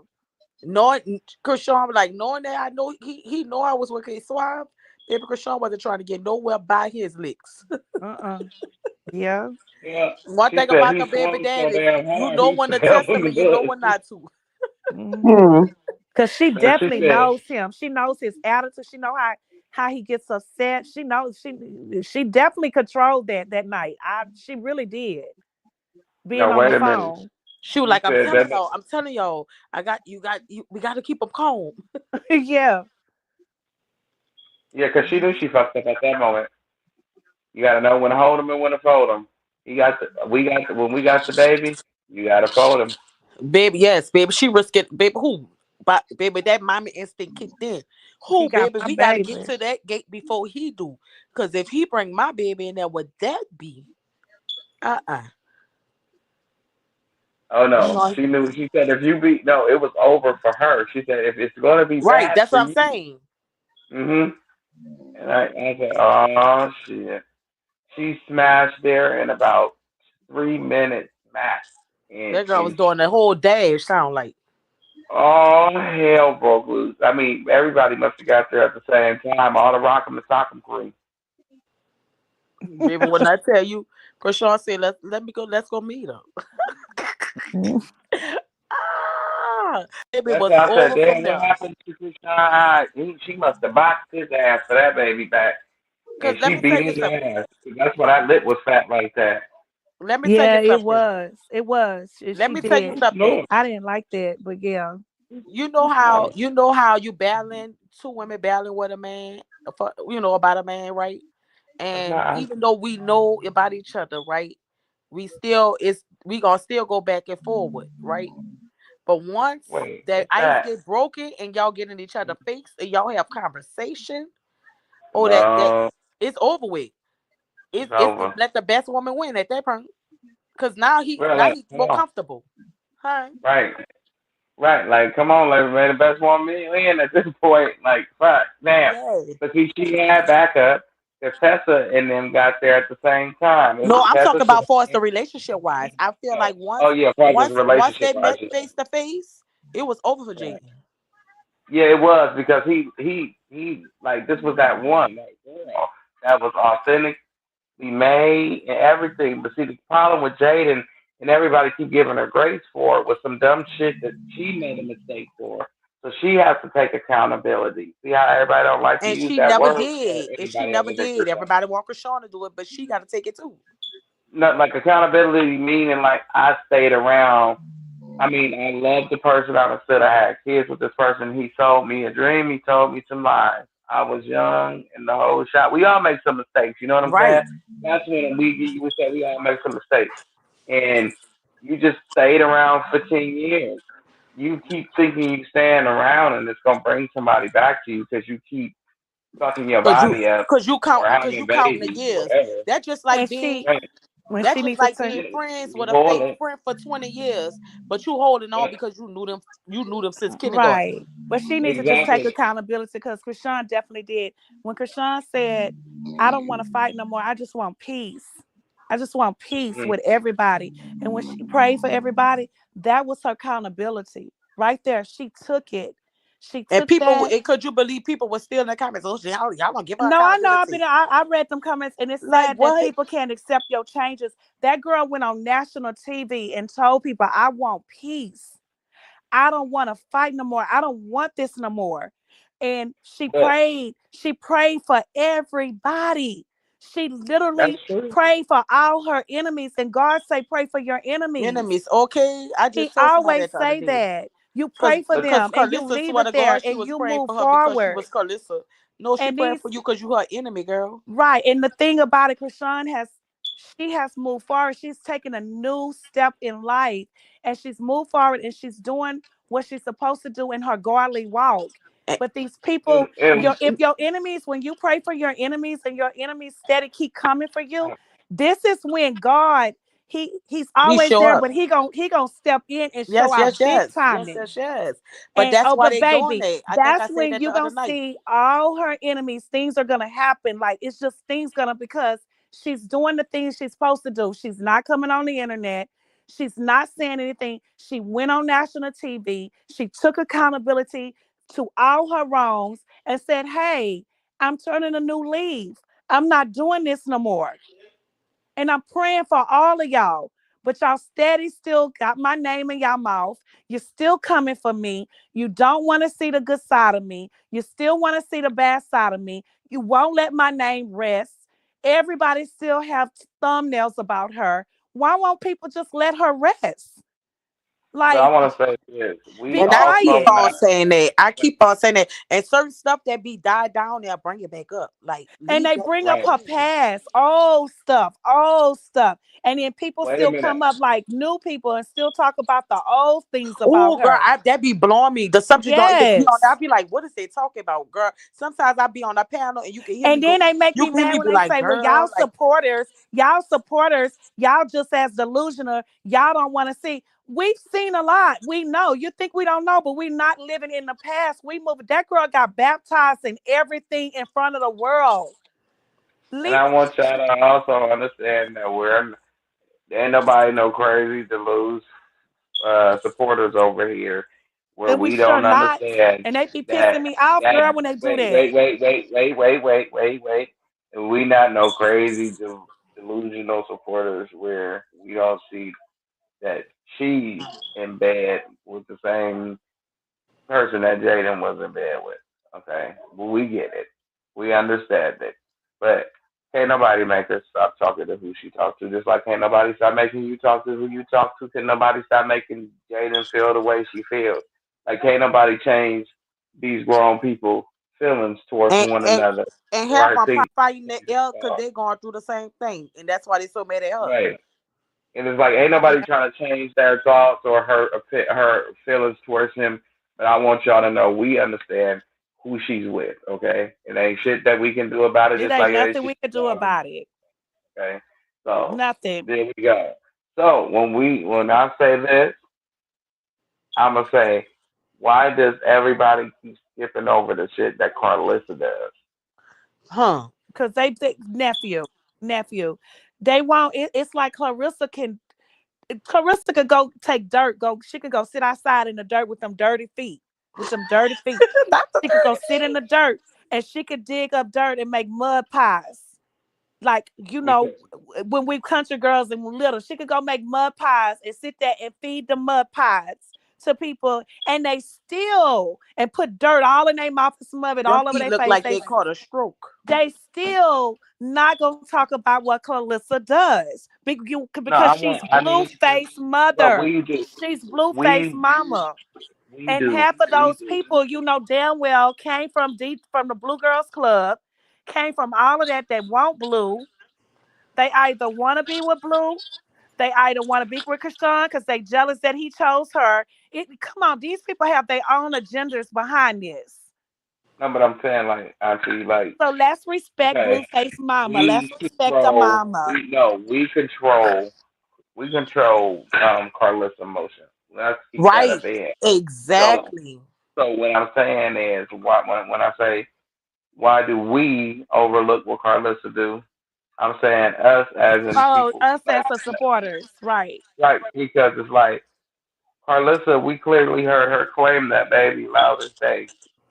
Knowing Krishan, like knowing that I know he know I was with K-Swab, baby Krishan wasn't trying to get nowhere by his licks. Uh-uh. Yeah. Yeah. One She thing said about the he baby swung so daddies, damn you hard know he when to fell test in them the and you know when bush. not to. Mm-hmm. Cause she So she definitely said, knows him. She knows his attitude. She know how he gets upset. She knows she definitely controlled that night. She really did. Being no, on the wait a minute. phone. She was She like, I'm said telling that, y'all, we got to keep them calm. Yeah. yeah, because she knew she fucked up at that moment. You got to know when to hold him and when to fold him. When we got the baby, you got to fold him. Baby, yes, baby, she risked it. Baby, who? But baby, that mommy instinct kicked in. He Who, got baby? my We got to get baby. to that gate before he do. Because if he bring my baby in there, would that be? Uh-uh. Oh You no, know, she knew. She said if you beat, no, it was over for her. She said if it's gonna be right? bad That's for what I'm you, saying. mhm. And I said, oh shit. She smashed there in about 3 minutes max, That girl was and doing the whole dash. Sound like all hell broke loose. I mean, everybody must have got there at the same time. All the Rock'em and Sock'em crew. baby. When I tell you, Krishan said, let me go. Let's go meet her. Ah, baby That's was why I said, over from damn, what there. happened to Krishan? She must have boxed his ass for that baby back, Cause and she beat his ass. That's why that lip was fat like that. let me tell Yeah, you it something. was. It was. Let She me tell you did. something. No, I didn't like that, but yeah. You know no, how you battling two women battling with a man for about a man, right? that's And not. even though we know about each other, right? We gonna still go back and forward, right? But once Wait, that what's ice that? get broken and y'all get in each other face and y'all have conversation, oh that No, it's over with. it's It's over. let the best woman win at that point. Cause now he We're now like, he's come more on, comfortable. Huh? right, right. Like, come on, like, man, the best one win at this point. Like, fuck, damn. Yeah. But see, she had backup. Because Tessa and them got there at the same time. It was No, I'm Tessa. talking about for us the relationship wise. I feel like Oh yeah, probably the once relationship they wise. met face to face, it was over for Right. Jaden. Yeah, it was because he like this was that one like girl that was authentically made and everything. But see, the problem with Jaden and everybody keep giving her grace for it was some dumb shit that she made a mistake for. So she has to take accountability. See how everybody don't like to And use she that never word? did. And she Everybody never other than did. Krishan. Everybody want Krishan to do it, but she got to take it too. Not like accountability meaning like I stayed around. I mean, I loved the person. I understood I had kids with this person. He told me a dream. He told me some lies. I was young and the whole shot. We all make some mistakes. You know what I'm saying? Right. That's when we say we all make some mistakes. And you just stayed around for 10 years. You keep thinking you stand around and it's going to bring somebody back to you because you keep fucking your Cause you, body up or cause having you counting the babies or years. whatever. That's just like And being, she Right. when that's she just needs to like turn being friends You with a boil fake it. friend for 20 years, but you holding on because you knew them since kindergarten. right. But she needs to just take Exactly. accountability because Krishan definitely did. When Krishan said, I don't want to fight no more, I just want peace. I just want peace Mm. with everybody. And when she prayed for everybody, that was her accountability. Right there. She took it. She And took people, that. and could you believe people were still in the comments? Oh, y'all don't give her No, I know. accountability. I read them comments, and it's Like sad that what? people can't accept your changes. That girl went on national TV and told people, "I want peace. I don't want to fight no more. I don't want this no more." And she But prayed. She prayed for everybody. She that's literally true. prayed for all her enemies. And God say, "Pray for your enemies." Enemies. Okay, I He just told somebody always that the other say day. that. You Cause, pray for But cause them, and you Carlissa leave swear it to there, God, she and was you praying move for her because she forward. was Carlissa. No, she And praying these for you because you her enemy, girl. Right. And the thing about it, Krishan she has moved forward. She's taken a new step in life and she's moved forward and she's doing what she's supposed to do in her godly walk. And, But these people, and if your enemies, when you pray for your enemies and your enemies steady keep coming for you, this is when God, he's he always show there, up. but he gonna step in and show Yes, out yes, big yes, yes, timing. yes, yes. But And that's oh, why but they doing baby, that. I think I that's said when that the you're other gonna night. see all her enemies. Things are gonna happen. Like it's just things gonna because she's doing the things she's supposed to do. She's not coming on the internet. She's not saying anything. She went on national TV. She took accountability to all her wrongs and said, "Hey, I'm turning a new leaf. I'm not doing this no more." And I'm praying for all of y'all. But y'all steady still got my name in y'all mouth. You're still coming for me. You don't want to see the good side of me. You still want to see the bad side of me. You won't let my name rest. Everybody still have thumbnails about her. Why won't people just let her rest? but I Like, want to say this: we be And I keep also quiet. on have. saying that. I keep on saying that. And certain stuff that be died down there, bring it back up. Like And leave they that. bring up Right. her past, old stuff. And then people Wait a still minute. come up like new people and still talk about the old things about Oh, girl, her. that be blowing me. The subject don't even be on there. I Yes. be like, what is they talking about, girl? Sometimes I be on a panel and you can hear me And go. then they make You me can hear mad me when be they like, say, well, girl, like, y'all just as delusional. Y'all don't want to see. We've seen a lot. We know. You think we don't know, but we're not living in the past. We move. That girl got baptized and everything in front of the world. And Le- I want y'all to also understand that ain't nobody no crazy to lose supporters over here, where and we we sure don't not. understand And they be that pissing me off, that girl, when they do wait that. wait wait wait wait wait wait wait wait, and we not no crazy delusional supporters where we don't see that she's in bed with the same person that Jaden was in bed with. Okay, well, we get it, we understand it, but can't nobody make her stop talking to who she talks to. Just like can't nobody stop making you talk to who you talk to. Can nobody stop making Jaden feel the way she feels? Like can't nobody change these grown people feelings towards and one and, another and or half her them things. fighting the L because they going through the same thing, and that's why they so mad at her. Right. And it's like ain't nobody trying to change their thoughts or her feelings towards him. But I want y'all to know we understand who she's with. Okay, it ain't shit that we can do about it. It Just ain't like it ain't nothing shit we could that do y'all can about do. it. Okay, so Nothing. there we go. So when I say this, I'm gonna say, why does everybody keep skipping over the shit that Carlissa does? Huh? Because they think nephew. They won't. It's like Clarissa could go take dirt. She could go sit outside in the dirt with them dirty feet. With them dirty feet. Not the She could go dirty sit in feet. the dirt and she could dig up dirt and make mud pies. Like, Because when we country girls and we little, she could go make mud pies and sit there and feed the mud pies to people, and they still and put dirt all in their mouth and smother it Them all over feet their look face. like they caught a stroke. They still not gonna talk about what Clarissa does No, because she's I need to, Blueface but mother. we do. She's Blueface We mama. we And do. half of We those do. people, damn well, came from the Blue Girls Club, came from all of that want Blue. They either want to be with Blue, they either want to be with Krishan because they jealous that he chose her. Come on, these people have their own agendas behind this. No, but I'm saying like Auntie, like So let's respect okay, Blueface mama. Let's we respect the control. mama. We no, we control Carlos' emotion. Let's keep that Right. at the end. So Exactly. so what I'm saying is why when I say why do we overlook what Carlissa do? I'm saying us as in Oh, people. us as the supporters, right? Like because it's like Carlissa, we clearly heard her claim that baby loud as day.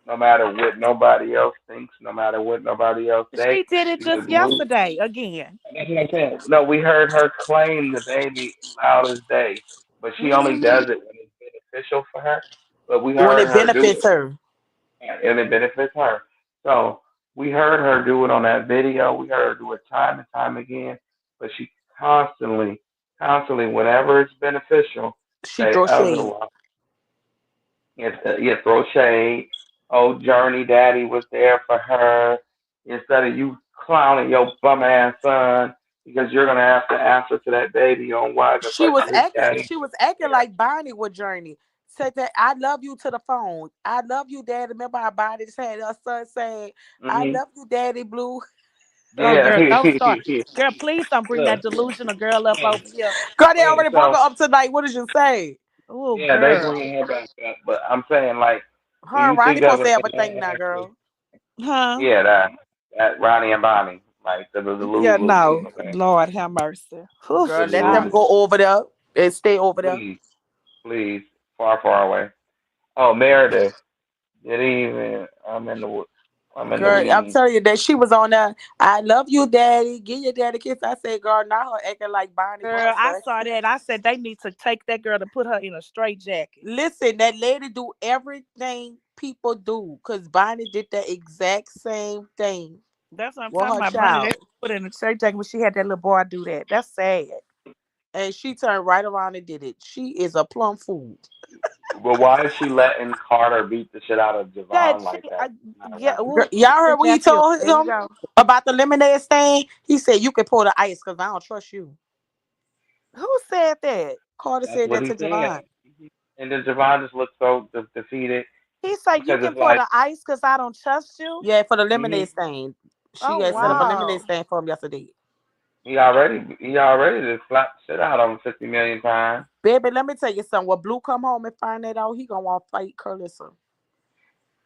No matter what nobody else thinks, no matter what nobody else say, She did it because just yesterday again. that's what I'm saying. No, we heard her claim the baby loud as day, but she only Hmm. does it when it's beneficial for her. But we When heard it her do benefits it, her. and it benefits her. So we heard her do it on that video. We heard her do it time and time again. But she constantly, whenever it's beneficial, She say throw shade. otherwise. You throw shade. Oh, Journey Daddy was there for her. Instead of you clowning your bum ass son because you're gonna have to answer to that baby on why the She fuck was his acting. daddy. She was acting Yeah. like Bonnie with Journey. Said that I love you to the phone. I love you, Daddy. Remember how Bonnie just had her son saying, "I Mhm. love you, Daddy Blue." Oh, Yeah. girl, don't start. Girl, please don't bring Look. that delusional girl up over here. Girl, they Wait. already broke her So up tonight. What did you say? Oh, yeah, they girl. bringing her back up, but I'm saying like, do Her and you Ronnie think that supposed to was have a thing gonna now, actually? girl. Huh? Yeah, that Ronnie and Bonnie, like the Yeah, no. delusional family, Lord have mercy. Whew, the Girl, let them child. go delusional. over there and stay over there. Please, please, far away. Oh, Meredith. Good evening. I'm in the Girl, I'm weeds. telling you that she was on there. I love you, Daddy. Give your daddy a kiss. I said, girl, now her acting like Bonnie with her Girl, I son. saw that. I said they need to take that girl and put her in a straight jacket. Listen, that lady do everything people do. Cause Bonnie did the exact same thing That's what I'm with talking her about, Bunny. They child. put her in a straight jacket when she had that little boy do that. That's sad. And she turned right around and did it. She is a plum fool. But why is she letting Carter beat the shit out of That Javon she, like that? Not yeah. around. Girl, Ooh, y'all his heard what he nephew. told There you him go. about the lemonade stand? He said, you can pour the ice because I don't trust you. Who said that? Carter That's said what that he to said. Javon. And then Javon just looked so defeated He said you because can it's pour like, the ice because I don't trust you. Yeah, for the hmm lemonade stand. She Oh had set up a hmm lemonade wow. stand for him yesterday. he already just slapped the shit out of him 50 million times. Baby, let me tell you something. When Blue come home and find that out, he gonna want to fight Carlissa.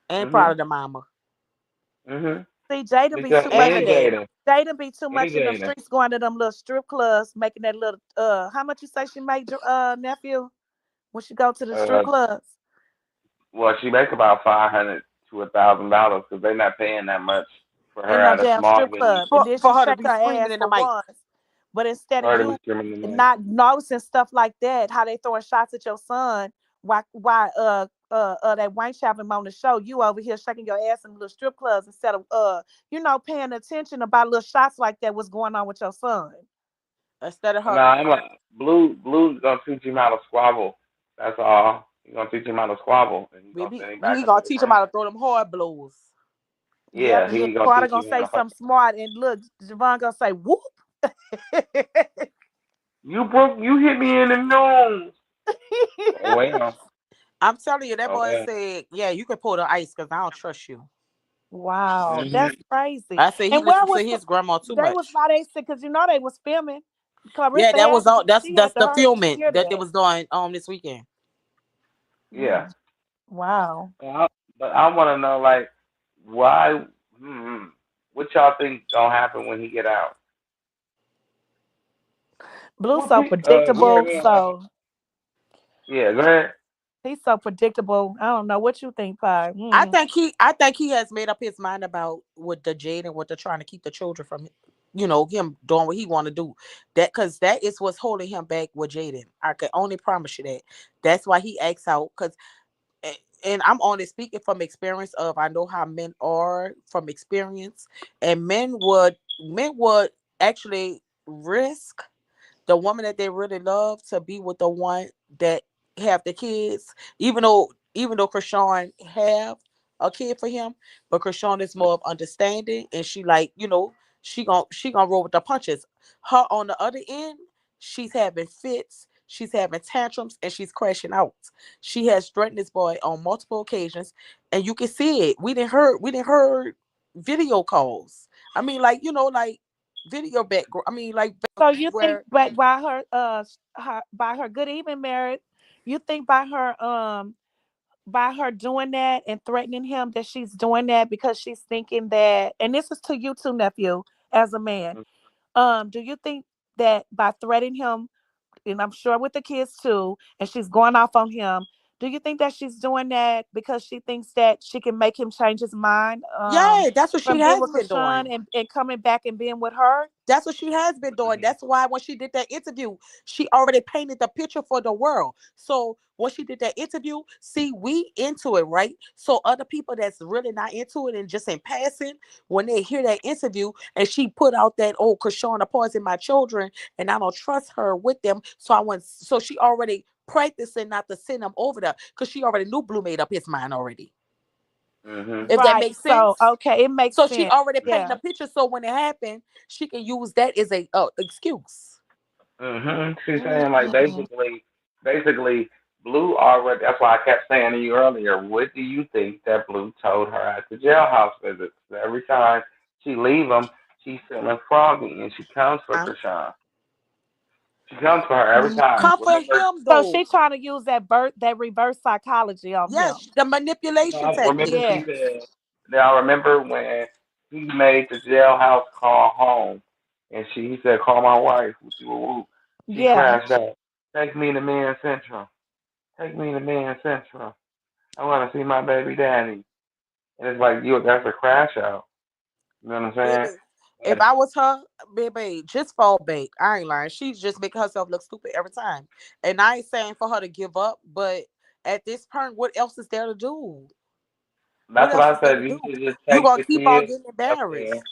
And hmm probably the mama. hmm See, Jaden be Because too And much her and in dad. Jada Jaden be too and much in them Jada. streets, going to them little strip clubs, making that little how much you say she made your nephew when she go to the strip Uh, clubs? well, she makes about $500 to $1,000 because they're not paying that much for her In no at a damn small strip venue club, and then For she her to shake be her screaming ass in the for mic. once. But instead for of her to be you screaming in the mic. not noticing stuff like that, how they throwing shots at your son, why that Wayne Chapman on the show, you over here shaking your ass in little strip clubs instead of paying attention about little shots like that, what's going on with your son. Instead of her. No, I'm like Blue's gonna teach him how to squabble. That's all. He's gonna teach him how to squabble, and he's gonna Baby, send him back he into gonna the teach him how to friendship. throw them hard blows. Yep, Yeah, and then he's gonna Carter teach gonna him say how. something smart, and look, Javon gonna say whoop. You hit me in the nose. Oh well. I'm telling you, that Oh boy well. said, yeah, you can pour the ice because I don't trust you. Wow, Mhm. that's crazy. I said he And where listened to was his grandma too they was much. by they sick because they was filming. Yeah, Clarissa that had was to all be. that's She that's had to the filming hear that they that. was doing this weekend. Yeah. Mm, wow. But I want to know like why. Hmm, what y'all think gonna happen when he get out? Blue's What so Jared predictable. gonna happen? So Yeah, go ahead. he's so predictable. I don't know what you think, Pi. I think he has made up his mind about with the Jade and what they're trying to keep the children from it. him doing what he want to do. That because that is what's holding him back with Jaden. I can only promise you that. That's why he acts out. Because and I'm only speaking from experience of I know how men are from experience, and men would actually risk the woman that they really love to be with the one that have the kids, even though Krishan have a kid for him, but Krishan is more of understanding and she like, she gonna roll with the punches. Her on the other end, she's having fits, she's having tantrums, and she's crashing out. She has threatened this boy on multiple occasions, and you can see it. We didn't heard video calls. I mean, like, like video background. I mean, like So you think where by her good evening married, you think by her doing that and threatening him that she's doing that because she's thinking that, and this is to you too, nephew, as a man. Do you think that by threatening him, and I'm sure with the kids too, and she's going off on him, do you think that she's doing that because she thinks that she can make him change his mind yeah, that's what she from being has with been doing. Krishan and coming back and being with her? That's what she has been doing. That's why when she did that interview, she already painted the picture for the world. So when she did that interview, see, we into it, right? So other people that's really not into it and just in passing, when they hear that interview and she put out that, oh, Krishana poisoned my children and I don't trust her with them. So she already practicing not to send them over there because she already knew Blue made up his mind already. If that Right. makes So sense. okay, it makes So she sense. already painted Yeah. a picture. So when it happened, she can use that as a excuse. She's saying like Mm-mm. basically, Blue already. That's why I kept saying to you earlier. What do you think that Blue told her at the jailhouse visits? Every time she leave them, she's feeling froggy, and she comes for Uh, Krishan. She comes for her every time. Come for Remember, him So though. she trying to use that reverse psychology on him. Yes, the manipulation remember technique. she Yes. said. Now remember when he made the jailhouse call home, and he said, "Call my wife." Woo, woo, woo. She Yeah. crashed out. Take me to Man Central. Take me to Man Central. I want to see my baby daddy. And it's like, that's a crash out. You know what I'm saying? Baby, if And I was her, baby, just fall back. I ain't lying. She's just making herself look stupid every time. And I ain't saying for her to give up, but at this point, what else is there to do? What that's what else I is there said. to You do? should just You take gonna the keep on kids getting up there. embarrassed.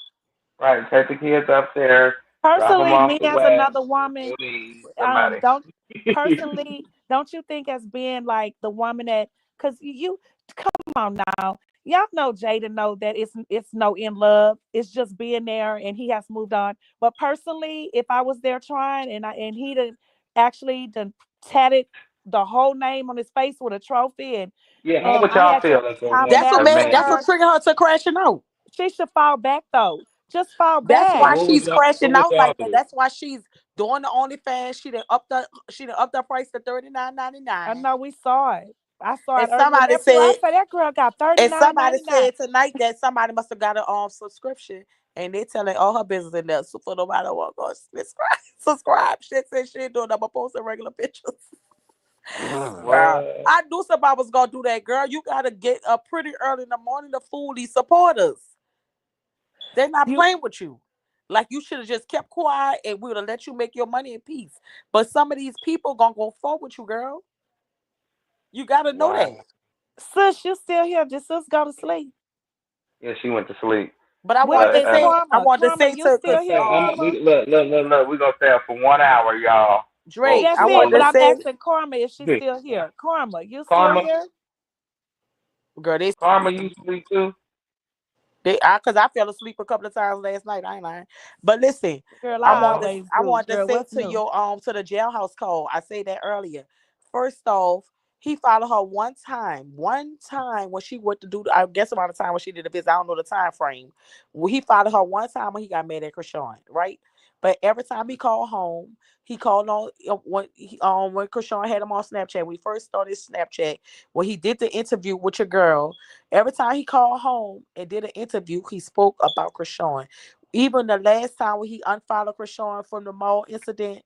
Right, take the kids up there, drop them Personally, off me to as West, another woman, go to somebody. don't personally don't you think as being like the woman that, because you come on now, y'all know Jada know that it's no in love, it's just being there and he has moved on. But personally, if I was there trying and he done actually done tatted the whole name on his face with a trophy, and Yeah, how would I y'all had to feel as a have a woman, That's what as marriage made. with man? That's what her, triggered her to crashing out. she should fall back though. Just fall That's back. why What would she's y'all? What crashing would out y'all like that. do? That's why she's doing the OnlyFans. She done upped the price to I $39.99. know we saw it. I saw it And earlier. somebody Nephew, I said, said that girl got thirty and nine somebody ninety nine. said tonight that somebody must have got an subscription, and they telling all her business in there. So for no matter what, go subscribe. Subscribe. She said she ain't doing nothing but posting regular pictures. Girl, What? I knew somebody was gonna do that. Girl, you gotta get up pretty early in the morning to fool these supporters. They're not You playing with you. Like you should have just kept quiet and we would have let you make your money in peace. But some of these people gonna go forward with you, girl. You gotta know Wow. that. sis, you still here? Did sis go to sleep? Yeah, she went to sleep. But I Where wanted But to is say, Karma? Karma, you look, still here, Karma? look. We gonna stay up for 1 hour, y'all. Drake, That's I it. wanted But to I'm say, asking Karma if she's still here. Karma, you still Karma, here? girl, Karma, you sleep too? cause I fell asleep a couple of times last night. I ain't lying. But listen, Girl, I I wanted to, always I do. wanted to Girl, say what's to new? your to the jailhouse call. I said that earlier. First off, he followed her one time when she went to do. I guess around the time when she did the visit. I don't know the time frame. Well, he followed her one time when he got mad at Krishan, right? But every time he called home, he called on when Krishan had him on Snapchat. When he first started Snapchat, when he did the interview with your girl, every time he called home and did an interview, he spoke about Krishan. Even the last time when he unfollowed Krishan from the mall incident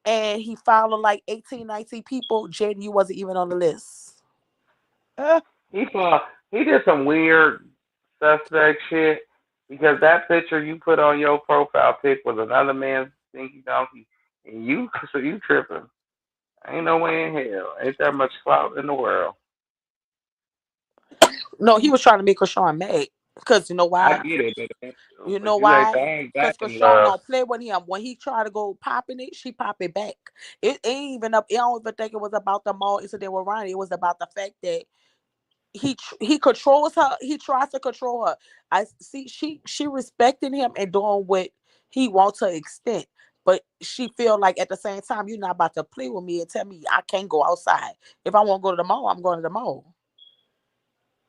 and he followed like 18, 19 people, Jaden, you wasn't even on the list. Uh, He did some weird suspect shit. Because that picture you put on your profile pic was another man's stinky donkey, and you so you tripping. Ain't no way in hell. Ain't that much clout in the world. No, he was trying to make Krishan mad. Because you know I why? get it, You but know you ain't, I why? ain't back Because in Krishan love. don't play with him. When he try to go popping it, she pop it back. It ain't even up. I don't even think it was about the mall incident with Ronnie. It was about the fact that he controls her. He tries to control her. I see she respecting him and doing what he wants to extent. But she feel like at the same time, you're not about to play with me and tell me I can't go outside. If I want to go to the mall, I'm going to the mall.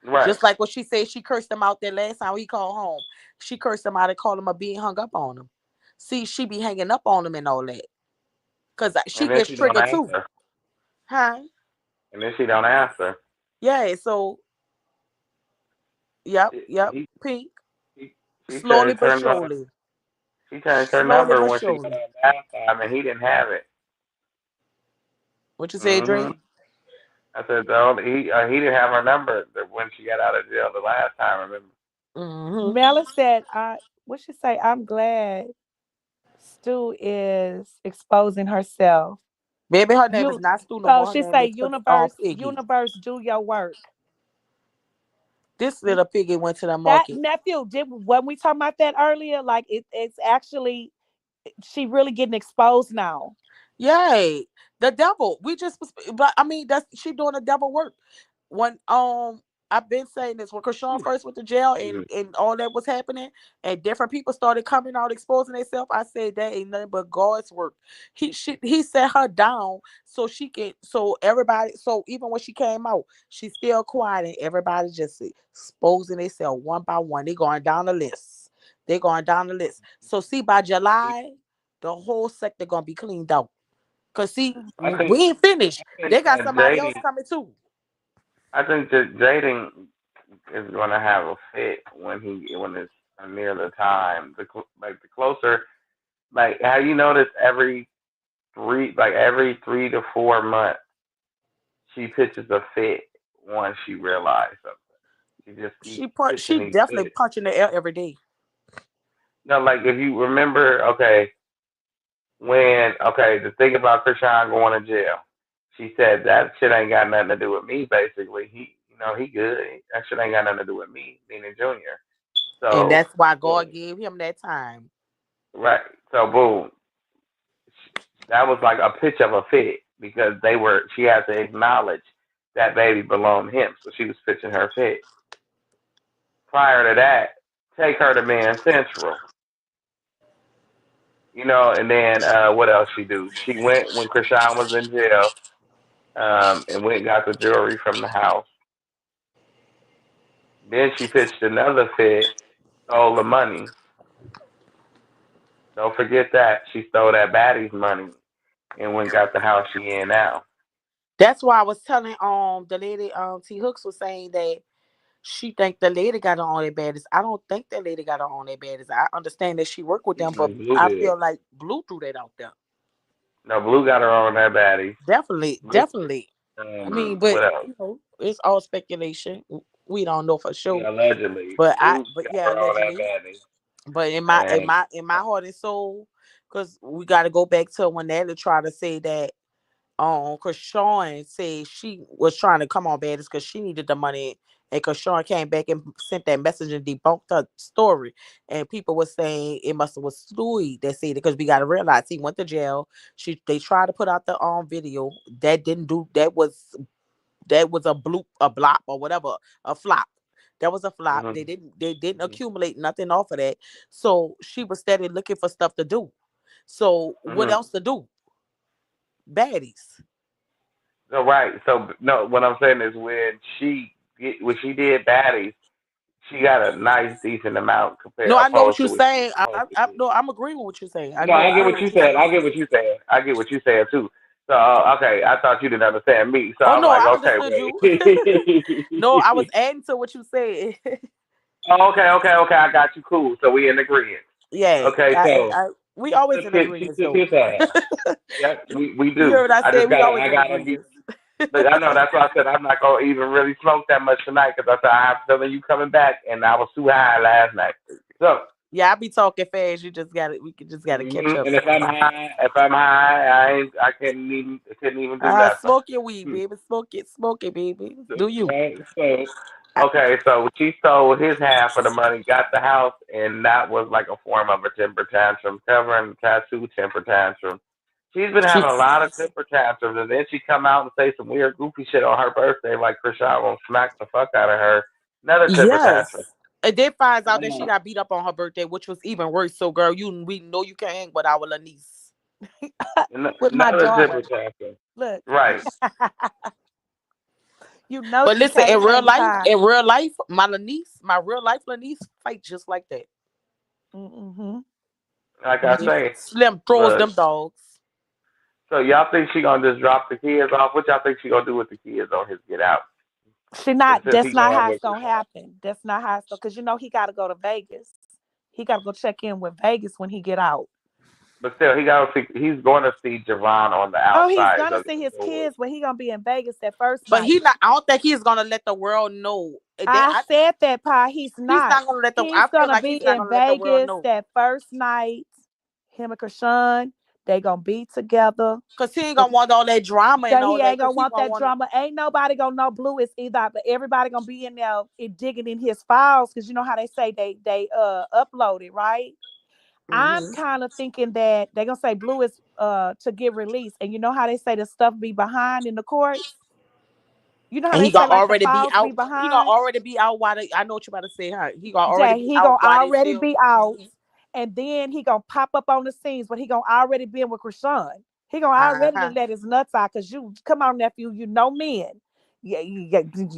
Right. Just like what she said, she cursed him out there last time he called home. She cursed him out and called him a being hung up on him. See, she be hanging up on him and all that. Cause she And then gets she don't triggered too. answer. Huh? And then she don't answer. Yeah, so yep, yep. He, Pink. he, she Slowly changed but her number. surely. She changed her Slowly number but when she got surely. on last time, and he didn't have it. What you say, Hmm. Dre? I said he didn't have her number when she got out of jail the last time. Remember? Mm-hmm. Mela said, what she say? I'm glad Stu is exposing herself. Maybe her name is You not Stu no so more. Her she name say is Piggy. universe, do your work. This little piggy went to the That market. nephew did when we talked about that earlier, like it's actually she really getting exposed now. Yay. The devil. But I mean that's she doing the devil work. When I've been saying this when Krishan first went to jail and all that was happening and different people started coming out exposing themselves, I said that ain't nothing but God's work. He set her down so she can so everybody so even when she came out, she's still quiet and everybody just exposing themselves one by one. They going down the list. They're going down the list. So see by July, the whole sector gonna be cleaned out. Cause see, I we ain't finished. think They got that somebody else coming too. I think that Jaden is going to have a fit when it's near the time. Like the closer, like have you noticed every 3 to 4 months she pitches a fit once she realizes something. She just keeps She pitching these definitely fits. punching the air every day. No, like if you remember, okay, the thing about Krishan going to jail, she said that shit ain't got nothing to do with me. Basically, he good. That shit ain't got nothing to do with me, being a junior. And So that's why God boom, gave him that time. right. So boom, that was like a pitch of a fit because she had to acknowledge that baby belonged to him. So she was pitching her fit. Prior to that, take her to Man Central. And then what else she do? She went when Krishan was in jail, and went and got the jewelry from the house. Then she pitched another fit, stole the money. Don't forget that. She stole that baddie's money and went and got the house she in now. That's why I was telling the lady T Hooks was saying that she think the lady got her on their baddest. I don't think the lady got her on their baddest. I understand that she worked with them, but Blue I did. feel like Blue threw that out there. No, Blue got her on that baddie. Definitely, Blue, definitely. I mean, but what else? it's all speculation. We don't know for sure. Yeah, allegedly. But Blue got yeah, her on that allegedly. baddie. But in my in And my in my heart and soul, because we got to go back to when Natalie tried to say that because Sean said she was trying to come on bad because she needed the money, and because Sean came back and sent that message and debunked her story, and people were saying it must have was Stewie that said it because we got to realize he went to jail. They tried to put out the video that didn't do that was a bloop, a blop, or whatever, a flop. That was a flop. mm-hmm, They didn't accumulate nothing off of that. So she was steady looking for stuff to do. So what mm-hmm. else to do? Baddies. So right. So no, what I'm saying is when she did baddies, she got a nice decent amount compared No, I know what opposed you're to what she was saying. supposed to I get. no, I'm agreeing with what you're saying. I No, know I I get know what what you you're said. saying. I get what you said. I get what you said too. So okay, I thought you didn't understand me. So Oh I'm no, like, I okay, understood you. No, I was wait. adding to what you said. Oh, okay. I got you. Cool. So we in agreement. Yeah, Okay, so we always in she agreement took though. his ass. Yep, we You do. heard what I I said? just We gotta always I in gotta be. agreement. But I know that's why I said I'm not gonna even really smoke that much tonight because I said I have a feeling you coming back, and I was too high last night. So Yeah, I be talking fast. You just got it. We just got to catch up. and if I'm high, I couldn't even do nothing. Smoke your weed, baby. Smoke it, baby. Do you? Right? So she stole his half of the money, got the house, and that was like a form of a temper tantrum, covering the tattoo temper tantrum. She's been She, having a lot of temper tantrums, and then she come out and say some weird, goofy shit on her birthday, like Krishan will smack the fuck out of her. Another temper tantrum. yes. And then finds out that she got beat up on her birthday, which was even worse. So, girl, we know you can't hang with our little niece. With my Another temper daughter. tantrum. Look, Right. you know But she listen, can't hang time. in real life, my real life niece fight just like that. Mm-hmm. Like I If say, Slim throws look. them dogs. So y'all think she gonna just drop the kids off? What y'all think she gonna do with the kids on his get out? Since That's he not going how it's with gonna happen. That's not how it's gonna, because he gotta go to Vegas. He gotta go check in with Vegas when he get out. but still, he's going to see Javon on the Oh, he's outside gonna of the see his door. kids, but he gonna be in Vegas that first But night. I don't think he's gonna let the world know. I said that, Pa. He's He's not. not gonna let the. He's I feel gonna like be he's not in gonna let the world Vegas know. that first night. Him and Krishan, they gonna be together. Cause he ain't gonna want all that drama and So all he that. ain't Cause gonna he want gonna that want. drama. Ain't nobody gonna know Blue is either, but everybody gonna be in there digging in his files, because you know how they say they upload it, right? I'm Mm-hmm. kind of thinking that they're gonna say Blue is to get released, and you know how they say the stuff be behind in the courts. You know how And they he say gonna like the already be files be out. He gonna behind. already be out. I know what you about to say, huh? He gonna already That be he out gonna while they already still. be out, Mm-hmm. and then he gonna pop up on the scenes, but he gonna already be with Krishan. He gonna already Uh-huh. done let his nuts out, because you come on, nephew, you know men. Yeah,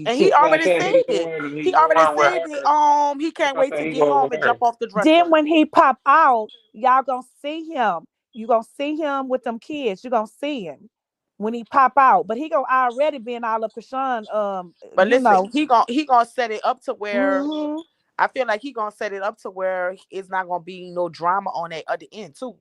And he shit. Yeah, I already said said it. he He already going with said it. her. He That's can't what I wait said to he get going home with and her. jump off the Then dresser. when he pop out, y'all gonna see him. You gonna see him with them kids. You gonna see him when he pop out. But he gonna already been all up Krishan. But You listen, know. he gonna set it up to where Hmm. I feel like he gonna set it up to where it's not gonna be no drama on that other end too.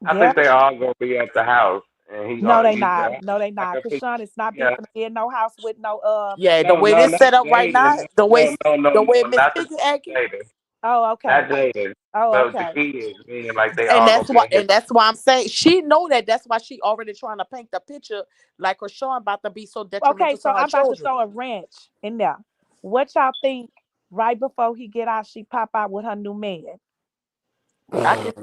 I Yeah. think they all gonna be at the house, and No, they he's not. No, they I not. can picture. Krishan is not Yeah. being in no house with no Yeah, the No, way no, this not set up right Jaden. now, the way No, the way Miss not the Piggy acting, Jaden. Oh, okay. Not Jaden. Oh, But the okay. kids, meaning like they and all gonna be in his. that's why I'm saying she know that. That's why she already trying to paint the picture like her Sean about to be so Okay, detrimental to so her I'm about to children. throw a wrench in there. What y'all think right before he get out, she pop out with her new man? I can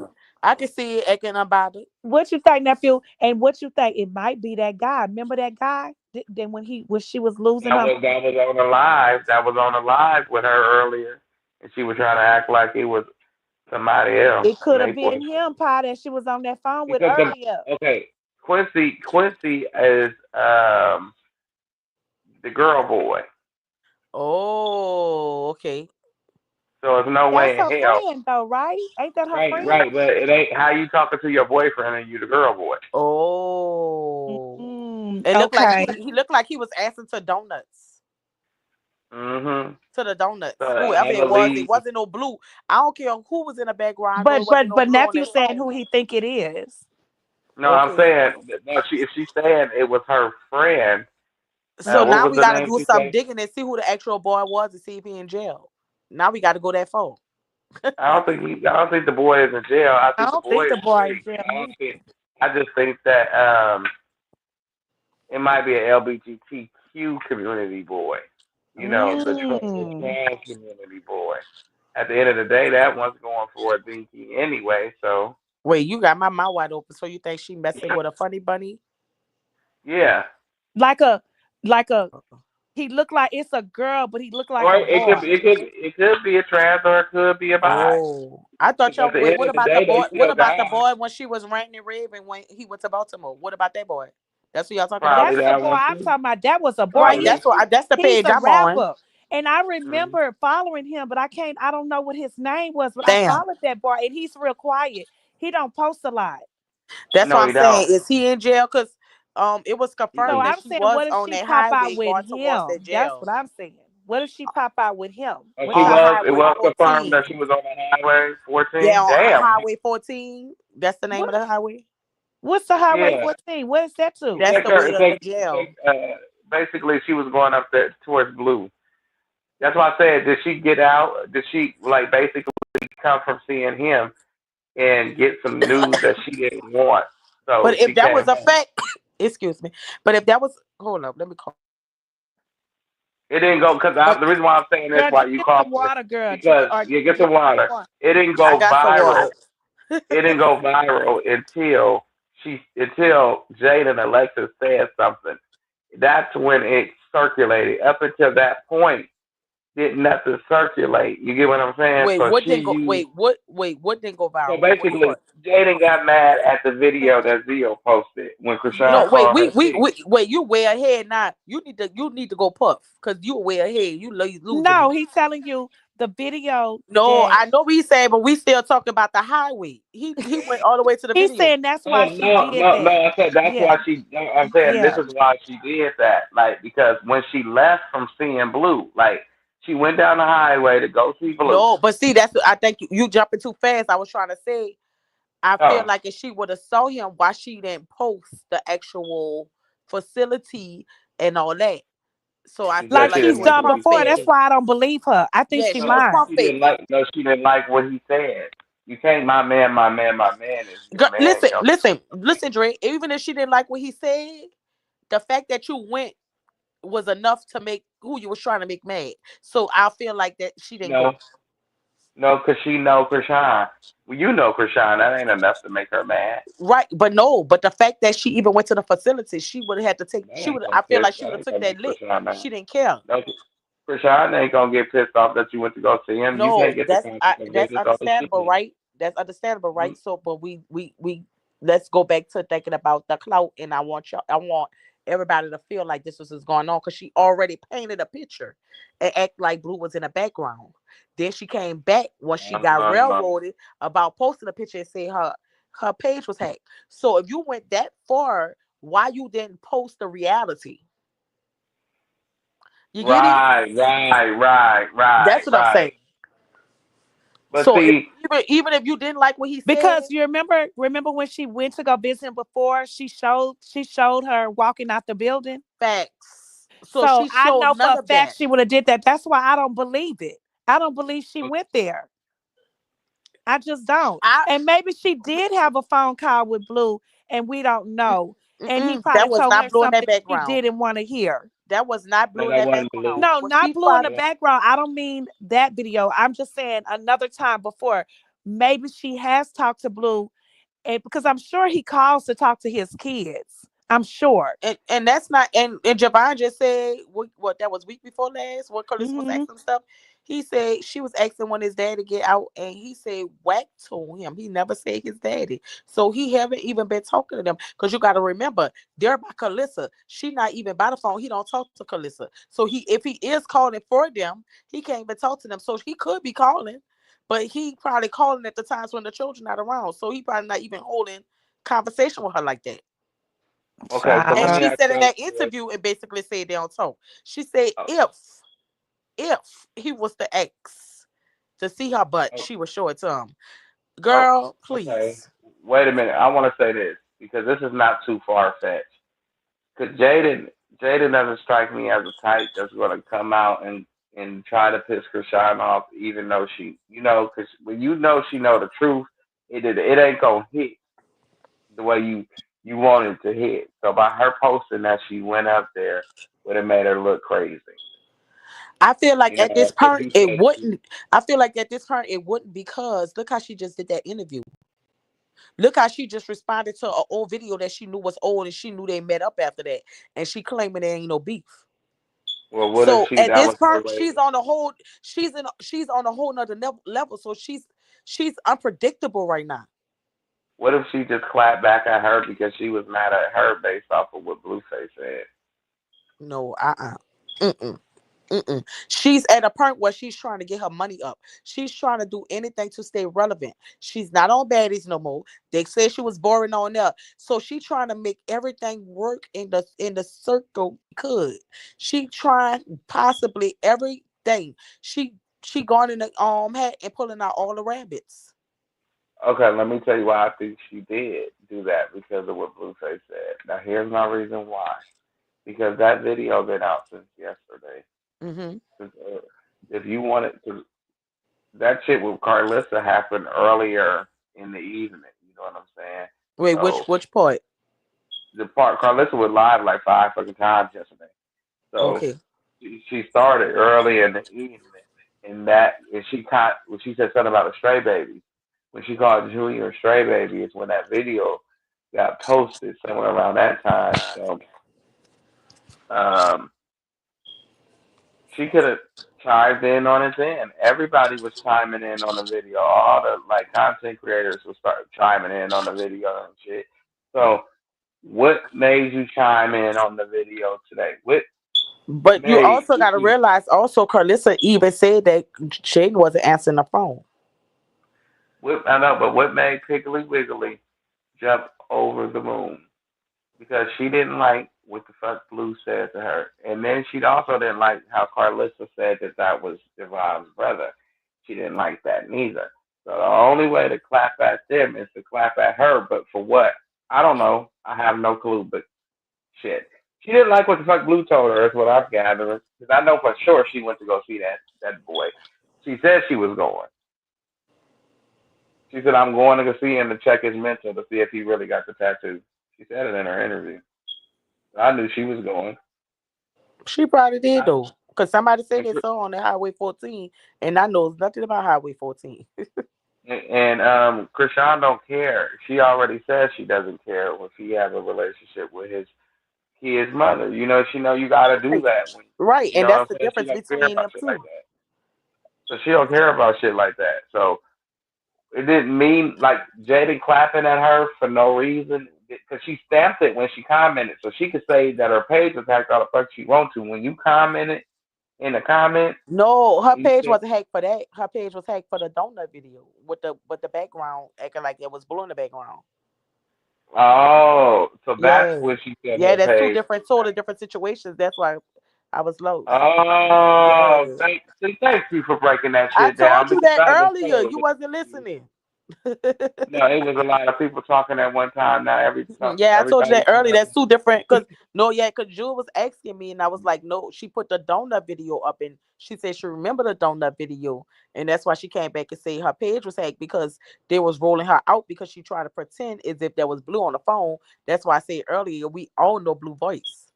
I can see it acting about it. What you think, nephew? And what you think? It might be that guy. Remember that guy? Then when she was losing her, That was on the live. That was on the live with her earlier, and she was trying to act like it was somebody else, it and could have they been boy. him, Pa, that she was on that phone with Because earlier. okay, Quincy is the girl boy, Oh, okay. so there's no That's way in her hell. friend, though, right? Ain't that her Right, friend? right, but it ain't how you talking to your boyfriend and you the girl boy. Oh. It looked like Okay. he looked like he was asking to donuts. Mhm. To the So donuts. Whoever I it believe. wasn't no Blue. I don't care who was in the background. I know But it wasn't no Blue on nephew that saying phone. who he think it is. No, I'm Okay. saying no. If she's saying it was her friend, So what now was we the gotta name do she some said? digging and see who the actual boy was and see if he in jail. Now we gotta go that far. I don't think the boy is in jail. I I think the don't think boy the is boy in free. jail I don't neither. think. I just think that it might be an LGBTQ community boy. You know, the Mm. trans community boy. At the end of the day, that one's going for a dinky anyway. So Wait, you got my mouth wide open. So you think she messing with a funny bunny? yeah, Like a like a he looked like it's a girl, but he looked like or a boy. it could be a trans or it could be a bi. Oh, I thought Because at y'all. the Wait, end what of the about the day, boy? they What still about the guys. boy when she was ranting and raving when he went to Baltimore? What about that boy? That's what y'all talking about. Probably That's the that boy one I'm too. talking about. That was a boy. Right. Probably that too. That's the He's page a I'm on. rapper. And I Mm. remember following him, but I don't know what his name was, but I Damn. followed that boy and he's real quiet. He don't post a lot. That's what No, I'm he don't. saying. Is he in jail? Because it was So confirmed that I'm she saying, was what if on she that pop out highway with going towards that him? That's jail what I'm saying. What if she pop out with him? What She on y'all was. It Highway was confirmed 14. that she was on the highway Yeah, 14. on Damn. Highway 14. That's the name what of the highway. what's the highway Yeah. 14? What is that to? That's the way It to the take. jail. Basically, she was going up there towards Blue. That's why I said, did she get out? Did she like basically come from seeing him and get some news that she didn't want? But So if she that came was a home. fact, excuse me. But if that was, hold up, let me call. It didn't go because But the reason why I'm saying this Girl, why just you get called some her water, girl. because Or you get yeah, the water. water. It didn't I go got some water. viral. It didn't go viral until Jade and Alexis said something. That's when it circulated. Up until that point, did nothing circulate. You get what I'm saying? Wait, So what she didn't go? used. What didn't go So viral? Which basically, part? Jaden got mad at the video that Zio posted when Yeah. Krishan No, wait, called her sick. wait. You way ahead now. You need to go puff because you way ahead. You losing me. No, he's telling you the video No, that I know what he's saying, but we still talking about the highway. He went all the way to the he's video. saying that's Oh why she no, did no, no! that. I said that's Yeah. why she. No, I'm saying this Yeah. is why she did that. Like because when she left from seeing Blue, like she went down the highway to go see Blue. No, but see, that's I think you jumping too fast. I was trying to say, I feel Oh, like if she would have saw him, why she didn't post the actual facility and all that. So I feel because Like she like she she's didn't was like done what pump he before. That's said. faking. why I don't believe her. I think Yeah, she she was No, lying. pump she didn't faking. like. No, she didn't like what he said. You can't, my man is your man. Listen, Yo. listen, Dre. Even if she didn't like what he said, the fact that you went was enough to make who you was trying to make mad. So I feel like that she didn't go. No, no, because she know Krishan. Well, you know Krishan. That ain't enough to make her mad. Right, but no, but the fact that she even went to the facility, she would have had to take. That She ain't would. gonna I feel piss. like she would That have ain't took gonna that make lick. Krishan mad. She didn't care. No, Krishan ain't gonna get pissed off that you went to go see him. You can't No, get the consequences that's of the understandable, shit. right? That's understandable, Mm-hmm. right? So, but we let's go back to thinking about the clout, and I want everybody to feel like this was what's going on because she already painted a picture and act like Blue was in the background. Then she came back when she got No. railroaded about posting a picture and say her page was hacked. So if you went that far, why you didn't post the reality? You get it? That's what I'm Right. saying. But So see, even if you didn't like what he said, Because you remember when she went to go visit him before, she showed her walking out the building. facts. So So she I showed know for none a of fact that. she would have did that. That's why I don't believe it. I don't believe she went there. I just don't. I And maybe she did have a phone call with Blue and we don't know. And he that probably was told not her blue in that something she background. didn't want to hear. That was not no, blue in that that wasn't Blue. background. No, When not she Blue in the tried, No, background. I don't mean that video. I'm just saying another time before. Maybe she has talked to Blue and because I'm sure he calls to talk to his kids. I'm sure. and that's not and Javon just said what that was week before last. What Carlos was Hmm. asking stuff. He said she was asking when his daddy get out, and he said whack told him. He never said his daddy, so he haven't even been talking to them. Because you got to remember, they're by Calissa. She not even by the phone. He don't talk to Calissa. So he if he is calling for them, he can't even talk to them. So he could be calling, but he probably calling at the times when the children not around. So he probably not even holding conversation with her like that. okay, so And let Child. me she ask said in you. that interview and basically said they don't talk. She said Oh, if he was the ex to see her butt, oh, she would show it to him. oh, Girl, okay. please. Wait a minute. I want to say this because this is not too far fetched. Because Jaden doesn't strike me as a type that's going to come out and try to piss Krishan off, even though because when you know she know the truth, it ain't gonna hit the way you want it to hit. So by her posting that she went up there, would have made her look crazy. I feel like at this If point you it said wouldn't. I feel like at this point it wouldn't because look how she just did that interview. Look how she just responded to an old video that she knew was old and she knew they met up after that. And she claiming there ain't no beef. well, what if So she at that this was her point, way? she's on a whole nother level. So she's unpredictable right now. What if she just clapped back at her because she was mad at her based off of what Blueface said? No, Mm-mm. Mm-mm. She's at a point where she's trying to get her money up. She's trying to do anything to stay relevant. She's not on baddies no more. They said she was boring on there, so she trying to make everything work in the circle. Could she trying possibly everything? She gone in the hat and pulling out all the rabbits. Okay, let me tell you why I think she did do that because of what Blueface said. Now here's my reason why. Because that video been out since yesterday. Mm-hmm. Since if you wanted to, that shit with Carlissa happened earlier in the evening. You know what I'm saying? Wait, So which part? the part Carlissa was live like 5 fucking times yesterday. So Okay. she started early in the evening, and when she said something about a stray baby. When she called Junior a stray baby, is when that video got posted somewhere around that time. So um, she could have chimed in on it then. Everybody was chiming in on the video. All the like content creators would start chiming in on the video and shit. So what made you chime in on the video today? What But you made also got to realize, also, Carlissa even said that Jaden wasn't answering the phone. I know, but what made Piggly Wiggly jump over the moon? Because she didn't like what the fuck Blue said to her, and then she also didn't like how Carlissa said that was Devon's brother. She didn't like that neither. So the only way to clap at them is to clap at her. But for what? I don't know. I have no clue. But shit, she didn't like what the fuck Blue told her. Is what I've gathered. Because I know for sure she went to go see that boy. She said she was going. She said, "I'm going to go see him to check his mental to see if he really got the tattoo." She said it in her interview. I knew she was going. She probably did, I, though. Because somebody said and they saw on the Highway 14, and I know nothing about Highway 14. Krishan don't care. She already says she doesn't care when she have a relationship with his kid's mother. You know, she know you got to do Right. that. When, Right, you and know what that's I'm the saying? She difference don't care between about them shit like two. that. So she don't care about shit like that. So it didn't mean like Jaden clapping at her for no reason because she stamped it when she commented. So she could say that her page was hacked all the fuck she want to. When you commented in the comments, No, her you page said, wasn't hacked for that. Her page was hacked for the donut video with the background acting like it was blue in the background. oh, so that's Yeah. when she said Yeah, her that's two page. different, totally different situations. That's why I was lost. Yeah. Oh, thank you for breaking that I shit down told you because that I was earlier. so You wasn't listening. no, it was a lot of people talking at one time. Now Yeah, I told you that everybody's earlier. trying That's two different. Cause no, yeah, cause Jewel was asking me, and I was like, no. She put the donut video up, and she said she remembered the donut video, and that's why she came back and say her page was hacked because they was rolling her out because she tried to pretend as if there was Blue on the phone. That's why I said earlier we all know Blue voice.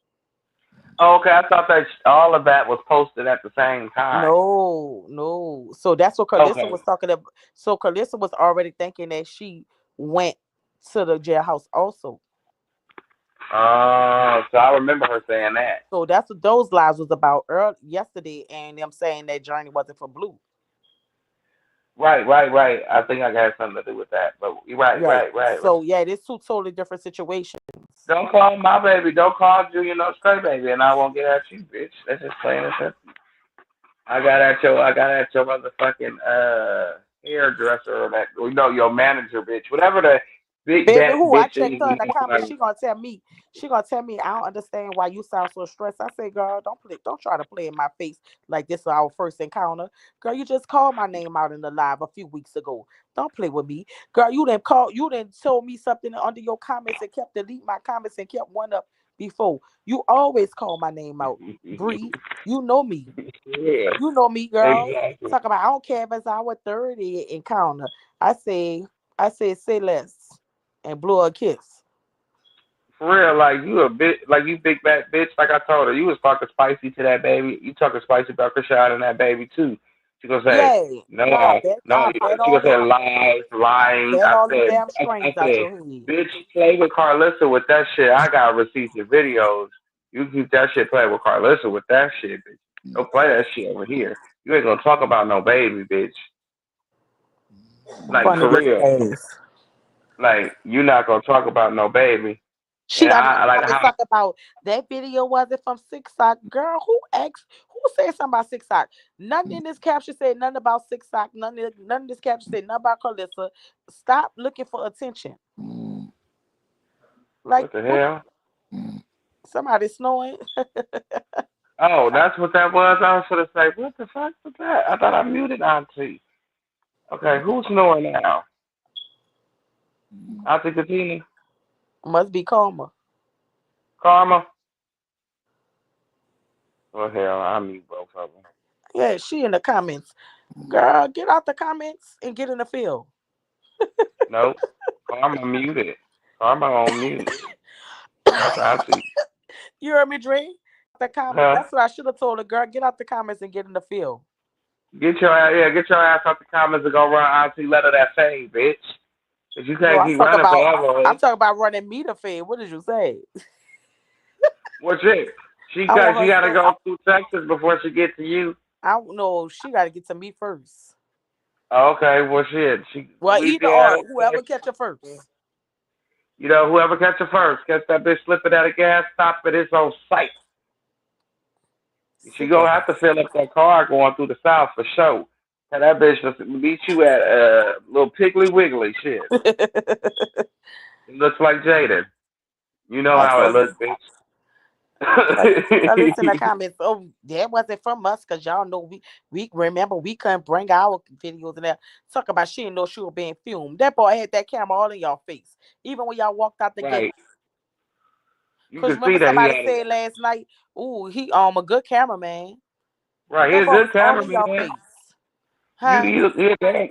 Oh, okay, I thought that all of that was posted at the same time. No, no. So that's what Carlissa Okay. was talking about. So Carlissa was already thinking that she went to the jailhouse also. So I remember her saying that. So that's what those lives was about early yesterday, and them saying that journey wasn't for Blue. Right. I think I got something to do with that. But Right. right. So yeah, there's two totally different situations. Don't call my baby. Don't call Junior no stray baby, and I won't get at you, bitch. That's just plain and simple. I got at your motherfucking hairdresser or that your manager bitch. Whatever the big Baby, back who I bitch is checked her in the comments, like, she gonna tell me, I don't understand why you sound so stressed. I say, girl, don't try to play in my face like this is our first encounter. Girl, you just called my name out in the live a few weeks ago. Don't play with me. Girl, you didn't told me something under your comments and kept delete my comments and kept one up before. You always call my name out. Bree, you know me. yeah, You know me, girl. exactly. Talk about I don't care if it's our 30 encounter. I say, say less and blow a kiss. For real, like you a bit like you big back bitch, like I told her, you was talking spicy to that baby. You talking spicy about Krishan and that baby too. She gonna say, Yeah, no, girl, I bet she all gonna say them lies, lying. damn I strings out said, your head. bitch, play with Carlissa with that shit. I got receipts and videos. You keep that shit playing with Carlissa with that shit, bitch. Don't play that shit over here. You ain't gonna talk about no baby, bitch. Like Funny for looking real. ass. Like you not gonna talk about no baby. She And got on the I like comments how talking about that video wasn't from Six Sock. Girl, who said something about Six Sock? Nothing in this caption said nothing about Six Sock. None of this caption said nothing about Carlissa. Stop looking for attention. Like what the what, hell? somebody snoring. Oh, that's what that was. I was gonna say, what the fuck was that? I thought I muted Auntie. Okay, who's snoring now? Auntie Katina? Must be karma. Karma? Well, hell, I mute both of them. Yeah, she in the comments. Girl, get out the comments and get in the field. Nope. Karma muted. Karma on mute. That's Auntie. You heard me, Dre? The comments. Huh? That's what I should have told her. Girl, get out the comments and get in the field. Get your ass out the comments and go run Auntie. Let her that fade, bitch. Cause you No, can't keep running I'm forever. talking about running me to fed. What did you say? What's it? She I got want she her got to so. go through Texas before she get to you. I don't know. She got to get to me first. Okay, well shit. Well, either Louisiana. or, whoever catch her first. You know, whoever catch her first, catch that bitch slipping at a gas stop, but it's on site. She Sick gonna ass. have to fill up that car going through the south for sure. Tell that bitch to meet you at little Piggly Wiggly shit. It looks like Jaden. You know I how it told looks, you. bitch. Tell us in the comments. Oh, that wasn't from us, cause y'all know we remember we couldn't bring our videos in there. Talk about she didn't know she was being filmed. That boy had that camera all in y'all face, even when y'all walked out the gate. Right. You Cause can see remember that he somebody had it. said last night, "Ooh, he a good cameraman." Right, That he's a boy good was all in y'all cameraman. face, huh?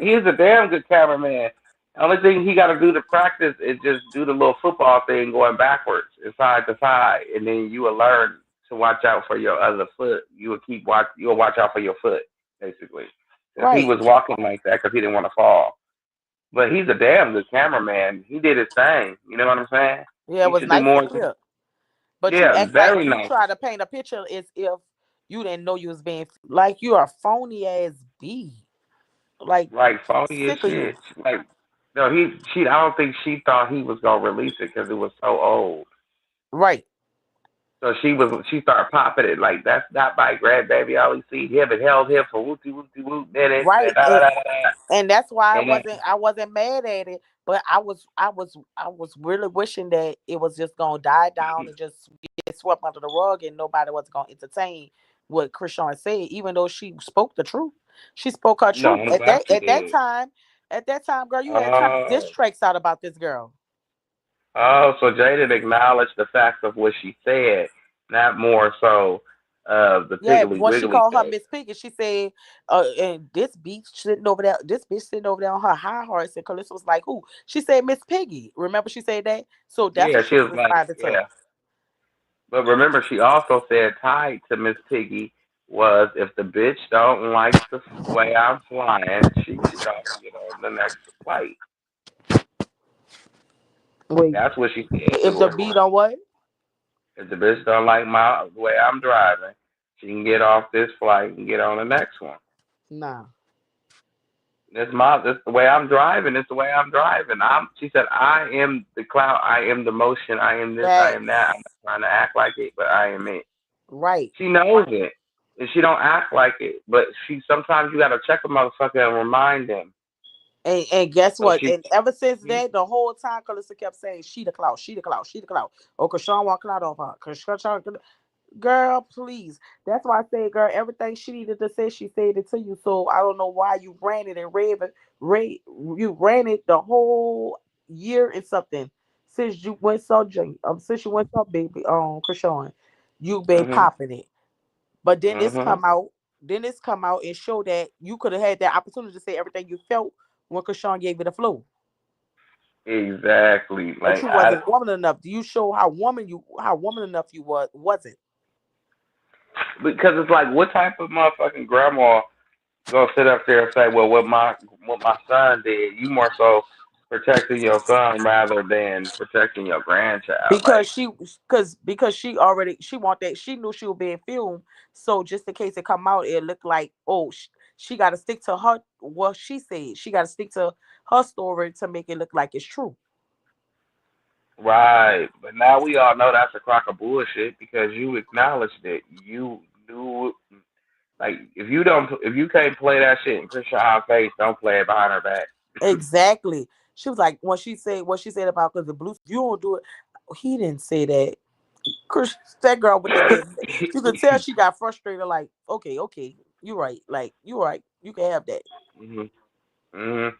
He's a damn good cameraman. The only thing he got to do to practice is just do the little football thing going backwards and side to side, and then you will learn to watch out for your other foot. You'll watch out for your foot basically, because he Right. was walking like that because he didn't want to fall. But he's a damn good cameraman. He did his thing. You know what I'm saying? Yeah, it He was should do nice and more. clear. But you Yeah, act like very you nice. try to paint a picture as if you didn't know you was being like you are a phony ass B. Like Like phony as sick of you. shit. Like no, she. I don't think she thought he was gonna release it because it was so old. Right. So she started popping it like that's not my grandbaby. I only see him and held him for wooty wooty woot minutes Right. and da da da da. And that's why And then I wasn't mad at it, but I was really wishing that it was just gonna die down and just get swept under the rug and nobody was gonna entertain what Krishan said, even though she spoke the truth. She spoke her no, truth. I'm glad she did. At that time, girl, you had diss Oh, tracks out about this girl. so Jaden acknowledged the facts of what she said, not more so the Yeah, Piggly when she Wiggly called her thing. Miss Piggy, she said, and this bitch sitting over there on her high horse, and Calissa was like, who? She said Miss Piggy. Remember she said that? So that's Yeah, what she she was was like, responding to. yeah. But remember, she also said tied to Miss Piggy was if the bitch don't like the way I'm flying, she can go get on the next flight. Wait, That's what she said if to the her. beat on what? If the bitch don't like the way I'm driving, she can get off this flight and get on the next one. Nah. This the way I'm driving. It's the way I'm driving. She said, I am the cloud. I am the motion. I am this. I am that. I'm Facts. not trying to act like it, but I am it. Right. She knows it, and she don't act like it. But she sometimes you gotta check a motherfucker and remind them. And guess So what? she, And ever since that, the whole time Calissa kept saying, she the clout, she the clout, she the clout. Oh, Krishan want clout off her. Krishan, girl, please. That's why I say, girl, everything she needed to say, she said it to you. So I don't know why you ran it and you ran it the whole year and something since you went so since you went so baby Krishan. You've been mhm, popping it. But mhm, then this come out and show that you could have had that opportunity to say everything you felt when Krishan gave it a flow. exactly. But Like you I, wasn't woman enough. Do you show how woman enough you wasn't? because it's like, what type of motherfucking grandma gonna sit up there and say, well, what my son did? You more so protecting your son rather than protecting your grandchild. Because Like, she already she want that she knew she was being filmed. So just in case it come out, it looked like she got to stick to her what she said. She got to stick to her story to make it look like it's true. right. But now we all know that's a crock of bullshit because you acknowledged it. You knew, like, if you can't play that shit in Chris Shaw's face, don't play it behind her back. Exactly. She was like when she said what she said about because the blue you don't do it. He didn't say that. Chris, that girl with that damn. You could tell she got frustrated. Like, okay, you right. Like, you right. You can have that. Mhm. Mhm.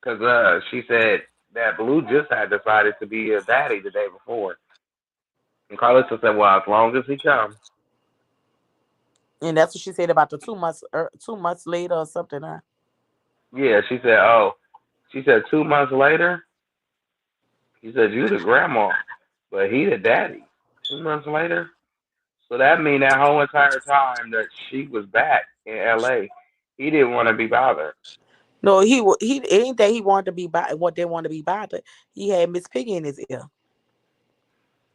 Because she said that Blue just had decided to be a daddy the day before, and Carlissa said, "Well, as long as he comes." And that's what she said about the 2 months, 2 months later or something. Huh? Yeah, she said, oh, she said 2 months later, he said, you the grandma, but he the daddy. 2 months later? So that mean that whole entire time that she was back in LA, he didn't want to be bothered. No, he it ain't that he wanted to be by what they want to be bothered. He had Miss Piggy in his ear.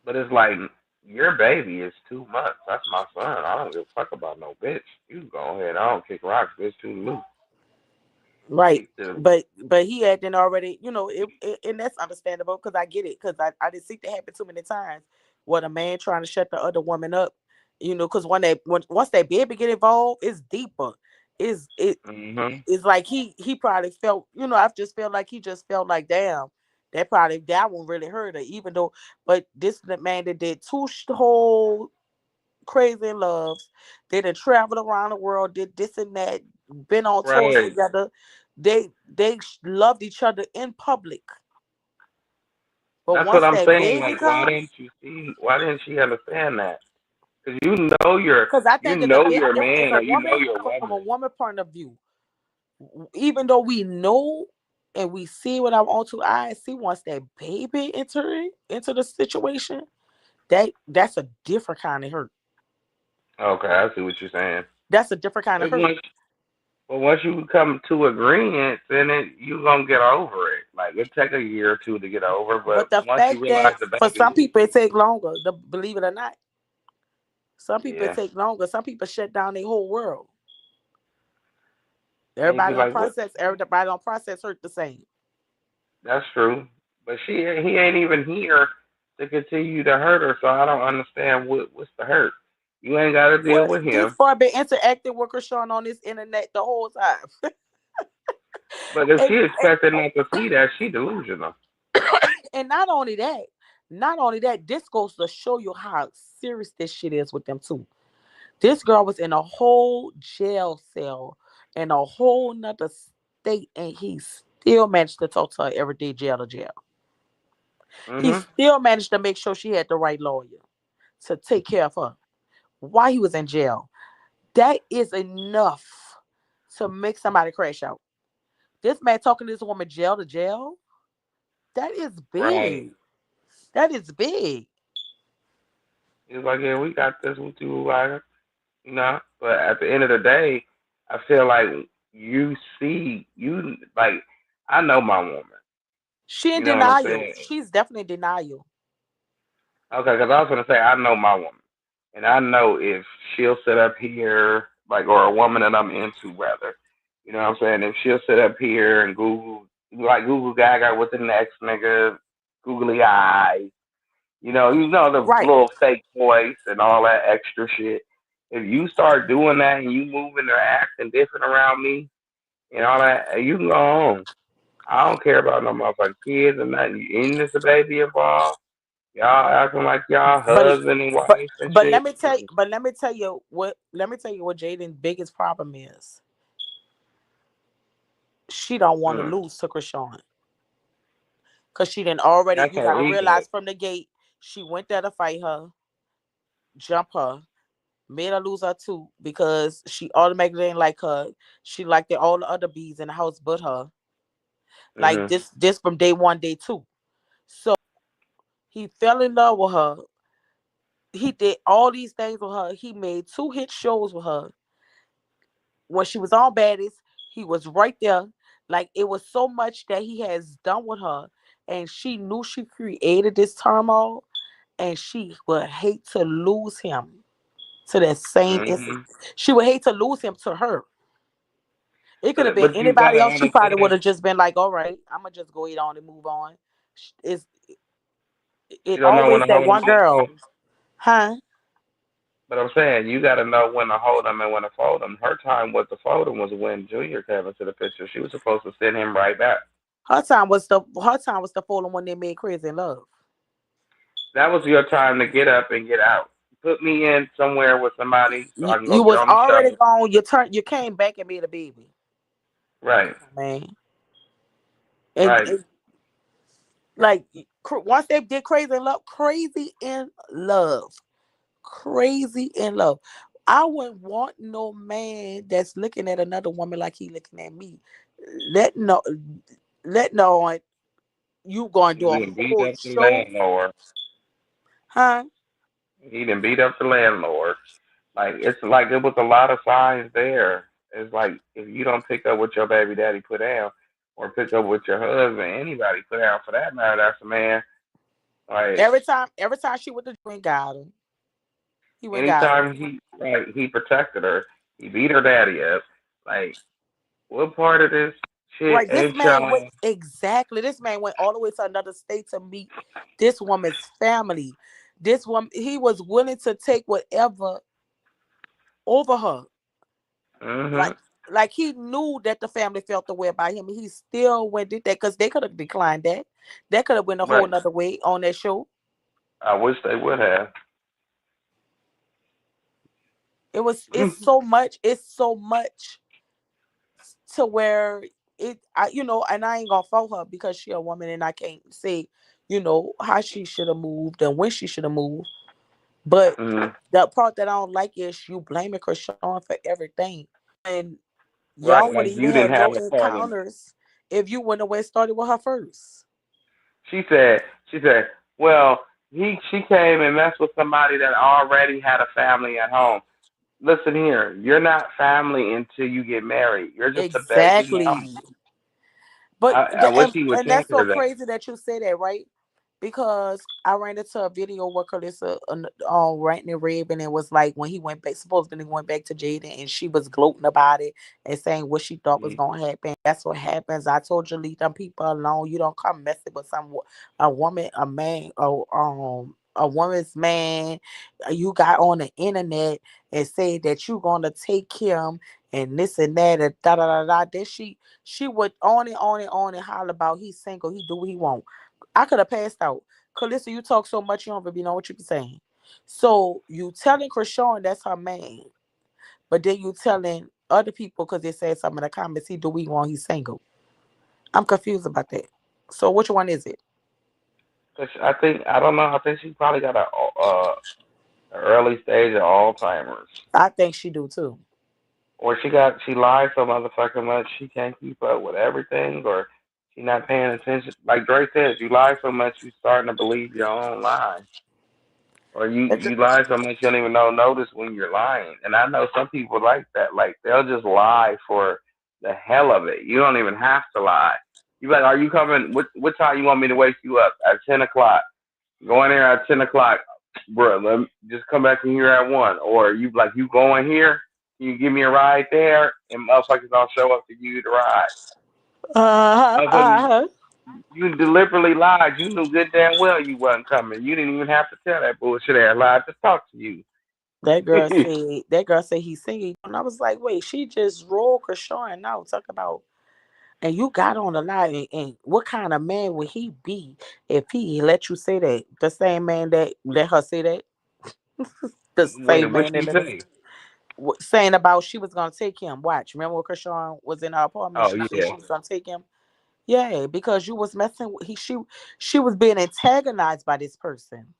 But it's like, your baby is 2 months. That's my son. I don't give a fuck about no bitch. You go ahead. I don't kick rocks. Bitch too loose. Right. Keep the, But he had then already, and that's understandable because I get it because I did see that happen too many times. What a man trying to shut the other woman up, because once that baby get involved, it's deeper. Is it hmm is like he probably felt, I just felt like he just felt like damn, that one really hurt her, even though, but this is the man that did two whole crazy in loves. They done traveled around the world, did this and that, been on tours Right. together. They loved each other in public. But That's what once I'm that saying. baby Like, why comes, didn't you see? Why didn't she understand that? Because know because I think you're a if man, a or you woman, know you're a from a woman. woman point of view, even though we know and we see with our own two eyes, see once that baby enter into the situation, that's a different kind of hurt. Okay, I see what you're saying. That's a different kind of But hurt. once you come to agreement, then you gonna get over it. Like, it take a year or two to get over, but But the once you fact realize that the for some baby, people it take longer, believe it or not, some people it yeah, take longer. Some people shut down their whole world. and you be Everybody don't like, what? process. Everybody don't process hurt the same. That's true. But he ain't even here to continue to hurt her, so I don't understand what's the hurt. You ain't got to deal Well, with this him. boy been interacting with Krishan on this internet the whole time, But if and, she expected not to see that, she delusional. and not only that, this goes to show you how serious this shit is with them too. This girl was in a whole jail cell in a whole nother state, and he still managed to talk to her every day, jail to jail. He Mhm. still managed to make sure she had the right lawyer to take care of her while he was in jail. That is enough to make somebody crash out. This man talking to this woman jail to jail, that is Right. big. That is big. He's like, yeah, we got this. We do like, But at the end of the day, I feel like you like, I know my woman. She in You know what I'm denial. saying? She's definitely in denial. Okay, because I was gonna say I know my woman, and I know if she'll sit up here, like, or a woman that I'm into, rather. You know what I'm saying? If she'll sit up here and Google Gaga with the next nigga, googly eyes, the Right. little fake voice and all that extra shit. If you start doing that and you moving or acting different around me and all that, you can go home. I don't care about no motherfucking kids or nothing. And there's a baby involved. Y'all acting like y'all But husband and but wife and shit. let me tell you what Jaden's biggest problem is. She don't want to Mm, lose to Krishan. Cause she didn't already, that's you her gotta ego. realize from the gate, she went there to fight her, jump her, made her lose her too, because she automatically didn't like her. She liked all the other bees in the house but her. Like Mhm. this from day one, day two. So he fell in love with her. He did all these things with her. He made 2 hit shows with her. When she was on Baddies, he was right there. Like it was so much that he has done with her, and she knew she created this turmoil, and she would hate to lose him to that same instant. Mhm. She would hate to lose him to her. It could have been But you anybody gotta else. She probably would understand. have just been like, "All right, I'm gonna just go eat on and move on." It's it You don't know when always to that hold them one and when to girl, fold them. huh? But I'm saying you gotta know when to hold them and when to fold them. Her time with the fold them was when Junior came into the picture. She was supposed to send him right back. Her time was the falling when they made Crazy in Love. That was your time to get up and get out. Put me in somewhere with somebody so You, I can go you get was on the already show. gone. You came back and made a baby. Right. Man. And, Right. and like once they did Crazy in Love, Crazy in Love, Crazy in Love. I wouldn't want no man that's looking at another woman like he looking at me. Let no, let no, you going to He do a didn't beat whole up the show, landlord. huh? He didn't beat up the landlord. Like it's like it was a lot of signs there. It's like if you don't pick up what your baby daddy put down, or pick up what your husband, anybody put down for that matter, that's a man. Like Every time she went to drink, got him. He went got him. anytime he protected her, he beat her daddy up. Like what part of this shit Right, this ain't man went y'all? exactly. This man went all the way to another state to meet this woman's family. This woman, he was willing to take whatever over her. Like, Mhm. like he knew that the family felt the way about him. He still went did that because they could have declined that. That could have went a whole Right. nother way on that show. I wish they would have. It's so much to where and I ain't gonna fault her because she a woman and I can't say, how she should have moved and when she should have moved. But Mhm. the part that I don't like is you blaming Krishan for everything. And Right. y'all would Like even you didn't have have no a part in. encounters if you went away started with her first. She said, well, she came and messed with somebody that already had a family at home. Listen here, you're not family until you get married. You're just a baby mama. Exactly. But I wish he would and tell that's so her that. crazy that you say that, right? Because I ran into a video where Carissa ranting and raving and was like when he went back, supposedly went back to Jada and she was gloating about it and saying what she thought was Mhm. gonna happen. That's what happens. I told you leave them people alone. You don't come messing with a woman, a man, a woman's man. You got on the internet and said that you gonna take him and this and that and da da da da. Then she would on and on and on and holler about he's single, he do what he want. I could have passed out. Calissa, you talk so much you don't even know what you be saying. So you telling Krishan that's her man, but then you telling other people because they said something in the comments, he do what he want, he's single. I'm confused about that. So which one is it? 'Cause I don't know. I think she probably got a early stage of Alzheimer's, I think she do too. or she lies so motherfucking much she can't keep up with everything, or she not paying attention. Like Dre says, you lie so much you starting to believe your own lie. Or you lie so much you don't even notice when you're lying. And I know some people like that. Like they'll just lie for the hell of it. You don't even have to lie. You like, are you coming? What time you want me to wake you up? At 10 o'clock. Go in there at 10 o'clock, bro. Let me just come back in here at 1. Or you like you going here? Can you give me a ride there? And motherfuckers don't show up to give you the ride. Uh-huh, Motherfuckers, uh-huh. you deliberately lied. You knew good damn well you wasn't coming. You didn't even have to tell that bullshit ass lie to talk to you. That girl said he's singing. And I was like, wait, she just rolled Krishan now. Talk about and you got on the line and what kind of man would he be if he let you say that? The same man that let her say that? The Wait, same what man that you let her say? saying about she was gonna take him. Watch. Remember when Krishan was in her apartment? Oh She said yeah. she was gonna take him. Yeah, because you was messing with she was being antagonized by this person.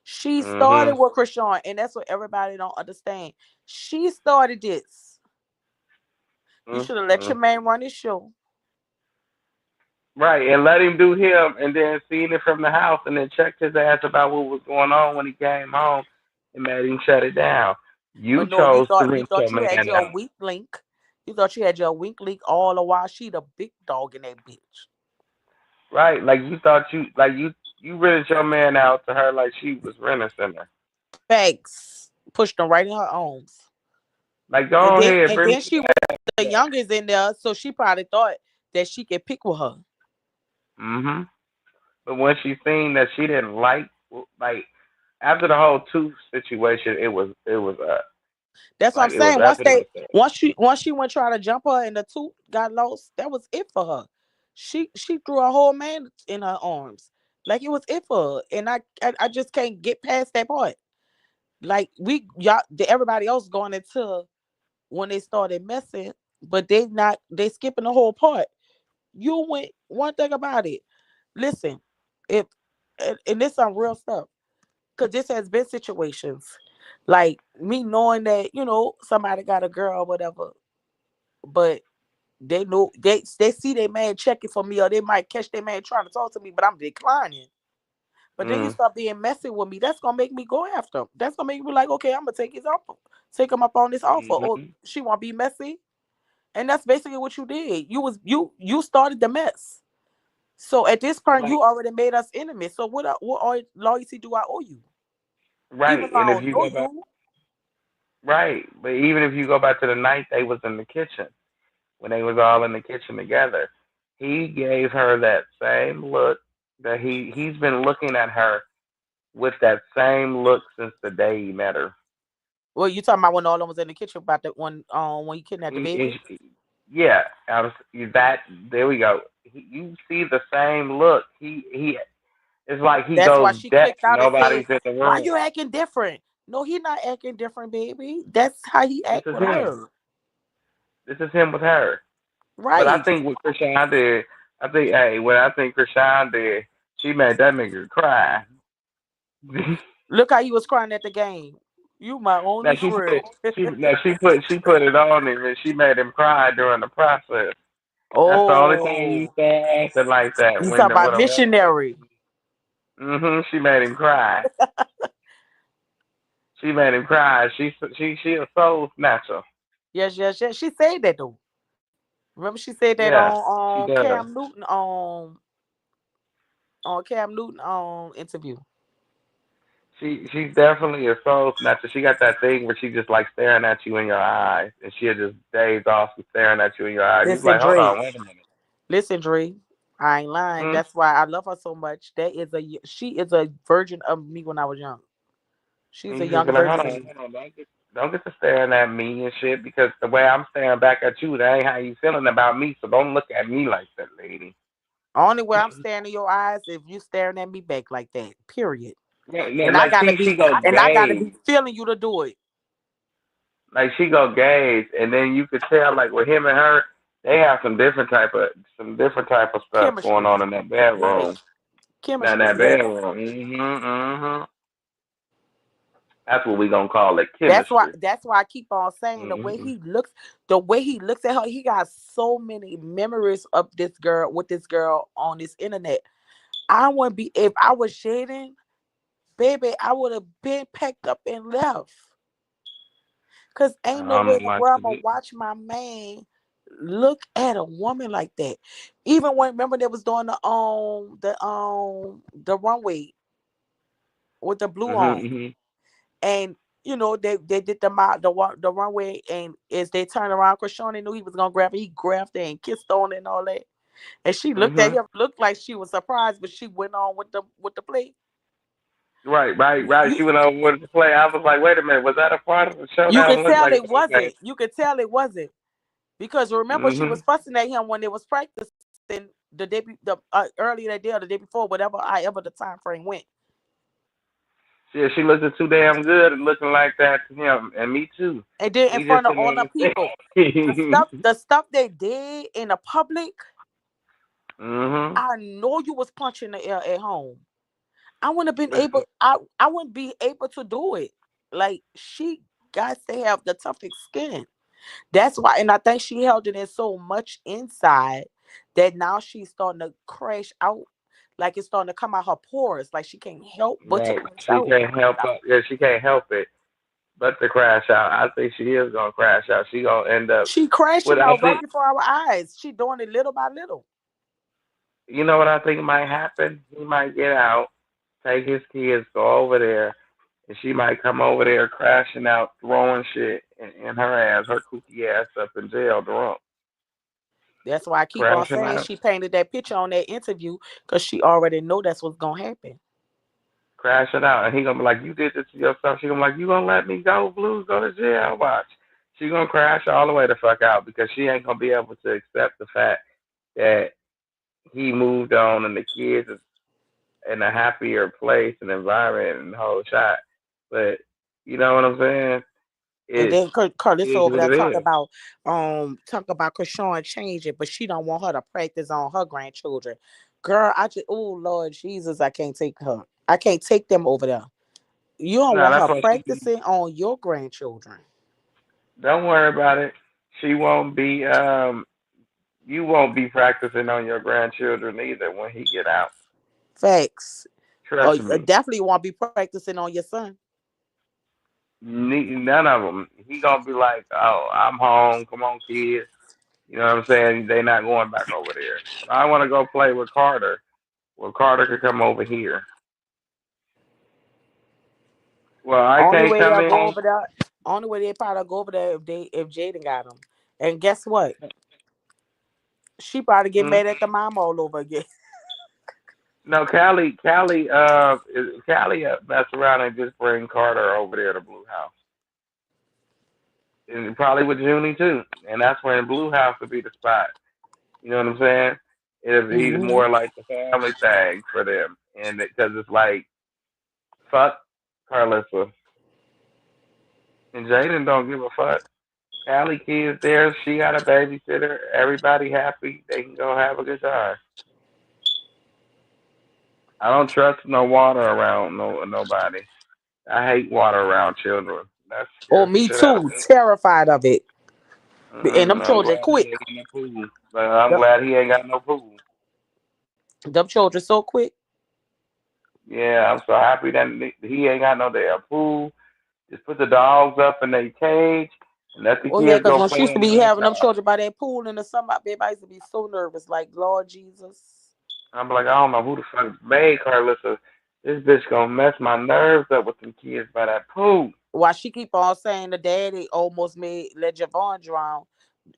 She started Mhm. with Krishan, and that's what everybody don't understand. She started this. You should have let Mhm. your man run his show. Right, and let him do him, and then seen it from the house, and then checked his ass about what was going on when he came home, and made him shut it down. You But no, you chose to thought you rinse your thought you had man your out. weak link. You thought you had your weak link all the while she the big dog in that bitch. Right, like you thought you rinsed your man out to her like she was rinsing her. Facts. Pushed them right in her arms. Like And go then ahead, and bring then me she was the back. youngest in there, so she probably thought that she could pick with her. Mhm. But when she seen that she didn't like after the whole tooth situation, it was That's what I'm like it was saying. Once they evident that. once she went try to jump her and the tooth got lost, that was it for her. She threw a whole man in her arms. Like it was it for her. And I just can't get past that part. Like everybody else going into when they started messing, but they skipping the whole part. You went one thing about it. Listen, if and this some real stuff, because this has been situations. Like me knowing that, somebody got a girl or whatever, but they know they see their man checking for me, or they might catch their man trying to talk to me, but I'm declining. But then he start being messy with me. That's gonna make me go after him. That's gonna make me like, okay, I'm gonna take his offer, take him up on this offer. Or she wanna be messy, and that's basically what you did. You started the mess. So at this point, Right. you already made us enemies. So what loyalty do I owe you? Even Right. though And I if don't you know go back, you, right. But even if you go back to the night they was in the kitchen, when they was all in the kitchen together, he gave her that same look that he's been looking at her with that same look since the day he met her. well, you talking about when all of them was in the kitchen about that when you kidnapped the He, baby? yeah, I was that. There we go. You see the same look. He. It's like he That's why goes she deaf. clicked out and said, Nobody's in the "Why room. you acting different?" No, he not acting different, baby. That's how he This act is with him. her, This is him with her. But I right? think what Krishan did, what I think Krishan did, she made that nigga cry. Look how he was crying at the game. You my Now only she friend. put she put it on him and she made him cry during the process. That's the only time you Oh, saw acting like that you when talking the about with a woman. missionary? She made him cry. She made him cry. She a soul snatcher. Yes, yes, yes. She said that though. Remember, she said that Yeah, she does. on Cam Newton interview. She's definitely a soul snatcher. She got that thing where she just like staring at you in your eyes, and she'll just daze off and staring at you in your eyes. You be Listen, like, hold Dre. on, wait a minute. Listen, Dre. I ain't lying. Hmm? That's why I love her so much. She is a virgin of me when I was young. She's And a you just younger be like, version of me. hold on, don't get to staring at me and shit because the way I'm staring back at you, that ain't how you feeling about me. So don't look at me like that, lady. Only way I'm staring in your eyes if you staring at me back like that. Period. Yeah, And I like gotta she be go and I gotta be gaze, feeling you to do it. like she go gaze, and then you could tell like with him and her, they have some different type of stuff going Chemistry. on in that Yes. bedroom. Now in Chemistry. that Yes. bedroom. That's what we gonna call it, That's why chemistry. I keep on saying Hmm the way he looks at her, he got so many memories of this girl with this girl on this internet. I wouldn't be if I was shading, baby, I would have been packed up and left. Cause ain't no I way don't in the like world to I'm gonna do. watch my man look at a woman like that. Even when remember they was doing the runway with the blue on, Hmm and they did the runway, and as they turned around, Krishani knew he was gonna grab her. He grabbed her and kissed on her and all that. And she looked at hmm him, looked like she was surprised, but she went on with the play. Right. You She went over with the play. I was like, wait a minute, was that a part of the you showdown? could Looked tell like it wasn't. You could tell it wasn't. Because remember, she was hmm fussing at him when they was practicing the earlier that day or the day before, however the time frame went. she looked too damn good and looking like that to him and me too. And then in He just front of didn't all the people, understand. the stuff they did in the public, hmm I know you was punching the air at home. I wouldn't have been able. Listen, I wouldn't be able to do it. Like she got to have the toughest skin. That's why, and I think she held it in so much inside that now she's starting to crash out. Like it's starting to come out her pores. Like she can't help but to right. crash She out. can't help it. Yeah, she can't help it but to crash out. I think she is gonna crash out. She gonna end up She with crashing I out right think before our eyes. She doing it little by little. you know what I think might happen? He might get out, take his kids, go over there, and she might come over there crashing out, throwing shit in her ass, her kooky ass up in jail drunk. That's why I keep on Crashing saying out. she painted that picture on that interview because she already know that's what's gonna happen. Crashing out. And he gonna be like, you did this to yourself. She gonna be like, you gonna let me go, Blues, go to jail, watch. She gonna crash all the way the fuck out because she ain't gonna be able to accept the fact that he moved on and the kids is in a happier place and environment and the whole shot. But you know what I'm saying? And It then Carlissa is over what there it is. talk about Krishan changing, but she don't want her to practice on her grandchildren. Girl, oh Lord Jesus, I can't take her. I can't take them over there. You don't No, want that's her what she. practicing on your grandchildren. Don't worry about it. She won't be. You won't be practicing on your grandchildren either when he get out. Facts. Or Trust me. definitely want to be practicing on your son. None of them. He gonna be like, "Oh, I'm home. Come on, kids." You know what I'm saying? They not going back over there. If I want to go play with Carter, well, Carter could come over here. Well, I Only can't way come they'll go in. over there. Only way they probably go over there if Jaden got them. And guess what? She probably get Hmm? mad at the mom all over again. No, Callie mess around and just bring Carter over there to Blue House, and probably with Junie too. And that's when Blue House would be the spot. You know what I'm saying? It'll be Hmm. more like the family thing for them, and because it's like fuck Carlissa and Jaden don't give a fuck. Callie kids there, she got a babysitter. Everybody happy. They can go have a good time. I don't trust no water around nobody. I hate water around children. That Oh, scares the me shit out of too. me. Terrified of it. And them I'm children glad he quick. ain't got no pool. But I'm Them, glad he ain't got no pool. them children so quick. Yeah, I'm so happy that he ain't got no damn pool. Just put the dogs up in their cage and let the Oh yeah, kids because go when she play used to on be the having them inside. children by that pool in the summer, baby, I used to be so nervous. Like, Lord Jesus. I'm like, I don't know who the fuck made Carlissa. This bitch gonna mess my nerves up with them kids by that pool. Why she keep on saying the daddy almost made let Javon drown.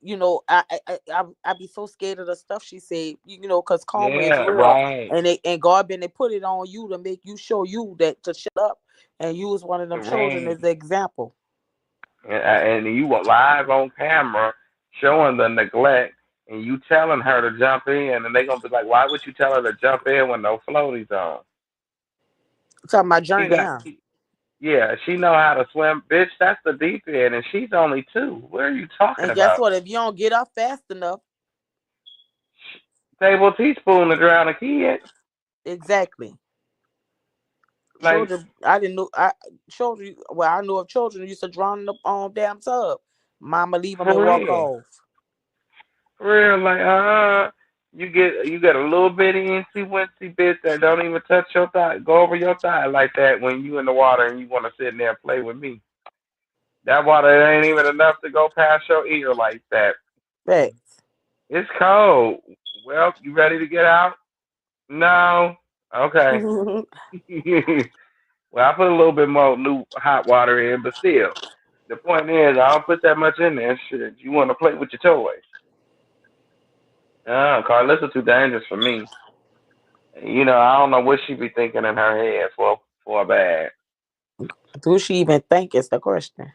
I be so scared of the stuff she said. Because karma is Yeah, real, right, and God been they put it on you to make you show you that to shut up and use one of them children right. as an example. And you were live on camera showing the neglect, and you telling her to jump in, and they gonna be like, why would you tell her to jump in when no floaties on? Talking about She journey, got, huh? yeah, she know how to swim, bitch. That's the deep end, and she's only 2. What are you talking And guess about? what? If you don't get up fast enough, Table teaspoon to drown a kid, exactly. like Children, I didn't know. Children. Well, I knew of children used to drown in the damn tub. Mama leave them and for walk real, off. for real, like you get a little bitty incy wincy bitch that don't even touch your thigh, go over your thigh like that when you in the water and you want to sit in there and play with me. That water ain't even enough to go past your ear like that. Facts. It's cold. Well, you ready to get out? No. Okay. Well, I put a little bit more new hot water in, but still, the point is, I don't put that much in there. Shit, you want to play with your toys? Carlissa's too dangerous for me. I don't know what she be thinking in her head for a bag. Do she even think is the question?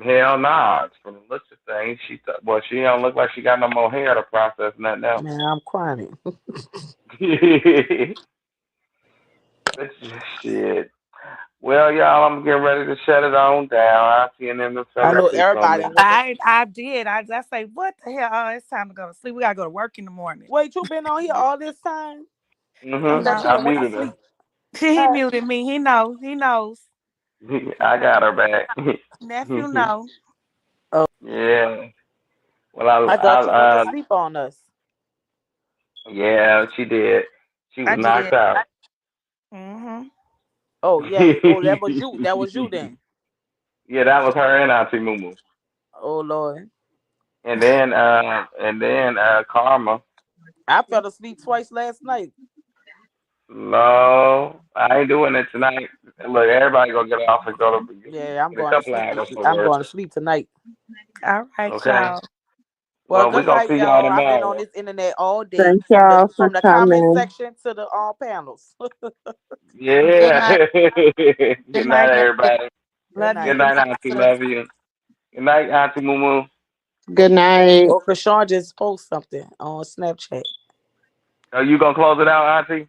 Hell nah. From the looks of things, she don't look like she got no more hair to process nothing else. Man, I'm crying. But shit. Well, y'all, I'm getting ready to shut it on down. I see them I fell know asleep on everybody me. went to. I did. I say, what the hell? Oh, it's time to go to sleep. We gotta go to work in the morning. Wait, you been on here all this time? I thought you No, I done went to muted her. sleep. he muted me. He know. He knows. I got her back. Nephew know. Oh, Yeah. Well, I thought you went to sleep on us. yeah, she did. She was I knocked did. out. Mm-hmm. Oh yeah. Oh, that was you. That was you then. Yeah, that was her and Auntie MooMoo. Oh Lord. And then Karma. I fell asleep twice last night. No, I ain't doing it tonight. Look, everybody gonna get off and go to Yeah, I'm get a going to couple sleep. hours of I'm work. going to sleep tonight. All right, Okay. y'all. Well, Well, we good gonna night, see y'all y'all. I've been on tomorrow. this internet all day Thank from the y'all for from the comment coming. section to the panels. Good Yeah. night. Good Good night, night, guys. everybody. Good Love you. Good night. Good night, night, Auntie. sis. Love you. Good night, Auntie Moo. Good night. Oh, Krishan just post something on Snapchat. Are you gonna close it out, Auntie?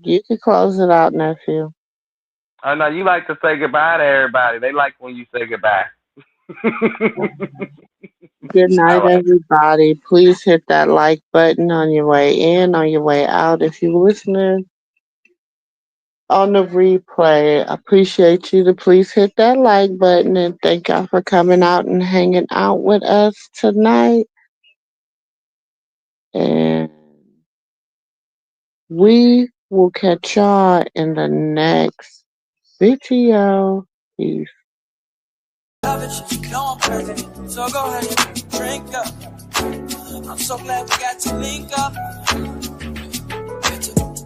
You can close it out, nephew. Oh no, you like to say goodbye to everybody. They like when you say goodbye. Good All night, right. everybody. Please hit that like button on your way in, on your way out. If you're listening on the replay. I appreciate you to please hit that like button and thank y'all for coming out and hanging out with us tonight. And we will catch y'all in the next video. Peace. No, I'm crazy. So go ahead and drink up. I'm so glad we got to link up.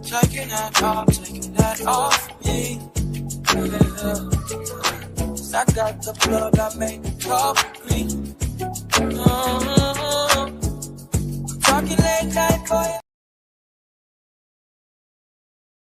Taking that off me. I got the plug, I made the coffee. Talking late night for you.